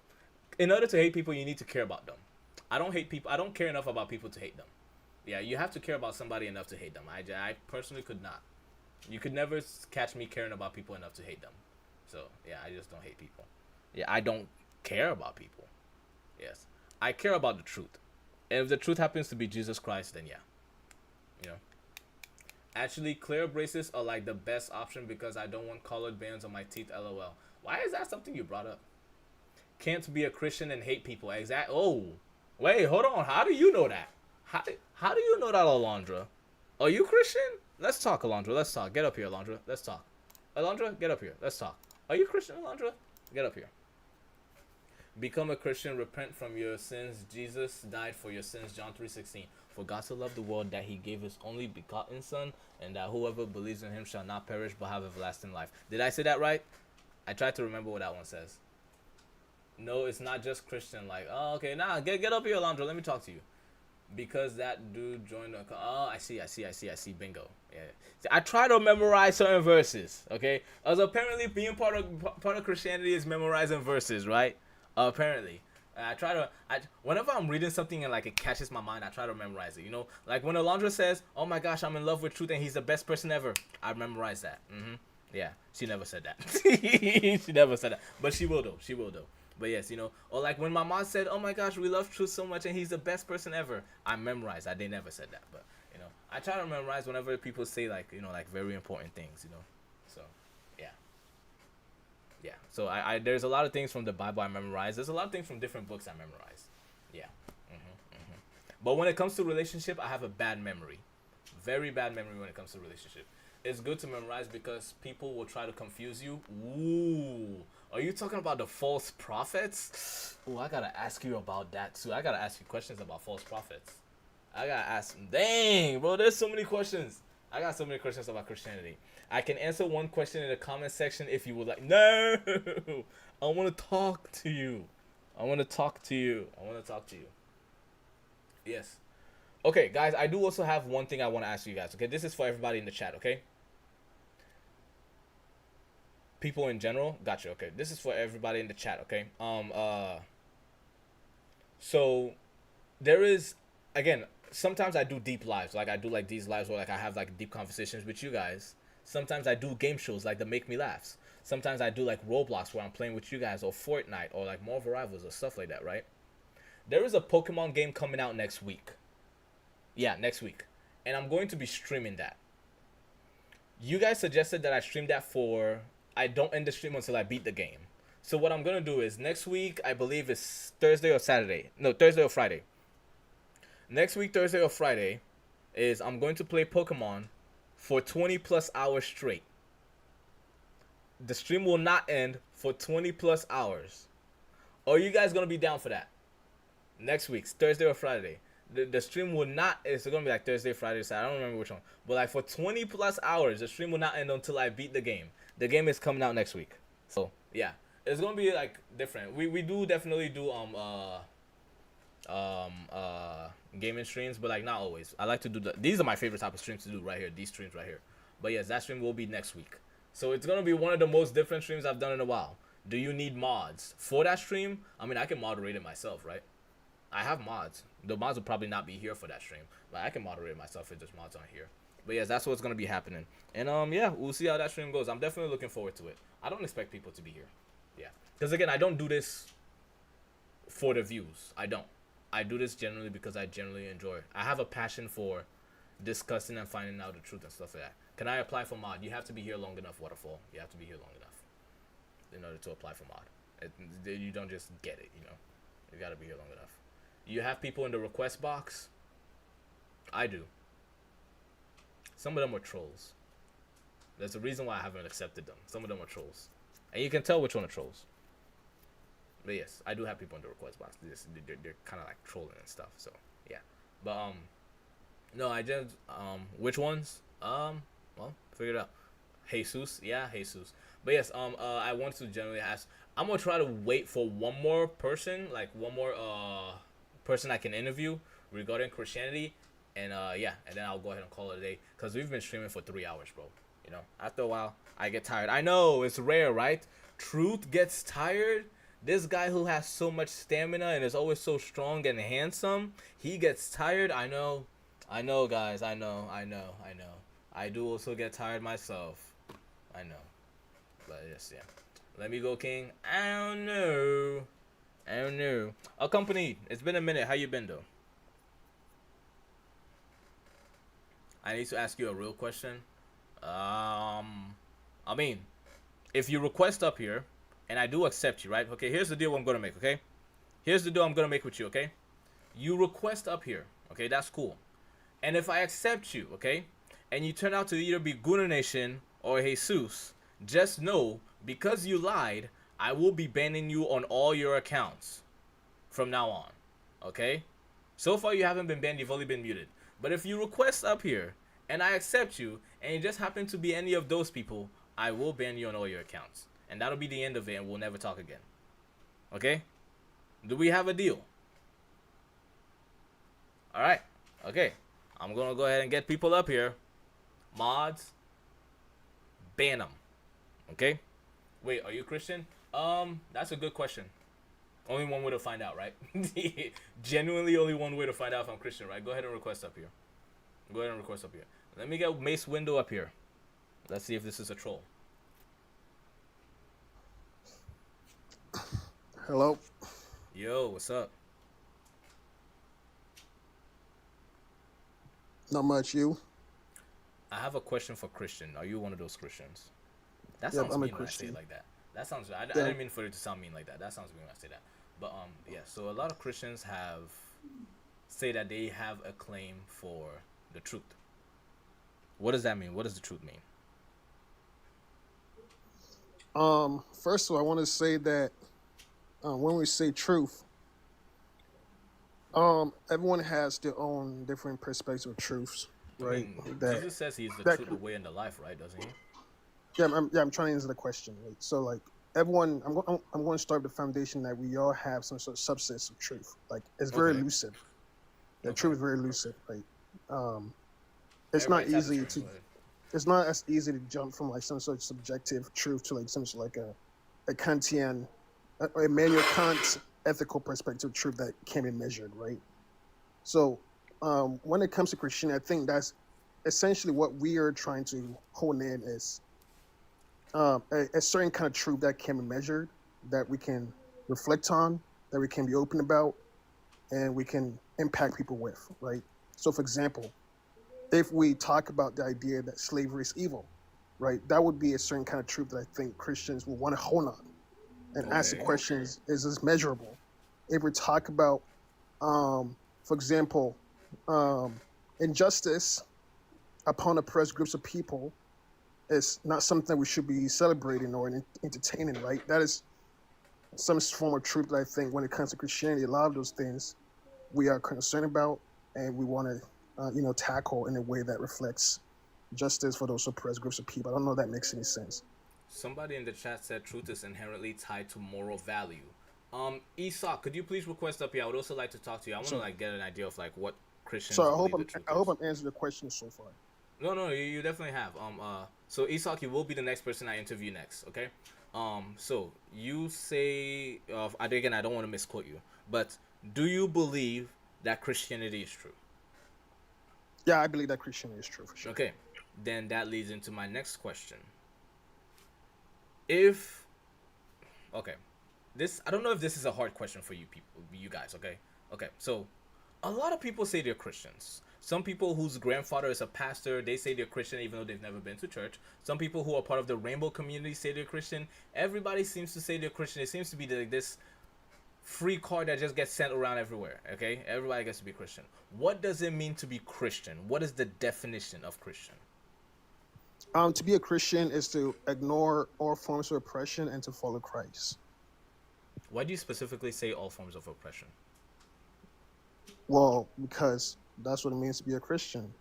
In order to hate people, you need to care about them. I don't hate people. I don't care enough about people to hate them. Yeah, you have to care about somebody enough to hate them. I personally could not. You could never catch me caring about people enough to hate them. So, yeah, I just don't hate people. Yeah, I don't care about people. Yes. I care about the truth. And if the truth happens to be Jesus Christ, then yeah. You know. Actually, clear braces are like the best option because I don't want colored bands on my teeth, lol. Why is that something you brought up? Can't be a Christian and hate people. Oh, wait, hold on. How do you know that? How do you know that, Alondra? Are you Christian? Let's talk, Alondra. Let's talk. Get up here, Alondra. Let's talk. Alondra, get up here. Let's talk. Are you Christian, Alondra? Get up here. Become a Christian. Repent from your sins. Jesus died for your sins. John 3:16. For God so loved the world that he gave his only begotten son, and that whoever believes in him shall not perish but have everlasting life. Did I say that right? I tried to remember what that one says. No, it's not just Christian. Like, oh, okay, nah, get up here, Alondra. Let me talk to you. because that dude joined the. Oh, I see. Bingo. Yeah. See, I try to memorize certain verses. Okay, as apparently being part of Christianity is memorizing verses, right? Apparently. I try to. Whenever I'm reading something and like it catches my mind, I try to memorize it. You know, like when Alondra says, "Oh my gosh, I'm in love with Truth and he's the best person ever," I memorize that. Yeah, she never said that. She never said that, but she will though. She will though. But yes, you know, or like when my mom said, "Oh my gosh, we love Truth so much and he's the best person ever," I memorized that. They never said that, but you know, I try to memorize whenever people say like, you know, like very important things, you know. So, yeah. Yeah. So I there's a lot of things from the Bible I memorize. There's a lot of things from different books I memorize. Yeah. But when it comes to relationship, I have a bad memory. Very bad memory when it comes to relationship. It's good to memorize because people will try to confuse you. Ooh. Are you talking about the false prophets? Ooh, I gotta ask you about that too. I gotta ask you questions about false prophets. I gotta ask. Dang, bro, there's so many questions. I got so many questions about Christianity. I can answer one question in the comment section if you would like. No, I want to talk to you. I want to talk to you. Yes. Okay, guys, I do also have one thing I want to ask you guys. Okay, this is for everybody in the chat. Okay. People in general, gotcha. Okay, this is for everybody in the chat. Okay. So there is, again, sometimes I do deep lives, like I do like these lives where like I have like deep conversations with you guys. Sometimes I do game shows like the Make Me Laughs. Sometimes I do like Roblox where I'm playing with you guys, or Fortnite, or like Marvel Rivals or stuff like that, right? There is a Pokemon game coming out next week. Yeah, next week. And I'm going to be streaming that. You guys suggested that I stream that for... I don't end the stream until I beat the game. So what I'm going to do is next week, I believe it's Thursday or Saturday. No, Thursday or Friday. Next week, Thursday or Friday, is I'm going to play Pokemon for 20 plus hours straight. The stream will not end for 20 plus hours. Are you guys going to be down for that? Next week's Thursday or Friday. The stream will not, it's going to be like Thursday, Friday, Saturday. I don't remember which one. But like for 20 plus hours, the stream will not end until I beat the game. The game is coming out next week. So, yeah. It's going to be like different. We do definitely do gaming streams, but like not always. I like to do these are my favorite type of streams to do right here. These streams right here. But yes, that stream will be next week. So it's going to be one of the most different streams I've done in a while. Do you need mods for that stream? I mean, I can moderate it myself, right? I have mods. The mods will probably not be here for that stream, but I can moderate myself if there's mods on here. But yes, that's what's gonna be happening. And yeah, we'll see how that stream goes. I'm definitely looking forward to it. I don't expect people to be here. Yeah, because again, I don't do this for the views. I don't. I do this generally because I generally enjoy it. I have a passion for discussing and finding out the truth and stuff like that. Can I apply for mod? You have to be here long enough, Waterfall. You have to be here long enough in order to apply for mod. You don't just get it, you know. You gotta be here long enough. You have people in the request box? I do. Some of them are trolls. There's a reason why I haven't accepted them. Some of them are trolls. And you can tell which one are trolls. But yes, I do have people in the request box. They're kind of like trolling and stuff. So, yeah. But, no, I just, which ones? Well, figure it out. Jesus. Yeah, Jesus. But yes, I want to generally ask, I'm going to try to wait for one more person, like one more, person I can interview regarding Christianity, and yeah, and then I'll go ahead and call it a day, because we've been streaming for 3 hours, bro. You know, after a while I get tired. I know it's rare, right? Truth gets tired. This guy who has so much stamina and is always so strong and handsome, he gets tired. I know guys, I know. I do also get tired myself. I know. But yes, yeah. Let me go, King. I don't know. Accompanied. It's been a minute. How you been, though? I need to ask you a real question. I mean, if you request up here, and I do accept you, right? Okay, here's the deal I'm gonna make, okay? Here's the deal I'm gonna make with you, okay? You request up here, okay? That's cool. And if I accept you, okay, and you turn out to either be Gooner Nation or Jesus, just know, because you lied, I will be banning you on all your accounts from now on, okay? So far, you haven't been banned. You've only been muted. But if you request up here, and I accept you, and you just happen to be any of those people, I will ban you on all your accounts. And that'll be the end of it, and we'll never talk again. Okay? Do we have a deal? All right. Okay. I'm gonna go ahead and get people up here. Mods. Ban them. Okay. Wait, are you Christian? That's a good question. Only one way to find out, right? Genuinely, only one way to find out if I'm Christian, right? Go ahead and request up here. Go ahead and request up here. Let me get Mace Window up here. Let's see if this is a troll. Hello. Yo, what's up? Not much. You? I have a question for Christian. Are you one of those Christians? That Yep, sounds I'm a mean when I say Christian. it like that. That sounds. I Yeah. didn't mean for it to sound mean like that. That sounds mean when I say that. But yeah. So a lot of Christians say that they have a claim for the truth. What does that mean? What does the truth mean? First of all, I want to say that when we say truth, everyone has their own different perspectives of truths, right? I mean, Jesus says he's the truth, the way, and the life, right? Doesn't he? Yeah, I'm trying to answer the question. Right? So, like, everyone, I'm going to start with the foundation that we all have some sort of substance of truth. Like, it's very elusive. The truth is very elusive, right? It's Everybody not has a easy truth, to. but- It's not as easy to jump from like some sort of subjective truth to like some sort of like a Kantian, a Immanuel Kant ethical perspective of truth that can be measured, right? So, when it comes to Christianity, I think that's essentially what we are trying to hone in is a certain kind of truth that can be measured, that we can reflect on, that we can be open about, and we can impact people with, right? So, for example, if we talk about the idea that slavery is evil, right, that would be a certain kind of truth that I think Christians will want to hone on and ask the question: is this measurable? If we talk about, for example, injustice upon oppressed groups of people, is not something we should be celebrating or entertaining, right? That is some form of truth that I think when it comes to Christianity, a lot of those things we are concerned about and we want to, tackle in a way that reflects justice for those oppressed groups of people. I don't know if that makes any sense. Somebody in the chat said truth is inherently tied to moral value. Esau, could you please request up here? I would also like to talk to you. I want to like get an idea of like what Christians. So I hope believe the truth I hope I'm answering the question so far. No, you definitely have. So Esau, you will be the next person I interview next. Okay. So you say, again, I don't want to misquote you, but do you believe that Christianity is true? Yeah, I believe that Christianity is true for sure. Okay, then that leads into my next question. I don't know if this is a hard question for you people, you guys. Okay. So, a lot of people say they're Christians. Some people whose grandfather is a pastor, they say they're Christian even though they've never been to church. Some people who are part of the rainbow community say they're Christian. Everybody seems to say they're Christian. It seems to be like this free card that just gets sent around everywhere. Okay, everybody gets to be Christian. What does it mean to be Christian? What is the definition of Christian? To be a Christian is to ignore all forms of oppression and to follow Christ. Why do you specifically say all forms of oppression? Well, because that's what it means to be a Christian.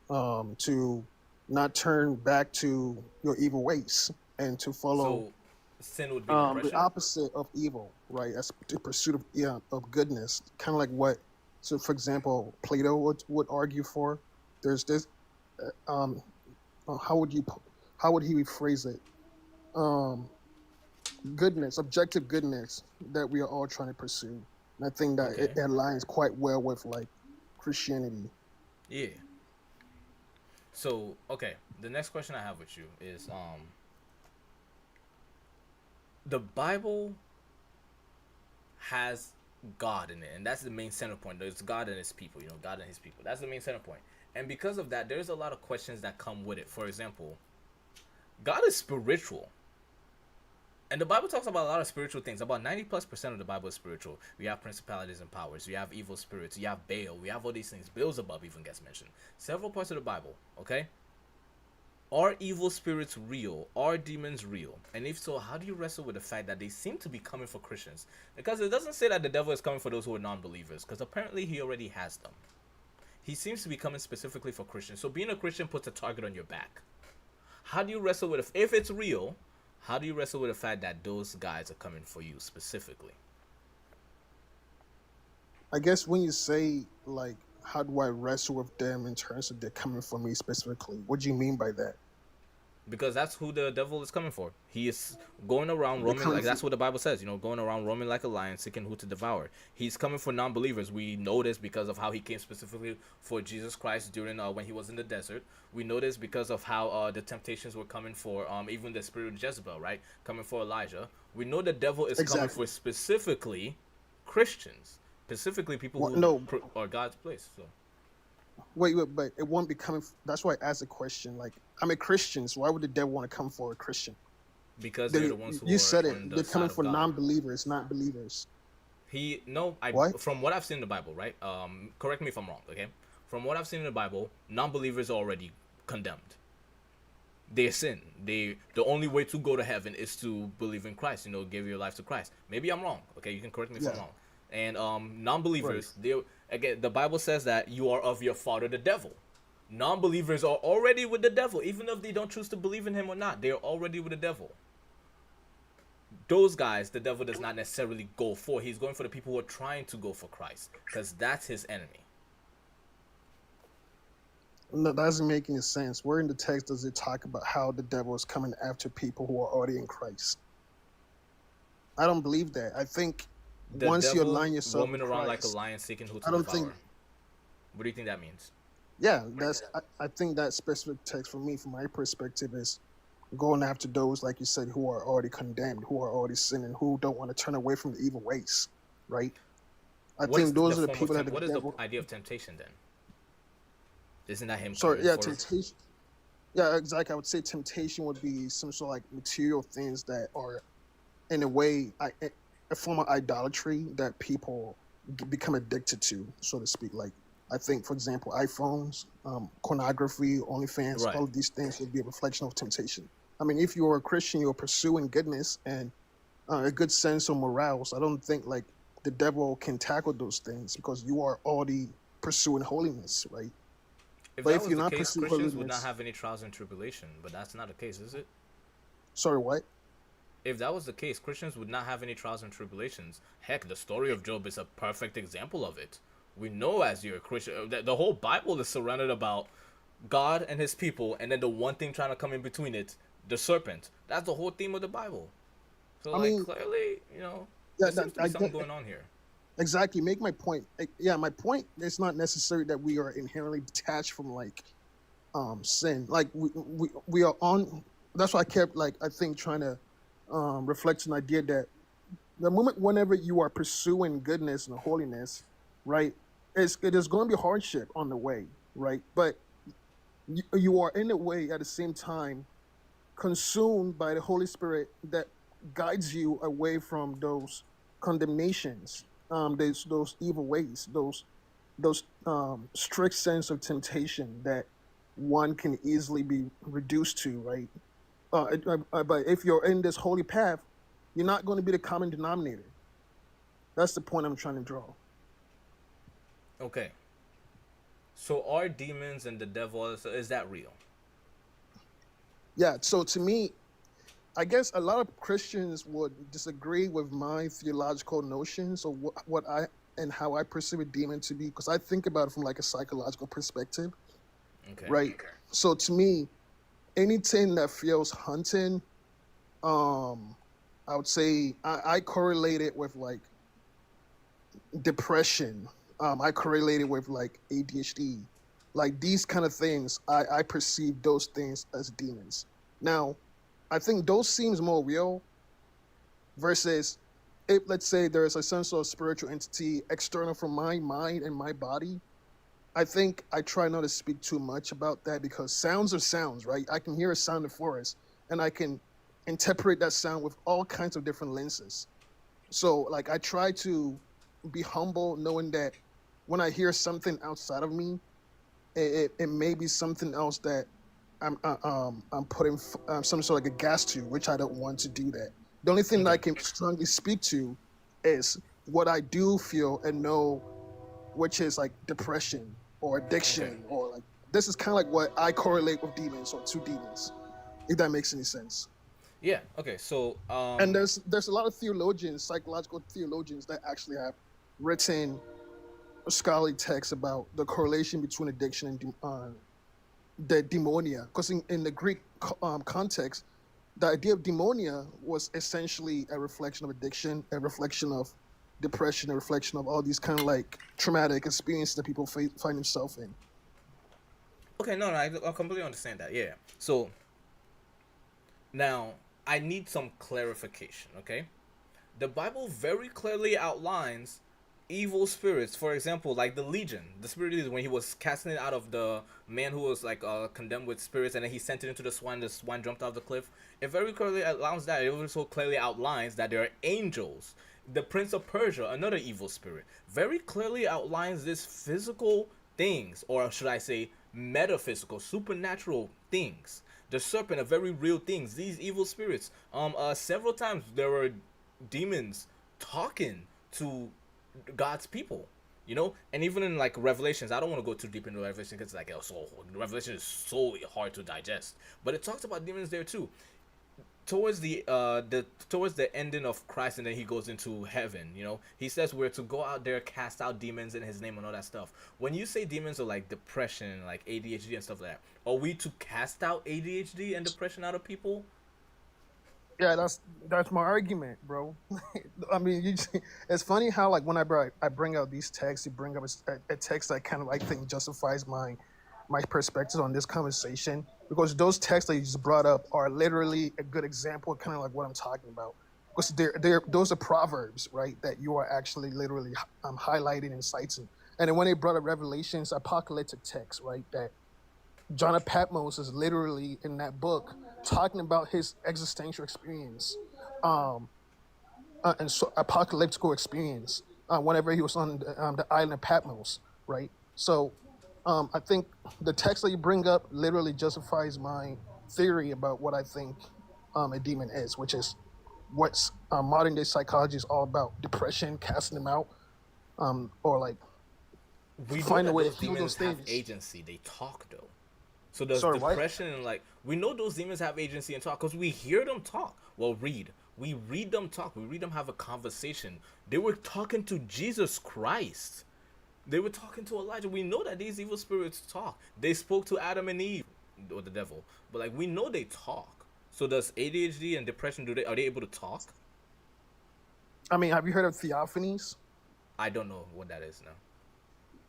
To not turn back to your evil ways and to follow. So, sin would be oppression? The opposite of evil, right? That's the pursuit of goodness. Kind of like what, so for example, Plato would argue for. There's this. How would he rephrase it? Goodness, objective goodness that we are all trying to pursue. And I think that it aligns quite well with like Christianity. Yeah. So, okay, the next question I have with you is the Bible has God in it, and that's the main center point. There's God and his people, God and his people. That's the main center point. And because of that, there's a lot of questions that come with it. For example, God is spiritual. And the Bible talks about a lot of spiritual things. About 90+% of the Bible is spiritual. We have principalities and powers. We have evil spirits. You have Baal. We have all these things. Beelzebub even gets mentioned. Several parts of the Bible, okay? Are evil spirits real? Are demons real? And if so, how do you wrestle with the fact that they seem to be coming for Christians? Because it doesn't say that the devil is coming for those who are non-believers. Because apparently he already has them. He seems to be coming specifically for Christians. So being a Christian puts a target on your back. How do you wrestle with if it's real? How do you wrestle with the fact that those guys are coming for you specifically? I guess when you say like, how do I wrestle with them in terms of they're coming for me specifically? What do you mean by that? Because that's who the devil is coming for. He is going around They're roaming, coming like that's for, what the Bible says, going around roaming like a lion, seeking who to devour. He's coming for non-believers. We know this because of how he came specifically for Jesus Christ during when he was in the desert. We know this because of how the temptations were coming for even the spirit of Jezebel, right? Coming for Elijah. We know the devil is coming for specifically Christians, specifically people well, who no, are God's place. So. wait, but it won't be coming. That's why I asked the question. Like, I'm a Christian, so why would the devil want to come for a Christian? Because they're the ones who You are said on it. the They're coming side of for God. non-believers, not believers. What? From what I've seen in the Bible, right? Correct me if I'm wrong, okay? From what I've seen in the Bible, non-believers are already condemned. They sin. The only way to go to heaven is to believe in Christ. Give your life to Christ. Maybe I'm wrong. Okay, you can correct me if I'm wrong. And non-believers, again, the Bible says that you are of your father, the devil. Non-believers are already with the devil, even if they don't choose to believe in him or not. They are already with the devil. Those guys, the devil does not necessarily go for. He's going for the people who are trying to go for Christ, because that's his enemy. No, that doesn't make any sense. Where in the text does it talk about how the devil is coming after people who are already in Christ? I don't believe that. I think The once you devil align yourself roaming with around like a Christ, lion seeking who to I don't devour. think. What do you think that means? Yeah, I think that specific text for me, from my perspective, is going after those, like you said, who are already condemned, who are already sinning, who don't want to turn away from the evil ways, right? I think those are the people that the What is devil. the idea of temptation then? Isn't that him? Sorry, coming yeah, for- temptation. Yeah, exactly. I would say temptation would be some sort of like material things that are, in a way, a form of idolatry that people become addicted to, so to speak. Like, I think, for example, iPhones, pornography, OnlyFans, Right. all of these things would be a reflection of temptation. I mean, if you're a Christian, you're pursuing goodness and a good sense of morals. I don't think like the devil can tackle those things because you are already pursuing holiness, right? If But that if was you're the not case, pursuing Christians would not holiness, have any trials and tribulation, but that's not the case, is it? sorry, what? If that was the case, Christians would not have any trials and tribulations. Heck, the story of Job is a perfect example of it. We know as you're a Christian, the whole Bible is surrounded about God and his people, and then the one thing trying to come in between it, the serpent. That's the whole theme of the Bible. So, I like, mean, clearly, yeah, there seems to be something going on here. Exactly. Make my point. Yeah, my point is not necessary that we are inherently detached from like sin. Like we are on. That's why I kept like I think trying to reflect an idea that the moment whenever you are pursuing goodness and holiness, right, it is going to be hardship on the way, right? But you are in a way at the same time consumed by the Holy Spirit that guides you away from those condemnations, those evil ways, those strict sense of temptation that one can easily be reduced to, right? But if you're in this holy path, you're not going to be the common denominator. That's the point I'm trying to draw. Okay. So are demons and the devil, is that real? Yeah, so to me, I guess a lot of Christians would disagree with my theological notions of what I and how I perceive a demon to be, because I think about it from like a psychological perspective, right? Okay. So to me, anything that feels haunting, I would say I correlate it with like depression. I correlate it with like ADHD, like these kind of things. I perceive those things as demons. Now, I think those seems more real versus if, let's say, there is a sense of spiritual entity external from my mind and my body. I think I try not to speak too much about that because sounds are sounds, right? I can hear a sound in the forest and I can interpret that sound with all kinds of different lenses. So, like, I try to be humble, knowing that when I hear something outside of me, it may be something else that I'm putting some sort of like a gas to, which I don't want to do that. The only thing that I can strongly speak to is what I do feel and know, which is like depression or addiction, or like this is kind of like what I correlate with demons or two demons, if that makes any sense. Yeah. Okay. So and there's a lot of theologians, psychological theologians, that actually have written scholarly texts about the correlation between addiction and the demonia, because in the Greek context, the idea of demonia was essentially a reflection of addiction, a reflection of depression, a reflection of all these kind of like traumatic experiences that people find themselves in. Okay, no, I completely understand that. Yeah. So now I need some clarification. Okay, the Bible very clearly outlines evil spirits. For example, like the Legion, the spirit legion, when he was casting it out of the man who was like condemned with spirits, and then he sent it into the swine. The swine jumped off the cliff. It very clearly outlines that. It also clearly outlines that there are angels. The Prince of Persia, another evil spirit, very clearly outlines this physical things, or should I say, metaphysical, supernatural things. The serpent, a very real things. These evil spirits. Several times there were demons talking to God's people, and even in like Revelations, I don't want to go too deep into Revelation because like Revelation is so hard to digest, but it talks about demons there too. Towards the ending of Christ, and then he goes into heaven. He says we're to go out there, cast out demons in his name and all that stuff. When you say demons are like depression, like ADHD and stuff like that, are we to cast out ADHD and depression out of people? Yeah, that's my argument, bro. I mean, it's funny how like when I bring out these texts, you bring up a text that kind of I think justifies my perspective on this conversation, because those texts that you just brought up are literally a good example of kind of like what I'm talking about. Because those are proverbs, right? That you are actually literally highlighting and citing. And then when they brought up Revelations, apocalyptic text, right? That John of Patmos is literally in that book talking about his existential experience, and so apocalyptical experience whenever he was on the island of Patmos, right? So I think the text that you bring up literally justifies my theory about what I think a demon is, which is what modern day psychology is all about: depression, casting them out, or like we find know a way to those heal demons those have things. agency. They talk though. So does Sorry, what? depression and like we know those demons have agency and talk because we hear them talk. Well, we read them talk. We read them have a conversation. They were talking to Jesus Christ. They were talking to Elijah. We know that these evil spirits talk. They spoke to Adam and Eve, or the devil. But like we know they talk. So does ADHD and depression are they able to talk? I mean, have you heard of theophanies? I don't know what that is now.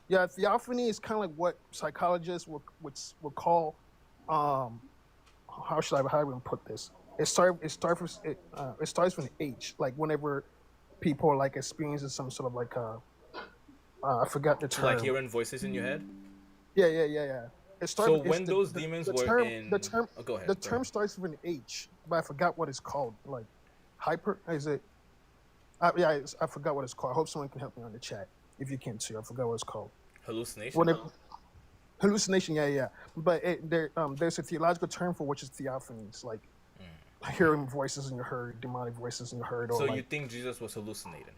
Yeah, theophany is kind of like what psychologists would call, how should I even put this? It starts with an H. Like whenever people are like experiencing some sort of like I forgot the term. Like hearing voices in your head. Yeah. It starts. So when those demons were in, go ahead. The term starts with an H, but I forgot what it's called. Like hyper, is it? I forgot what it's called. I hope someone can help me on the chat if you can too. I forgot what it's called. Hallucination. Hallucination, yeah. But there's a theological term for which is theophanies, like hearing voices in your head, demonic voices in your head. So or you think Jesus was hallucinating?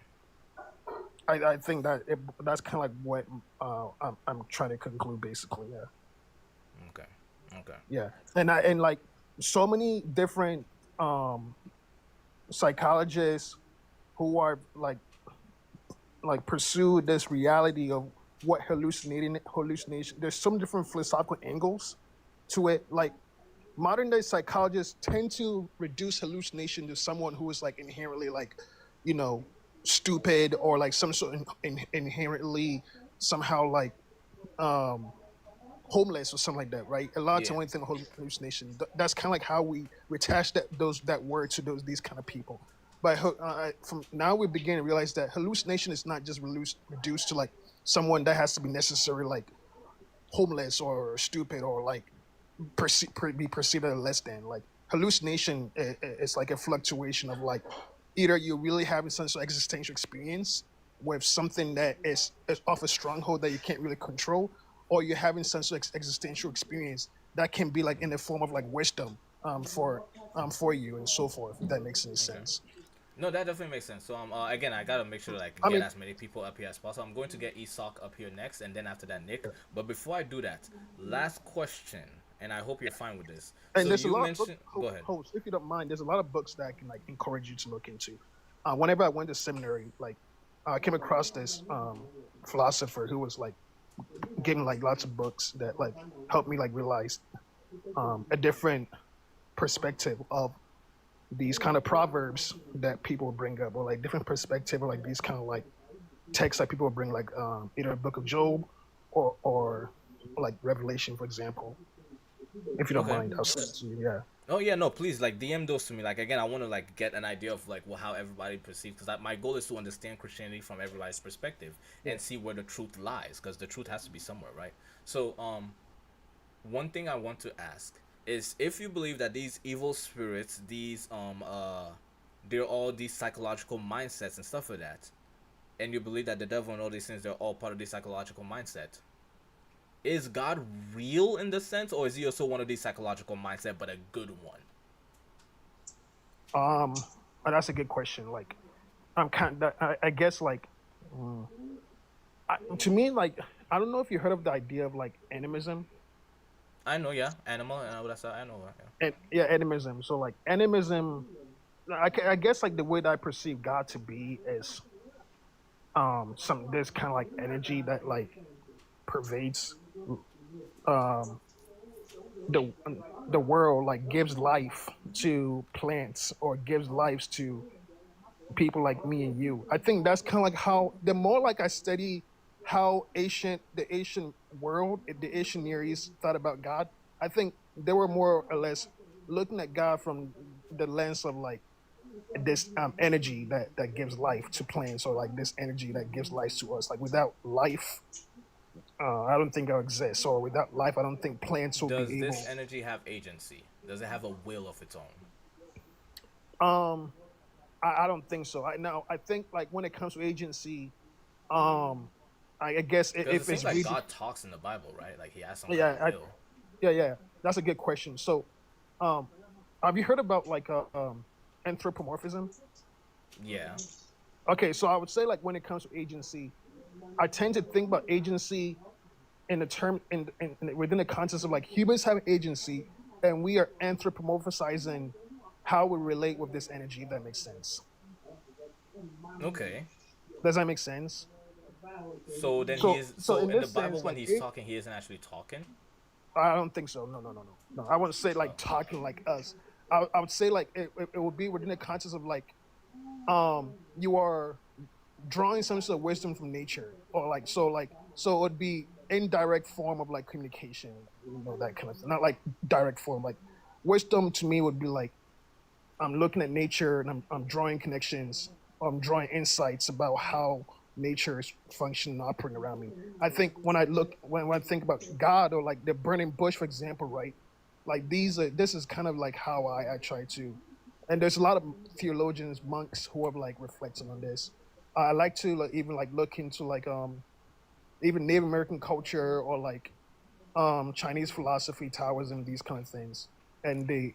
I think that's kind of like what I'm trying to conclude, basically. Yeah. Okay. Yeah, and like so many different psychologists who are like pursue this reality of what hallucination. There's some different philosophical angles to it. Like modern day psychologists tend to reduce hallucination to someone who is like inherently like, stupid, or like some sort of inherently somehow like homeless or something like that, right? A lot of time when we think of hallucination, that's kind of like how we attach that word to these kind of people. But from now we begin to realize that hallucination is not just reduced to like someone that has to be necessarily like homeless or stupid or like be perceived as less than. Like hallucination is like a fluctuation of like either you're really having some sort of existential experience with something that is off a stronghold that you can't really control, or you're having some sort of existential experience that can be like in the form of like wisdom for you and so forth. If that makes any sense. No, that definitely makes sense. So again, I gotta make sure that I can get as many people up here as possible. I'm going to get Isak up here next, and then after that, Nick. But before I do that, last question, and I hope you're fine with this. And so there's you a lot mentioned. of Go ahead. Host, if you don't mind, there's a lot of books that I can like encourage you to look into. Whenever I went to seminary, like I came across this philosopher who was like giving like lots of books that like helped me like realize a different perspective of these kind of proverbs that people bring up, or like different perspective, or like these kind of like texts that people bring, like either a book of Job or like Revelation, for example. If you don't Okay. mind, I'll send it to you. Yeah. Oh yeah, no, please like DM those to me. Like again, I want to like get an idea of like how everybody perceives, because my goal is to understand Christianity from everybody's perspective and see where the truth lies, because the truth has to be somewhere, right? So one thing I want to ask is, if you believe that these evil spirits, these they're all these psychological mindsets and stuff like that, and you believe that the devil and all these things, they're all part of the psychological mindset, is God real in the sense, or is he also one of these psychological mindset but a good one? That's a good question. Like, I'm kind of, I guess like, to me, like, I don't know if you heard of the idea of like animism. I know, yeah, animal, and that's I know, yeah. And yeah, animism. So like animism, I guess like the way that I perceive God to be is some this kind of like energy that like pervades um the the world, like gives life to plants or gives life to people like me and you. I think that's kind of like how, the more like I study how the ancient world, the ancient Near East thought about God, I think they were more or less looking at God from the lens of like this energy that gives life to plants, or like this energy that gives life to us. Like without life, I don't think I'll exist. Or without life, I don't think plants will Does be able. this energy have agency? Does it have a will of its own? Um, I don't think so. I think like when it comes to agency, um, I guess Because it if seems it's like really, God talks in the Bible, right? Like he has some kind yeah, of will. yeah, that's a good question. So, um, have you heard about like anthropomorphism? Yeah. Okay, so I would say like when it comes to agency, I tend to think about agency in the term within the context of like humans have agency, and we are anthropomorphizing how we relate with this energy. If that makes sense. Okay. Does that make sense? So then So, so so in in the this Bible sense, when like he's talking, he isn't actually talking. I don't think so. No. I wouldn't say like talking like us. I would say like it would be within the context of like you are drawing some sort of wisdom from nature, or so it would be indirect form of like communication, that kind of thing. Not like direct form. Like wisdom to me would be like I'm looking at nature and I'm drawing connections. I'm drawing insights about how nature is functioning and operating around me. I think when I think about God, or like the burning bush, for example, right? Like this is kind of like how I try to, and there's a lot of theologians, monks who have like reflecting on this. I like to like, even like look into like even Native American culture, or like Chinese philosophy, Taoism, these kind of things, and they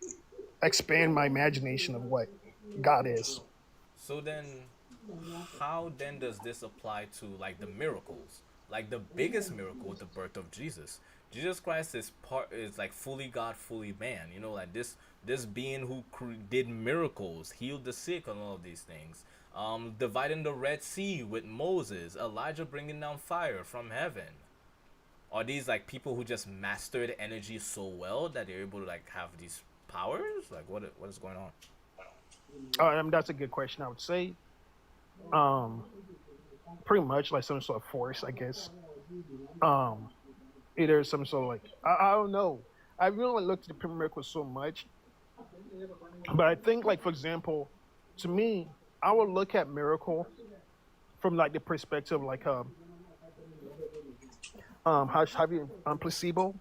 expand my imagination of what God is. So then, how then does this apply to like the miracles? Like the biggest miracle, the birth of Jesus. Jesus Christ is like fully God, fully man. You know, like this being who did miracles, healed the sick, and all of these things. Dividing the Red Sea with Moses, Elijah bringing down fire from heaven. Are these like people who just mastered energy so well that they're able to like have these powers? Like what is going on? That's a good question. I would say, um, pretty much like some sort of force, I guess. Um, Either some sort of like I don't know. I really looked at the miracles so much, but I think like for example, to me, I would look at miracle from like the perspective like how you placebo,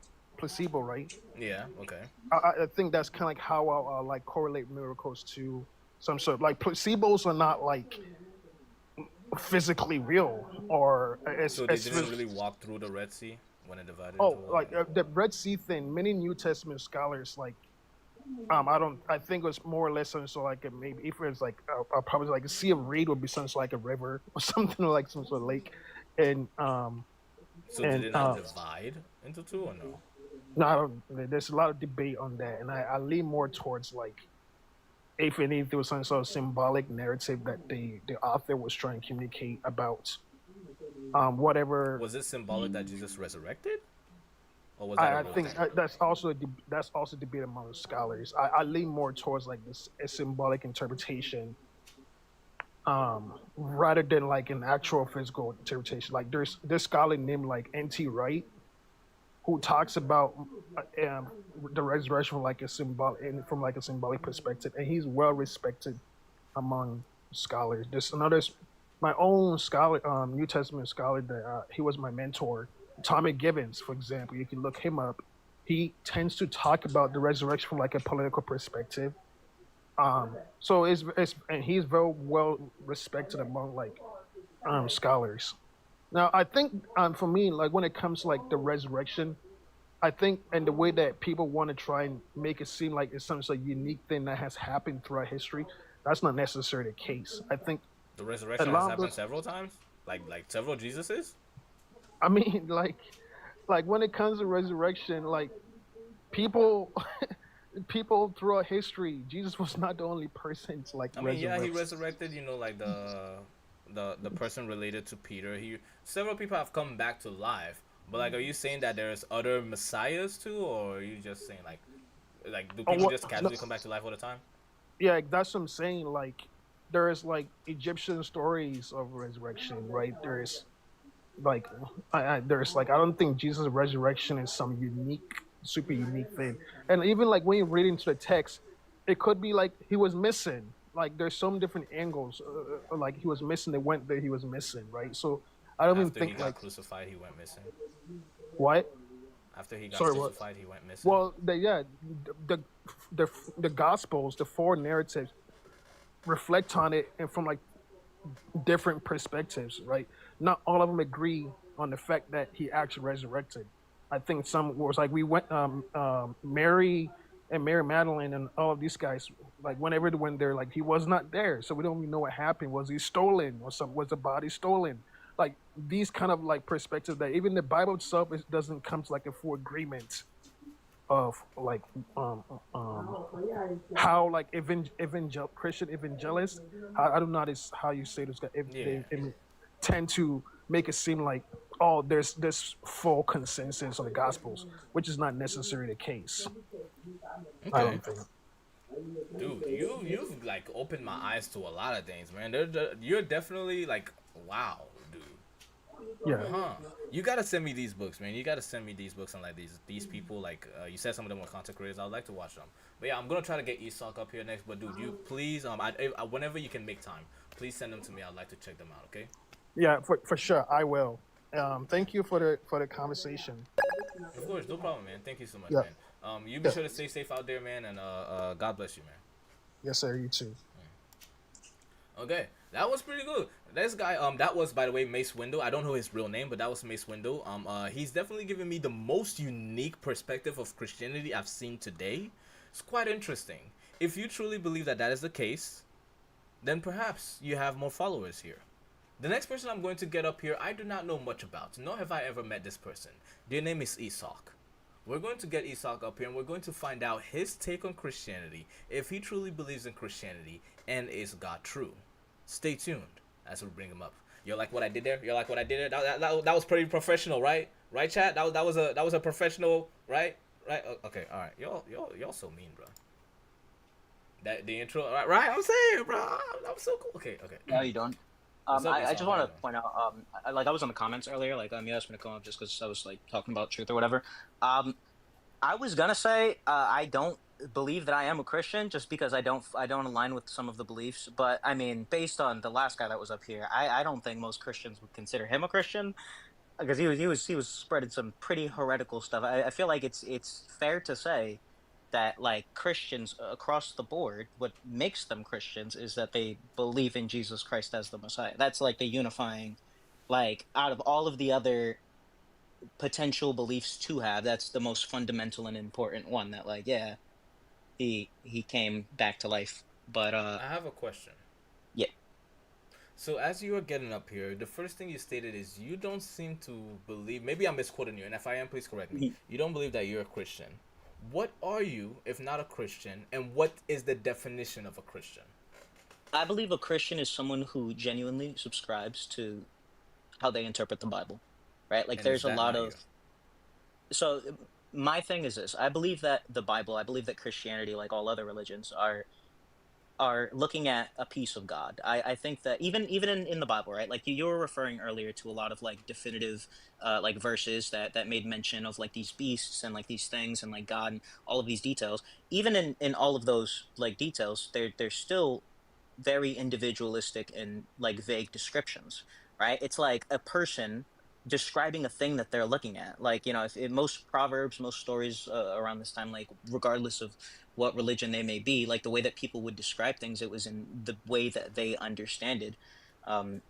right? Yeah. Okay. I think that's kind of like how I like correlate miracles to some sort of like placebos are not like physically real, or So they didn't really walk through the Red Sea when it divided. like the Red Sea thing. Many New Testament scholars like I think it was more or less something so like maybe if it was like probably like a Sea of Reed would be something like a river or something like some sort of lake, and So did it not divide into two or no? No, I don't. There's a lot of debate on that, and I lean more towards like if anything, there was some sort of symbolic narrative that the author was trying to communicate about whatever. Was it symbolic that Jesus resurrected, or was that a I real think thing? that's also debate among scholars. I lean more towards like this a symbolic interpretation, rather than like an actual physical interpretation. Like there's this scholar named like N.T. Wright who talks about the resurrection from like a symbolic perspective, and he's well respected among scholars. There's another my own scholar, New Testament scholar that he was my mentor, Tommy Gibbons, for example. You can look him up. He tends to talk about the resurrection from like a political perspective. So it's and he's very well respected among like scholars. Now I think for me, like when it comes to like the resurrection, I think and the way that people want to try and make it seem like it's some sort of unique thing that has happened throughout history, that's not necessarily the case. I think The a resurrection has lot of happened those, several times, like several Jesuses. I mean, like when it comes to resurrection, like people people throughout history, Jesus was not the only person to like I mean, yeah, he resurrect. resurrected. You know, like the person related to Peter. Several people have come back to life. But like, are you saying that there's other messiahs too, or are you just saying like do Oh, people what, just no, casually come back to life all the time? yeah, that's what I'm saying. Like there is like Egyptian stories of resurrection, right? There is like there's like I don't think Jesus' resurrection is some unique, super unique thing. And even like when you read into the text, it could be like he was missing. Like there's some different angles. Like he was missing. They went there. He was missing, right? So I don't even After he think got like crucified, he went missing. what. After he got Sorry, what? crucified, he went missing. Well, the the Gospels, the four narratives reflect on it and from like different perspectives, right? Not all of them agree on the fact that he actually resurrected. I think some was like we went Mary and Mary Magdalene and all of these guys like whenever when they're like he was not there, so we don't even know what happened. Was he stolen? Was the body stolen? Like these kind of like perspectives that even the Bible itself doesn't come to like a full agreement of like how like Christian evangelists, I don't know how how you say this, if Yeah. they tend to make it seem like oh there's this full consensus on the Gospels, which is not necessarily the case. I Okay. don't think. Dude, you've like opened my eyes to a lot of things, man. You're definitely like wow, dude. Yeah. Huh. You gotta send me these books, man. You gotta send me these books on like these people. Like you said, some of them were content creators. I'd like to watch them. But yeah, I'm gonna try to get Isak up here next. But dude, you please whenever you can make time, please send them to me. I'd like to check them out. Okay. Yeah, for sure I will. Thank you for the conversation. Of course, no problem, man. Thank you so much, Yeah. man. You be sure to stay safe out there, man, and God bless you, man. Yes, sir. You too. Okay, that was pretty good. This guy, that was by the way Mace Windu. I don't know his real name, but that was Mace Windu. He's definitely given me the most unique perspective of Christianity I've seen today. It's quite interesting. If you truly believe that that is the case, then perhaps you have more followers here. The next person I'm going to get up here, I do not know much about, nor have I ever met this person. Their name is Isak. We're going to get Isak up here, and we're going to find out his take on Christianity, if he truly believes in Christianity, and is God true. Stay tuned as we bring him up. You like what I did there? You like what I did there? That was pretty professional, right? Right, chat? That was a professional, right? Right? Okay, all right. Y'all so mean, bro. That the intro, right? I'm saying, bro. I'm so cool. Okay. How you doing? What's up, I Isak? just want to point out, I was in the comments earlier, like, you asked me to come up just because I was, like, talking about truth or whatever. I was gonna say, I don't believe that I am a Christian just because I don't align with some of the beliefs, but, I mean, based on the last guy that was up here, I don't think most Christians would consider him a Christian, because he was spreading some pretty heretical stuff. I feel like it's fair to say that like Christians across the board, what makes them Christians is that they believe in Jesus Christ as the Messiah. That's like the unifying, like out of all of the other potential beliefs to have, that's the most fundamental and important one. That like, yeah, he came back to life. But I have a question. Yeah. So as you are getting up here, the first thing you stated is you don't seem to believe. Maybe I'm misquoting you, and if I am, please correct me. You don't believe that you're a Christian. What are you if not a Christian, and what is the definition of a Christian? I believe a Christian is someone who genuinely subscribes to how they interpret the Bible, right? Like And is there's a that lot not you? of so my thing is this. I believe that the Bible, I believe that Christianity, like all other religions, are looking at a piece of God. I think that even in the Bible, right? Like you were referring earlier to a lot of like definitive like verses that made mention of like these beasts and like these things and like God and all of these details. Even in all of those like details, they're still very individualistic and like vague descriptions, right? It's like a person describing a thing that they're looking at. Like, you know, if in most proverbs, most stories around this time, like regardless of what religion they may be, like the way that people would describe things, it was in the way that they understand it,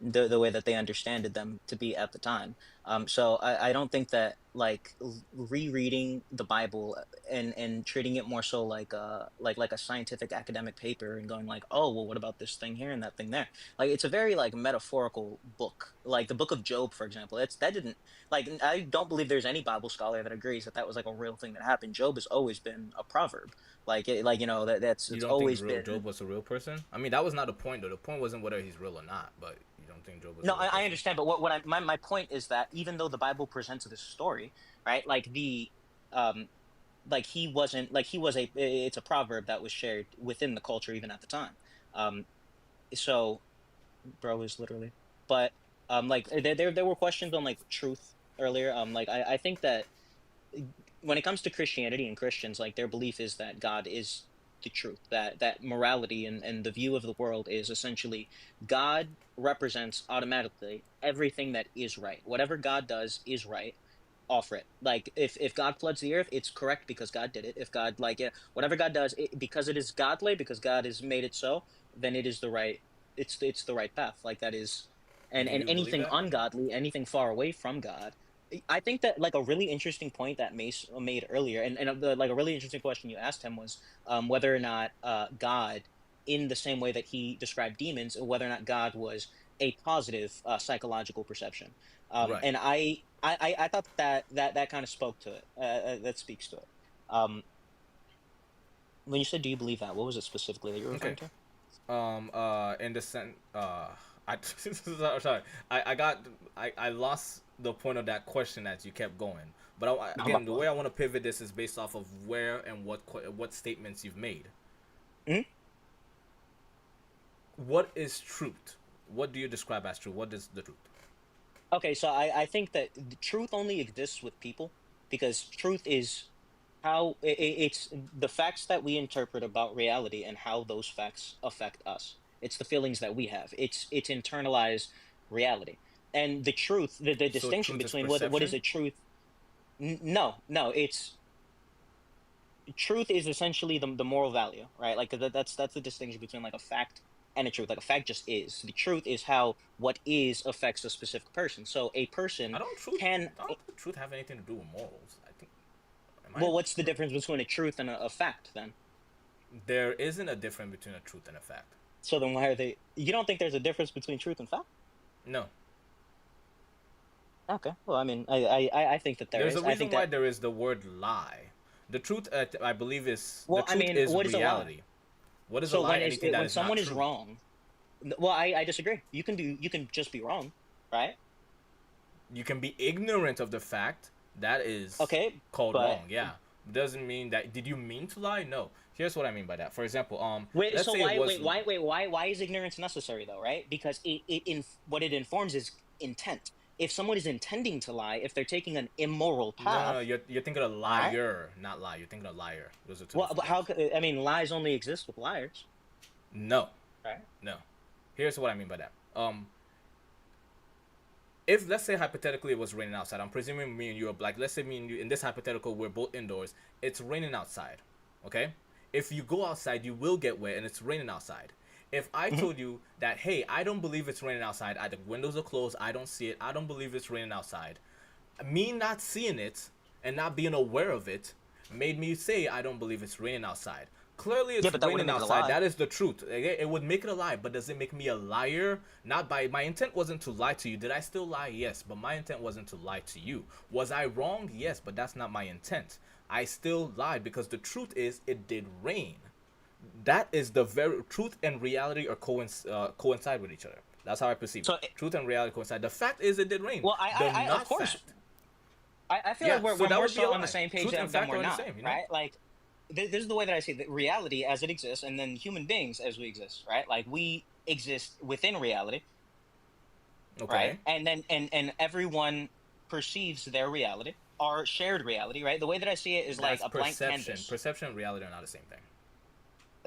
the way that they understood them to be at the time. So I don't think that like rereading the Bible and treating it more so like a scientific academic paper and going like, oh well, what about this thing here and that thing there? Like it's a very like metaphorical book. Like the book of Job, for example. That didn't like I don't believe there's any Bible scholar that agrees that that was like a real thing that happened. Job has always been a proverb. Like you know that's You it's don't think always been. Job was a real person? I mean, that was not the point, though. The point wasn't whether he's real or not, but you don't think Job was No, a real I person? understand, but my point is that even though the Bible presents this story, right? Like um, like he wasn't like he was a it's a proverb that was shared within the culture even at the time. Um, so bro is literally, but like there were questions on like truth earlier. Like I think that when it comes to Christianity and Christians, like their belief is that God is the truth, that morality and the view of the world is essentially God represents automatically everything that is right. Whatever God does is right. Offer it. Like if God floods the earth, it's correct because God did it. If God like yeah, whatever God does, because it is godly, because God has made it so, then it is the right. It's the right path. Like that is, Do and you believe anything that? ungodly, anything far away from God. I think that like a really interesting point that Mace made earlier, and like a really interesting question you asked him was whether or not God, in the same way that he described demons, whether or not God was a positive psychological perception. Right. And I thought that kind of spoke to it. That speaks to it. Um, when you said, "Do you believe that?" What was it specifically that you were Okay. referring to? In the sense, I sorry, I lost the point of that question as you kept going. But again, the way I want to pivot this is based off of where and what statements you've made. Mhm. What is truth? What do you describe as truth? What is the truth? Okay, so I think that the truth only exists with people because truth is how it's the facts that we interpret about reality and how those facts affect us. It's the feelings that we have. It's internalized reality. And the truth, the So distinction truth is between what is perception. a truth. No, it's truth is essentially the moral value, right? Like that's the distinction between like a fact and a truth. Like a fact just is. The truth is how what is affects a specific person. So a person can. I don't think truth have anything to do with morals. I think. Am I Well, what's the difference between a truth and a fact then? There isn't a difference between a truth and a fact. So then why are they? You don't think there's a difference between truth and fact? No. Okay. Well, I mean, I think that There's is. a I reason think why that. there is the word lie. The truth, I believe, is the Well, I truth mean, is what is a lie? reality. What is a So lie? when is Anything it that when is not someone is true. wrong? Well, I disagree. You can just be wrong, right? You can be ignorant of the fact that is Okay, called but wrong. Yeah, doesn't mean that. Did you mean to lie? No. Here's what I mean by that. For example, wait. let's So say it was. why is ignorance necessary though? Right? Because what it informs is intent. If someone is intending to lie, if they're taking an immoral No. path, You're thinking of right? liar, not lie. You're thinking of liar. Those are two Well, different but how things. could I mean lies only exist with liars, No. right? No. Here's what I mean by that. If let's say hypothetically it was raining outside, I'm presuming me and you are black. Let's say me and you in this hypothetical we're both indoors. It's raining outside. Okay? If you go outside, you will get wet and it's raining outside. If I told you that, hey, I don't believe it's raining outside, the windows are closed, I don't see it, I don't believe it's raining outside. Me not seeing it and not being aware of it made me say I don't believe it's raining outside. Clearly, it's Yeah, but that raining wouldn't make it a outside. lie. That is the truth. It would make it a lie, but does it make me a liar? Not by my intent wasn't to lie to you. Did I still lie? Yes, but my intent wasn't to lie to you. Was I wrong? Yes, but that's not my intent. I still lied because the truth is it did rain. That is the very truth and reality are coincide with each other. That's how I perceive it. Truth and reality coincide. The fact is it did rain. Well, The I not of course. fact. I feel Yeah, like we're, so we're that more would be a so on lie. the same page Truth than, and than fact we're are the not, same, you know? right? Like, this is the way that I see that reality as it exists, and then human beings as we exist, right? Like, we exist within reality, Okay. right? And then and everyone perceives their reality, our shared reality, right? The way that I see it is like That's a blank perception. canvas. Perception and reality are not the same thing.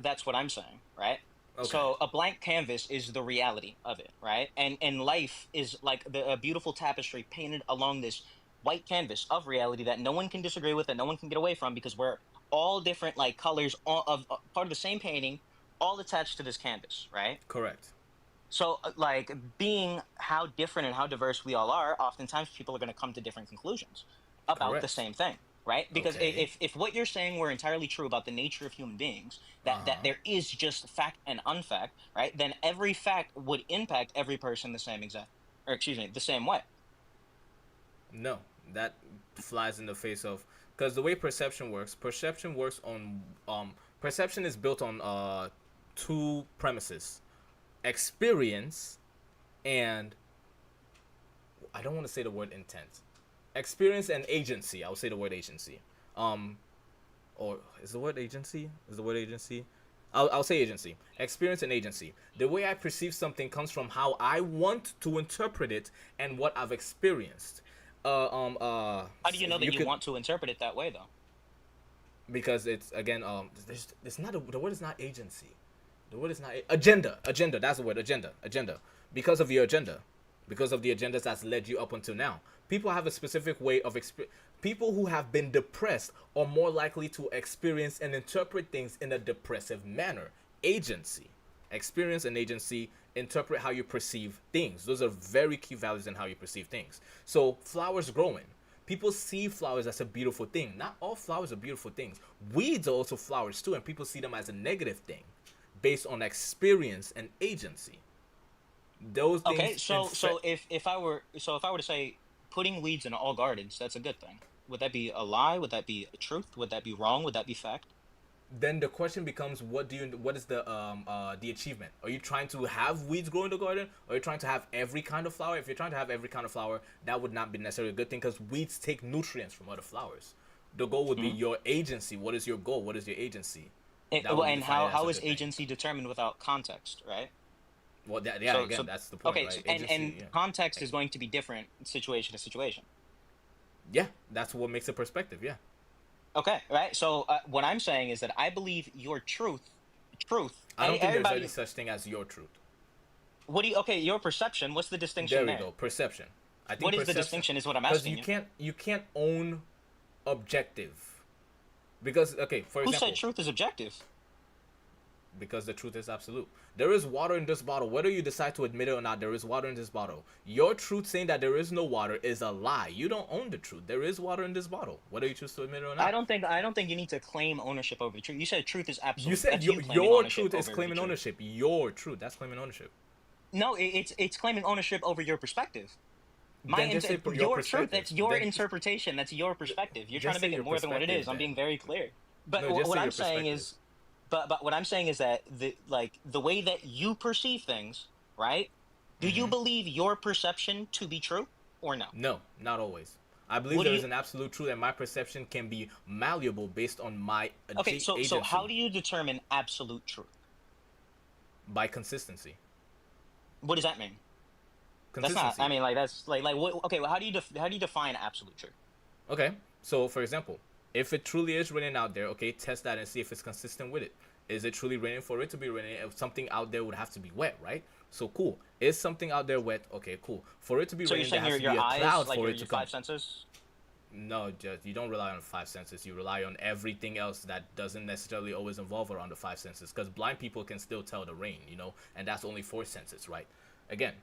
That's what I'm saying, right? Okay. So a blank canvas is the reality of it, right? And life is like a beautiful tapestry painted along this white canvas of reality that no one can disagree with, and no one can get away from, because we're all different like colors of part of the same painting, all attached to this canvas, right? Correct. So like being how different and how diverse we all are, oftentimes people are going to come to different conclusions about the Correct. same thing, right? Because Okay. if what you're saying were entirely true about the nature of human beings, that there is just fact and unfact, right? Then every fact would impact every person the same exact, or excuse me, the same way. No, that flies in the face of, because the way perception works on perception is built on two premises: experience and, I don't want to say the word intent. Experience and agency. I'll say the word agency. Or is the word agency? Is the word agency? I'll say agency. Experience and agency. The way I perceive something comes from how I want to interpret it and what I've experienced. How do you know that you want to interpret it that way, though? Because it's, again, it's not the word is not agency. The word is not agenda. Agenda. That's the word. Agenda. Because of your agenda, because of the agendas that's led you up until now. People have a specific way of people who have been depressed are more likely to experience and interpret things in a depressive manner. Agency, experience, and agency interpret how you perceive things. Those are very key values in how you perceive things. So flowers growing. People see flowers as a beautiful thing. Not all flowers are beautiful things. Weeds are also flowers too, and people see them as a negative thing based on experience and agency. Those things. Okay, so if I were to say putting weeds in all gardens, that's a good thing. Would that be a lie? Would that be a truth? Would that be wrong? Would that be fact? Then the question becomes, what is the achievement? Are you trying to have weeds grow in the garden, or are you trying to have every kind of flower? If you're trying to have every kind of flower, that would not be necessarily a good thing, because weeds take nutrients from other flowers. The goal would be your agency. What is your goal? What is your agency? And how is agency determined without context, right? Well, that's the point, okay, right? And context is going to be different situation to situation. Yeah, that's what makes a perspective. Yeah. Okay, right. So what I'm saying is that I believe your truth. I don't think there's any such thing as your truth. What do you? Okay, your perception. What's the distinction there? There we go. Perception. I think what is the distinction? Is what I'm asking you. Because you can't own objective. Because for example. Who said truth is objective? Because the truth is absolute. There is water in this bottle. Whether you decide to admit it or not, there is water in this bottle. Your truth saying that there is no water is a lie. You don't own the truth. There is water in this bottle, whether you choose to admit it or not. I don't think you need to claim ownership over the truth. You said truth is absolute. You said your truth is claiming ownership. Your truth, that's claiming ownership. No, it's claiming ownership over your perspective. Your truth, that's your interpretation, that's your perspective. You're trying to make it more than what it is. I'm being very clear. But what I'm saying is, but what I'm saying is that the way that you perceive things, right? Do you believe your perception to be true or no? No, not always. I believe there is an absolute truth, and my perception can be malleable based on my agency. Okay, so how do you determine absolute truth? By consistency. What does that mean? Consistency. That's not. I mean, like that's like what? Okay, well, how do you define absolute truth? Okay, so for example, if it truly is raining out there, okay, test that and see if it's consistent with it. Is it truly raining? For it to be raining, if something out there would have to be wet, right? So cool. Is something out there wet? Okay, cool. For it to be raining, there has to be a cloud for it to come. Five senses? No, just you don't rely on five senses. You rely on everything else that doesn't necessarily always involve around the five senses. Because blind people can still tell the rain, and that's only four senses, right? Again,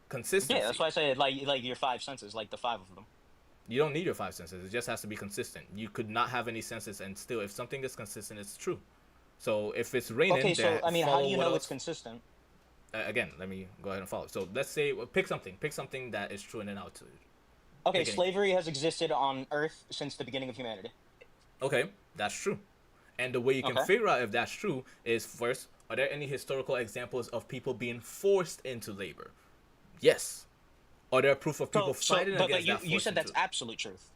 consistency. Yeah, that's why I say like your five senses, like the five of them. You don't need your five senses. It just has to be consistent. You could not have any senses, and still, if something is consistent, it's true. So if it's raining, Okay, so then I mean, how follow do you what know else- it's consistent? Again, let me go ahead and follow. So let's say pick something that is true, and then I'll tell you. Okay, Pick anything. slavery has existed on Earth since the beginning of humanity. Okay, that's true. And the way you can Okay. figure out if that's true is first, are there any historical examples of people being forced into labor? Yes. Are there proof of people fighting but against you, that? you said that's into? absolute truth.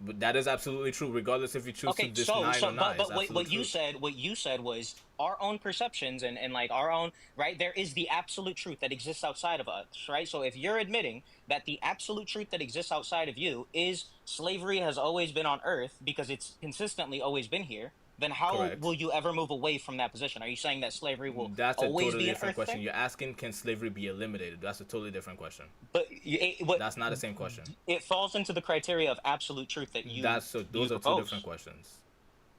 But that is absolutely true, regardless if you choose Okay, to so deny or not. but what you said was our own perceptions and like our own, right? There is the absolute truth that exists outside of us, right? So if you're admitting that the absolute truth that exists outside of you is slavery has always been on Earth because it's consistently always been here, then how Correct. will you ever move away from that position? Are you saying that slavery will That's a always totally be an different Earth question. thing? You're asking, can slavery be eliminated? That's a totally different question. But That's not the same question. it falls into the criteria of absolute truth that you Those are two propose. different questions.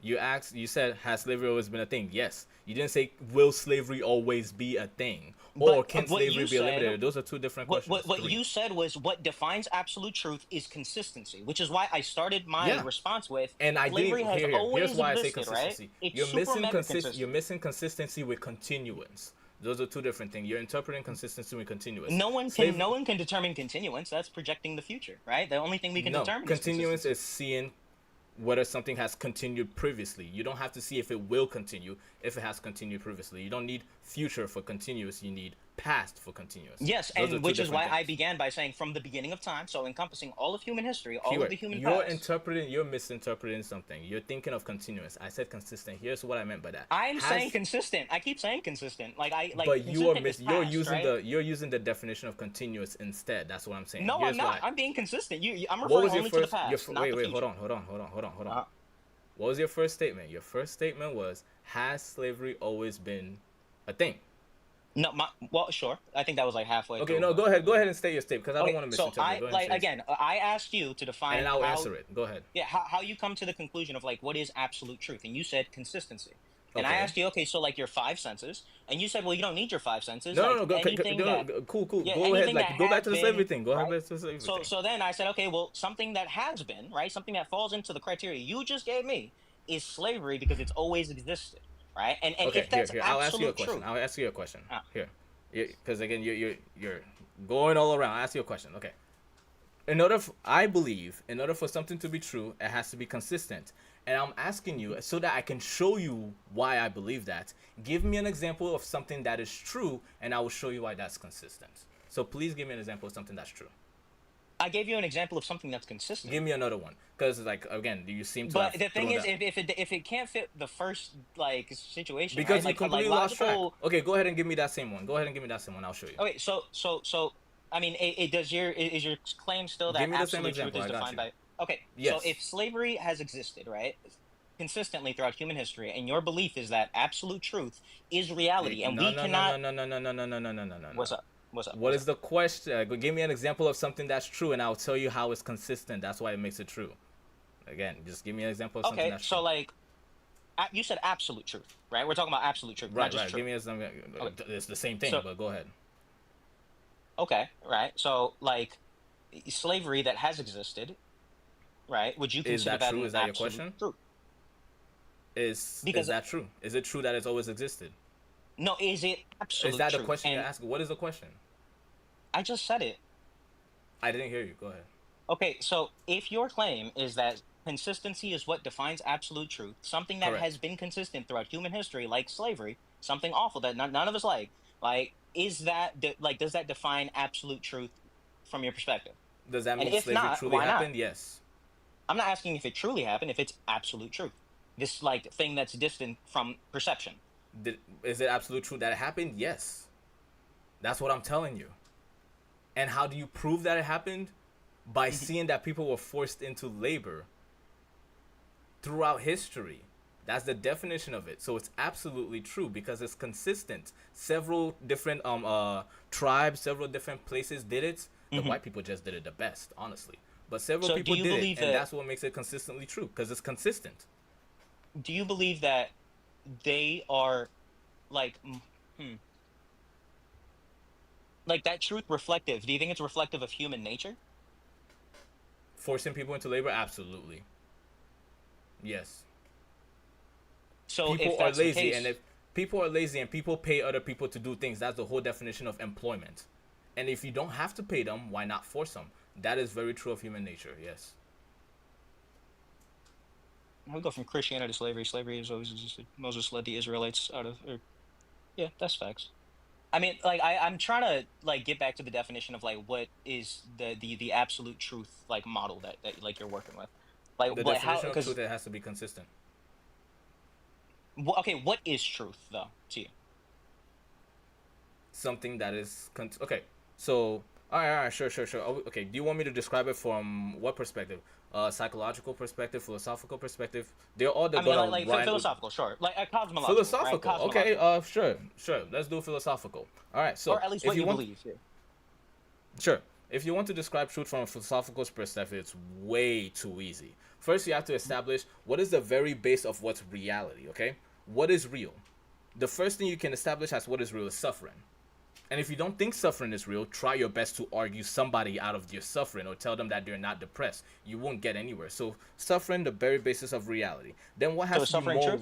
You said, has slavery always been a thing? Yes. You didn't say, will slavery always be a thing? Or But can what slavery you be said- eliminated? Those are two different questions. What Three. you said was what defines absolute truth is consistency, which is why I started my response with And I slavery didn't. has always Here's why existed, I say right? consistency. It's You're super missing mega consistent. You're missing consistency with continuance. Those are two different things. You're interpreting consistency with continuous. No one can determine continuance. That's projecting the future, right? The only thing we can determine continuance is seeing whether something has continued previously. You don't have to see if it will continue if it has continued previously. You don't need future for continuous. You need past for continuous. Yes, Those are two and which is different why I things. began by saying from the beginning of time, so encompassing all of human history, all Keyword. of the human You're past. you're misinterpreting something. You're thinking of continuous. I said consistent. Here's what I meant by that. I'm saying consistent. I keep saying consistent. But But you're using the definition of continuous instead. That's what I'm saying. No, Here's I'm not. why. I'm being consistent. I'm What referring was your only to the first? past, not the Wait, future. hold on. What was your first statement? Your first statement was, has slavery always been a thing? No, well, sure. I think that was like halfway. Okay, through, no, but- go ahead and state your statement because I don't want to So misinterpret. Go ahead and say your statement. I asked you to define, And I'll answer it. Go ahead. Yeah, how you come to the conclusion of like what is absolute truth, and you said consistency. And I Okay. asked you, okay, so like your five senses, and you said, well, you don't need your five senses. No, like, no, go, anything that- cool. Yeah, Go ahead, anything like that go back has to the been, slavery thing. Go right? ahead to the slavery thing. So then I said, okay, well, something that has been, right, something that falls into the criteria you just gave me is slavery because it's always existed, right? And Okay, if that's here, I'll ask you a absolute question. truth, I'll ask you a question. Here, because again, you're going all around. I'll ask you a question. Okay. I believe in order for something to be true, it has to be consistent. And I'm asking you so that I can show you why I believe that. Give me an example of something that is true, and I will show you why that's consistent. So please give me an example of something that's true. I gave you an example of something that's consistent. Give me another one, because like again, you seem to. But have the thing thrown is, that. if it can't fit the first like situation, Because right? you completely lost track. logical- Okay, go ahead and give me that same one. I'll show you. Okay, so I mean, is your claim still that Give me the same absolute truth example, is I got defined you. by? Okay, Yes. so if slavery has existed, right, consistently throughout human history, and your belief is that absolute truth is reality, and we cannot. No. What's up? What is the question? Give me an example of something that's true, and I'll tell you how it's consistent. That's why it makes it true. Again, just give me an example of something Okay, that's so true. like, you said absolute truth, right? We're talking about absolute truth, not Right. just truth. Give me something. It's the same thing, So- but go ahead. Okay, right. So like, slavery that has existed, right? Would you Is consider that true? an Is that your absolute question? truth? Is Because- that true? Is it true that it's always existed? No, is it absolute Is that the truth? question And you're asking? What is the question? I just said it. I didn't hear you. Go ahead. Okay, so if your claim is that consistency is what defines absolute truth, something that Correct. has been consistent throughout human history, like slavery, something awful that none of us like, is that does that define absolute truth from your perspective? Does that And mean if slavery not, truly why not? happened? Yes. I'm not asking if it truly happened, if it's absolute truth. This like thing that's distant from perception. Is it absolute truth that it happened? Yes. That's what I'm telling you. And how do you prove that it happened? By seeing that people were forced into labor throughout history. That's the definition of it. So it's absolutely true because it's consistent. Several different tribes, several different places did it. The white people just did it the best, honestly. But several So people do you did believe it, and that- that's what makes it consistently true because it's consistent. Do you believe that they are like like that truth reflective? Do you think it's reflective of human nature? Forcing people into labor? Absolutely. Yes. So People if are that's the lazy, case, and if people are lazy and people pay other people to do things, that's the whole definition of employment. And if you don't have to pay them, why not force them? That is very true of human nature. Yes. we go from Christianity to slavery. Slavery is always just Moses led the Israelites out of. Yeah, that's facts. I mean, like I'm trying to like get back to the definition of like what is the absolute truth like model that like you're working with, like The what how definition of because truth, it has to be consistent. okay, what is truth though to you? Something that is okay. So all right, sure. Okay, do you want me to describe it from what perspective? Psychological perspective, philosophical perspective. They're all the I mean, like philosophical, sure, like cosmological. Philosophical. Right? Okay. Sure. Let's do philosophical. All right. So or at least if what you want, believe. Yeah. Sure. If you want to describe truth from a philosophical perspective, it's way too easy. First, you have to establish what is the very base of what's reality. Okay. What is real? The first thing you can establish as what is real is suffering. And if you don't think suffering is real, try your best to argue somebody out of your suffering or tell them that they're not depressed. You won't get anywhere. So suffering, the very basis of reality. Then what has to be more? Truth?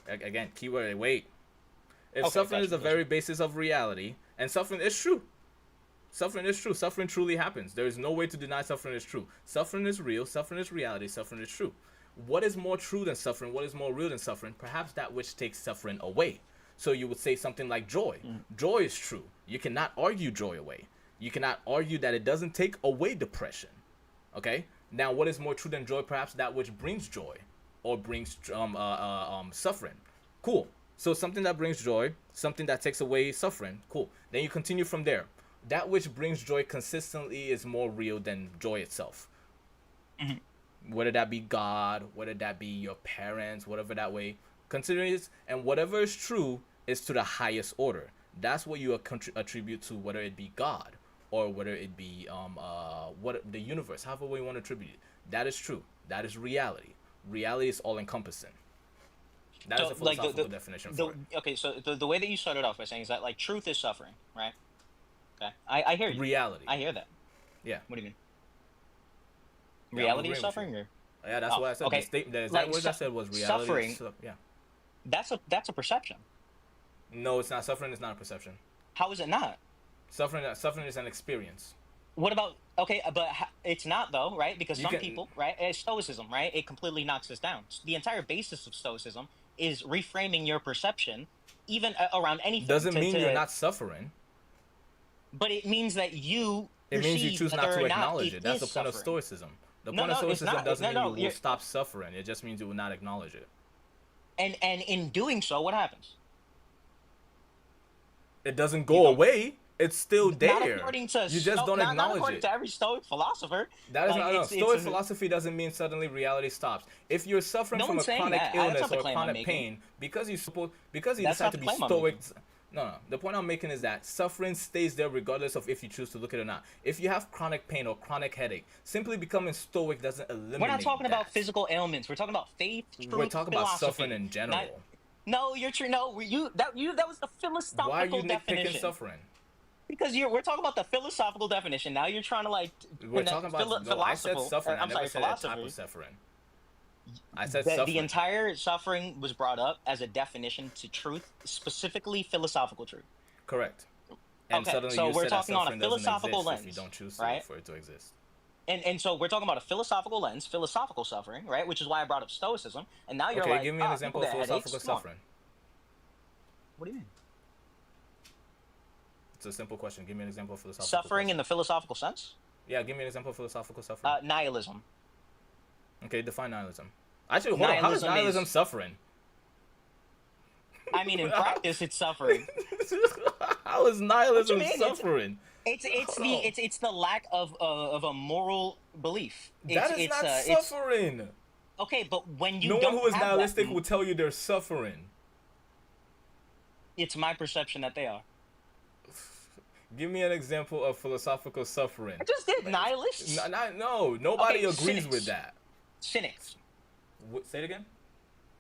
Again, keyword. Wait. If suffering is the very basis of reality, and suffering is true. Suffering is true. Suffering truly happens. There is no way to deny suffering is true. Suffering is real. Suffering is reality. Suffering is true. What is more true than suffering? What is more real than suffering? Perhaps that which takes suffering away. So you would say something like joy. Joy is true. You cannot argue joy away. You cannot argue that it doesn't take away depression. Okay? Now, what is more true than joy? Perhaps that which brings joy or brings suffering. Cool. So something that brings joy, something that takes away suffering. Cool. Then you continue from there. That which brings joy consistently is more real than joy itself. Whether that be God, whether that be your parents, whatever that way. Consider it, and whatever is true is to the highest order. That's what you attribute to, whether it be God or whether it be what the universe, however we want to attribute it. That is true. That is reality. Reality is all encompassing. That is a philosophical definition for it. Okay, so the way that you started off by saying is that like truth is suffering, right? Okay, I hear you. Reality. I hear that. Yeah. What do you mean? Yeah, reality is suffering, or yeah, that's what I said. Okay. The exact words I said was reality. Suffering. Yeah. That's a perception. No, it's not. Suffering is not a perception. How is it not? Suffering is an experience. What about but it's not though, right? Because some people, right? Stoicism, right? It completely knocks this down. The entire basis of Stoicism is reframing your perception, even around anything. Doesn't mean you're not suffering. But it means that you. It means you choose not to acknowledge it. That's the point of suffering. Stoicism. The point of Stoicism doesn't mean you will stop suffering. It just means you will not acknowledge it. And in doing so, what happens? It doesn't go away. It's still there. Not according to you just don't acknowledge not according it. to every Stoic philosopher. That is not. Stoic philosophy doesn't mean suddenly reality stops. If you're suffering from a chronic illness or chronic pain, because you decide to be Stoic. No. The point I'm making is that suffering stays there regardless of if you choose to look at it or not. If you have chronic pain or chronic headache, simply becoming Stoic doesn't eliminate. We're not talking about physical ailments. We're talking about faith, truth, We're talking philosophy. about suffering in general. No, you're true. No, that was the philosophical Why are you definition. nitpicking suffering? Because we're talking about the philosophical definition. Now you're trying to like. We're talking about. No, I said suffering. I never said that type of suffering. I said suffering. The entire suffering was brought up as a definition to truth, specifically philosophical truth. Correct. And okay, so we're talking on a philosophical lens. If you don't choose right? for it to exist. And so we're talking about a philosophical lens, philosophical suffering, right? Which is why I brought up Stoicism. And now you're like, give me an example of philosophical suffering. What do you mean? It's a simple question. Give me an example of philosophical suffering in the philosophical sense? Yeah, give me an example of philosophical suffering. Nihilism. Okay, define nihilism. Actually, hold on. How is nihilism suffering? I mean, in practice, it's suffering. How is nihilism suffering? It's the lack of a moral belief. That is not suffering. Okay, but when you no don't one who is have nihilistic that, will tell you they're suffering. It's my perception that they are. Give me an example of philosophical suffering. I just did nihilists. No, nobody agrees with that. Cynics. Say it again.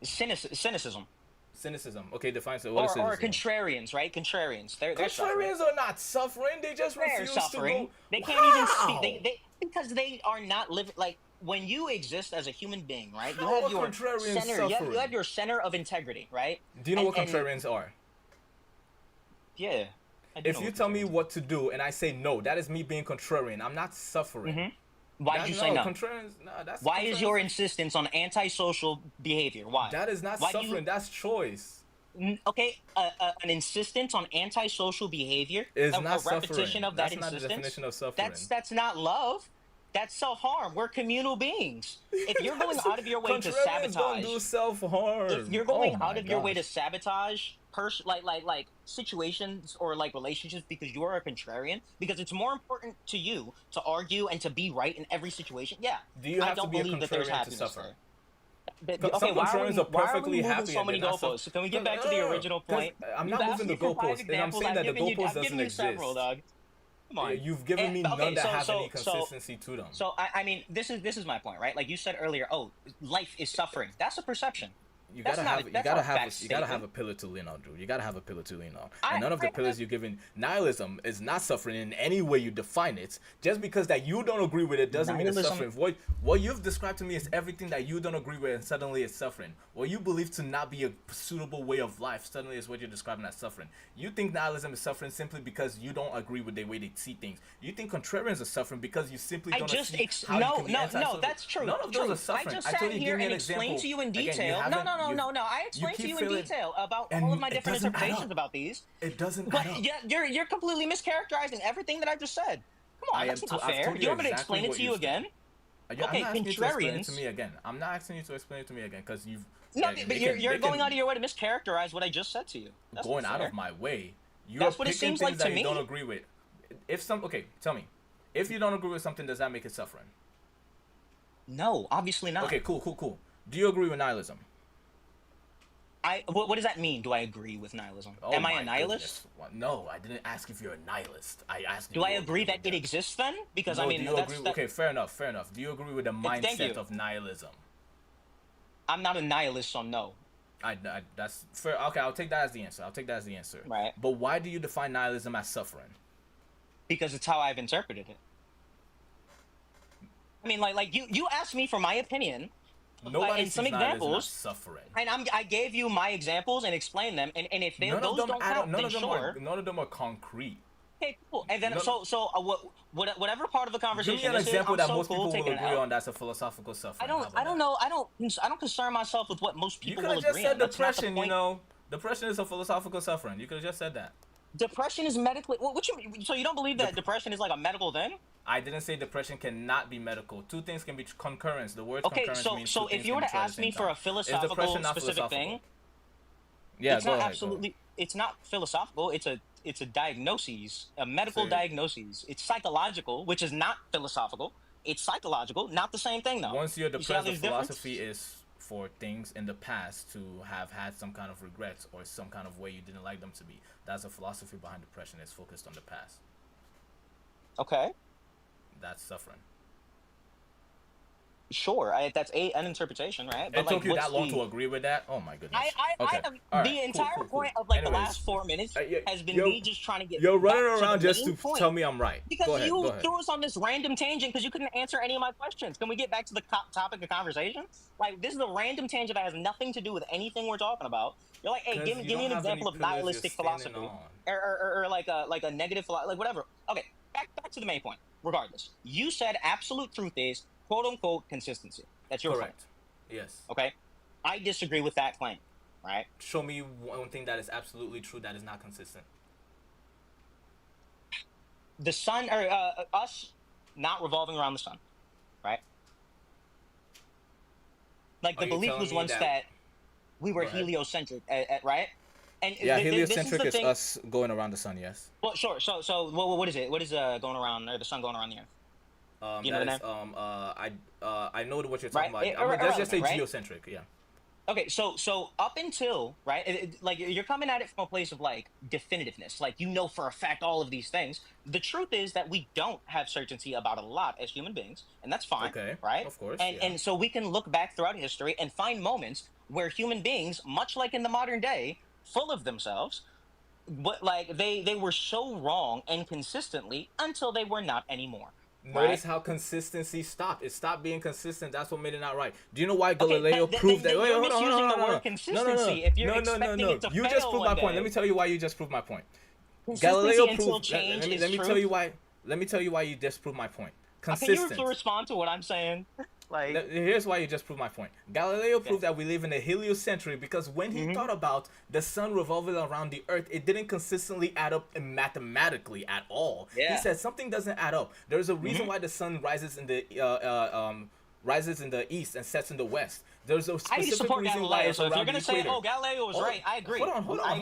Cynicism. Cynicism. Okay, define so. What is cynicism? Or contrarians, right? Contrarians. They're contrarians are not suffering. They just refuse suffering. to go. They can't even speak. They because they are not living like when you exist as a human being, right? You How have are your contrarians center. You suffering? have your center of integrity, right? Do you know what And- contrarians are? Yeah. I do If know you what tell me what to do and I say no, that is me being contrarian. I'm not suffering. Why did you say no? Contrarians, no, that's Why is contrarians. your insistence on antisocial behavior? Why? That is not Why do suffering. That's choice. Okay, an insistence on antisocial behavior, Is a not repetition suffering. of That's that not the insistence. definition of suffering. That's not love. That's self-harm. We're communal beings. If you're going out of your way to Contrarians don't sabotage, do self-harm. if you're going Oh out my of your way to gosh. sabotage like situations or like relationships because you are a contrarian, because it's more important to you to argue and to be right in every situation. Yeah. Do you I have don't to be a believe that there's contrarian to happiness suffer? there. But, Some okay, why are contrarians we, are why are perfectly we moving happy so and many they're not goalposts? Can we get back to the original 'cause point? I'm You've not asked moving me the for 5 goalposts, and I'm examples. saying that the I've given goalpost you doesn't several, exist. dog. Come on. You've given me okay, none that have so- any consistency to them. So I mean, this is my point, right? Like you said earlier, oh, life is suffering. That's a perception. You That's gotta not have a- you that's gotta not a have fact you gotta have statement. a pillar to lean on, Drew. You gotta have a pillar to lean on. And none of the pillars you're giving nihilism is not suffering in any way you define it. Just because that you don't agree with it doesn't mean it's Nihilism- suffering. What you've described to me is everything that you don't agree with, and suddenly it's suffering. What you believe to not be a suitable way of life suddenly is what you're describing as suffering. You think nihilism is suffering simply because you don't agree with the way they see things. You think contrarians are suffering because you simply I don't just see how you can be no, antisocial. that's true. None of those true. are suffering. I just told sat you, here give me and an explained example. to you in Again, detail. haven't- No. I explained to keep you in feeling- detail about and all of my it different doesn't add interpretations up. about these. It doesn't But add up. yeah, you're completely mischaracterizing everything that I just said. Come on, that's not I've fair. told Do you want me to exactly explain it what to you said. again? I'm Okay, not asking you to explain it contrarians- to me again. I'm not asking you to explain it to me again because you've. No, they but can- you're they going can- out of your way to mischaracterize what I just said to you. That's going not out fair. of my way. You're That's what it picking seems things like that to you me. don't agree with. Okay, tell me. If you don't agree with something, does that make it suffering? No, obviously not. Okay, cool. Do you agree with nihilism? What does that mean? Do I agree with nihilism? Oh Am I my a nihilist? goodness. What? No, I didn't ask if you're a nihilist. I asked. Do I agree that it exists then? Because No, I mean, do you that's agree? that, Okay, fair enough. Do you agree with the Thank mindset you. of nihilism? I'm not a nihilist, so no. I that's fair. Okay, I'll take that as the answer. Right. But why do you define nihilism as suffering? Because it's how I've interpreted it. I mean, like you asked me for my opinion. Nobody and some sees nihilism as examples, suffering. and I gave you my examples and explained them, and if they, None those of them don't add up. count, None then of them sure. none of them are concrete. Okay, cool. And then None- whatever part of the Give conversation me an this is, example I'm that so most cool people will taking it agree out. on. That's a philosophical suffering. I don't concern myself with what most You people could will have just agree said on. That's not the depression. You point. know, depression is a philosophical suffering. You could have just said that. Depression is medically. What you mean? So you don't believe that depression is like a medical thing? I didn't say depression cannot be medical. Two things can be concurrence. The word Okay, concurrence means so two if things you were can be to true at ask the me same for a time. Is philosophical depression not specific philosophical? thing, Yeah, it's go not ahead. absolutely. It's not philosophical. It's a diagnosis, a medical So- diagnosis. It's psychological, which is not philosophical. It's psychological, not the same thing though. Once you're You see how depressed, the there's difference? philosophy is for things in the past to have had some kind of regrets or some kind of way you didn't like them to be. That's the philosophy behind depression. It's focused on the past. Okay, That's suffering. sure. That's an interpretation, right? It took you what's that long the- to agree with that? Oh my goodness. I have, All the right, entire cool. point of like the Anyways, last 4 minutes has been you're- me just trying to get. You're back running to around the just main to point. tell me I'm right. Because Go ahead, you go ahead. threw us on this random tangent because you couldn't answer any of my questions. Can we get back to the topic of conversation? Like, this is a random tangent that has nothing to do with anything we're talking about. You're like, hey, 'Cause give me you an don't have example any of pillars you're nihilistic standing philosophy, on. or like a negative philosophy, like whatever. Okay, back to the main point. Regardless, you said absolute truth is quote unquote consistency. That's your Correct. Yes. claim. Okay, I disagree with that claim. Right? Show me one thing that is absolutely true that is not consistent. The sun, or us, not revolving around the sun, right? Like Are the you belief telling was me once that- that we were Go ahead. heliocentric, right? And Yeah, this is heliocentric the is thing. us going around the sun, yes. Well, sure. So what is it? What is going around, or the sun going around the earth? You know That the is, I know what you're Right? talking about. Let's just say Irrelevant, right? geocentric, yeah. Okay, so up until, right, like you're coming at it from a place of like definitiveness, like you know for a fact all of these things. The truth is that we don't have certainty about a lot as human beings, and that's fine, Okay, right? of course, And yeah. and so we can look back throughout history and find moments where human beings, much like in the modern day, full of themselves, but like they were so wrong and consistently until they were not anymore. Notice how consistency stopped. It stopped being consistent. That's what made it not right. Do you know why Galileo proved that? Wait, You're hold on, misusing hold on, the word consistency if you're expecting it to You fail just proved my one point. Let day. me tell you why you just proved my point. Consistency Galileo until proved. change Let me is tell you truth. why. Let me tell you why you disproved my point. Can Consistent. you respond to what I'm saying? Like, Here's why you just proved my point. Galileo proved that we live in a heliocentric because when he Mm-hmm. thought about the sun revolving around the earth, it didn't consistently add up mathematically at all. Yeah. Mm-hmm. He said something doesn't add up. There's a reason why the sun rises in the east and sets in the west. There's a I specific support reason why Galileo, it's so if around you're the gonna say, equator. "Oh, Galileo was right," I agree. Hold on.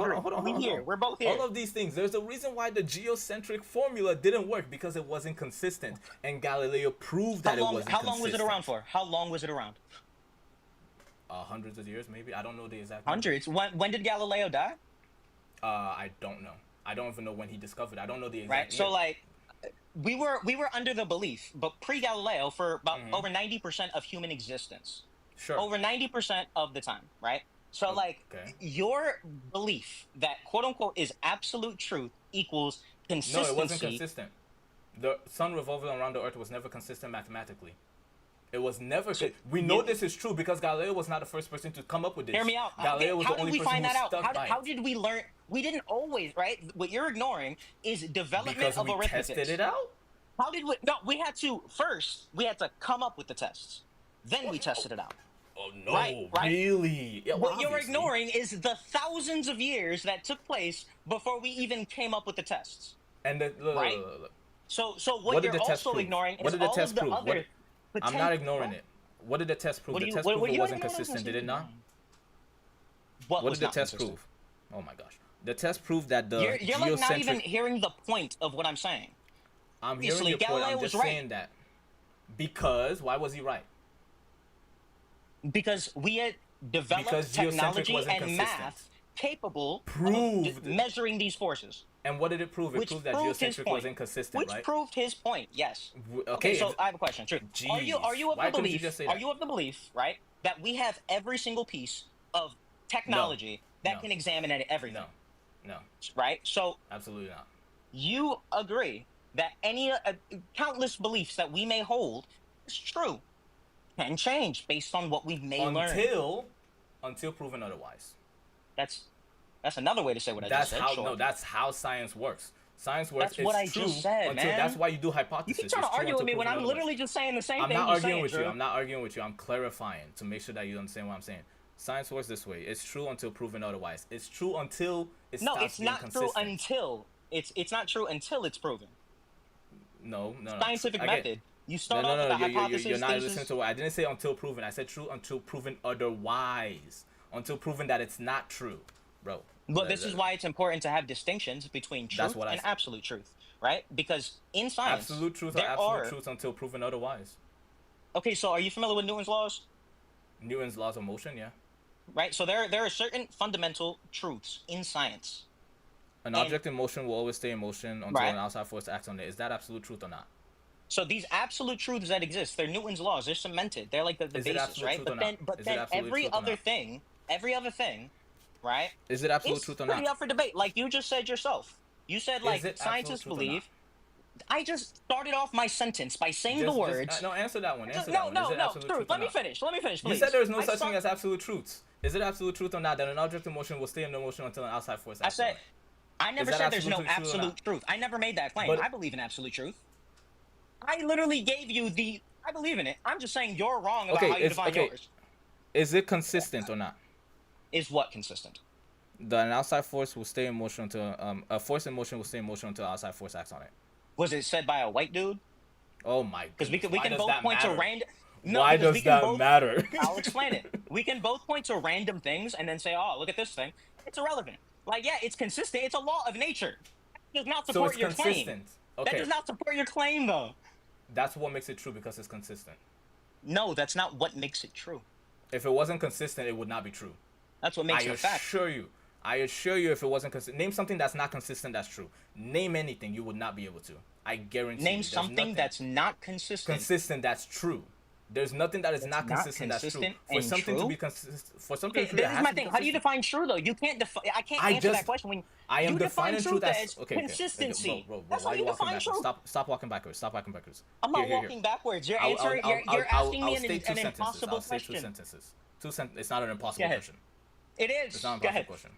We're both here. All of these things. There's a reason why the geocentric formula didn't work because it wasn't consistent, and Galileo proved that it wasn't consistent. How long was it around for? How long was it around? Hundreds of years, maybe. I don't know the exact. Hundreds. When did Galileo die? I don't know. I don't even know when he discovered. I don't know the exact. Right. So like, we were under the belief, but pre-Galileo, for about over 90% of human existence. Sure. Over 90% of the time, right? So like, your belief that quote unquote is absolute truth equals consistency. No, it wasn't consistent. The sun revolving around the earth was never consistent mathematically. It was never. We know this is true because Galileo was not the first person to come up with this. Hear me out. Galileo was How the did only we person find who that out? stuck by How it. did we learn? We didn't always, right? What you're ignoring is development Because of we arithmetic. tested it out. How did we? No, we had to come up with the tests. Then we tested it out. Oh no! Right? Really? Yeah, well, What you're obviously. ignoring is the thousands of years that took place before we even came up with the tests. And Right? look. So what What did you're the test also prove? ignoring What is did the all test of the prove? other. I'm not ignoring it. What did the test prove? What do The you- test what- proved what it you wasn't already know consistent, did it not? What What was did the not test consistent? prove? Oh my gosh. The test proved that the You're like not even geocentric. hearing the point of what I'm saying. I'm hearing Obviously, your point. Galileo I'm was just right. saying that. Because why was he right? Because we had developed Because geocentric technology wasn't and consistent. math capable Proved. of measuring these forces. And what did it prove? It Which proved that proved his geocentric point. wasn't consistent, Which right? proved his point. Yes. Okay, So I have a question. True. Are you Jeez. of Why the couldn't you belief? just say Are that? you of the belief, right, that we have every single piece of technology that No. can examine everything? No. Right. So Absolutely not. you agree that any countless beliefs that we may hold is true, can change based on what we may learn. Until proven otherwise. That's another way to say what I just said. Sure. No, that's how science works. Science works. That's what I it's true just said, until man. That's why you do hypothesis. You keep trying to It's true argue with until me when proven I'm otherwise. literally just saying the same I'm thing not you're arguing saying, with you. Drew. I'm not arguing with you. I'm clarifying to make sure that you understand what I'm saying. Science works this way. It's true until proven otherwise. It's true until it No, stops it's being not consistent. true until it's not true until it's proven. No. Scientific Again, method. You start off with a hypothesis. You're not thesis. listening to what I didn't say until proven. I said true until proven otherwise. Until proven that it's not true, bro. But this is why it's important to have distinctions between truth what I and said. absolute truth, right? Because in science, Absolute truth or there absolute are. truth until proven otherwise. Okay, so are you familiar with Newton's laws? Newton's laws of motion, yeah. Right. So there are certain fundamental truths in science. An object in motion will always stay in motion until Right. an outside force acts on it. Is that absolute truth or not? So these absolute truths that exist, they're Newton's laws. They're cemented. They're like the Is it basis, absolute right? truth But or then, not? but Is it then absolute every truth or other thing, right? Is it absolute It's truth or pretty not? up for debate. Like you just said yourself. You said like Is it scientists absolute truth or believe. I just started off my sentence by saying the words. No, answer that one. Answer No, that one. Is it no, absolute truth. truth or Let me not? finish. Let me finish, please. You said there is no I such start- thing as absolute truths. Is it absolute truth or not that an object in motion will stay in motion until an outside force I acts on said, it? I never Is that said there's no absolute truth or not? absolute truth. I never made that claim. But- I believe in absolute truth. I literally gave you the. I believe in it. I'm just saying you're wrong about how you define yours. Is it consistent or not? Is what consistent? That an outside force will stay in motion until a force in motion will stay in motion until an outside force acts on it. Was it said by a white dude? Oh my! Because we can Why does both that point to matter? random. No, Why because does we can that both- matter? I'll explain it. We can both point to random things and then say, "Oh, look at this thing. It's irrelevant." Like, yeah, it's consistent. It's a law of nature. That does not So support it's your consistent. claim. Okay. That does not support your claim, though. That's what makes it true because it's consistent. No, that's not what makes it true. If it wasn't consistent, it would not be true. That's what makes it a fact. I assure you, if it wasn't consistent, name something that's not consistent that's true. Name anything, you would not be able to. I guarantee. Name you. There's something nothing that's not consistent. consistent that's true. There's nothing that is It's not not consistent that's true. consistent For and something to true? be consistent, for something Okay, to be, it this is has my to be thing. How do you consistent. define true though? You can't define. I can't I answer that just, question when I am you define defining truth truth as as okay. consistency. Bro. That's Why how are you you walking define backwards? truth. Stop walking backwards. Stop walking backwards. I'm not walking backwards. You're answering. You're asking me an impossible I'll say question. two sentences. It's not an impossible Go ahead. question. It is. It's not an Go impossible ahead. question.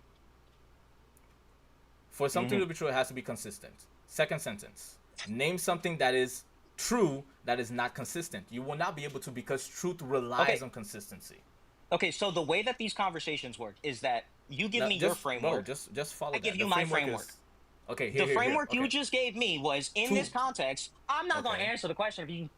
For something to be true, it has to be consistent. Second sentence. Name something that is true that is not consistent. You will not be able to because truth relies on consistency. Okay, so the way that these conversations work is that you give me your framework. Bro, just follow I that. give The you my framework. Okay, The framework you just gave me was in this Two- context. I'm not going to Okay. answer the question if you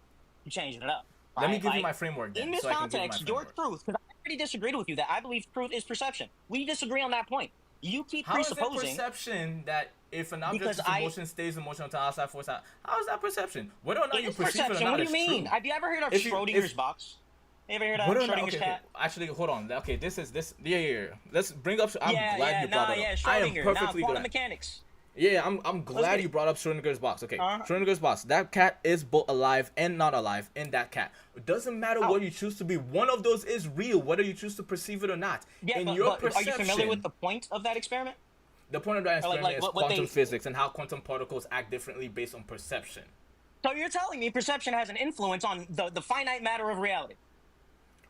changing it up. Let me right? give you Like, my framework then, In this so I can give you my context, your framework. truth, because I already disagreed with you that I believe truth is perception. We disagree on that point. You keep How is it presupposing. perception that if an Because object's emotion stays emotional until outside force out? How is that perception? Whether or not It you is perceive it or perception. not What do you is mean? true. Have you ever heard of If you- Schrodinger's if- box? You ever heard of Whether or not- Schrodinger's okay, cat? Actually, hold on. Okay, yeah. Let's bring up. I'm glad you brought it up. Yeah, I am Schrodinger. perfectly Quantum glad. mechanics. Yeah, I'm glad get you brought up Schrodinger's box. Okay, Uh-huh. Schrodinger's box. That cat is both alive and not alive in that cat. It doesn't matter what you choose to be. One of those is real, whether you choose to perceive it or not. Yeah, in but, your but are perception, you familiar with the point of that experiment? the point of that Or experiment is what quantum they- physics and how quantum particles act differently based on perception. So you're telling me perception has an influence on the finite matter of reality?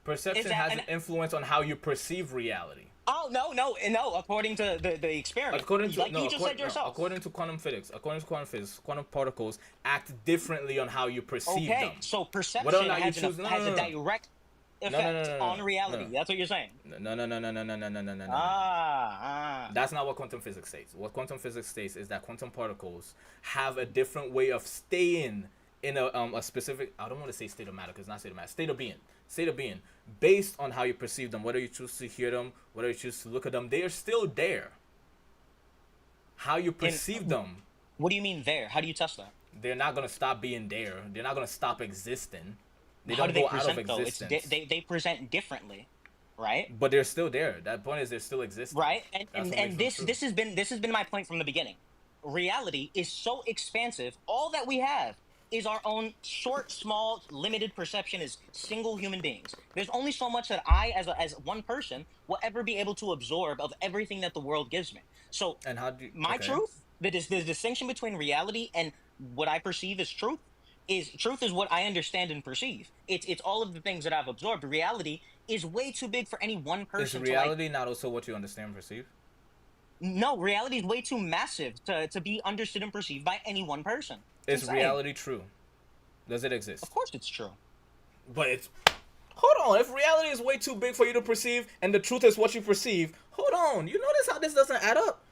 Perception that has an- an influence on how you perceive reality. Oh no! According to the experiment, According to like you just said yourself. according to quantum physics, quantum particles act differently on how you perceive Okay, them. so perception Whether or not you has, choose- has a direct effect on reality. no. That's what you're saying. No. That's not what quantum physics states. What quantum physics states is that quantum particles have a different way of staying in a specific, I don't want to say state of matter because it's not state of matter, state of being, based on how you perceive them, whether you choose to hear them, whether you choose to look at them, they are still there. How you perceive them. What do you mean there? How do you test that? They're not going to stop being there. They're not going to stop existing. They How don't do they go out of present though? existence. They present differently, right? But they're still there. That point is they're still existing. Right, That's and what and makes them this true. this has been my point from the beginning. Reality is so expansive. All that we have is our own short, small, limited perception as single human beings. There's only so much that I, as one person, will ever be able to absorb of everything that the world gives me. So, and how do you, my okay. truth, the distinction between reality and what I perceive as truth is what I understand and perceive. It's all of the things that I've absorbed. Reality is way too big for any one Is person. reality not also what you understand and perceive? No, reality is way too massive to be understood and perceived by any one person. It's Is insane. reality true? Does it exist? Of course it's true. But it's... Hold on. If reality is way too big for you to perceive and the truth is what you perceive, hold on. You notice how this doesn't add up?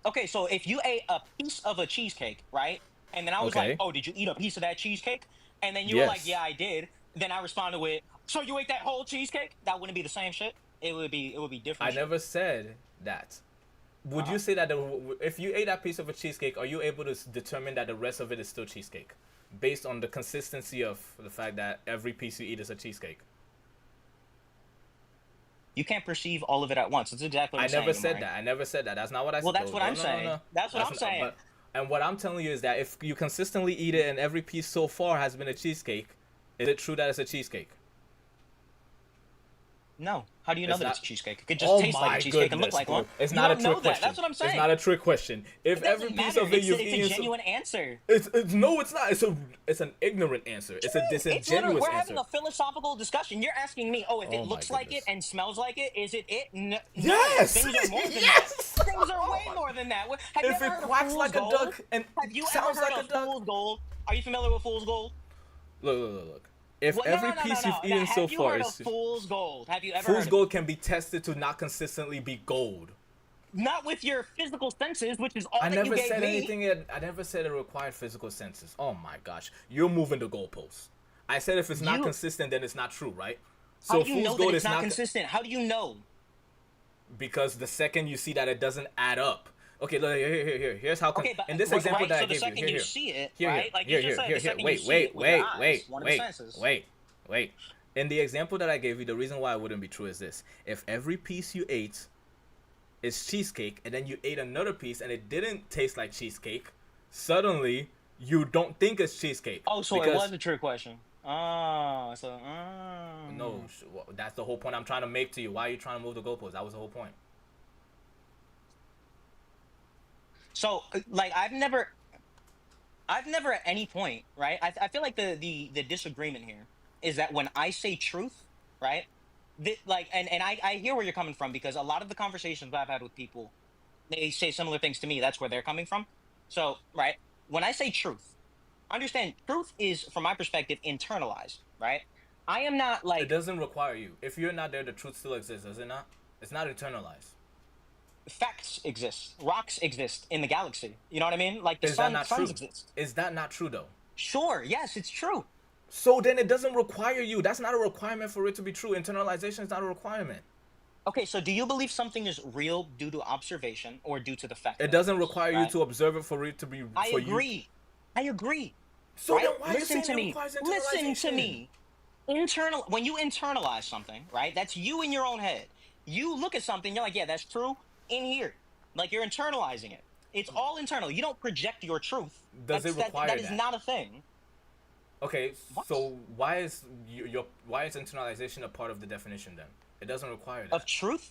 Okay, so if you ate a piece of a cheesecake, right? And then I was Okay. like, oh, did you eat a piece of that cheesecake? And then you were like, Yes. yeah, I did. Then I responded with, so you ate that whole cheesecake? That wouldn't be the same shit. It would be different. I never said that. Would you say that if you ate that piece of a cheesecake, are you able to determine that the rest of it is still cheesecake? Based on the consistency of the fact that every piece you eat is a cheesecake? You can't perceive all of it at once. That's exactly what I I'm saying. never said Amari. that. I never said that. That's not what I said. Well, that's what I'm saying. That's what I'm saying. And what I'm telling you is that if you consistently eat it and every piece so far has been a cheesecake, is it true that it's a cheesecake? No. How do you know It's that not- it's a cheesecake? It could just taste like a cheesecake and look like one. It's You not a don't trick know that. question. That's what I'm saying. It's not a trick question. If It doesn't every piece matter. of it you've It's eaten, a genuine answer. it's no, it's not. It's an ignorant answer. It's a It's literally, disingenuous we're answer. having a philosophical discussion. You're asking me, if it Oh my looks like it goodness. and smells like it, is it it? No, Yes! Things are more than Yes! that. Things are way more than that. Have you If ever it heard of quacks fool's like a gold? duck and Have you sounds ever heard like of a duck- fool's gold? Are you familiar with fool's gold? Look. If Well, every piece you've eaten Have so you far heard is of fool's gold? Have you ever fool's heard of gold can be tested to not consistently be gold. it? Not with your physical senses, which is all I that never you gave said me. anything. I never said it required physical senses. Oh my gosh, you're moving the goalposts. I said if it's not consistent, then it's not true, right? How So do you fool's know gold that it's is not consistent? How do you know? because the second you see that it doesn't add up. Okay, look, here's how. Okay, but in this right, example that so I the gave second you, you here, see it, here, right? Like here, you just said, the second you wait, see wait, it with your wait, eyes, one of the senses. wait. In the example that I gave you, the reason why it wouldn't be true is this: if every piece you ate is cheesecake, and then you ate another piece and it didn't taste like cheesecake, suddenly you don't think it's cheesecake. Oh, so it was a trick question. Oh, so. No, that's the whole point I'm trying to make to you. Why are you trying to move the goalposts? That was the whole point. So, like, I've never at any point, right? I feel like the disagreement here is that when I say truth, right? Like, and I hear where you're coming from, because a lot of the conversations I've had with people, they say similar things to me. That's where they're coming from. So, right, when I say truth, understand truth is, from my perspective, internalized, right? I am not like. It doesn't require you. If you're not there, the truth still exists, does it not? It's not internalized. Facts exist. Rocks exist in the galaxy. You know what I mean? Like the Is that not suns true? exist. Is that not true though? Sure. Yes, it's true. So then it doesn't require you. That's not a requirement for it to be true. Internalization is not a requirement. Okay, so do you believe something is real due to observation or due to the fact? It doesn't require you to observe it for it to be. I agree. I agree. So right? then why Listen are you saying to it me. requires Listen to internalization? me. When you internalize something, right? That's you in your own head. You look at something, you're like, yeah, that's true in here. Like, you're internalizing it. It's all internal. You don't project your truth. Does it require that is not a thing. Okay, so why is internalization a part of the definition then? It doesn't require that. Of truth?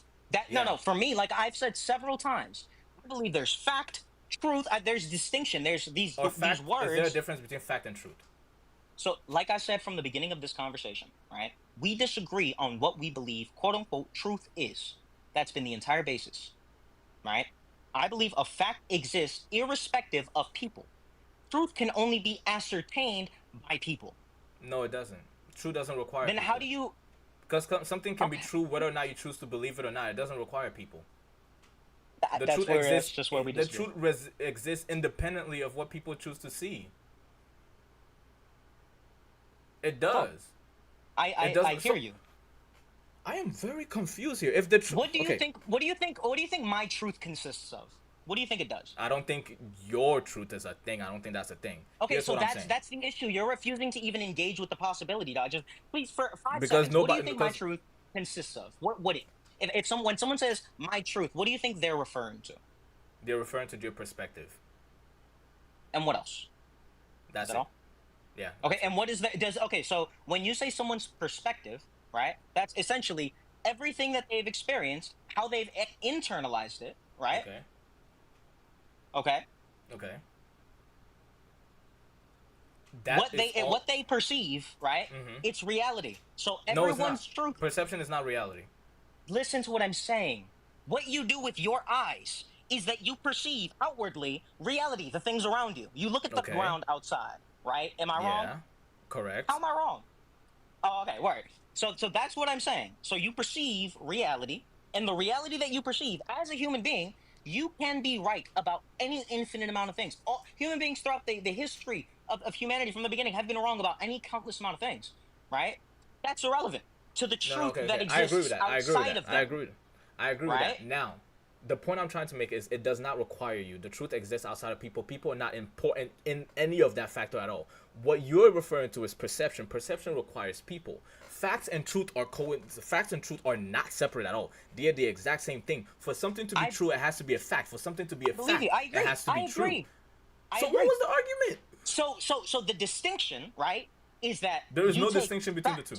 No. For me, like I've said several times, I believe there's fact, truth. There's distinction. There's these words. Is there a difference between fact and truth? So, like I said from the beginning of this conversation, right? We disagree on what we believe, quote unquote, truth is. That's been the entire basis, right? I believe a fact exists irrespective of people. Truth can only be ascertained by people. No, it doesn't. Truth doesn't require Then people. how do you... Because something can be true whether or not you choose to believe it or not. It doesn't require people. That's just where we disagree. The truth exists independently of what people choose to see. It does. I hear you. I am very confused here. If the truth... What do you think? What do you think my truth consists of? What do you think it does? I don't think your truth is a thing. I don't think that's a thing. Okay, Here's so what I'm saying. that's the issue. You're refusing to even engage with the possibility, dog. Just please, for 5 Because seconds, what do you think my truth consists of? What would it? When someone says my truth, what do you think they're referring to? They're referring to your perspective. And what else? That's it. All? Yeah. Okay, and what is that? Okay, so when you say someone's perspective, right? That's essentially everything that they've experienced, how they've internalized it, right? Okay. Okay. Okay. What they perceive, right? Mm-hmm. It's reality. So no, everyone's truth. Perception is not reality. Listen to what I'm saying. What you do with your eyes is that you perceive outwardly reality, the things around you. You look at the ground outside, right? Am I wrong? Yeah. Correct. How am I wrong? Oh, okay, word. So that's what I'm saying. So you perceive reality, and the reality that you perceive as a human being, you can be right about any infinite amount of things. All human beings throughout the history of humanity from the beginning have been wrong about any countless amount of things, right? That's irrelevant to the truth that exists outside of them. I agree with that. Now, the point I'm trying to make is it does not require you. The truth exists outside of people. People are not important in any of that factor at all. What you're referring to is perception. Perception requires people. Facts and truth are not separate at all. They are the exact same thing. For something to be true, it has to be a fact. For something to be a fact, it has to be true. So what was the argument? So the distinction, right, is that there is no distinction between the two.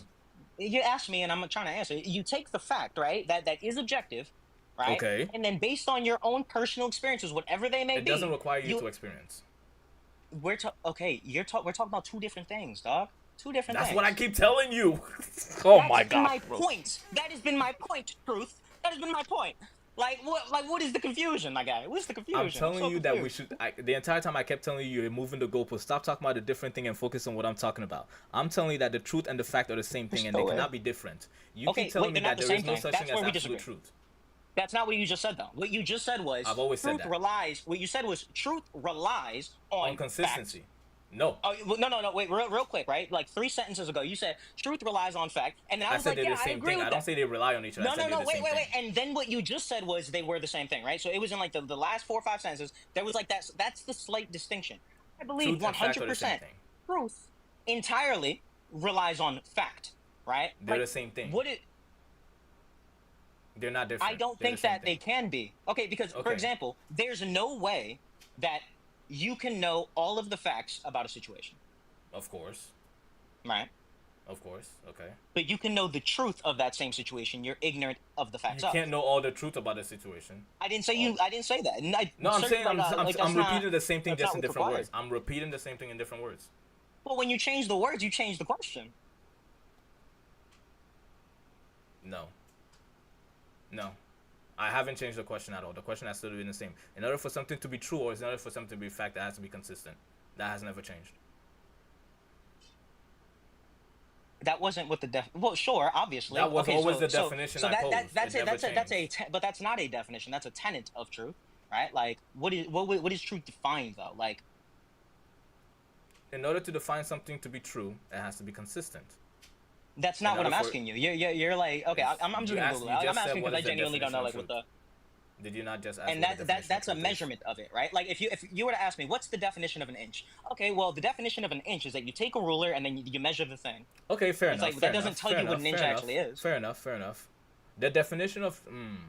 You asked me, and I'm trying to answer. You take the fact, right, that is objective, right? Okay. And then based on your own personal experiences, whatever they may be, it doesn't require you to experience. We're talking about two different things, dog. Two different things. That's what I keep telling you. Oh my God. That has been my point, truth. That has been my point. Like what is the confusion, my guy? What's the confusion? I'm telling you that we should. The entire time I kept telling you you're moving the goalpost. Stop talking about a different thing and focus on what I'm talking about. I'm telling you that the truth and the fact are the same thing, and they cannot be different. You keep telling me that there is no such thing as absolute truth. That's not what you just said, though. What you just said was I've always said that. What you said was truth relies on consistency. Fact. No. Oh, no. Wait, real quick, right? Like 3 sentences ago, you said truth relies on fact, and then I was like, yeah, I agree with that. I don't say they rely on each other. No. Wait. And then what you just said was they were the same thing, right? So it was in like the last 4 or 5 sentences. There was like that's the slight distinction. I believe 100% truth entirely relies on fact, right? They're the same thing. They're not different. I don't think that they can be. Okay, because for example, there's no way that you can know all of the facts about a situation. Of course. Right. Of course. Okay. But you can know the truth of that same situation. You're ignorant of the facts You of. can't know all the truth about the situation. I didn't say you. I didn't say that. No, I'm saying I'm repeating the same thing that's just not in what's different required. words. I'm repeating the same thing in different words. Well, when you change the words, you change the question. No. No. I haven't changed the question at all. The question has still been the same. In order for something to be true or in order for something to be fact, that has to be consistent. That has never changed. That wasn't what the well, sure, obviously. That was okay, always so, the definition so I that, posed. that's It it. never That's a changed. but that's not a definition. That's a tenet of truth, right? Like, what is truth defined though? Like, in order to define something to be true, it has to be consistent. that's not what I'm asking you. You're like, okay, I'm just gonna Google it. I'm asking because I genuinely don't know like what the. Did you not just ask? And that's a measurement of it, right? Like if you were to ask me, what's the definition of an inch? Okay, well the definition of an inch is that you take a ruler and then you measure the thing. Okay, fair it's enough. Like fair that doesn't enough, tell fair you what an enough, inch fair actually enough, is. Fair enough. Fair enough. The definition of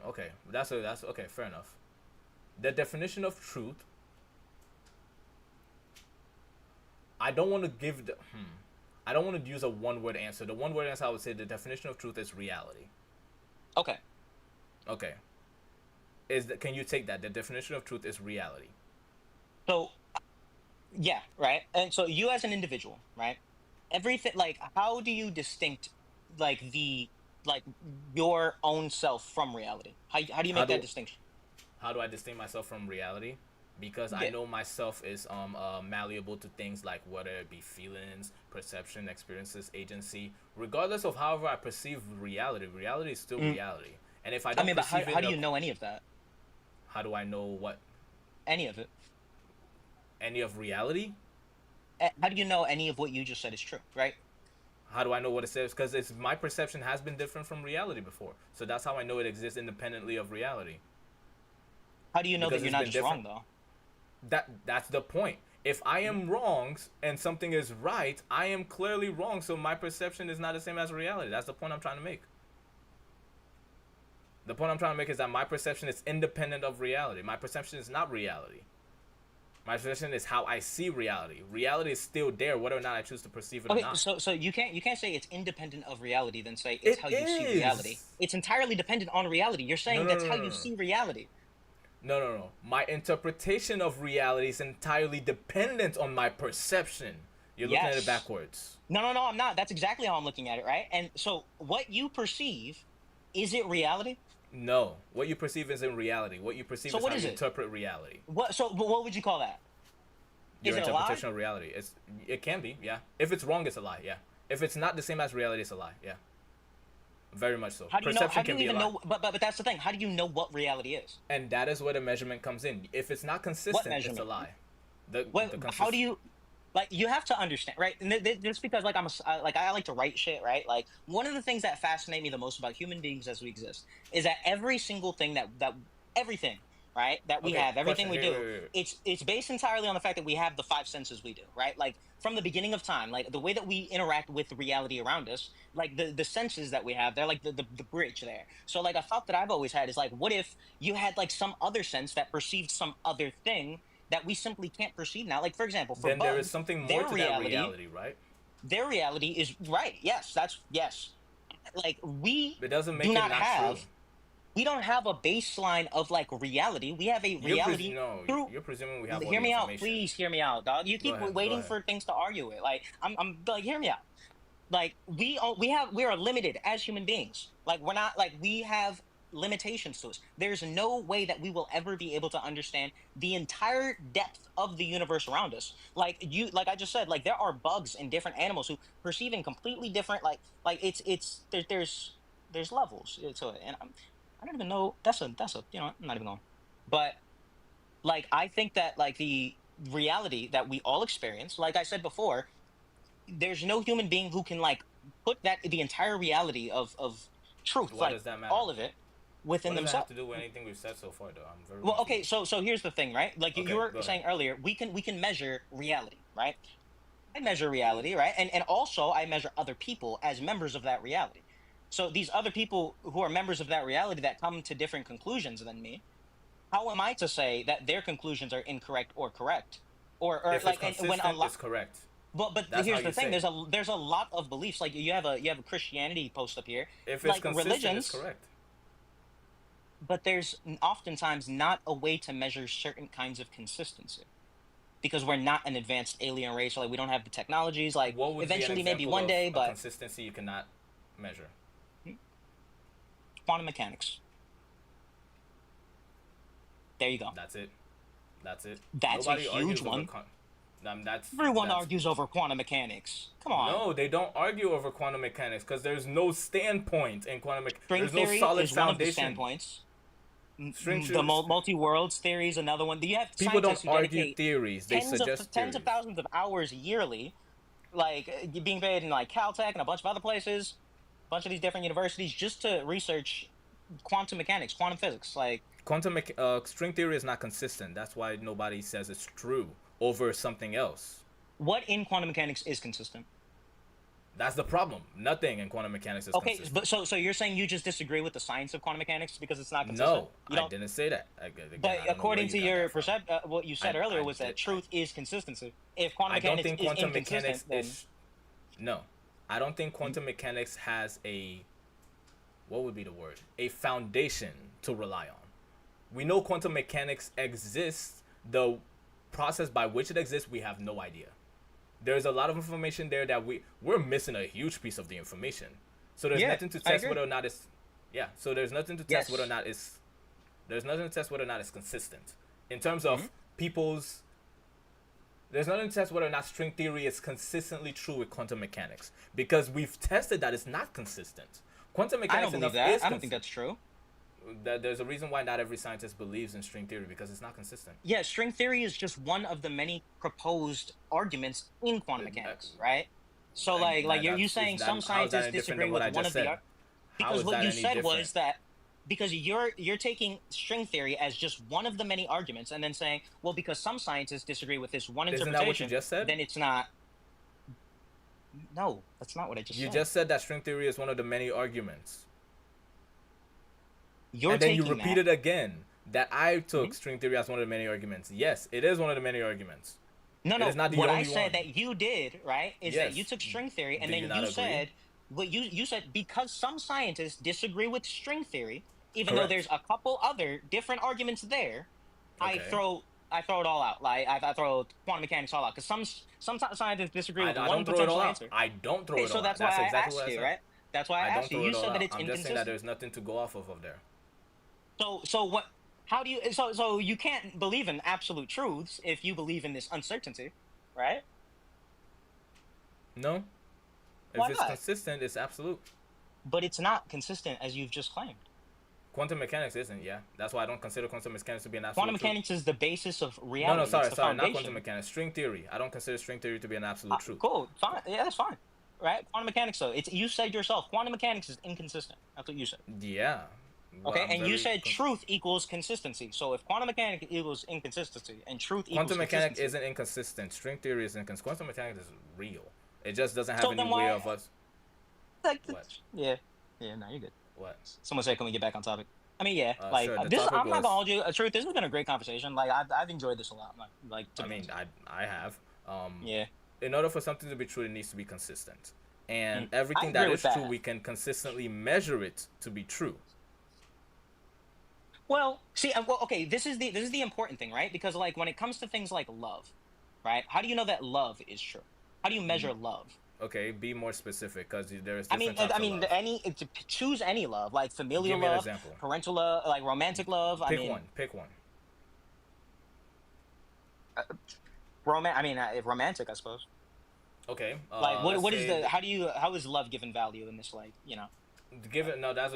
okay, that's okay. Fair enough. The definition of truth. I don't want to give the I don't want to use a one-word answer. The one-word answer I would say the definition of truth is reality. Okay. Okay. Can you take that? The definition of truth is reality. So, yeah, right. And so you as an individual, right? Everything like how do you distinct like your own self from reality? How do you make that distinction? How do I distinct myself from reality? Because I know myself is malleable to things like whether it be feelings, perception, experiences, agency. Regardless of however I perceive reality, reality is still reality. And if I don't but how do you know any of that? How do I know what? Any of it. Any of reality? How do you know any of what you just said is true, right? How do I know what it says? Because my perception has been different from reality before. So that's how I know it exists independently of reality. How do you know that you're not just wrong, though? That's the point. If I am wrong and something is right, I am clearly wrong. So my perception is not the same as reality. That's the point I'm trying to make. The point I'm trying to make is that my perception is independent of reality. My perception is not reality. My perception is how I see reality. Reality is still there, whether or not I choose to perceive it or not. So you can't say it's independent of reality, then say it's how you see reality. It's entirely dependent on reality. You're saying that's how you see reality. No. My interpretation of reality is entirely dependent on my perception. You're looking at it backwards. No, I'm not. That's exactly how I'm looking at it, right? And so what you perceive, is it reality? No. What you perceive isn't reality. What you perceive is how you interpret reality. What would you call that? Your interpretation of reality. It can be, yeah. If it's wrong, it's a lie, yeah. If it's not the same as reality, it's a lie, yeah. Very much so. How do you know? But that's the thing. How do you know what reality is? And that is where the measurement comes in. If it's not consistent, it's a lie. How do you? Like, you have to understand, right? And just because I like to write shit, right? Like, one of the things that fascinate me the most about human beings as we exist is that every single thing that everything, right, that we have, everything we do, it's based entirely on the fact that we have the five senses we do, right? Like, from the beginning of time, like the way that we interact with the reality around us, like the senses that we have, they're like the bridge there. So like a thought that I've always had is like, what if you had like some other sense that perceived some other thing that we simply can't perceive now? Like, for example, for then bugs, there is something more to that reality, right? Their reality is right. Yes, yes. Like, it doesn't make it not true. We don't have a baseline of like reality. We have a reality. You're presuming we have. Hear me out, please. Hear me out, dog. You keep waiting for things to argue it. Like, I'm like, hear me out. Like, we are limited as human beings. Like, we're not like we have limitations to us. There's no way that we will ever be able to understand the entire depth of the universe around us. Like I just said, like there are bugs and different animals who perceive in completely different there's levels to it, and I don't even know. That's a I'm not even going. But like I think that like the reality that we all experience, like I said before, there's no human being who can like put the entire reality of truth, Why does that matter? All of it within themselves. What does that have to do with anything we've said so far, though? I'm very well, okay. So here's the thing, right? Like you were saying earlier, we can measure reality, right? I measure reality, right? And also I measure other people as members of that reality. So these other people who are members of that reality that come to different conclusions than me, how am I to say that their conclusions are incorrect or correct? Or if like it's when it's correct. But That's here's how the you thing. say. There's a lot of beliefs. Like you have a Christianity post up here. If it's Like consistent, religions, it's correct. but there's oftentimes not a way to measure certain kinds of consistency because we're not an advanced alien race. Or like we don't have the technologies. Like What would be an eventually, maybe example one of day, a but consistency you cannot measure? quantum mechanics. There you go. That's it. That's it. That's Nobody a argues huge over one. That's Everyone that's, argues over quantum mechanics. Come on. No, they don't argue over quantum mechanics because there's no standpoint in quantum mechanics. String There's no theory solid is one of the foundation. standpoints. String The multi-worlds theory is another one. You have People don't scientists who argue dedicate theories. They suggest tens of thousands of hours yearly, like being paid in like Caltech and a bunch of other places, a bunch of these different universities, just to research quantum mechanics, quantum physics. Like string theory is not consistent. That's why nobody says it's true over something else. what in quantum mechanics is consistent? That's the problem. Nothing in quantum mechanics is consistent. But so you're saying you just disagree with the science of quantum mechanics because it's not consistent? No, I didn't say that. But according to your what you said earlier was that truth is consistency. If quantum mechanics is inconsistent, then no, I don't think quantum mechanics has a, what would be the word? A foundation to rely on. We know quantum mechanics exists. The process by which it exists, we have no idea. There's a lot of information there that we're missing a huge piece of the information. So there's nothing to test whether or not it's so there's nothing to test whether or not it's consistent. In terms of people's there's nothing to test whether or not string theory is consistently true with quantum mechanics because we've tested that it's not consistent. Quantum mechanics I don't believe that. I don't think that's true. There's a reason why not every scientist believes in string theory because it's not consistent. Yeah, string theory is just one of the many proposed arguments in quantum mechanics, right? So like you saying some scientists disagree with one of the because what you said was that because you're taking string theory as just one of the many arguments and then saying, well, because some scientists disagree with this one interpretation, isn't that what you just said? Then it's not. No, that's not what I just said. You just said that string theory is one of the many arguments. And then you repeat it again that I took string theory as one of the many arguments. Yes, it is one of the many arguments. No, it is not the what only I said one. that you did, right, is that you took string theory and then you said what you said because some scientists disagree with string theory, even though there's a couple other different arguments there, I throw it all out. Like I throw quantum mechanics all out because some scientists disagree with one potential answer. I don't throw it all out. So that's why I asked you, right? That's why I asked you. You said that it's inconsistent. I'm just saying that there's nothing to go off of there. So what? How do you? So you can't believe in absolute truths if you believe in this uncertainty, right? No. If it's consistent, it's absolute. But it's not consistent as you've just claimed. Quantum mechanics isn't. Yeah, that's why I don't consider quantum mechanics to be an absolute. Quantum mechanics is the basis of reality. No, sorry, not quantum mechanics. String theory. I don't consider string theory to be an absolute truth. Cool, fine. Yeah, that's fine. Right? Quantum mechanics, though. You said yourself. Quantum mechanics is inconsistent. That's what you said. Yeah. Okay, and you said truth equals consistency. So if quantum mechanics equals inconsistency and truth equals quantum mechanics isn't inconsistent. String theory is inconsistent. Quantum mechanics is real. It just doesn't have any way of us. What? Yeah, no, you're good. What? Someone said, "Can we get back on topic?" I mean, yeah, Sure, I'm not gonna hold you. Truth, this has been a great conversation. Like I've enjoyed this a lot. I have. Yeah. In order for something to be true, it needs to be consistent, and everything that is true, we can consistently measure it to be true. Well, see, okay, this is the important thing, right? Because like when it comes to things like love, right? How do you know that love is true? How do you measure love? Okay, be more specific because there's. Choose any love, like familial love, parental love, like romantic love. Pick one. Romantic, I suppose. Okay. Like how is love given value in this, like, you know?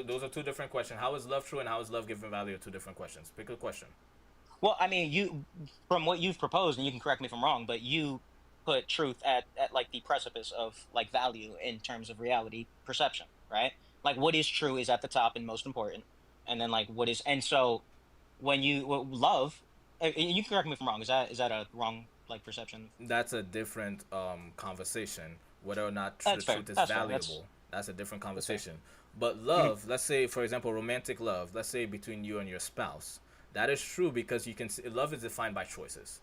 Those are two different questions. How is love true and how is love given value are two different questions. Pick a question. Well, I mean, you, from what you've proposed, and you can correct me if I'm wrong, but you put truth at like the precipice of like value in terms of reality perception, right? Like what is true is at the top and most important, and then like what is, and so when you love, and you can correct me if I'm wrong. Is that a wrong like perception? That's a different conversation. Whether or not truth is valuable, that's a different conversation. But love, let's say for example, romantic love, let's say between you and your spouse, that is true because you can see, love is defined by choices.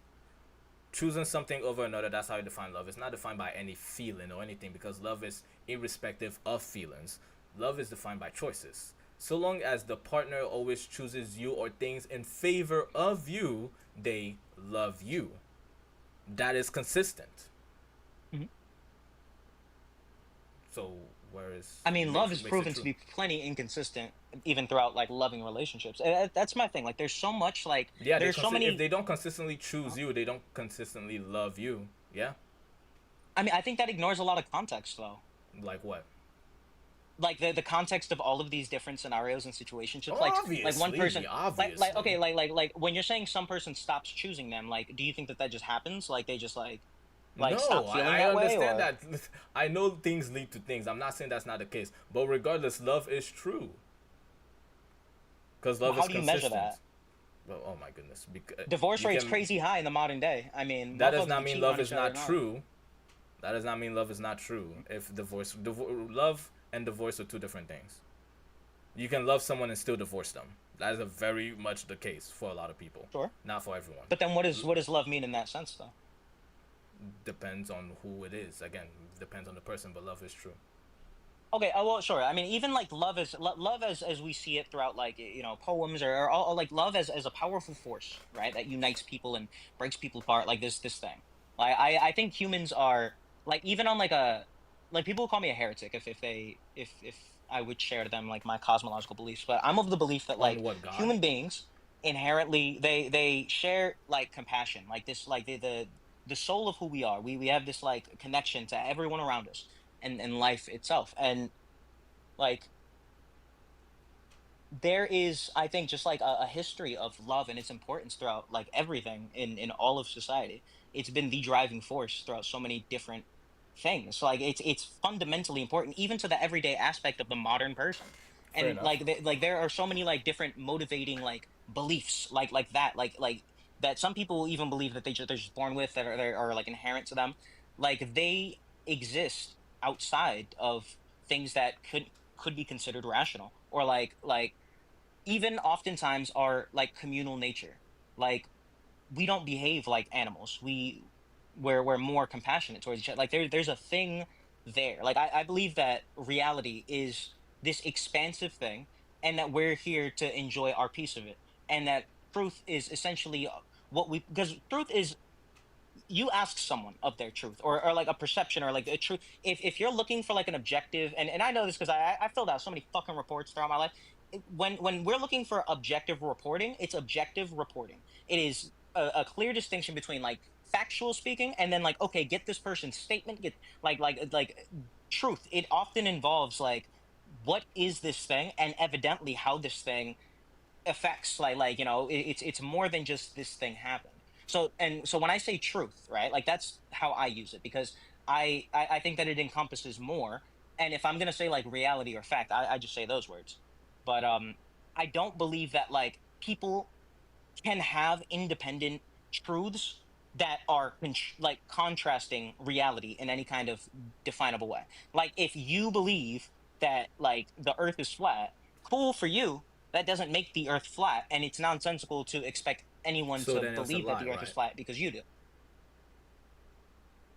choosing something over another, that's how you define love. It's not defined by any feeling or anything, because love is irrespective of feelings. Love is defined by choices. So long as the partner always chooses you or things in favor of you, they love you. That is consistent. Mm-hmm. So whereas I mean, love is proven to be plenty inconsistent, even throughout like loving relationships. That's my thing. Like, there's so much like there's so many. If they don't consistently choose you, they don't consistently love you. Yeah. I mean, I think that ignores a lot of context, though. Like what? Like the context of all of these different scenarios and situationships. Obviously, like one person, obviously. like okay, like when you're saying some person stops choosing them, like, do you think that just happens? Like they just like no, stop feeling I that way, understand or? that. I know things lead to things. I'm not saying that's not the case, but regardless, love is true. Because love is consistent. How do you measure that? Well, oh my goodness. Divorce rate's crazy high in the modern day. I mean, that does not mean love is not true. That does not mean love is not true. If love and divorce are two different things. You can love someone and still divorce them. That is very much the case for a lot of people. Sure. Not for everyone. But then what does love mean in that sense, though? Depends on who it is. Again, depends on the person, but love is true. Okay, well, sure. I mean, even like love as we see it throughout, like, you know, poems or all, like love as a powerful force, right? That unites people and breaks people apart, like this thing. Like I think humans are like, even on like people call me a heretic if I would share to them like my cosmological beliefs, but I'm of the belief that like human beings inherently they share like compassion, like this, like the soul of who we are. We have this like connection to everyone around us and life itself, and like there is, I think, just like a history of love and its importance throughout like everything in all of society. It's been the driving force throughout so many different things. Like it's fundamentally important even to the everyday aspect of the modern person. And like there are so many like different motivating like beliefs like that like that some people even believe that they're just born with, that are like inherent to them. Like they exist outside of things that could be considered rational, or like even oftentimes are like communal nature. Like we don't behave like animals. We're more compassionate towards each other. Like there's a thing there. Like I believe that reality is this expansive thing, and that we're here to enjoy our piece of it, and that truth is essentially because truth is, you ask someone of their truth, or like a perception, or like a truth. If you're looking for like an objective, and I know this because I filled out so many fucking reports throughout my life. When we're looking for objective reporting, it's objective reporting. It is a clear distinction between like factual speaking and then like, okay, get this person's statement, get like truth. It often involves like, what is this thing, and evidently how this thing affects like you know, it's more than just this thing happened. So when I say truth, right, like that's how I use it, because I think that it encompasses more. And if I'm gonna say like reality or fact, I just say those words. But I don't believe that like people can have independent truths that are like contrasting reality in any kind of definable way. Like if you believe that like the earth is flat, cool for you. That doesn't make the earth flat, and it's nonsensical to expect anyone to believe that the earth is flat because you do.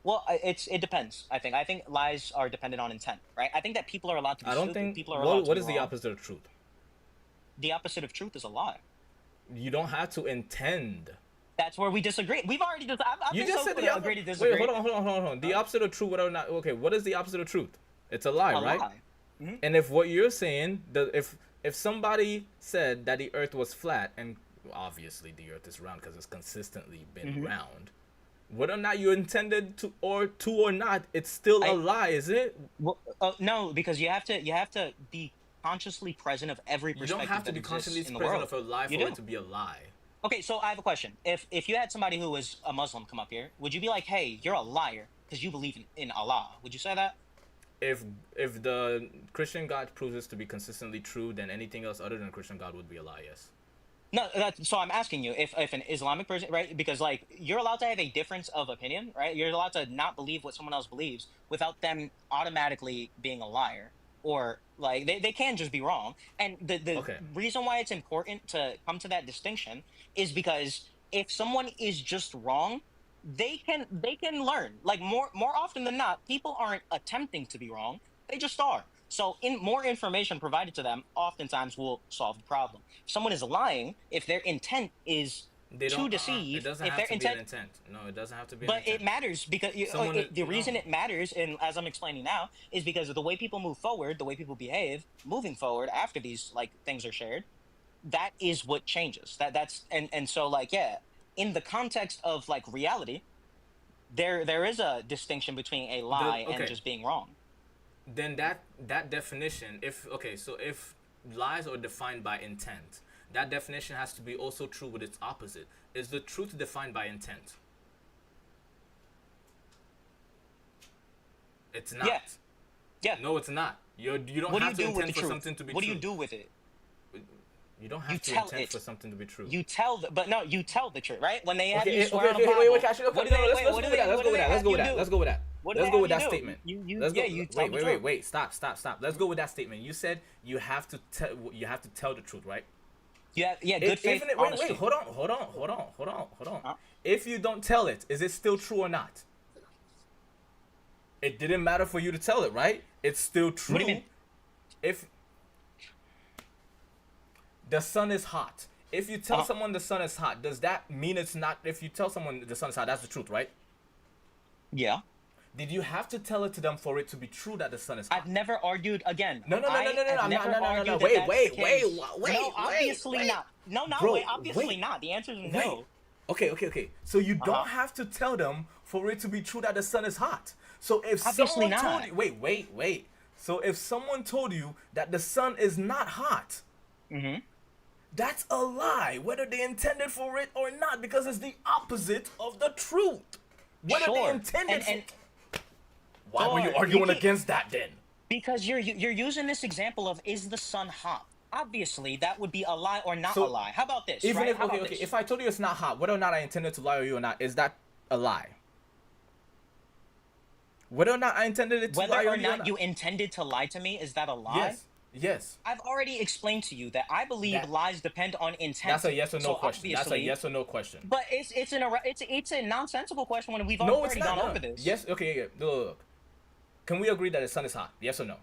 Well, it depends. I think lies are dependent on intent, right? I think that people are allowed to be stupid. People are allowed to what be is the wrong. opposite of truth? The opposite of truth is a lie. You don't have to intend. That's where we disagree. We've already just. You just said the agree to disagree. Wait, hold on. The opposite of truth, whether or not. Okay, what is the opposite of truth? It's a lie, right? Lie. Mm-hmm. And if what you're saying, if somebody said that the earth was flat, and obviously the earth is round because it's consistently been round, whether or not you intended to or not, it's still a lie, is it? Well, no, because you have to be consciously present of every perspective. You don't have to be consciously present of a lie for it to be a lie. Okay, so I have a question. If you had somebody who was a Muslim come up here, would you be like, hey, you're a liar because you believe in Allah? Would you say that? If the Christian God proves this to be consistently true, then anything else other than Christian God would be a lie, yes. No, so I'm asking you, if an Islamic person, right, because like you're allowed to have a difference of opinion, right? You're allowed to not believe what someone else believes without them automatically being a liar, or like they can just be wrong. And the reason why it's important to come to that distinction is because if someone is just wrong, they can learn. Like more often than not, people aren't attempting to be wrong. They just are. So in more information provided to them oftentimes will solve the problem. If someone is lying, if their intent is They to don't. deceive, It doesn't if have their to be an intent, intent. No, it doesn't have to be an but intent. it matters because the reason it matters, and as I'm explaining now, is because of the way people move forward, the way people behave moving forward after these like things are shared. That is what changes. That's and so like yeah, in the context of like reality, there is a distinction between a lie and just being wrong. Then that definition, if lies are defined by intent, that definition has to be also true with its opposite. Is the truth defined by intent? It's not. Yeah. No, it's not. You don't What do have you to do with intend the for truth? something to be What true. do you do with it? You don't have to tell intend it. for something to be true. You tell but no, you tell the truth, right? When they have you Okay, swear on a Bible, wait, actually, okay, what do no, they- let's wait, go what with do that. they- Let's what go do with they that. Let's have go you with that. do? Let's go with that. What do Let's they go have with you that do? statement. You Let's go. you tell the truth. Wait. Stop. Let's go with that statement. You said you have to tell the truth, right? Yeah, good faith, honest Wait. truth. Hold on. If you don't tell it, is it still true or not? It didn't matter for you to tell it, right? It's still true. What do you mean? If the sun is hot, if you tell someone the sun is hot, does that mean it's not? If you tell someone the sun is hot, that's the truth, right? Yeah. Did you have to tell it to them for it to be true that the sun is hot? I've never argued again. No. No. Wait. No, obviously not. No, Bro, wait, obviously wait. not. The answer is no. Okay. So you don't have to tell them for it to be true that the sun is hot. So if Obviously someone told not. you, wait. So if someone told you that the sun is not hot, that's a lie, whether they intended for it or not, because it's the opposite of the truth. Whether they intended for... Why were you arguing against that then? Because you're using this example of is the sun hot? Obviously, that would be a lie or not a lie. How about this? Even right? if How about this? if I told you it's not hot, whether or not I intended to lie or you or not, is that a lie? Whether or not I intended it to Whether lie or or not you intended to lie to me, is that a lie? Yes. I've already explained to you that I believe lies depend on intent. That's a yes or no So question. That's a obviously- yes or no question. But it's a nonsensical question when we've No, already it's not. gone No. over this. Yes. Okay. Look. Can we agree that the sun is hot? Yes or no?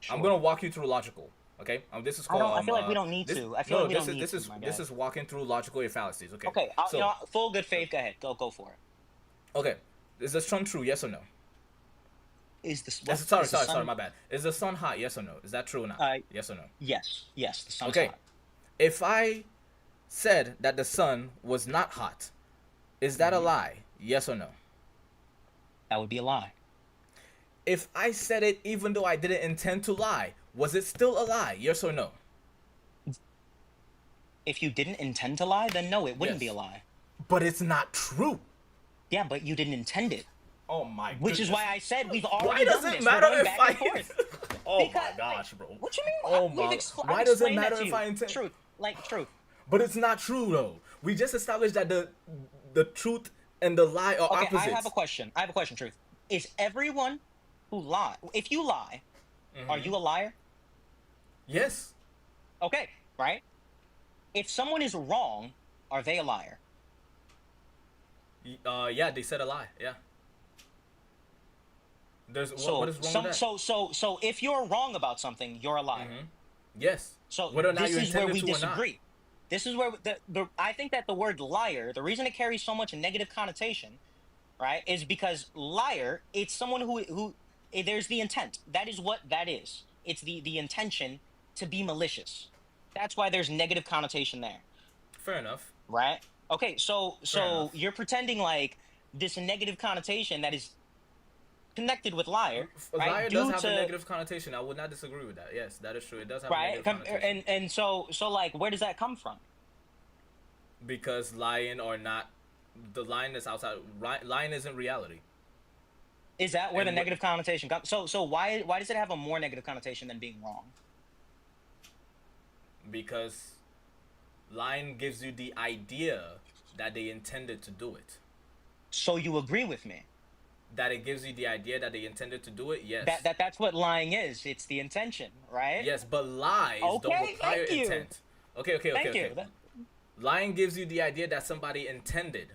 Sure. I'm gonna walk you through logical. Okay. This is called. I feel like we don't need to. I feel like we don't need to, my This guy. is walking through logical fallacies. Okay. Okay, full good faith. Go ahead. Go for it. Okay. Is the sun true? Yes or no? Is the Sorry, my bad. Is the sun hot? Yes or no? Is that true or not? Yes or no? Yes. The sun's Okay. hot. If I said that the sun was not hot, is that a lie? Yes or no? That would be a lie. If I said it even though I didn't intend to lie, was it still a lie? Yes or no? If you didn't intend to lie, then no, it wouldn't Yes. be a lie. But it's not true. Yeah, but you didn't intend it. Oh my Which is goodness. why I said we've already Why does done it this. matter We're going if back and I... forth. Oh Because, my gosh, bro. What you mean? Oh We've my... I've Why does it explained that matter to if you. I intend... Truth. Like truth. But it's not true though. We just established that the truth and the lie are Okay, opposites. I have a question. Truth. Is everyone who lie, if you lie, are you a liar? Yes. Okay, right? If someone is wrong, are they a liar? Yeah, they said a lie. Yeah. There's what is wrong with that? So if you're wrong about something, you're a liar. Yes. So whether or not this you is where intended we to or not. disagree. This is where I think that the word liar, the reason it carries so much negative connotation, right, is because liar, it's someone who there's the intent. That is what that is. It's the intention to be malicious. That's why there's negative connotation there. Fair enough. Right? Okay, so enough. you're pretending like this negative connotation that is connected with liar, right? Liar does have a negative connotation. I would not disagree with that. Yes, that is true. It does have a right. negative connotation. And so like, where does that come from? Because lying or not, the line is outside. Lying isn't reality. Is that where the negative connotation comes? So why does it have a more negative connotation than being wrong? Because lying gives you the idea that they intended to do it. So you agree with me? That it gives you the idea that they intended to do it? Yes. That's what lying is. It's the intention, right? Yes, but lies don't require intent. Okay. Thank you. Lying gives you the idea that somebody intended.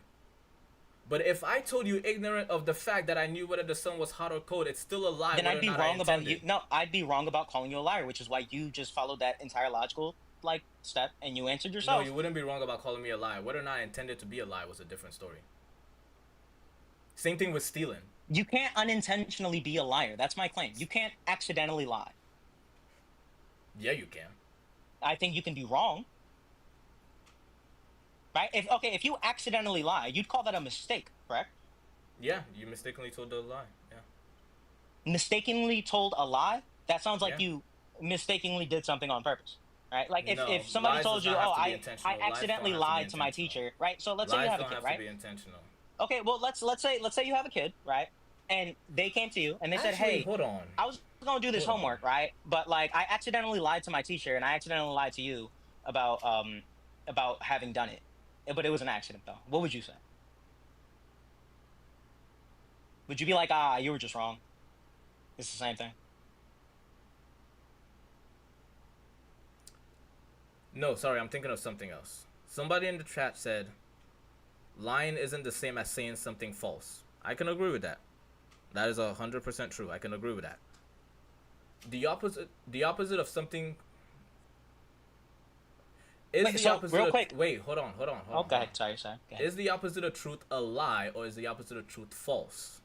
But if I told you ignorant of the fact that I knew whether the sun was hot or cold, it's still a lie. Then I'd be wrong about you. Intended. No, I'd be wrong about calling you a liar, which is why you just followed that entire logical like step and you answered yourself. No, you wouldn't be wrong about calling me a liar. Whether or not I intended to be a lie was a different story. Same thing with stealing. You can't unintentionally be a liar. That's my claim. You can't accidentally lie. Yeah, you can. I think you can be wrong. Right? If you accidentally lie, you'd call that a mistake, correct? Yeah, you mistakenly told a lie. Yeah. Mistakenly told a lie? That sounds like you mistakenly did something on purpose. Right? Like if somebody told you, "Oh, I accidentally lied to my teacher," right? So let's say you have a kid, right? To be intentional. Okay, well let's say you have a kid, right? And they came to you and they said, "Hey, hold on. I was going to do this homework, right? But like I accidentally lied to my teacher and I accidentally lied to you about having done it. But it was an accident though." What would you say? Would you be like, "You were just wrong"? It's the same thing. No, sorry, I'm thinking of something else. Somebody in the chat said, lying isn't the same as saying something false. I can agree with that. That is 100% true. I can agree with that. The opposite of something is Wait, the so, opposite. real of, quick. Wait, hold on. Okay, sorry. Go ahead. Is the opposite of truth a lie, or is the opposite of truth false?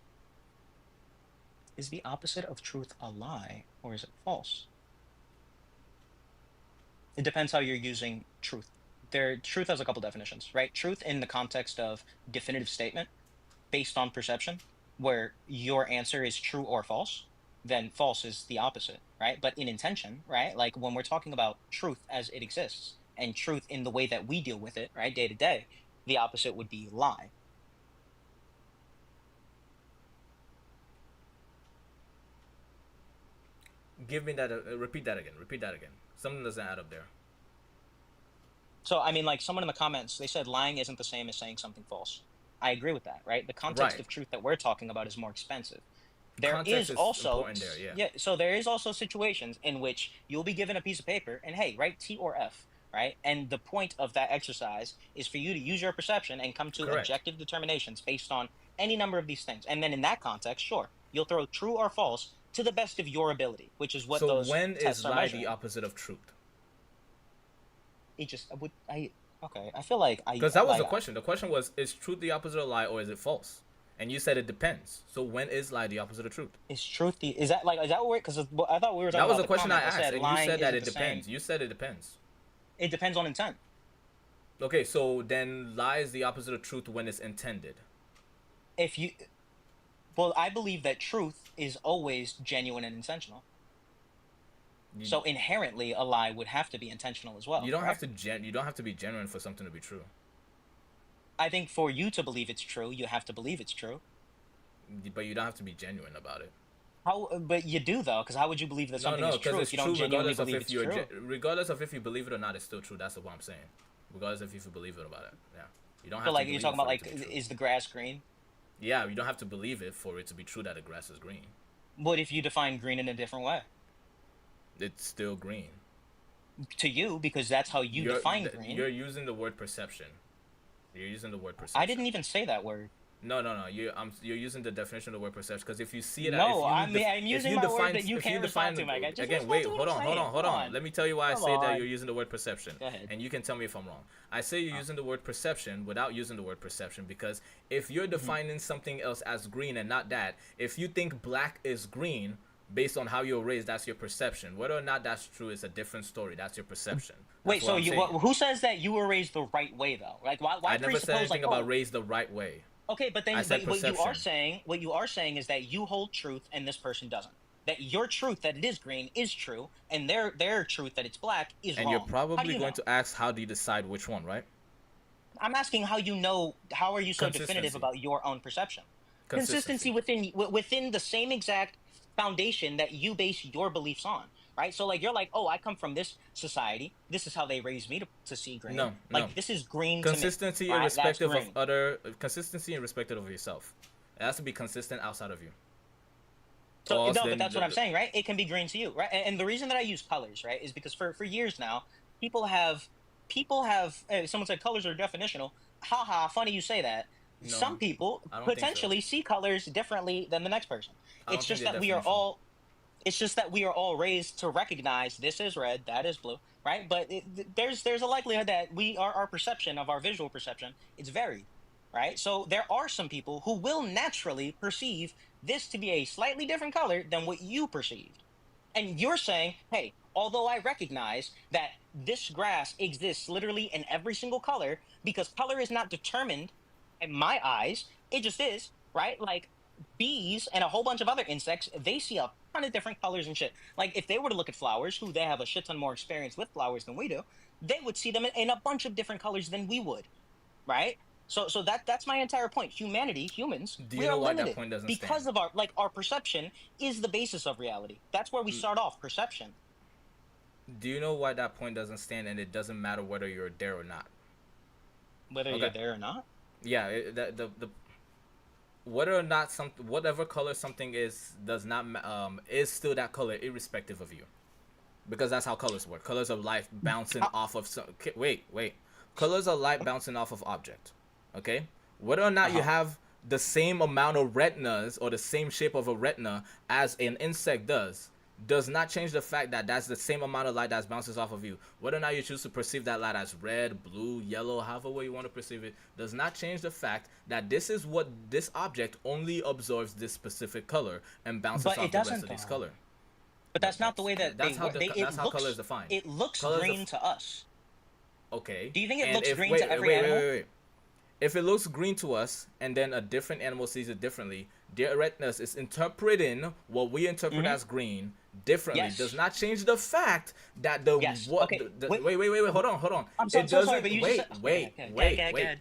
Is the opposite of truth a lie, or is it false? It depends how you're using truth. Truth has a couple definitions, right? Truth in the context of definitive statement based on perception, where your answer is true or false, then false is the opposite, right? But in intention, right? Like when we're talking about truth as it exists and truth in the way that we deal with it, right, day to day, the opposite would be lie. Give me that. Repeat that again. Something doesn't add up there. So, I mean, like someone in the comments, they said lying isn't the same as saying something false. I agree with that, right? The context of truth that we're talking about is more expensive. There is also, so there is also situations in which you'll be given a piece of paper and, hey, write T or F, right? And the point of that exercise is for you to use your perception and come to objective determinations based on any number of these things. And then in that context, sure, you'll throw true or false to the best of your ability, which is what those when tests is are lie measuring. the opposite of truth? I feel like because that was the question. The question was, is truth the opposite of lie, or is it false? And you said it depends. So when is lie the opposite of truth? Is truth is that what? Because I thought we were talking about that was the the question I comment asked, that and you said that it depends. You said it depends. It depends on intent. Okay, so then lie is the opposite of truth when it's intended. Well, I believe that truth is always genuine and intentional. So inherently, a lie would have to be intentional as well. You don't have to you don't have to be genuine for something to be true. I think for you to believe it's true, you have to believe it's true. But you don't have to be genuine about it. But you do though, because how would you believe that something is true if you don't genuinely believe it's true? Regardless of if you believe it or not, it's still true. That's what I'm saying. Regardless of if you believe it about it, yeah. You don't have so to. Like you're talking about like, is the grass green? Yeah, you don't have to believe it for it to be true that the grass is green. What if you define green in a different way? It's still green. To you, because that's how you define green. You're using the word perception. You're using the word perception. I didn't even say that word. No. You're using the definition of the word perception because if you see it, I'm using my word that you can't respond to, Mike. Again, wait, hold on. Let me tell you why I say that you're using the word perception. Go ahead. And you can tell me if I'm wrong. I say you're using the word perception without using the word perception because if you're defining something else as green and not that, if you think black is green based on how you were raised, that's your perception. Whether or not that's true is a different story. That's your perception. Wait, so who says that you were raised the right way though? Like why I never said anything about raised the right way. Okay, but then what you are saying is that you hold truth and this person doesn't. That your truth that it is green is true, and their truth that it's black is wrong. And you're probably going to ask, how do you decide which one, right? I'm asking how you know. How are you so definitive about your own perception? Consistency within the same exact foundation that you base your beliefs on, right? So like you're like, oh, I come from this society. This is how they raised me to see green. No. This is green. Consistency to me. Irrespective of other consistency irrespective of yourself. It has to be consistent outside of you. So no, but that's what I'm saying, right? It can be green to you, right? And the reason that I use colors, right, is because for years now, people have. Someone said colors are definitional. Haha, funny you say that. some people I don't think so. potentially see colors differently than the next person. I don't It's think just they're that we are definitional. all. It's just that we are all raised to recognize this is red, that is blue, right? But there's a likelihood that our perception of our visual perception it's varied, right? So there are some people who will naturally perceive this to be a slightly different color than what you perceived, and you're saying, hey, although I recognize that this grass exists literally in every single color because color is not determined in my eyes, it just is, right? Like bees and a whole bunch of other insects, they see a ton of different colors and shit. Like if they were to look at flowers, who they have a shit ton more experience with flowers than we do, they would see them in a bunch of different colors than we would, right? So that's my entire point. Humans, Do we you are know why limited that point doesn't because stand? of our perception is the basis of reality. That's where we start off, perception. Do you know why that point doesn't stand, and it doesn't matter whether you're there or not? Whether you're there or not? Yeah, the whether or not whatever color something is does not is still that color irrespective of you, because that's how colors work. Colors of light bouncing off of wait, colors of light bouncing off of object. Okay, whether or not you have the same amount of retinas or the same shape of a retina as an insect does not change the fact that that's the same amount of light that bounces off of you. Whether or not you choose to perceive that light as red, blue, yellow, however way you want to perceive it, does not change the fact that this is what this object only absorbs this specific color and bounces off the rest of this color. But that's not the way that that's how color is defined. It looks Colors green to us. Okay. Do you think it And looks if- green wait, to every wait, animal? Wait. If it looks green to us and then a different animal sees it differently, their retinas is interpreting what we interpret as green differently. Yes. Does not change the fact that the Yes. what Okay. wait, hold on. I'm so sorry, but you wait, just said... wait.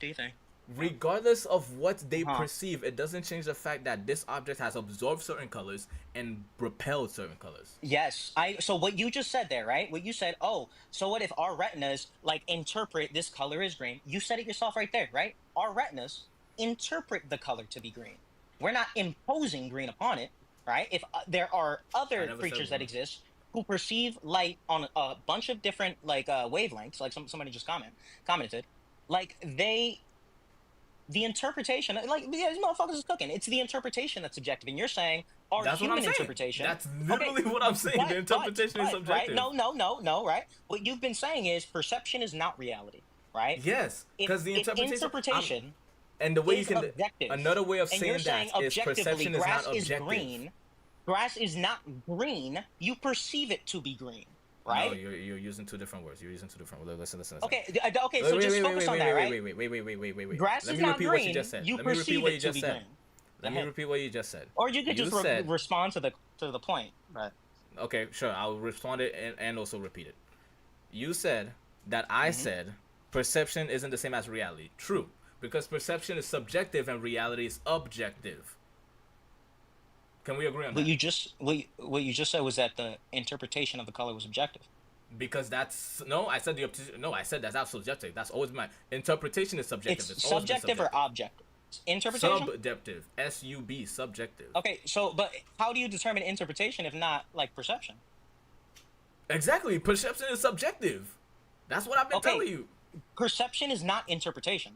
Do you think? Regardless of what they perceive, it doesn't change the fact that this object has absorbed certain colors and repelled certain colors. Yes. So what you just said there, right? What you said, oh, so what if our retinas like interpret this color as green? You said it yourself right there, right? Our retinas interpret the color to be green. We're not imposing green upon it, right? If there are other creatures that exist who perceive light on a bunch of different like wavelengths, like somebody just commented, like the interpretation, like these motherfuckers is cooking. It's the interpretation that's subjective, and you're saying our human interpretation. That's literally what I'm saying. The interpretation is subjective. Right? No, right? What you've been saying is perception is not reality, right? Yes, because the interpretation and the way you is can objective. another way of And you're saying that is objectively, perception is grass not objective. green. Grass is not green. You perceive it to be green, right? No, you're using two different words. You're using two different words. Listen. Okay, so just focus on that, right? Wait. Grass Let is me not repeat green. what you just said. You Let me repeat perceive what it you to just be said. green. Let me repeat what you just said. Or you could just said, respond to the point, right? Okay, sure. I'll respond it and also repeat it. You said that I said perception isn't the same as reality. True, because perception is subjective and reality is objective. Can we agree on that? What you just said was that the interpretation of the color was objective. Because that's I said that's not subjective. That's always my interpretation is subjective. It's subjective or objective? Interpretation? Subjective. SUB, subjective. Okay, but how do you determine interpretation if not like perception? Exactly. Perception is subjective. That's what I've been telling you. Perception is not interpretation.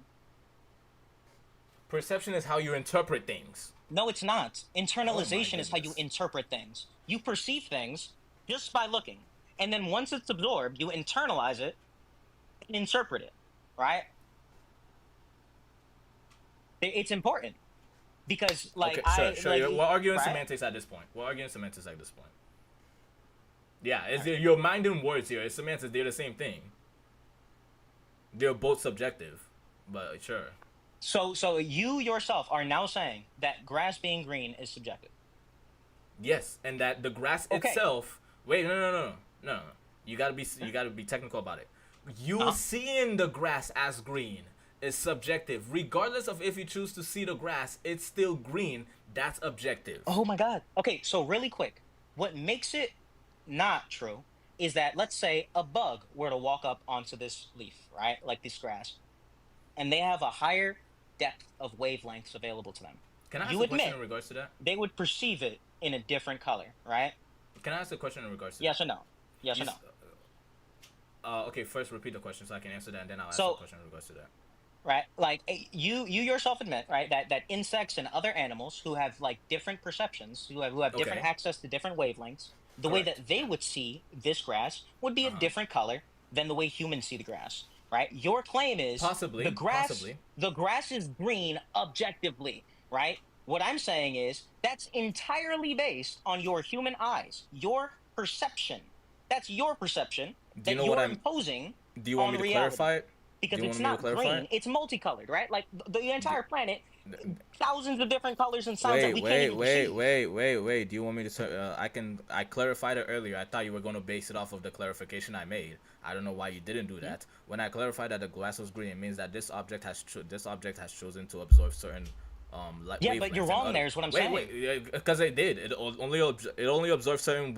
Perception is how you interpret things. No, it's not. Internalization is how you interpret things. You perceive things just by looking. And then once it's absorbed, you internalize it and interpret it, right? It's important because, like, sure. We're arguing semantics at this point. Yeah, you're minding words here. It's semantics. They're the same thing. They're both subjective, but sure. So you yourself are now saying that grass being green is subjective. Yes, and that the grass itself. Wait, no. You gotta be technical about it. You seeing the grass as green is subjective. Regardless of if you choose to see the grass, it's still green. That's objective. Oh my God. Okay, so really quick, what makes it not true is that let's say a bug were to walk up onto this leaf, right, like this grass, and they have a higher depth of wavelengths available to them. Can I ask a question in regards to that? They would perceive it in a different color, right? Can I ask a question in regards to that? Yes or no? Yes or no? Okay, first repeat the question so I can answer that, and then I'll ask a question in regards to that. right? Like you yourself admit, right, that insects and other animals who have like different perceptions, who have different Okay. access to different wavelengths, the way Correct. that they would see this grass would be a Uh-huh. different color than the way humans see the grass, right? Your claim is Possibly. Possibly. the grass is green objectively, right? What I'm saying is that's entirely based on your human eyes, your perception. That's your perception Do you that know what you're I'm? imposing Do you want on me to reality. clarify it? Do Because you it's want me to not clarify green, it? it's multicolored, right? Like the entire planet, thousands of different colors and sounds that Wait, we can't wait, even wait, perceive. wait. Do you want me to? I clarified it earlier. I thought you were going to base it off of the clarification I made. I don't know why you didn't do that. When I clarified that the glass was green, it means that this object has chosen to absorb certain light Yeah, but you're wavelengths and wrong other- there is what I'm wait, saying. because it did. It only absorbs certain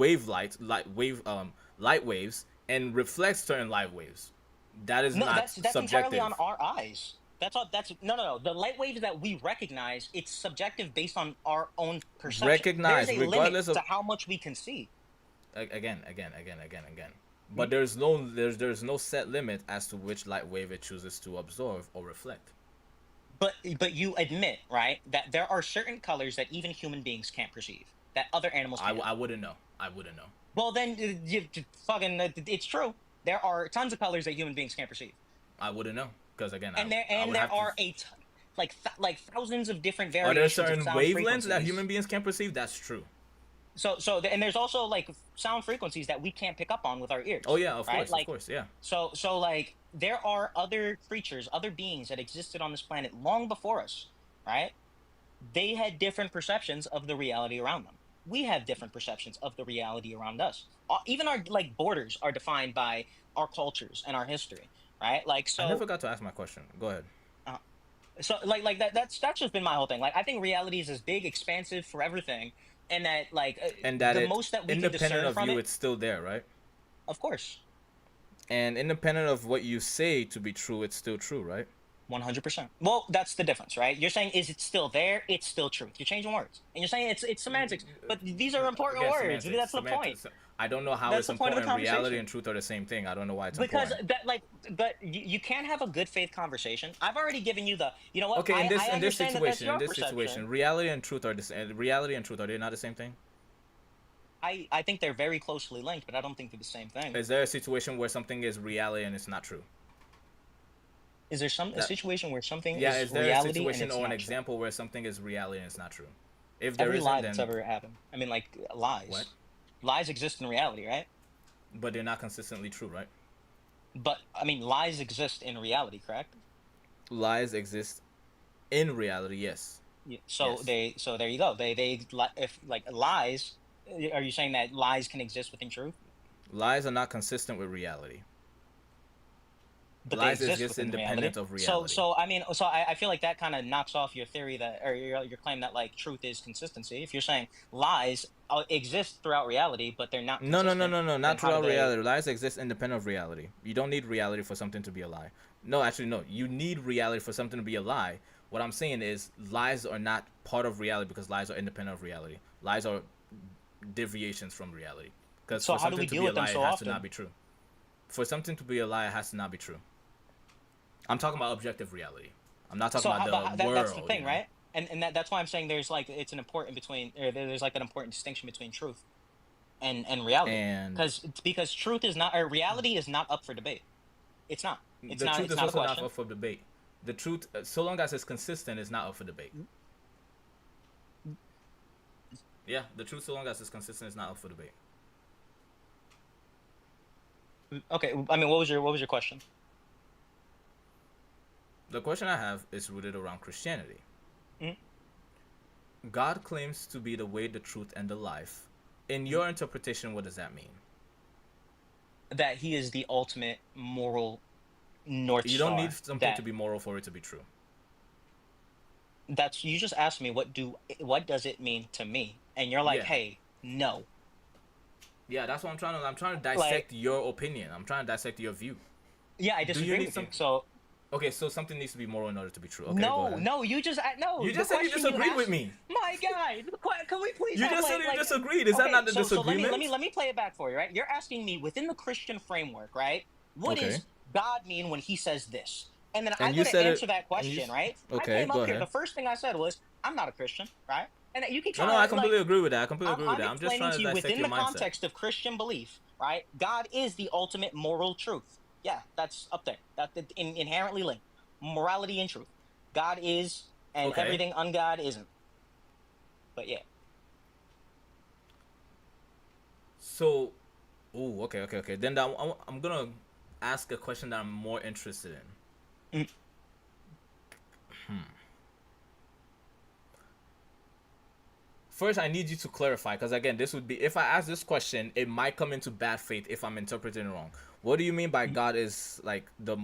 light waves and reflects certain light waves. That is No, not that's subjective. entirely on our eyes. That's all. That's no. The light waves that we recognize, it's subjective based on our own perception. Recognize, There's a regardless limit of to how much we can see. again. But there's no set limit as to which light wave it chooses to absorb or reflect. But you admit, right, that there are certain colors that even human beings can't perceive, that other animals can. I wouldn't know. Well, then it's true. There are tons of colors that human beings can't perceive. I wouldn't know because again, And I would there have to- are like thousands of different Are there variations certain of sound wavelengths frequencies. that human beings can perceive? That's true. And there's also like sound frequencies that we can't pick up on with our ears. Oh yeah, of right? course, yeah. So like there are other creatures, other beings that existed on this planet long before us, right? They had different perceptions of the reality around them. We have different perceptions of the reality around us. Even our like borders are defined by our cultures and our history, right? Like so. I never got to ask my question. Go ahead. So like that's just been my whole thing. Like I think reality is this big, expansive for everything, and that like And that the most that we can independent discern of from you, it. it's still there, right? Of course. And independent of what you say to be true, it's still true, right? 100%. Well, that's the difference, right? You're saying, is it still there? It's still truth. You're changing words, and you're saying it's semantics, but these are important Again, words. semantics, That's the semantics. point. I don't know how That's it's the point of the important. Reality conversation. and truth are the same thing. I don't know why it's Because important. but you can't have a good faith conversation. I've already given you the, you know what? Okay, in this I understand that that's situation, your perception. reality and truth are the same. Reality and truth, are they not the same thing? I think they're very closely linked, but I don't think they're the same thing. Is there a situation where something is reality and it's not true? Is there a situation where something Yeah, is is there a reality and situation it's or an not example where something is reality and it's not true? If there Every isn't, lie then that's ever happened. I mean, like lies. What? Lies exist in reality, right? But they're not consistently true, right? But I mean, lies exist in reality, correct? Lies exist in reality, yes. Yeah, so Yes. so there you go. If like lies, are you saying that lies can exist within truth? Lies are not consistent with reality. But Lies they exist exist within independent of reality. So I mean, I feel like that kind of knocks off your theory that, or your claim that like truth is consistency. If you're saying lies exist throughout reality, but they're not. No, consistent, not then how throughout do they- reality. Lies exist independent of reality. You don't need reality for something to be a lie. No, actually, no. You need reality for something to be a lie. What I'm saying is lies are not part of reality because lies are independent of reality. Lies are deviations from reality. Because So for how do we something to deal be a with them lie, so it has often? to not be true. For something to be a lie, it has to not be true. I'm talking about objective reality. I'm not talking about the world. That's the thing, you know? right? And that's why I'm saying there's like it's an important between, or there's like an important distinction between truth and reality. And because truth is not, or reality is not up for debate. It's not. It's the not. truth It's is not a also not question. up for debate. The truth, so long as it's consistent, is not up for debate. Yeah, the truth, so long as it's consistent, is not up for debate. Okay, I mean, what was your question? The question I have is rooted around Christianity. Mhm. God claims to be the way, the truth, and the life. In your interpretation, what does that mean? That he is the ultimate moral north You don't star. need something that, to be moral for it to be true. That's you just asked me what does it mean to me, and you're like, Yeah. hey, no. Yeah, that's what I'm trying to dissect your opinion. I'm trying to dissect your view. Yeah, I Do you disagree need with some- you. So Okay, so something needs to be moral in order to be true. Okay, go no, ahead. no, you just no. You the just said you question disagreed with asked- me. My guy, can we please? You have, just like, said you like- disagreed. Is that not the so disagreement? let me play it back for you, right? You're asking me within the Christian framework, right? What Okay. does God mean when He says this? And then And I you would have said it. answered that And you, question, right? I okay, came go up here. ahead. The first thing I said was, I'm not a Christian, right? And you can No, try no, I to, like, completely agree with that. I completely agree with I'm that. I'm just explaining trying to to you dissect within your the mindset. context of Christian belief, right? God is the ultimate moral truth. Yeah, that's up there. That's inherently linked. Morality and truth. God is, and Okay. everything ungod isn't. But yeah. So, ooh, okay. Then I'm gonna ask a question that I'm more interested in. First, I need you to clarify, because again, this would be, if I ask this question, it might come into bad faith if I'm interpreting it wrong. What do you mean by God is like the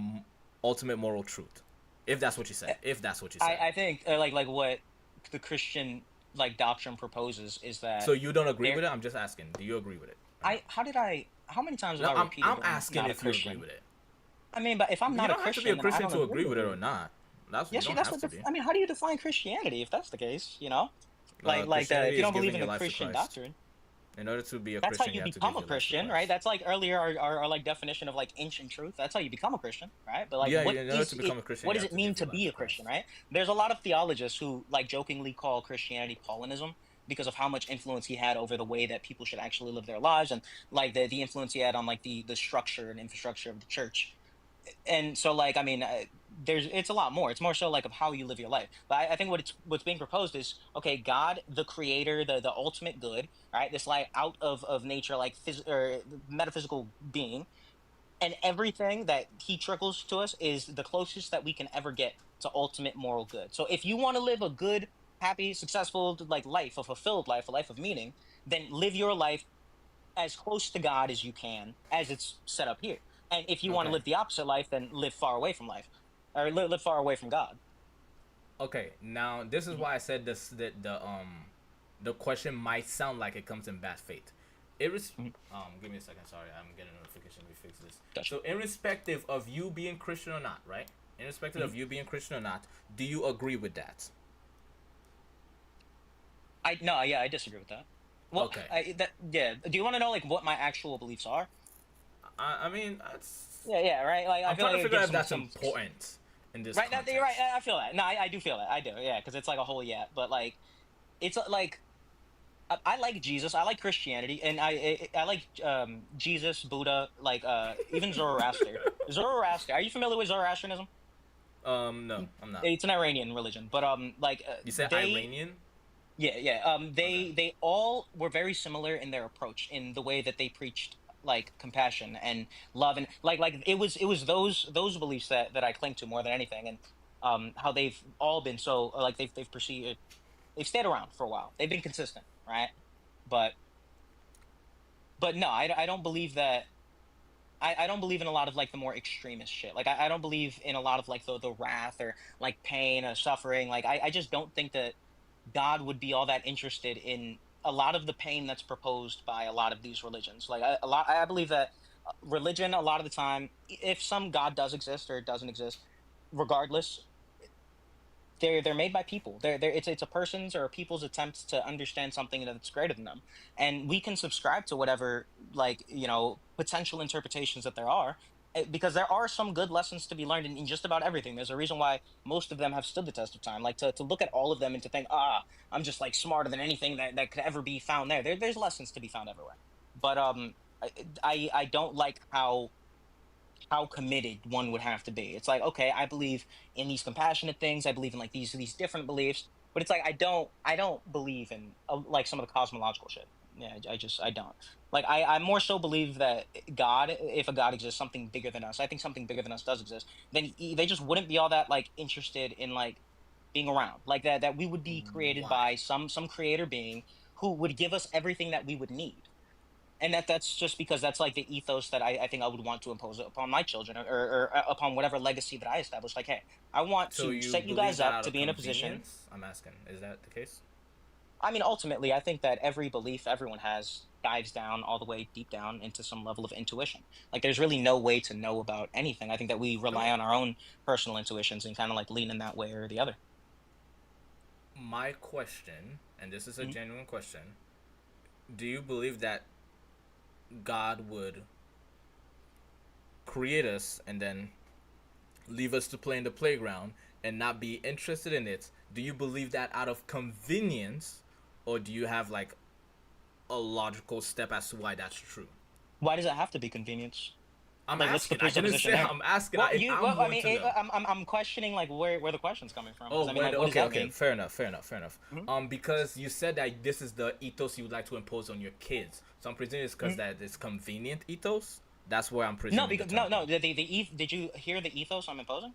ultimate moral truth? If that's what you said. If that's what you said. I think like what the Christian like doctrine proposes is that So you don't agree there. with it? I'm just asking. Do you agree with it? How many times No, have I repeated I'm that I'm asking not a if you agree Christian? with it. I mean, but if I'm You not a don't have to be a Christian, then I Christian don't to agree agree with with it or it. not. That's you Yes, don't that's have what to be. I mean, how do you define Christianity if that's the case, you know? If Christianity you is don't believe giving in your the life to Christian Christ. doctrine, In order to be a that's how Christian, you you have to become give a your life to Christian, right? Christ. That's like earlier our like definition of like ancient truth. That's how you become a Christian, right? But like Yeah, what in order is to it become a Christian, what you does have it to mean give to your life be to a Christian, Christ. right? There's a lot of theologists who like jokingly call Christianity Paulinism because of how much influence he had over the way that people should actually live their lives and like the influence he had on like the structure and infrastructure of the church. And so like I mean there's it's a lot more, it's more so like of how you live your life. But I think what's being proposed is okay, God the creator, the ultimate good, right, this like out of nature like or metaphysical being, and everything that he trickles to us is the closest that we can ever get to ultimate moral good. So if you want to live a good, happy, successful like life, a fulfilled life, a life of meaning, then live your life as close to God as you can, as it's set up here. And if you want to Okay. live the opposite life, then live far away from life, or live far away from God. Okay, now this is why I said this that the question might sound like it comes in bad faith. Give me a second. Sorry, I'm getting a notification. Let me fix this. Gotcha. So, irrespective of you being Christian or not, right? Irrespective of you being Christian or not, do you agree with that? I disagree with that. Well, Okay. Do you want to know like what my actual beliefs are? I mean, that's. Yeah, right. Like I'm I feel trying like to figure out if some, that's some important in this right. context. You're right. I feel that. No, I do feel that. I do. Yeah, because it's like a whole but like it's like I like Jesus. I like Christianity, and I like Jesus, Buddha, like even Zoroaster. Zoroaster. Are you familiar with Zoroastrianism? No, I'm not. It's an Iranian religion, but You said Iranian? Yeah. They all were very similar in their approach, in the way that they preached like compassion and love, and like it was those beliefs that I cling to more than anything, and how they've all been so like they've perceived, they've stayed around for a while. They've been consistent, right? But no, I don't believe that. I don't believe in a lot of like the more extremist shit. Like I don't believe in a lot of like the wrath or like pain or suffering. Like I just don't think that God would be all that interested in a lot of the pain that's proposed by a lot of these religions. Like I believe that religion a lot of the time, if some God does exist or doesn't exist, regardless, they're made by people. It's a person's or a people's attempts to understand something that's greater than them, and we can subscribe to whatever like potential interpretations that there are, because there are some good lessons to be learned in just about everything. There's a reason why most of them have stood the test of time. Like to look at all of them and to think, I'm just like smarter than anything that could ever be found there's lessons to be found everywhere. But I don't like how committed one would have to be. It's like, okay, I believe in these compassionate things. I believe in like these different beliefs, but it's like I don't believe in like some of the cosmological shit. Yeah, I don't. Like I more so believe that God, if a God exists, something bigger than us. I think something bigger than us does exist. Then they just wouldn't be all that like interested in like being around. Like that we would be created by some creator being who would give us everything that we would need. And that's just because that's like the ethos that I think I would want to impose upon my children, or upon whatever legacy that I establish. Like, hey, I want So to you set you believe guys that up out to of be in a position. convenience? I'm asking, is that the case? I mean, ultimately, I think that every belief everyone has dives down all the way deep down into some level of intuition. Like, there's really no way to know about anything. I think that we rely on our own personal intuitions and kind of like lean in that way or the other. My question, and this is a genuine question, do you believe that God would create us and then leave us to play in the playground and not be interested in it, do you believe that out of convenience, or do you have like a logical step as to why that's true? Why does it have to be convenience? I'm Like, asking. what's I the didn't presupposition say. there? I'm asking. Well, I want to know. I'm questioning like where the question's coming from. 'Cause, Oh, I mean, like, what does okay, that okay. mean? Fair enough, fair enough, fair enough. Mhm. Because you said that this is the ethos you would like to impose on your kids. So I'm presuming it's because Mhm. that it's convenient ethos. That's where I'm presuming. No, because no. Did you hear the ethos I'm imposing?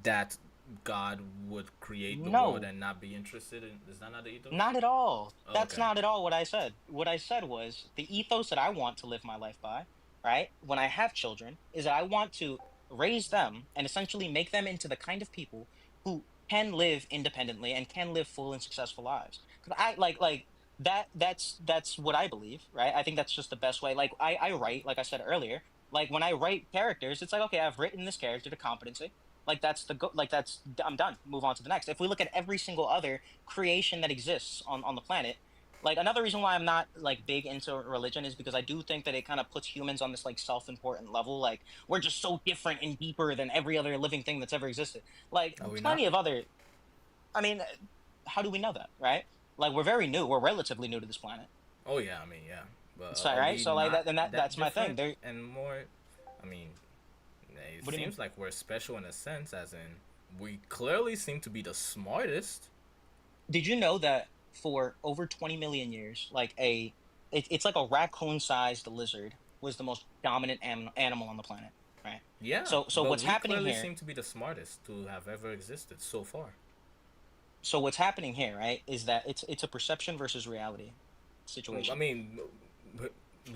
That God would create the No. world and not be interested in. Is that not the ethos? Not at all. Oh, That's okay. not at all what I said. What I said was the ethos that I want to live my life by, right? When I have children, is that I want to raise them and essentially make them into the kind of people who can live independently and can live full and successful lives. 'Cause I like that. That's what I believe, right? I think that's just the best way. Like I write, like I said earlier, like when I write characters, it's like, okay, I've written this character to competency. Like that's I'm done. Move on to the next. If we look at every single other creation that exists on the planet, like another reason why I'm not like big into religion is because I do think that it kind of puts humans on this like self-important level. Like we're just so different and deeper than every other living thing that's ever existed. Like Are we plenty not? of other. I mean, how do we know that, right? Like we're very new. We're relatively new to this planet. Oh yeah, I mean yeah, but So are right. we So like not that's my thing. different and more. I mean, it What do you seems like we're special in a sense, as in we clearly seem to be the smartest. Did you know that for over 20 million years, like it's like a raccoon-sized lizard was the most dominant animal on the planet, right? Yeah. So but what's we happening clearly here? seem to be the smartest to have ever existed so far. So what's happening here, right, is that it's a perception versus reality situation. I mean,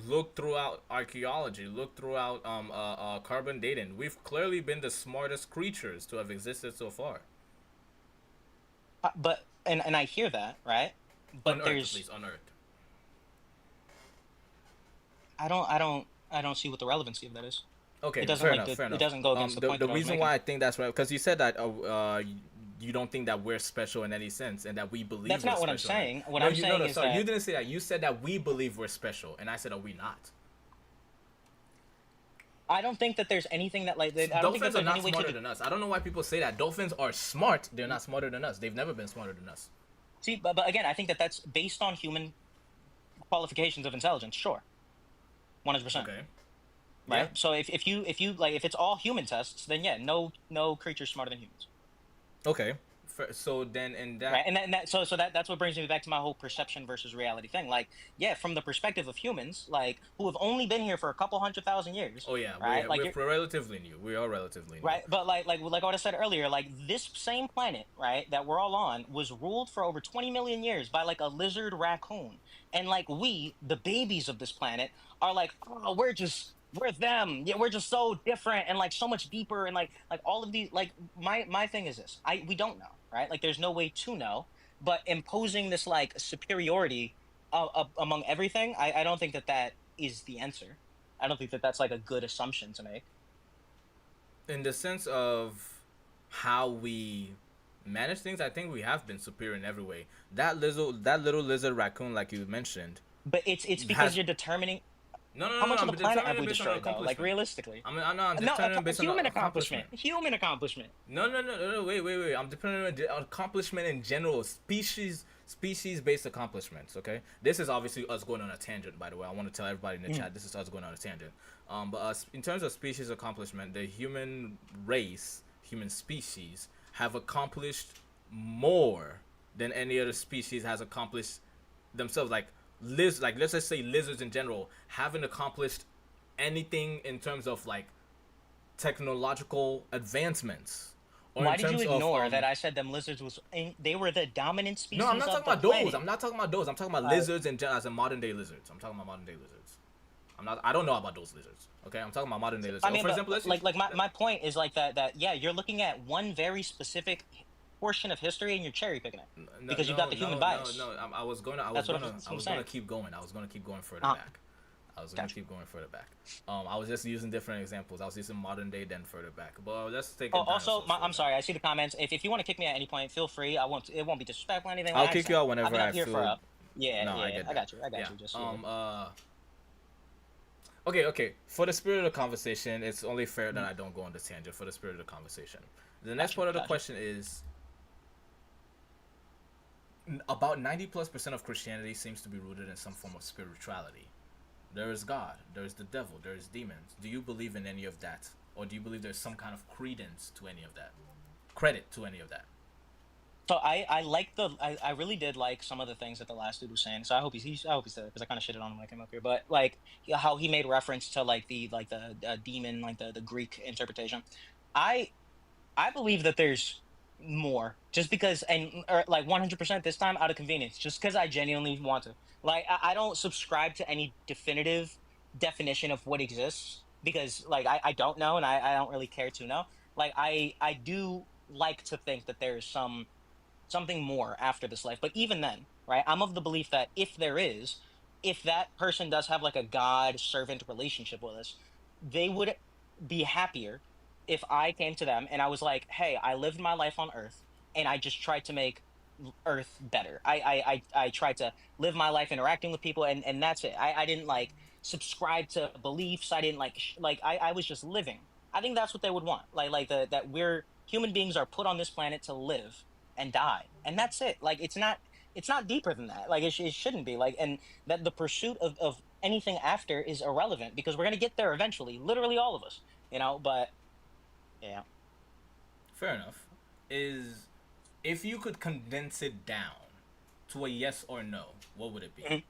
look throughout archaeology, look throughout carbon dating. We've clearly been the smartest creatures to have existed so far. But and I hear that, right? But On Earth, there's at least on Earth. I don't see what the relevancy of that is. Okay, It doesn't fair like enough. Fair it enough. doesn't go against the point The that I was reason making. why I think that's right, because you said that you don't think that we're special in any sense, and that we believe That's we're not what I'm special. saying. What No, I'm you, saying no, is sorry, that you didn't say that. You said that we believe we're special, and I said, are we not? I don't think that there's anything that like I don't think that Dolphins are there's not any way smarter to than us. I don't know why people say that. Dolphins are smart. They're not smarter than us. They've never been smarter than us. see. But again, I think that that's based on human qualifications of intelligence. Sure, 100%. Okay. Right. Yeah. So if you like if it's all human tests, then yeah, no creature's smarter than humans. Okay. So then in that. Right. And that's what brings me back to my whole perception versus reality thing. Like, yeah, from the perspective of humans, like who have only been here for a couple 100,000 years. Oh yeah. Right. We're relatively new. We are relatively new. Right, but like what I said earlier, like this same planet, right, that we're all on, was ruled for over 20 million years by like a lizard raccoon, and like we, the babies of this planet, are like, oh, we're them, yeah, we're just so different and like so much deeper, and like all of these, like my thing is this, we don't know, right? Like there's no way to know, but imposing this like superiority among everything, I don't think that is the answer. I don't think that that's like a good assumption to make. In the sense of how we manage things, I think we have been superior in every way. That little lizard raccoon, like you mentioned. But it's because you're determining. No, How much I'm of the planet have determining we based on destroyed, though? Like accomplishment. realistically. I'm determining based on human accomplishment. Human accomplishment. No, wait. I'm depending on accomplishment in general, species-based accomplishments, okay? This is obviously us going on a tangent, by the way. I want to tell everybody in the chat, this is us going on a tangent. But in terms of species accomplishment, the human race, human species, have accomplished more than any other species has accomplished themselves. Like let's just say lizards in general haven't accomplished anything in terms of like technological advancements. Or Why in did you terms ignore of, that I said them lizards they were the dominant species? No, I'm not of talking the about planet. those. I'm not talking about those. I'm talking about lizards in general, as in modern day lizards. I'm talking about modern day lizards. I don't know about those lizards. Okay, I'm talking about modern day lizards. I mean, for example, my point is like that yeah, you're looking at one very specific portion of history and you're cherry picking it because you got the human bias. No, I was gonna keep going. I was gonna keep going further back. I was gonna keep going further back. I was just using different examples. I was using modern day, then further back. But let's take. Also, I'm sorry. I see the comments. If you want to kick me at any point, feel free. It won't be disrespectful or anything. I'll kick you out whenever I'm not I here feel. for up. Yeah, no, yeah. I get that. I got you. Just. Okay. For the spirit of the conversation, it's only fair that I don't go on the tangent. For the spirit of the conversation, the next part of the question is about 90+% of Christianity seems to be rooted in some form of spirituality. There is God, there is the devil, there is demons. Do you believe in any of that, or do you believe there's some kind of credence to any of that, credit to any of that? So I really did like some of the things that the last dude was saying. So I hope he said it because I kind of shitted on him when I came up here. But like how he made reference to like the demon, like the Greek interpretation. I I believe that there's more just because, and or like 100% this time out of convenience, just because I genuinely want to. Like, I don't subscribe to any definitive definition of what exists because, like, I don't know and I don't really care to know. Like, I do like to think that there is something more after this life. But even then, right, I'm of the belief that if there is, if that person does have like a God servant relationship with us, they would be happier if I came to them and I was like, hey, I lived my life on Earth and I just tried to make Earth better. I tried to live my life interacting with people and that's it. I didn't like subscribe to beliefs. I didn't like I was just living. I think that's what they would want. That we're human beings are put on this planet to live and die, and that's it. Like it's not deeper than that. Like it shouldn't be. Like, and that the pursuit of anything after is irrelevant because we're gonna get there eventually, literally all of us, but yeah. Fair enough. Is if you could condense it down to a yes or no, what would it be? Mhm.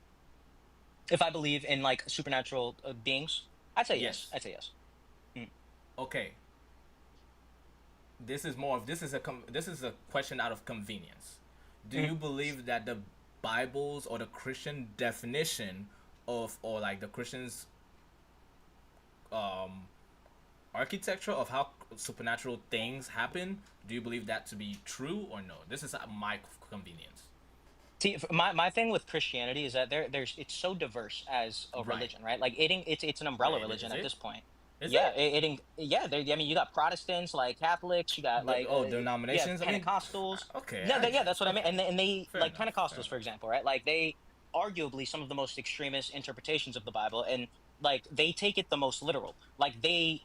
If I believe in like supernatural beings, I'd say yes. I'd say yes. Okay. This is a question out of convenience. Do you believe that the Bible's or the Christian definition of, or like the Christians architecture of how supernatural things happen, do you believe that to be true or no? This is my convenience. See, my thing with Christianity is that there's it's so diverse as a religion, right? Like it's an umbrella religion at this point. Yeah, yeah. I mean, you got Protestants, like Catholics. You got like denominations. yeah, Pentecostals. Okay. Yeah, that's what I mean. And they Fair like enough, Pentecostals, for example, right? Like they arguably some of the most extremist interpretations of the Bible, and like they take it the most literal. Like they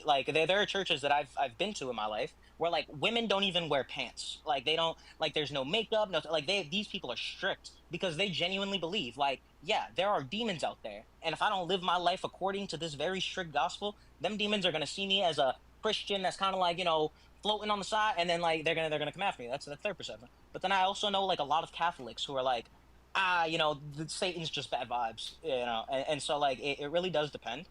like there are churches that I've been to in my life where like women don't even wear pants. Like they don't like there's no makeup, no like these people are strict because they genuinely believe like yeah, there are demons out there. And if I don't live my life according to this very strict gospel, them demons are going to see me as a Christian that's kind of like, floating on the side, and then like they're going to come after me. That's their perception. But then I also know like a lot of Catholics who are like, Satan's just bad vibes, and so like it really does depend.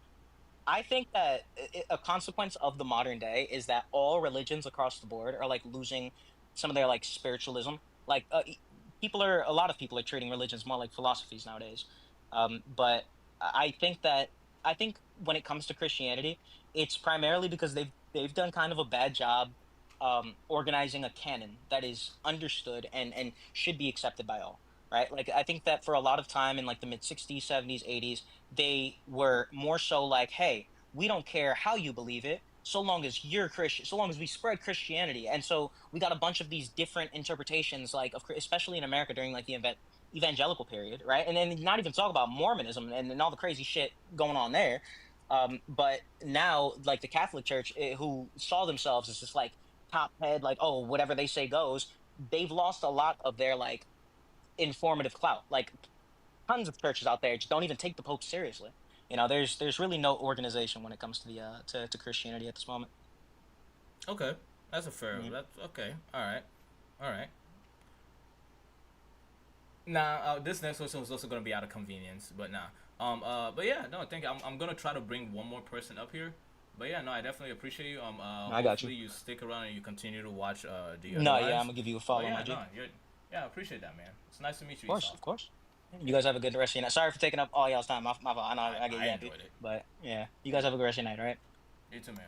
I think that a consequence of the modern day is that all religions across the board are like losing some of their like spiritualism. Like a lot of people are treating religions more like philosophies nowadays. But I think when it comes to Christianity, it's primarily because they've done kind of a bad job organizing a canon that is understood and should be accepted by all. Right? Like I think that for a lot of time in like the mid 60s, 70s, 80s, they were more so like, hey, we don't care how you believe it, so long as you're Christian, so long as we spread Christianity. And so we got a bunch of these different interpretations, like especially in America during like the evangelical period, right? And then not even talk about Mormonism and all the crazy shit going on there. But now, like the Catholic Church, who saw themselves as just like top head, like, oh, whatever they say goes, they've lost a lot of their like informative clout. Like tons of churches out there just don't even take the Pope seriously. There's really no organization when it comes to the to Christianity at this moment. Okay, that's a fair. That's okay. All right. Now, this next question was also gonna be out of convenience, but nah. But yeah, no, thank you. I'm gonna try to bring one more person up here. But yeah, no, I definitely appreciate you. I got you. Hopefully you stick around and you continue to watch the. No, yeah, I'm gonna give you a follow, yeah, my G. Yeah, I appreciate that, man. It's nice to meet you. Of course. You guys have a good rest of your night. Sorry for taking up all y'all's time. My fault. I know I get yappy, but yeah, you guys have a good rest of your night, all right? You too, man.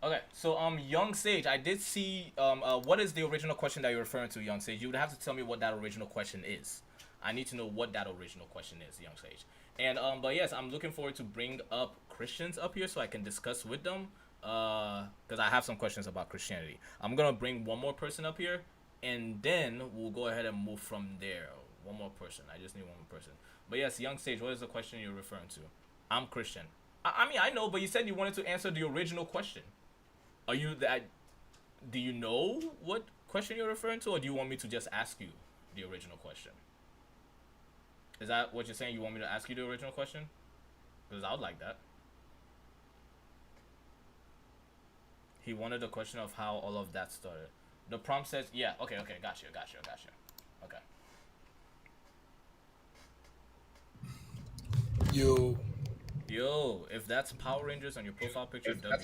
Okay, so Young Sage, I did see what is the original question that you're referring to, Young Sage? You would have to tell me what that original question is. I need to know what that original question is, Young Sage. And but yes, I'm looking forward to bring up Christians up here so I can discuss with them. Because I have some questions about Christianity. I'm gonna bring one more person up here, and then we'll go ahead and move from there. One more person. I just need one more person. But yes, Young Sage, what is the question you're referring to? I'm Christian. I mean, I know, but you said you wanted to answer the original question. Are you that? Do you know what question you're referring to, or do you want me to just ask you the original question? Is that what you're saying? You want me to ask you the original question? Because I would like that. He wanted the question of how all of that started. The prompt says, yeah, okay, gotcha. Okay. Yo, if that's Power Rangers on your profile picture, W.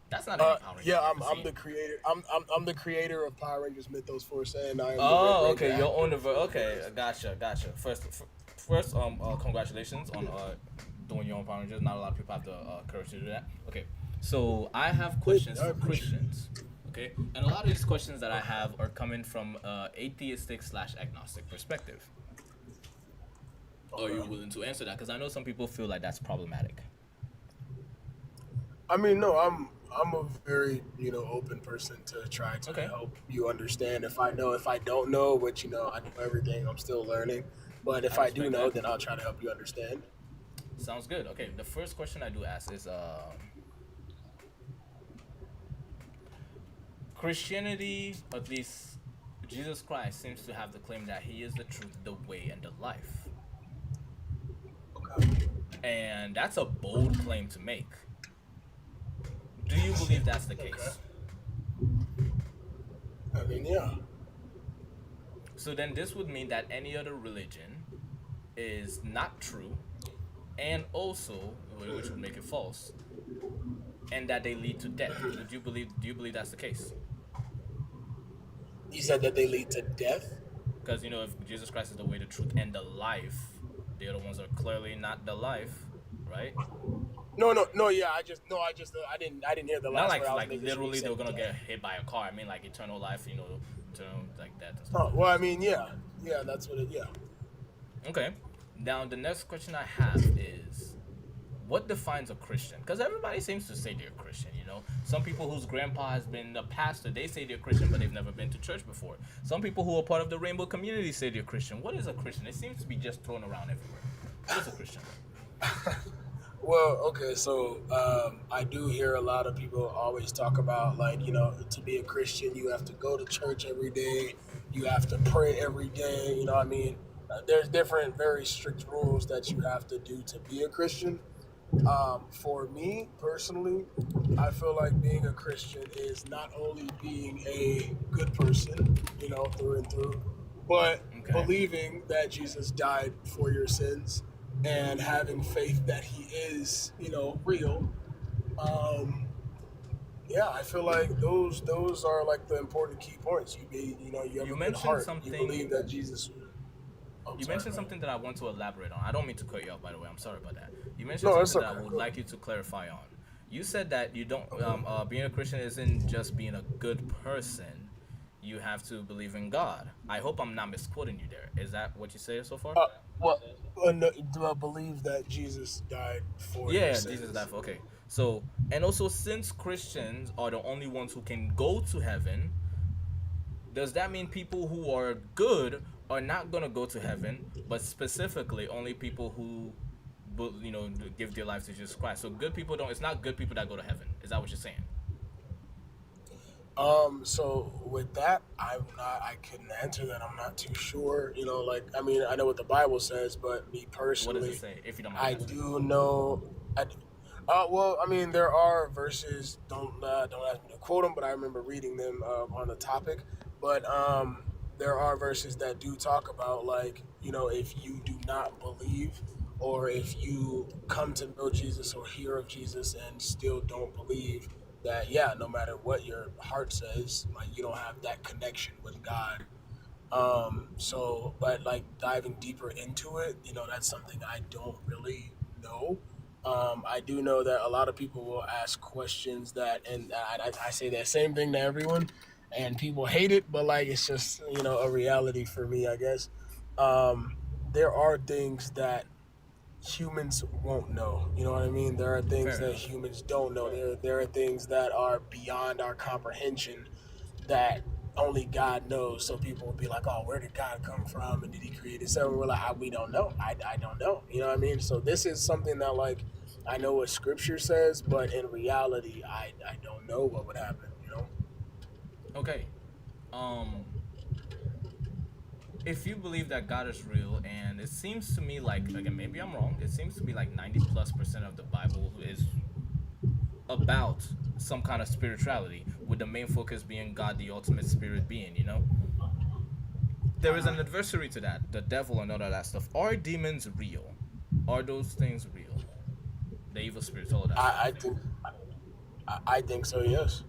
That's not any Power Rangers. Yeah, I've ever I'm seen. the creator. I'm the creator of Power Rangers Mythos Force, and I am. Oh, the Red okay, Ranger you're actor. on the okay, gotcha. First, congratulations on doing your own Power Rangers. Not a lot of people have the courage to do that. Okay, so I have questions for Christians. Okay, and a lot of these questions that I have are coming from atheistic/agnostic perspective. Are you willing to answer that? Because I know some people feel like that's problematic. I mean, no, I'm a very open person to try to help you understand. If I don't know, which I know everything. I'm still learning, but if I do know, then I'll try to help you understand. Sounds good. Okay, the first question I do ask is Christianity, at least Jesus Christ, seems to have the claim that he is the truth, the way, and the life. And that's a bold claim to make. Do you believe that's the case? I mean, yeah. So then this would mean that any other religion is not true, and also, which would make it false, and that they lead to death. Do you believe that's the case? You said that they lead to death? Because if Jesus Christ is the way, the truth, and the life, the other ones are clearly not the life, right? No. Yeah, I didn't hear the last Not part. like literally they're gonna get hit by a car. I mean like eternal life, eternal like that. And stuff. Oh, well, I mean, yeah, that's what it. Yeah. Okay. Now the next question I have is, what defines a Christian? Because everybody seems to say they're Christian. Some people whose grandpa has been a pastor, they say they're Christian, but they've never been to church before. Some people who are part of the rainbow community say they're Christian. What is a Christian? It seems to be just thrown around everywhere. What is a Christian? Well, okay, so I do hear a lot of people always talk about, like, to be a Christian, you have to go to church every day, you have to pray every day, I mean? There's different, very strict rules that you have to do to be a Christian. For me, personally, I feel like being a Christian is not only being a good person, through and through, but believing that Jesus died for your sins and having faith that he is, real. Yeah, I feel like those are like the important key points. You have a good heart. You believe that Jesus. You mentioned something that I want to elaborate on. I don't mean to cut you off, by the way. I'm sorry about that. You mentioned something that I would like you to clarify on. You said that you don't. Being a Christian isn't just being a good person. You have to believe in God. I hope I'm not misquoting you there. Is that what you say so far? No, do I believe that Jesus died for? Yeah, Jesus died for. Okay. So, and also, since Christians are the only ones who can go to heaven, does that mean people who are good are not gonna go to heaven, but specifically only people who, give their lives to Jesus Christ? So good people don't. It's not good people that go to heaven. Is that what you're saying? So with that, I couldn't answer that. I'm not too sure. I mean, I know what the Bible says, but me personally, what does it say? If you don't mind, I do know. Well, I mean, there are verses. Don't ask me to quote them, but I remember reading them on the topic. But there are verses that do talk about, like, if you do not believe, or if you come to know Jesus or hear of Jesus and still don't believe, that no matter what your heart says, like, you don't have that connection with God. But like diving deeper into it, that's something I don't really know. I do know that a lot of people will ask questions and I say that same thing to everyone, and people hate it, but like, it's just, a reality for me, I guess. There are things that humans won't know. You know what I mean? There are things that humans don't know. There are things that are beyond our comprehension that only God knows. So people would be like, "Oh, where did God come from? And did He create it?" So we're like, "We don't know. I don't know." You know what I mean? So this is something that like I know what Scripture says, but in reality, I don't know what would happen. You know? Okay. If you believe that God is real, and it seems to me like, again, maybe I'm wrong, it seems to be like 90+% of the Bible is about some kind of spirituality, with the main focus being God, the ultimate spirit being, you know? There is an adversary to that, the devil and all of that stuff. Are demons real? Are those things real? The evil spirits, all of that stuff. I think so. Yes.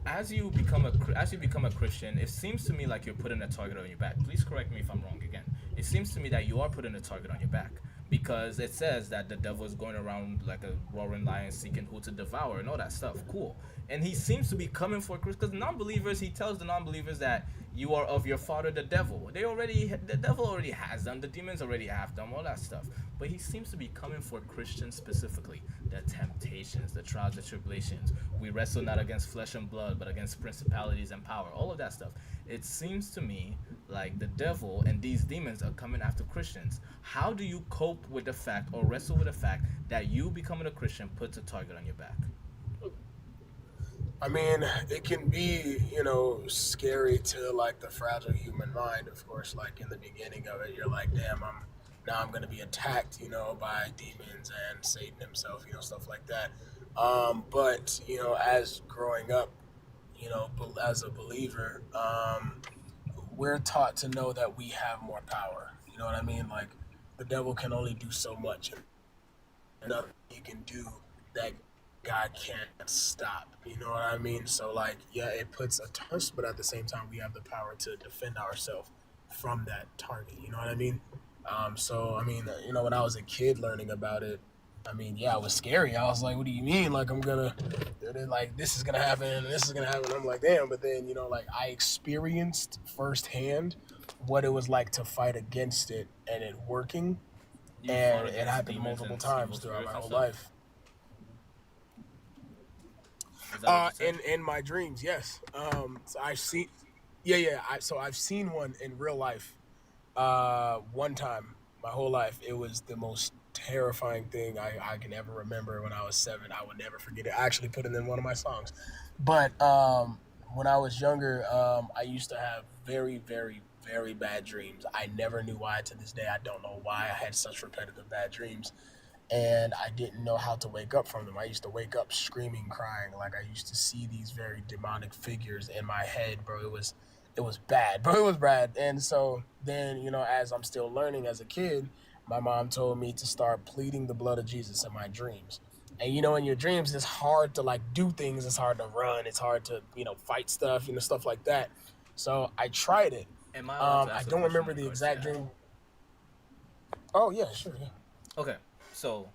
As you become a Christian, it seems to me like you're putting a target on your back. Please correct me if I'm wrong again. It seems to me that you are putting a target on your back, because it says that the devil is going around like a roaring lion seeking who to devour and all that stuff. Cool. And he seems to be coming for Christians, because non-believers, he tells the non-believers that you are of your father the devil. The devil already has them, the demons already have them, all that stuff. But he seems to be coming for Christians specifically. The temptations, the trials, the tribulations. We wrestle not against flesh and blood, but against principalities and power. All of that stuff. It seems to me like the devil and these demons are coming after Christians. How do you cope with the fact, or wrestle with the fact, that you becoming a Christian puts a target on your back? I mean, it can be, you know, scary to like the fragile human mind. Of course, like in the beginning of it, you're like, damn, I'm gonna be attacked, you know, by demons and Satan himself, you know, stuff like that. But you know, as growing up, you know, as a believer, we're taught to know that we have more power. You know what I mean? Like the devil can only do so much, and nothing he can do that God can't stop. You know what I mean? So like, yeah, it puts a test, but at the same time, we have the power to defend ourselves from that target. You know what I mean? So I mean, you know, when I was a kid learning about it, I mean, yeah, it was scary. I was like, what do you mean? Like, like, this is gonna happen, and this is gonna happen. I'm like, damn. But then, you know, like, I experienced firsthand what it was like to fight against it and it working, and it happened multiple times throughout my whole life. In my dreams, yes. So I've seen, yeah. I've seen one in real life. One time, my whole life, it was the most terrifying thing I can ever remember. When I was 7, I would never forget it. I actually put it in one of my songs. But when I was younger, I used to have very, very, very bad dreams. I never knew why. To this day, I don't know why I had such repetitive bad dreams. And I didn't know how to wake up from them. I used to wake up screaming, crying. Like I used to see these very demonic figures in my head, bro. It was bad, bro. It was bad. And so then, you know, as I'm still learning as a kid, my mom told me to start pleading the blood of Jesus in my dreams. And you know, in your dreams, it's hard to like do things. It's hard to run. It's hard to, you know, fight stuff, you know, stuff like that. So I tried it. I don't remember the exact dream. Oh yeah, sure, yeah. Okay, so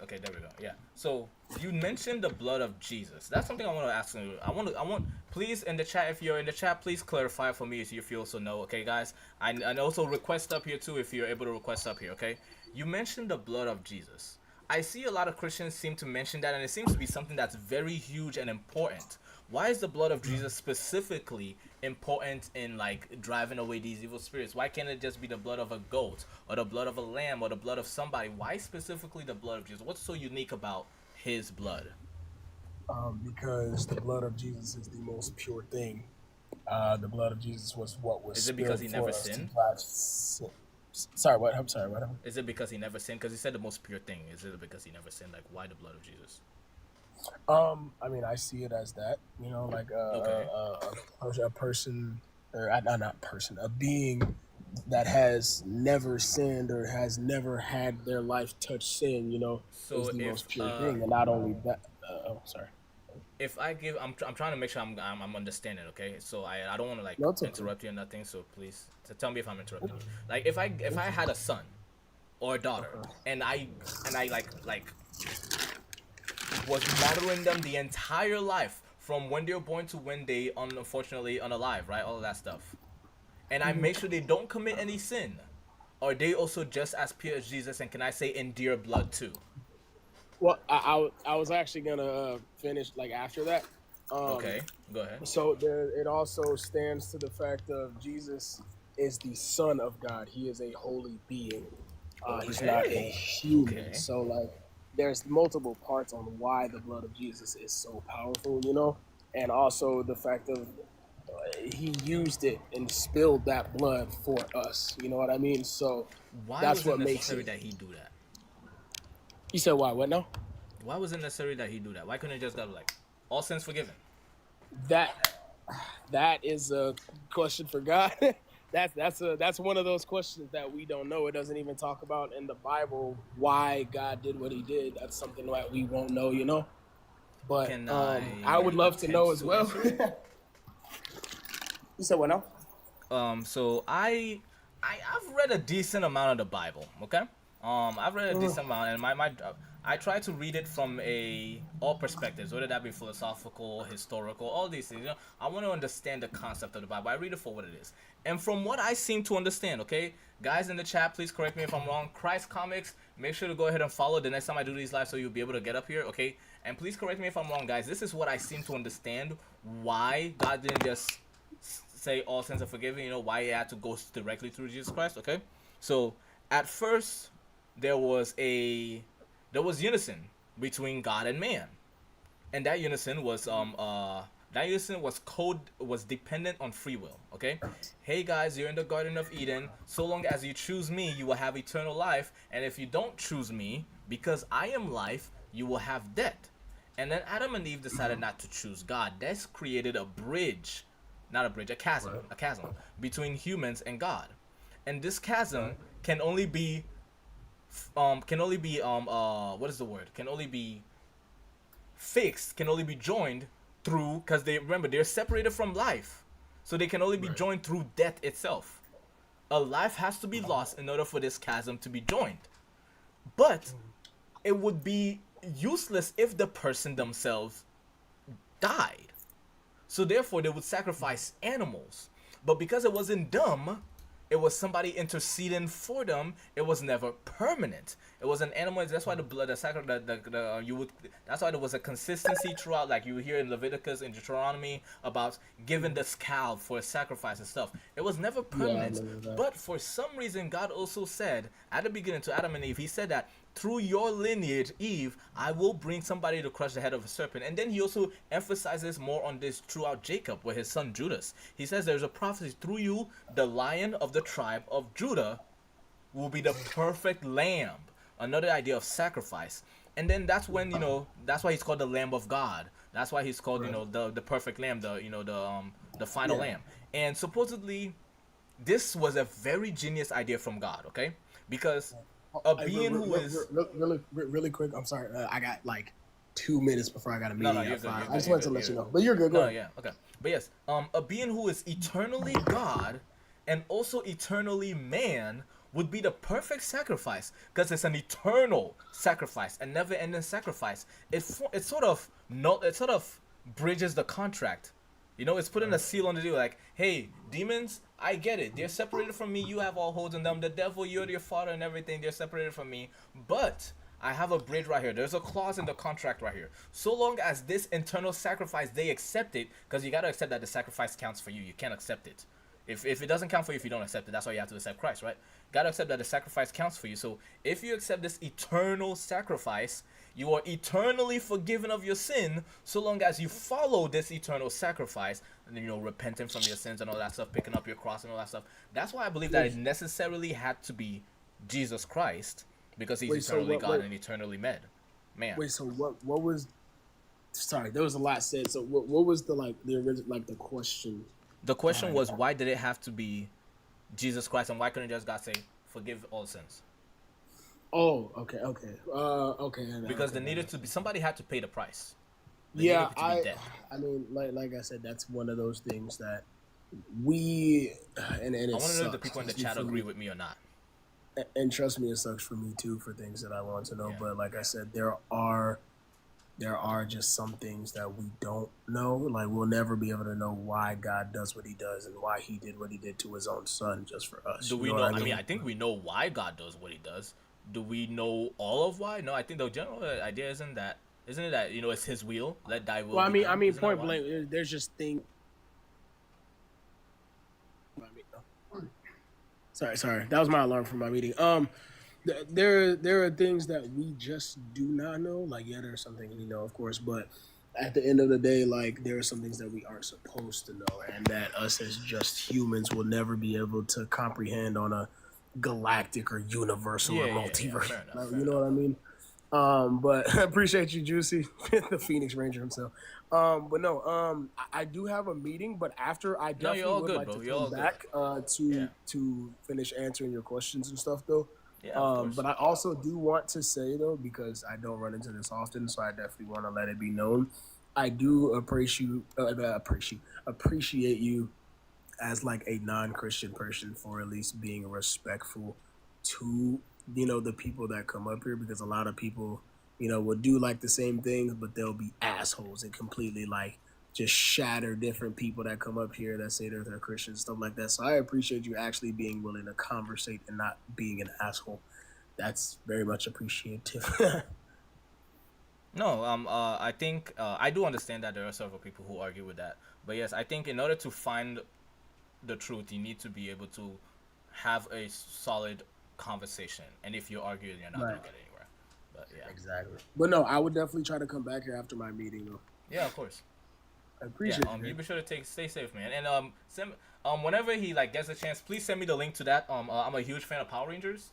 okay, there we go. Yeah. So you mentioned the blood of Jesus. That's something I want to ask you. I want please in the chat, if you're in the chat, please clarify for me if you also know. Okay, guys. And also request up here too if you're able to request up here. Okay. You mentioned the blood of Jesus. I see a lot of Christians seem to mention that, and it seems to be something that's very huge and important. Why is the blood of Jesus specifically important in like driving away these evil spirits? Why can't it just be the blood of a goat or the blood of a lamb or the blood of somebody? Why specifically the blood of Jesus? What's so unique about his blood? Because the blood of Jesus is the most pure thing. The blood of Jesus was what was. Is it because he never sinned? Sorry, what? I'm sorry, what? Is it because he never sinned? Because he said the most pure thing. Is it because he never sinned? Like, why the blood of Jesus? I mean, I see it as that, you know, like a person, or not person, a being that has never sinned or has never had their life touch sin, you know, is the most pure thing. And not only that, sorry. If I give, I'm trying to make sure I'm understanding. Okay, so I don't want to like interrupt you or nothing. So please tell me if I'm interrupting you. Like if I had a son or a daughter and I like was mothering them the entire life from when they were born to when they unfortunately unalive, right? All of that stuff, and I make sure they don't commit any sin. Are they also just as pure as Jesus? And can I say in dear blood too? Well, I was actually gonna finish like after that. Okay, go ahead. So it also stands to the fact of Jesus is the Son of God. He is a holy being. He's not a Okay. human. Okay. So like, there's multiple parts on why the blood of Jesus is so powerful, you know, and also the fact of he used it and spilled that blood for us. You know what I mean? So Why that's was it what makes necessary it. that he do that? You said why? What now? Why was it necessary that he do that? Why couldn't he just go like, all sins forgiven? That is a question for God. That's one of those questions that we don't know. It doesn't even talk about in the Bible why God did what He did. That's something that we won't know, you know. But Can I would love to know as well. answer it? You said what now? So I've read a decent amount of the Bible. Okay. I've read a decent amount, and I try to read it from all perspectives, whether that be philosophical, historical, all these things. You know, I want to understand the concept of the Bible. I read it for what it is, and from what I seem to understand. Okay, guys in the chat, please correct me if I'm wrong. Christ Comics, make sure to go ahead and follow the next time I do these lives, so you'll be able to get up here. Okay, and please correct me if I'm wrong, guys. This is what I seem to understand. Why God didn't just say all sins are forgiven, you know, why he had to go directly through Jesus Christ. Okay, so at first there was unison between God and man, and that unison was was dependent on free will. Okay, hey guys, you're in the Garden of Eden. So long as you choose me, you will have eternal life, and if you don't choose me, because I am life, you will have death. And then Adam and Eve decided not to choose God. That's created a bridge, not a bridge, a chasm between humans and God. And this chasm can only be what is the word? Can only be fixed, can only be joined through, because they're separated from life. So they can only be joined through death itself. A life has to be lost in order for this chasm to be joined. But it would be useless if the person themselves died. So therefore, they would sacrifice animals. But because it wasn't dumb, it was somebody interceding for them. It was never permanent. It was an animal. That's why the blood, that's why there was a consistency throughout. Like you would hear in Leviticus and Deuteronomy about giving the scalp for a sacrifice and stuff. It was never permanent. But for some reason, God also said at the beginning to Adam and Eve, He said that through your lineage, Eve, I will bring somebody to crush the head of a serpent. And then he also emphasizes more on this throughout Jacob with his son Judas. He says there's a prophecy through you, the Lion of the tribe of Judah will be the perfect lamb. Another idea of sacrifice. And then that's when, that's why he's called the Lamb of God. That's why he's called, the perfect lamb, the final lamb. And supposedly this was a very genius idea from God, okay? Because a being who is really quick. I'm sorry. I got like 2 minutes before I got a meeting. No, you're good, I just wanted to let you know, but you're good. Go ahead. Yeah, okay. But yes, a being who is eternally God and also eternally man would be the perfect sacrifice, because it's an eternal sacrifice, a never-ending sacrifice. It sort of bridges the contract. It's putting a seal on the deal, like, hey, demons, I get it. They're separated from me. You have all holds in them. The devil, you're your father and everything. They're separated from me. But I have a bridge right here. There's a clause in the contract right here. So long as this internal sacrifice, they accept it, because you got to accept that the sacrifice counts for you. You can't accept it. If it doesn't count for you, if you don't accept it, that's why you have to accept Christ, right? Got to accept that the sacrifice counts for you. So if you accept this eternal sacrifice, you are eternally forgiven of your sin, so long as you follow this eternal sacrifice, and repenting from your sins and all that stuff, picking up your cross and all that stuff. That's why I believe that it necessarily had to be Jesus Christ, because he's eternally God and eternally man. Wait, so what was? Sorry, there was a lot said. So what was the original, the question? The question was, why did it have to be Jesus Christ, and why couldn't just God say, forgive all sins? Oh, okay. Because there needed to be, somebody had to pay the price. I mean, like I said, that's one of those things that we and I want to know if the people in the chat agree with me or not. And trust me, it sucks for me too, for things that I want to know. Yeah. But like I said, there are just some things that we don't know. Like, we'll never be able to know why God does what he does and why he did what he did to his own son just for us. Do we know? I mean, I think we know why God does what he does. do we know all of why? No, I think the general idea isn't it that it's his will, let thy will Well, be done? Isn't that point why? blank, there's just things. Sorry, that was my alarm for my meeting. There are things that we just do not know. Like, yeah, there's some things we know, of course, but at the end of the day, like, there are some things that we aren't supposed to know, and that us as just humans will never be able to comprehend on a galactic or universal or multiverse. Fair enough, Like, you know what I mean? But I appreciate you, Juicy, the Phoenix Ranger himself. But no, I do have a meeting, but after I definitely would like to come back to finish answering your questions and stuff, though. Yeah, of course. But I also do want to say, though, because I don't run into this often, so I definitely want to let it be known. I do appreciate you as like a non-Christian person for at least being respectful to the people that come up here, because a lot of people will do like the same things, but they'll be assholes and completely like just shatter different people that come up here that say they're Christians, stuff like that. So I appreciate you actually being willing to conversate and not being an asshole. That's very much appreciative. No, I think I do understand that there are several people who argue with that, but yes, I think in order to find the truth, you need to be able to have a solid conversation, and if you argue, you're not gonna get anywhere. But yeah, exactly. But no, I would definitely try to come back here after my meeting, though. Yeah, of course. I appreciate it. You be sure to stay safe, man. And whenever he like gets a chance, please send me the link to that. I'm a huge fan of Power Rangers.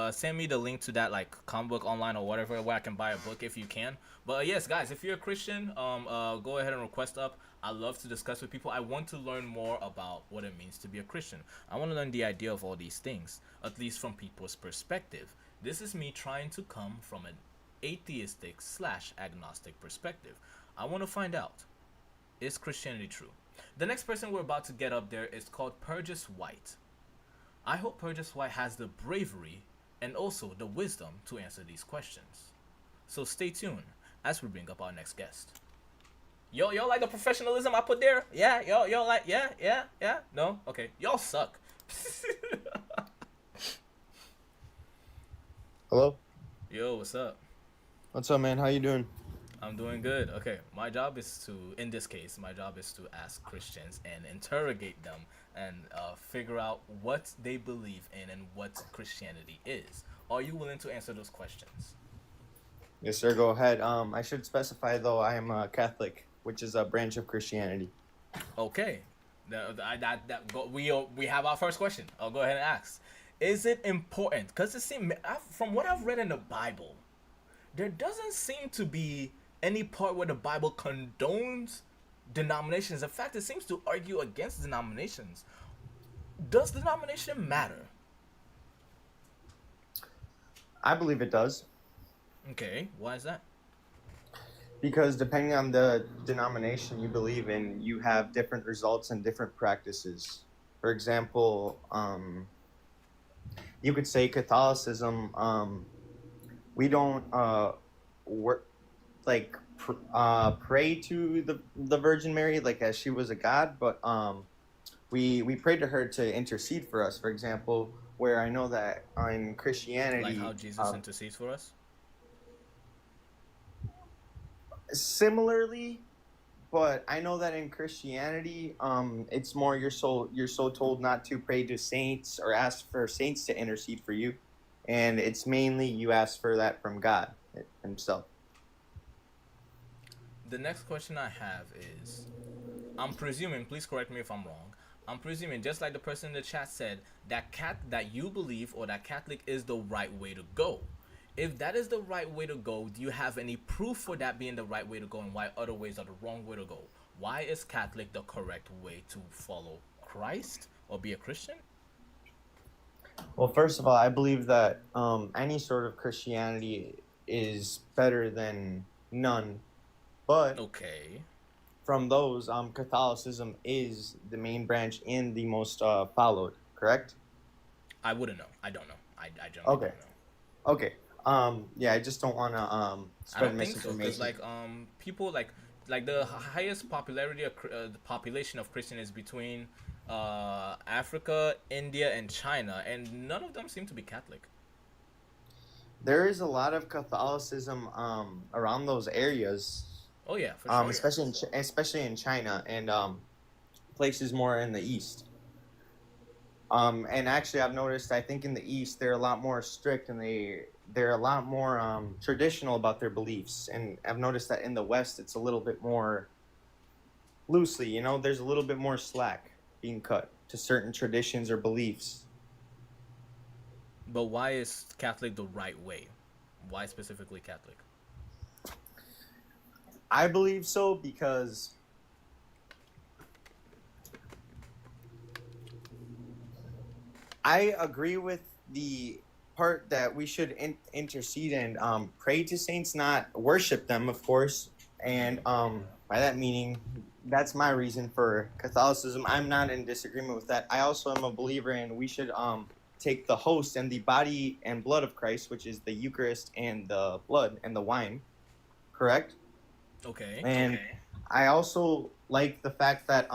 Send me the link to that like comic book online or whatever where I can buy a book if you can. But yes, guys, if you're a Christian, go ahead and request up. I love to discuss with people. I want to learn more about what it means to be a Christian. I want to learn the idea of all these things, at least from people's perspective. This is me trying to come from an atheistic / agnostic perspective. I want to find out, is Christianity true? The next person we're about to get up there is called Purges White. I hope Purges White has the bravery and also the wisdom to answer these questions. So stay tuned as we bring up our next guest. Y'all like the professionalism I put there? Yeah, y'all like, yeah. No? Okay. Y'all suck. Hello? Yo, what's up? What's up, man? How you doing? I'm doing good. Okay, my job is to ask Christians and interrogate them and figure out what they believe in and what Christianity is. Are you willing to answer those questions? Yes, sir. Go ahead. I should specify, though, I am a Catholic, which is a branch of Christianity. Okay. We have our first question. I'll go ahead and ask. Is it important? Because it seems, from what I've read in the Bible, there doesn't seem to be any part where the Bible condones denominations. In fact, it seems to argue against denominations. Does denomination matter? I believe it does. Okay, why is that? Because depending on the denomination you believe in, you have different results and different practices. For example, you could say Catholicism, we don't pray to the Virgin Mary like as she was a god, but we pray to her to intercede for us. For example, where I know that in Christianity, like how Jesus intercedes for us. Similarly, but I know that in Christianity, it's more you're so told not to pray to saints or ask for saints to intercede for you, and it's mainly you ask for that from God Himself. The next question I have is, I'm presuming, please correct me if I'm wrong, I'm presuming, just like the person in the chat said, that you believe or that Catholic is the right way to go. If that is the right way to go, do you have any proof for that being the right way to go and why other ways are the wrong way to go? Why is Catholic the correct way to follow Christ or be a Christian? Well, first of all, I believe that any sort of Christianity is better than none. But okay, from those, Catholicism is the main branch and the most followed, correct? I wouldn't know. I don't know. I generally don't know. Okay. Yeah, I just don't want to spread misinformation. I don't think so, because people like the highest popularity of the population of Christian is between Africa, India, and China, and none of them seem to be Catholic. there is a lot of Catholicism around those areas. Oh yeah, for sure. Especially in China and places more in the east. And actually, I've noticed. I think in the East they're a lot more strict and they're a lot more traditional about their beliefs. And I've noticed that in the West it's a little bit more loosely. You know, there's a little bit more slack being cut to certain traditions or beliefs. But why is Catholic the right way? Why specifically Catholic? I believe so because I agree with the part that we should intercede and pray to saints, not worship them, of course. And by that meaning, that's my reason for Catholicism. I'm not in disagreement with that. I also am a believer in we should take the host and the body and blood of Christ, which is the Eucharist and the blood and the wine, correct? Okay. And I also like the fact that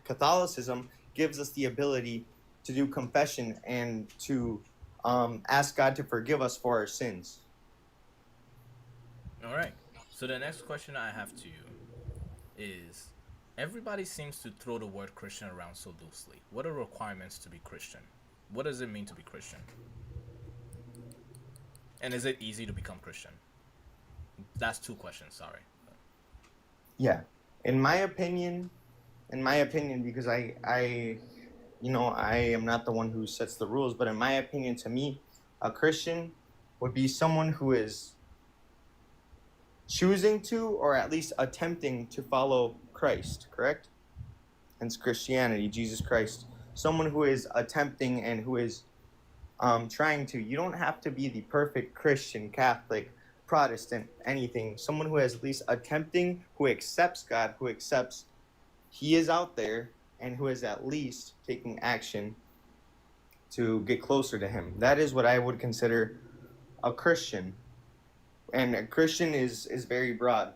Catholicism gives us the ability to do confession and to ask God to forgive us for our sins. All right. So the next question I have to you is, everybody seems to throw the word Christian around so loosely. What are requirements to be Christian? What does it mean to be Christian? And is it easy to become Christian? That's two questions, sorry. Yeah. In my opinion, because I am not the one who sets the rules, but in my opinion, to me, a Christian would be someone who is choosing to, or at least attempting to follow Christ, correct? Hence Christianity, Jesus Christ. Someone who is attempting and who is trying to. You don't have to be the perfect Christian, Catholic, Protestant, anything. Someone who is at least attempting, who accepts God, who accepts He is out there, and who is at least taking action to get closer to Him. That is what I would consider a Christian. And a Christian is very broad.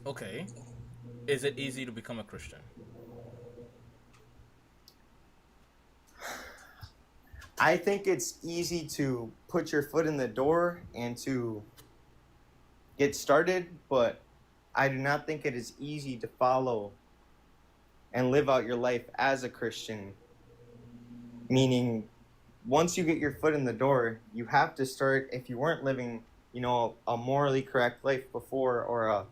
Okay. Is it easy to become a Christian? I think it's easy to put your foot in the door and to get started, but I do not think it is easy to follow and live out your life as a Christian. Meaning, once you get your foot in the door, you have to start. If you weren't living, a morally correct life before, or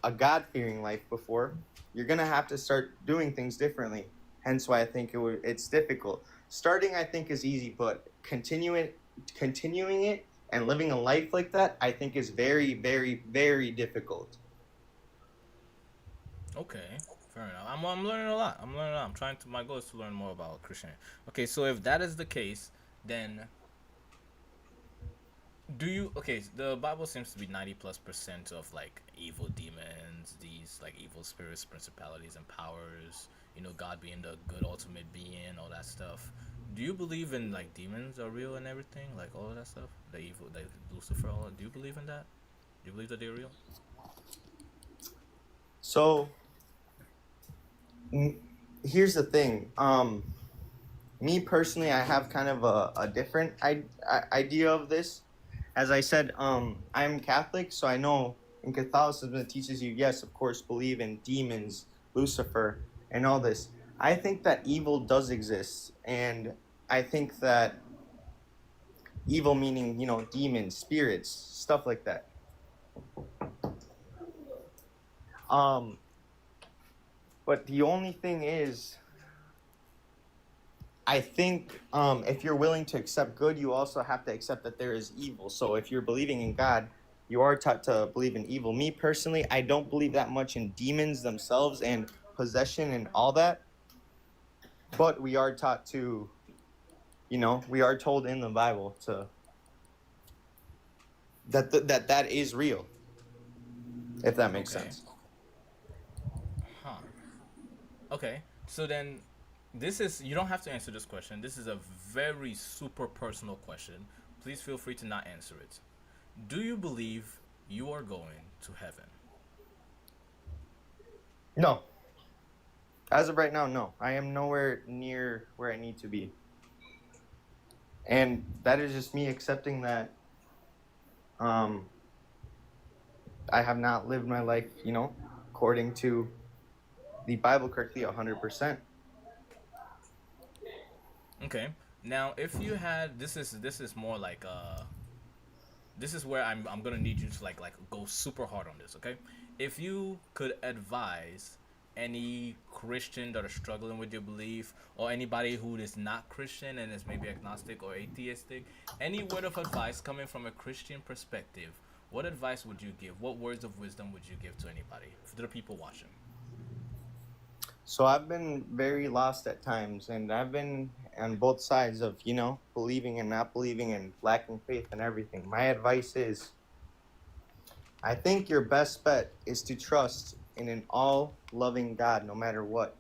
a God-fearing life before, you're gonna have to start doing things differently. Hence why I think it's difficult. Starting, I think, is easy, but continuing it and living a life like that, I think, is very, very, very difficult. Okay, fair enough. I'm learning a lot. I'm trying to. My goal is to learn more about Christianity. Okay, so if that is the case, then the Bible seems to be 90+% of like evil demons, these like evil spirits, principalities, and powers. God being the good ultimate being, all that stuff. Do you believe in like demons are real and everything, like all of that stuff? The evil, the Lucifer, all that. Do you believe in that? Do you believe that they're real? So, here's the thing. Me personally, I have kind of a different idea of this. As I said, I'm Catholic, so I know in Catholicism it teaches you, yes, of course, believe in demons, Lucifer, and all this. I think that evil does exist, and I think that evil meaning, demons, spirits, stuff like that. But the only thing is, I think if you're willing to accept good, you also have to accept that there is evil. So if you're believing in God, you are taught to believe in evil. Me personally, I don't believe that much in demons themselves and possession and all that. But we are taught to, we are told in the Bible that is real. If that makes sense. Huh. Okay. So then, you don't have to answer this question. This is a very super personal question. Please feel free to not answer it. Do you believe you are going to heaven? No. As of right now, no. I am nowhere near where I need to be. And that is just me accepting that I have not lived my life, according to the Bible correctly 100%. Okay. Now, if you had this is more like this is where I'm gonna need you to like go super hard on this, okay? If you could advise any Christian that are struggling with your belief, or anybody who is not Christian and is maybe agnostic or atheistic, any word of advice coming from a Christian perspective, what advice would you give? What words of wisdom would you give to anybody, to the people watching? So I've been very lost at times, and I've been on both sides of, believing and not believing and lacking faith and everything. My advice is, I think your best bet is to trust in an all-loving God no matter what.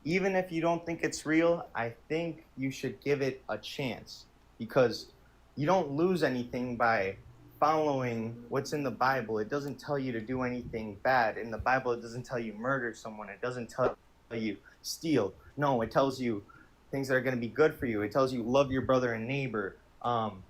Even if you don't think it's real, I think you should give it a chance, because you don't lose anything by following what's in the Bible. It doesn't tell you to do anything bad. In the Bible, it doesn't tell you murder someone. It doesn't tell you steal. No, it tells you things that are going to be good for you. It tells you love your brother and neighbor. Honor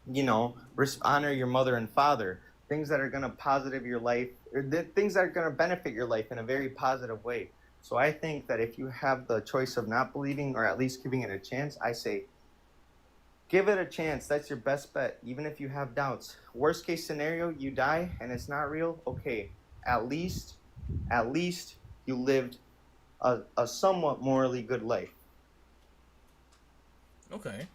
your mother and father. Things that are going to positive your life, or things that are going to benefit your life in a very positive way. So I think that if you have the choice of not believing or at least giving it a chance, I say give it a chance. That's your best bet, even if you have doubts. Worst case scenario, you die and it's not real. Okay, at least you lived a somewhat morally good life. Okay.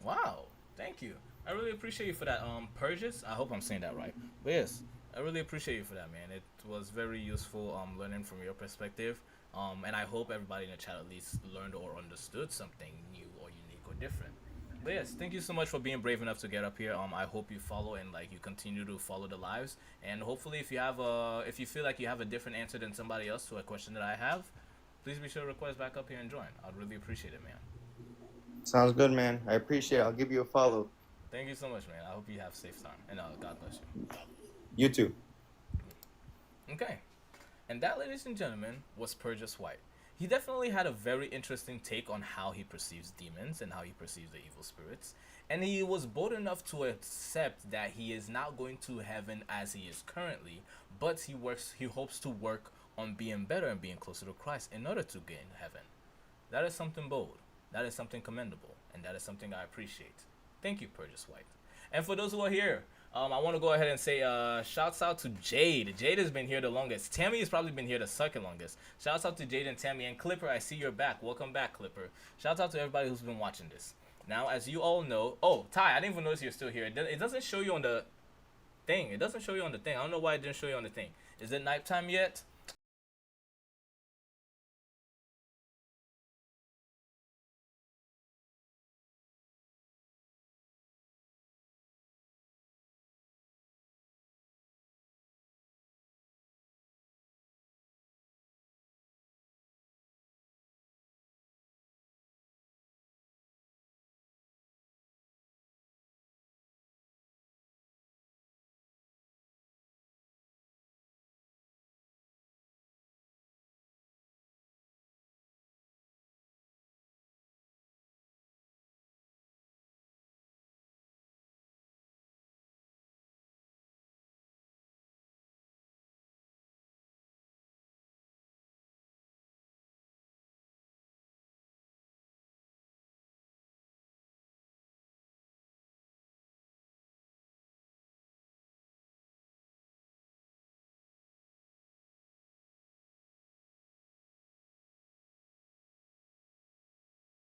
Wow. Thank you. I really appreciate you for that. Purges. I hope I'm saying that right. But yes, I really appreciate you for that, man. It was very useful. Learning from your perspective. And I hope everybody in the chat at least learned or understood something new or unique or different. But yes, thank you so much for being brave enough to get up here. I hope you follow and you continue to follow the lives. And hopefully, if you feel like you have a different answer than somebody else to a question that I have, please be sure to request back up here and join. I'd really appreciate it, man. Sounds good, man. I appreciate it. I'll give you a follow. Thank you so much, man. I hope you have a safe time, and God bless you. You too. Okay, and that, ladies and gentlemen, was Purges White. He definitely had a very interesting take on how he perceives demons and how he perceives the evil spirits. And he was bold enough to accept that he is not going to heaven as he is currently, but he hopes to work on being better and being closer to Christ in order to gain heaven. That is something bold. That is something commendable. And that is something I appreciate. Thank you, Purges White. And for those who are here, I want to go ahead and say shouts out to Jade. Jade has been here the longest. Tammy has probably been here the second longest. Shouts out to Jade and Tammy. And Clipper, I see you're back. Welcome back, Clipper. Shouts out to everybody who's been watching this. Now, as you all know... Oh, Ty, I didn't even notice you're still here. It doesn't show you on the thing. It doesn't show you on the thing. I don't know why it didn't show you on the thing. Is it nighttime yet?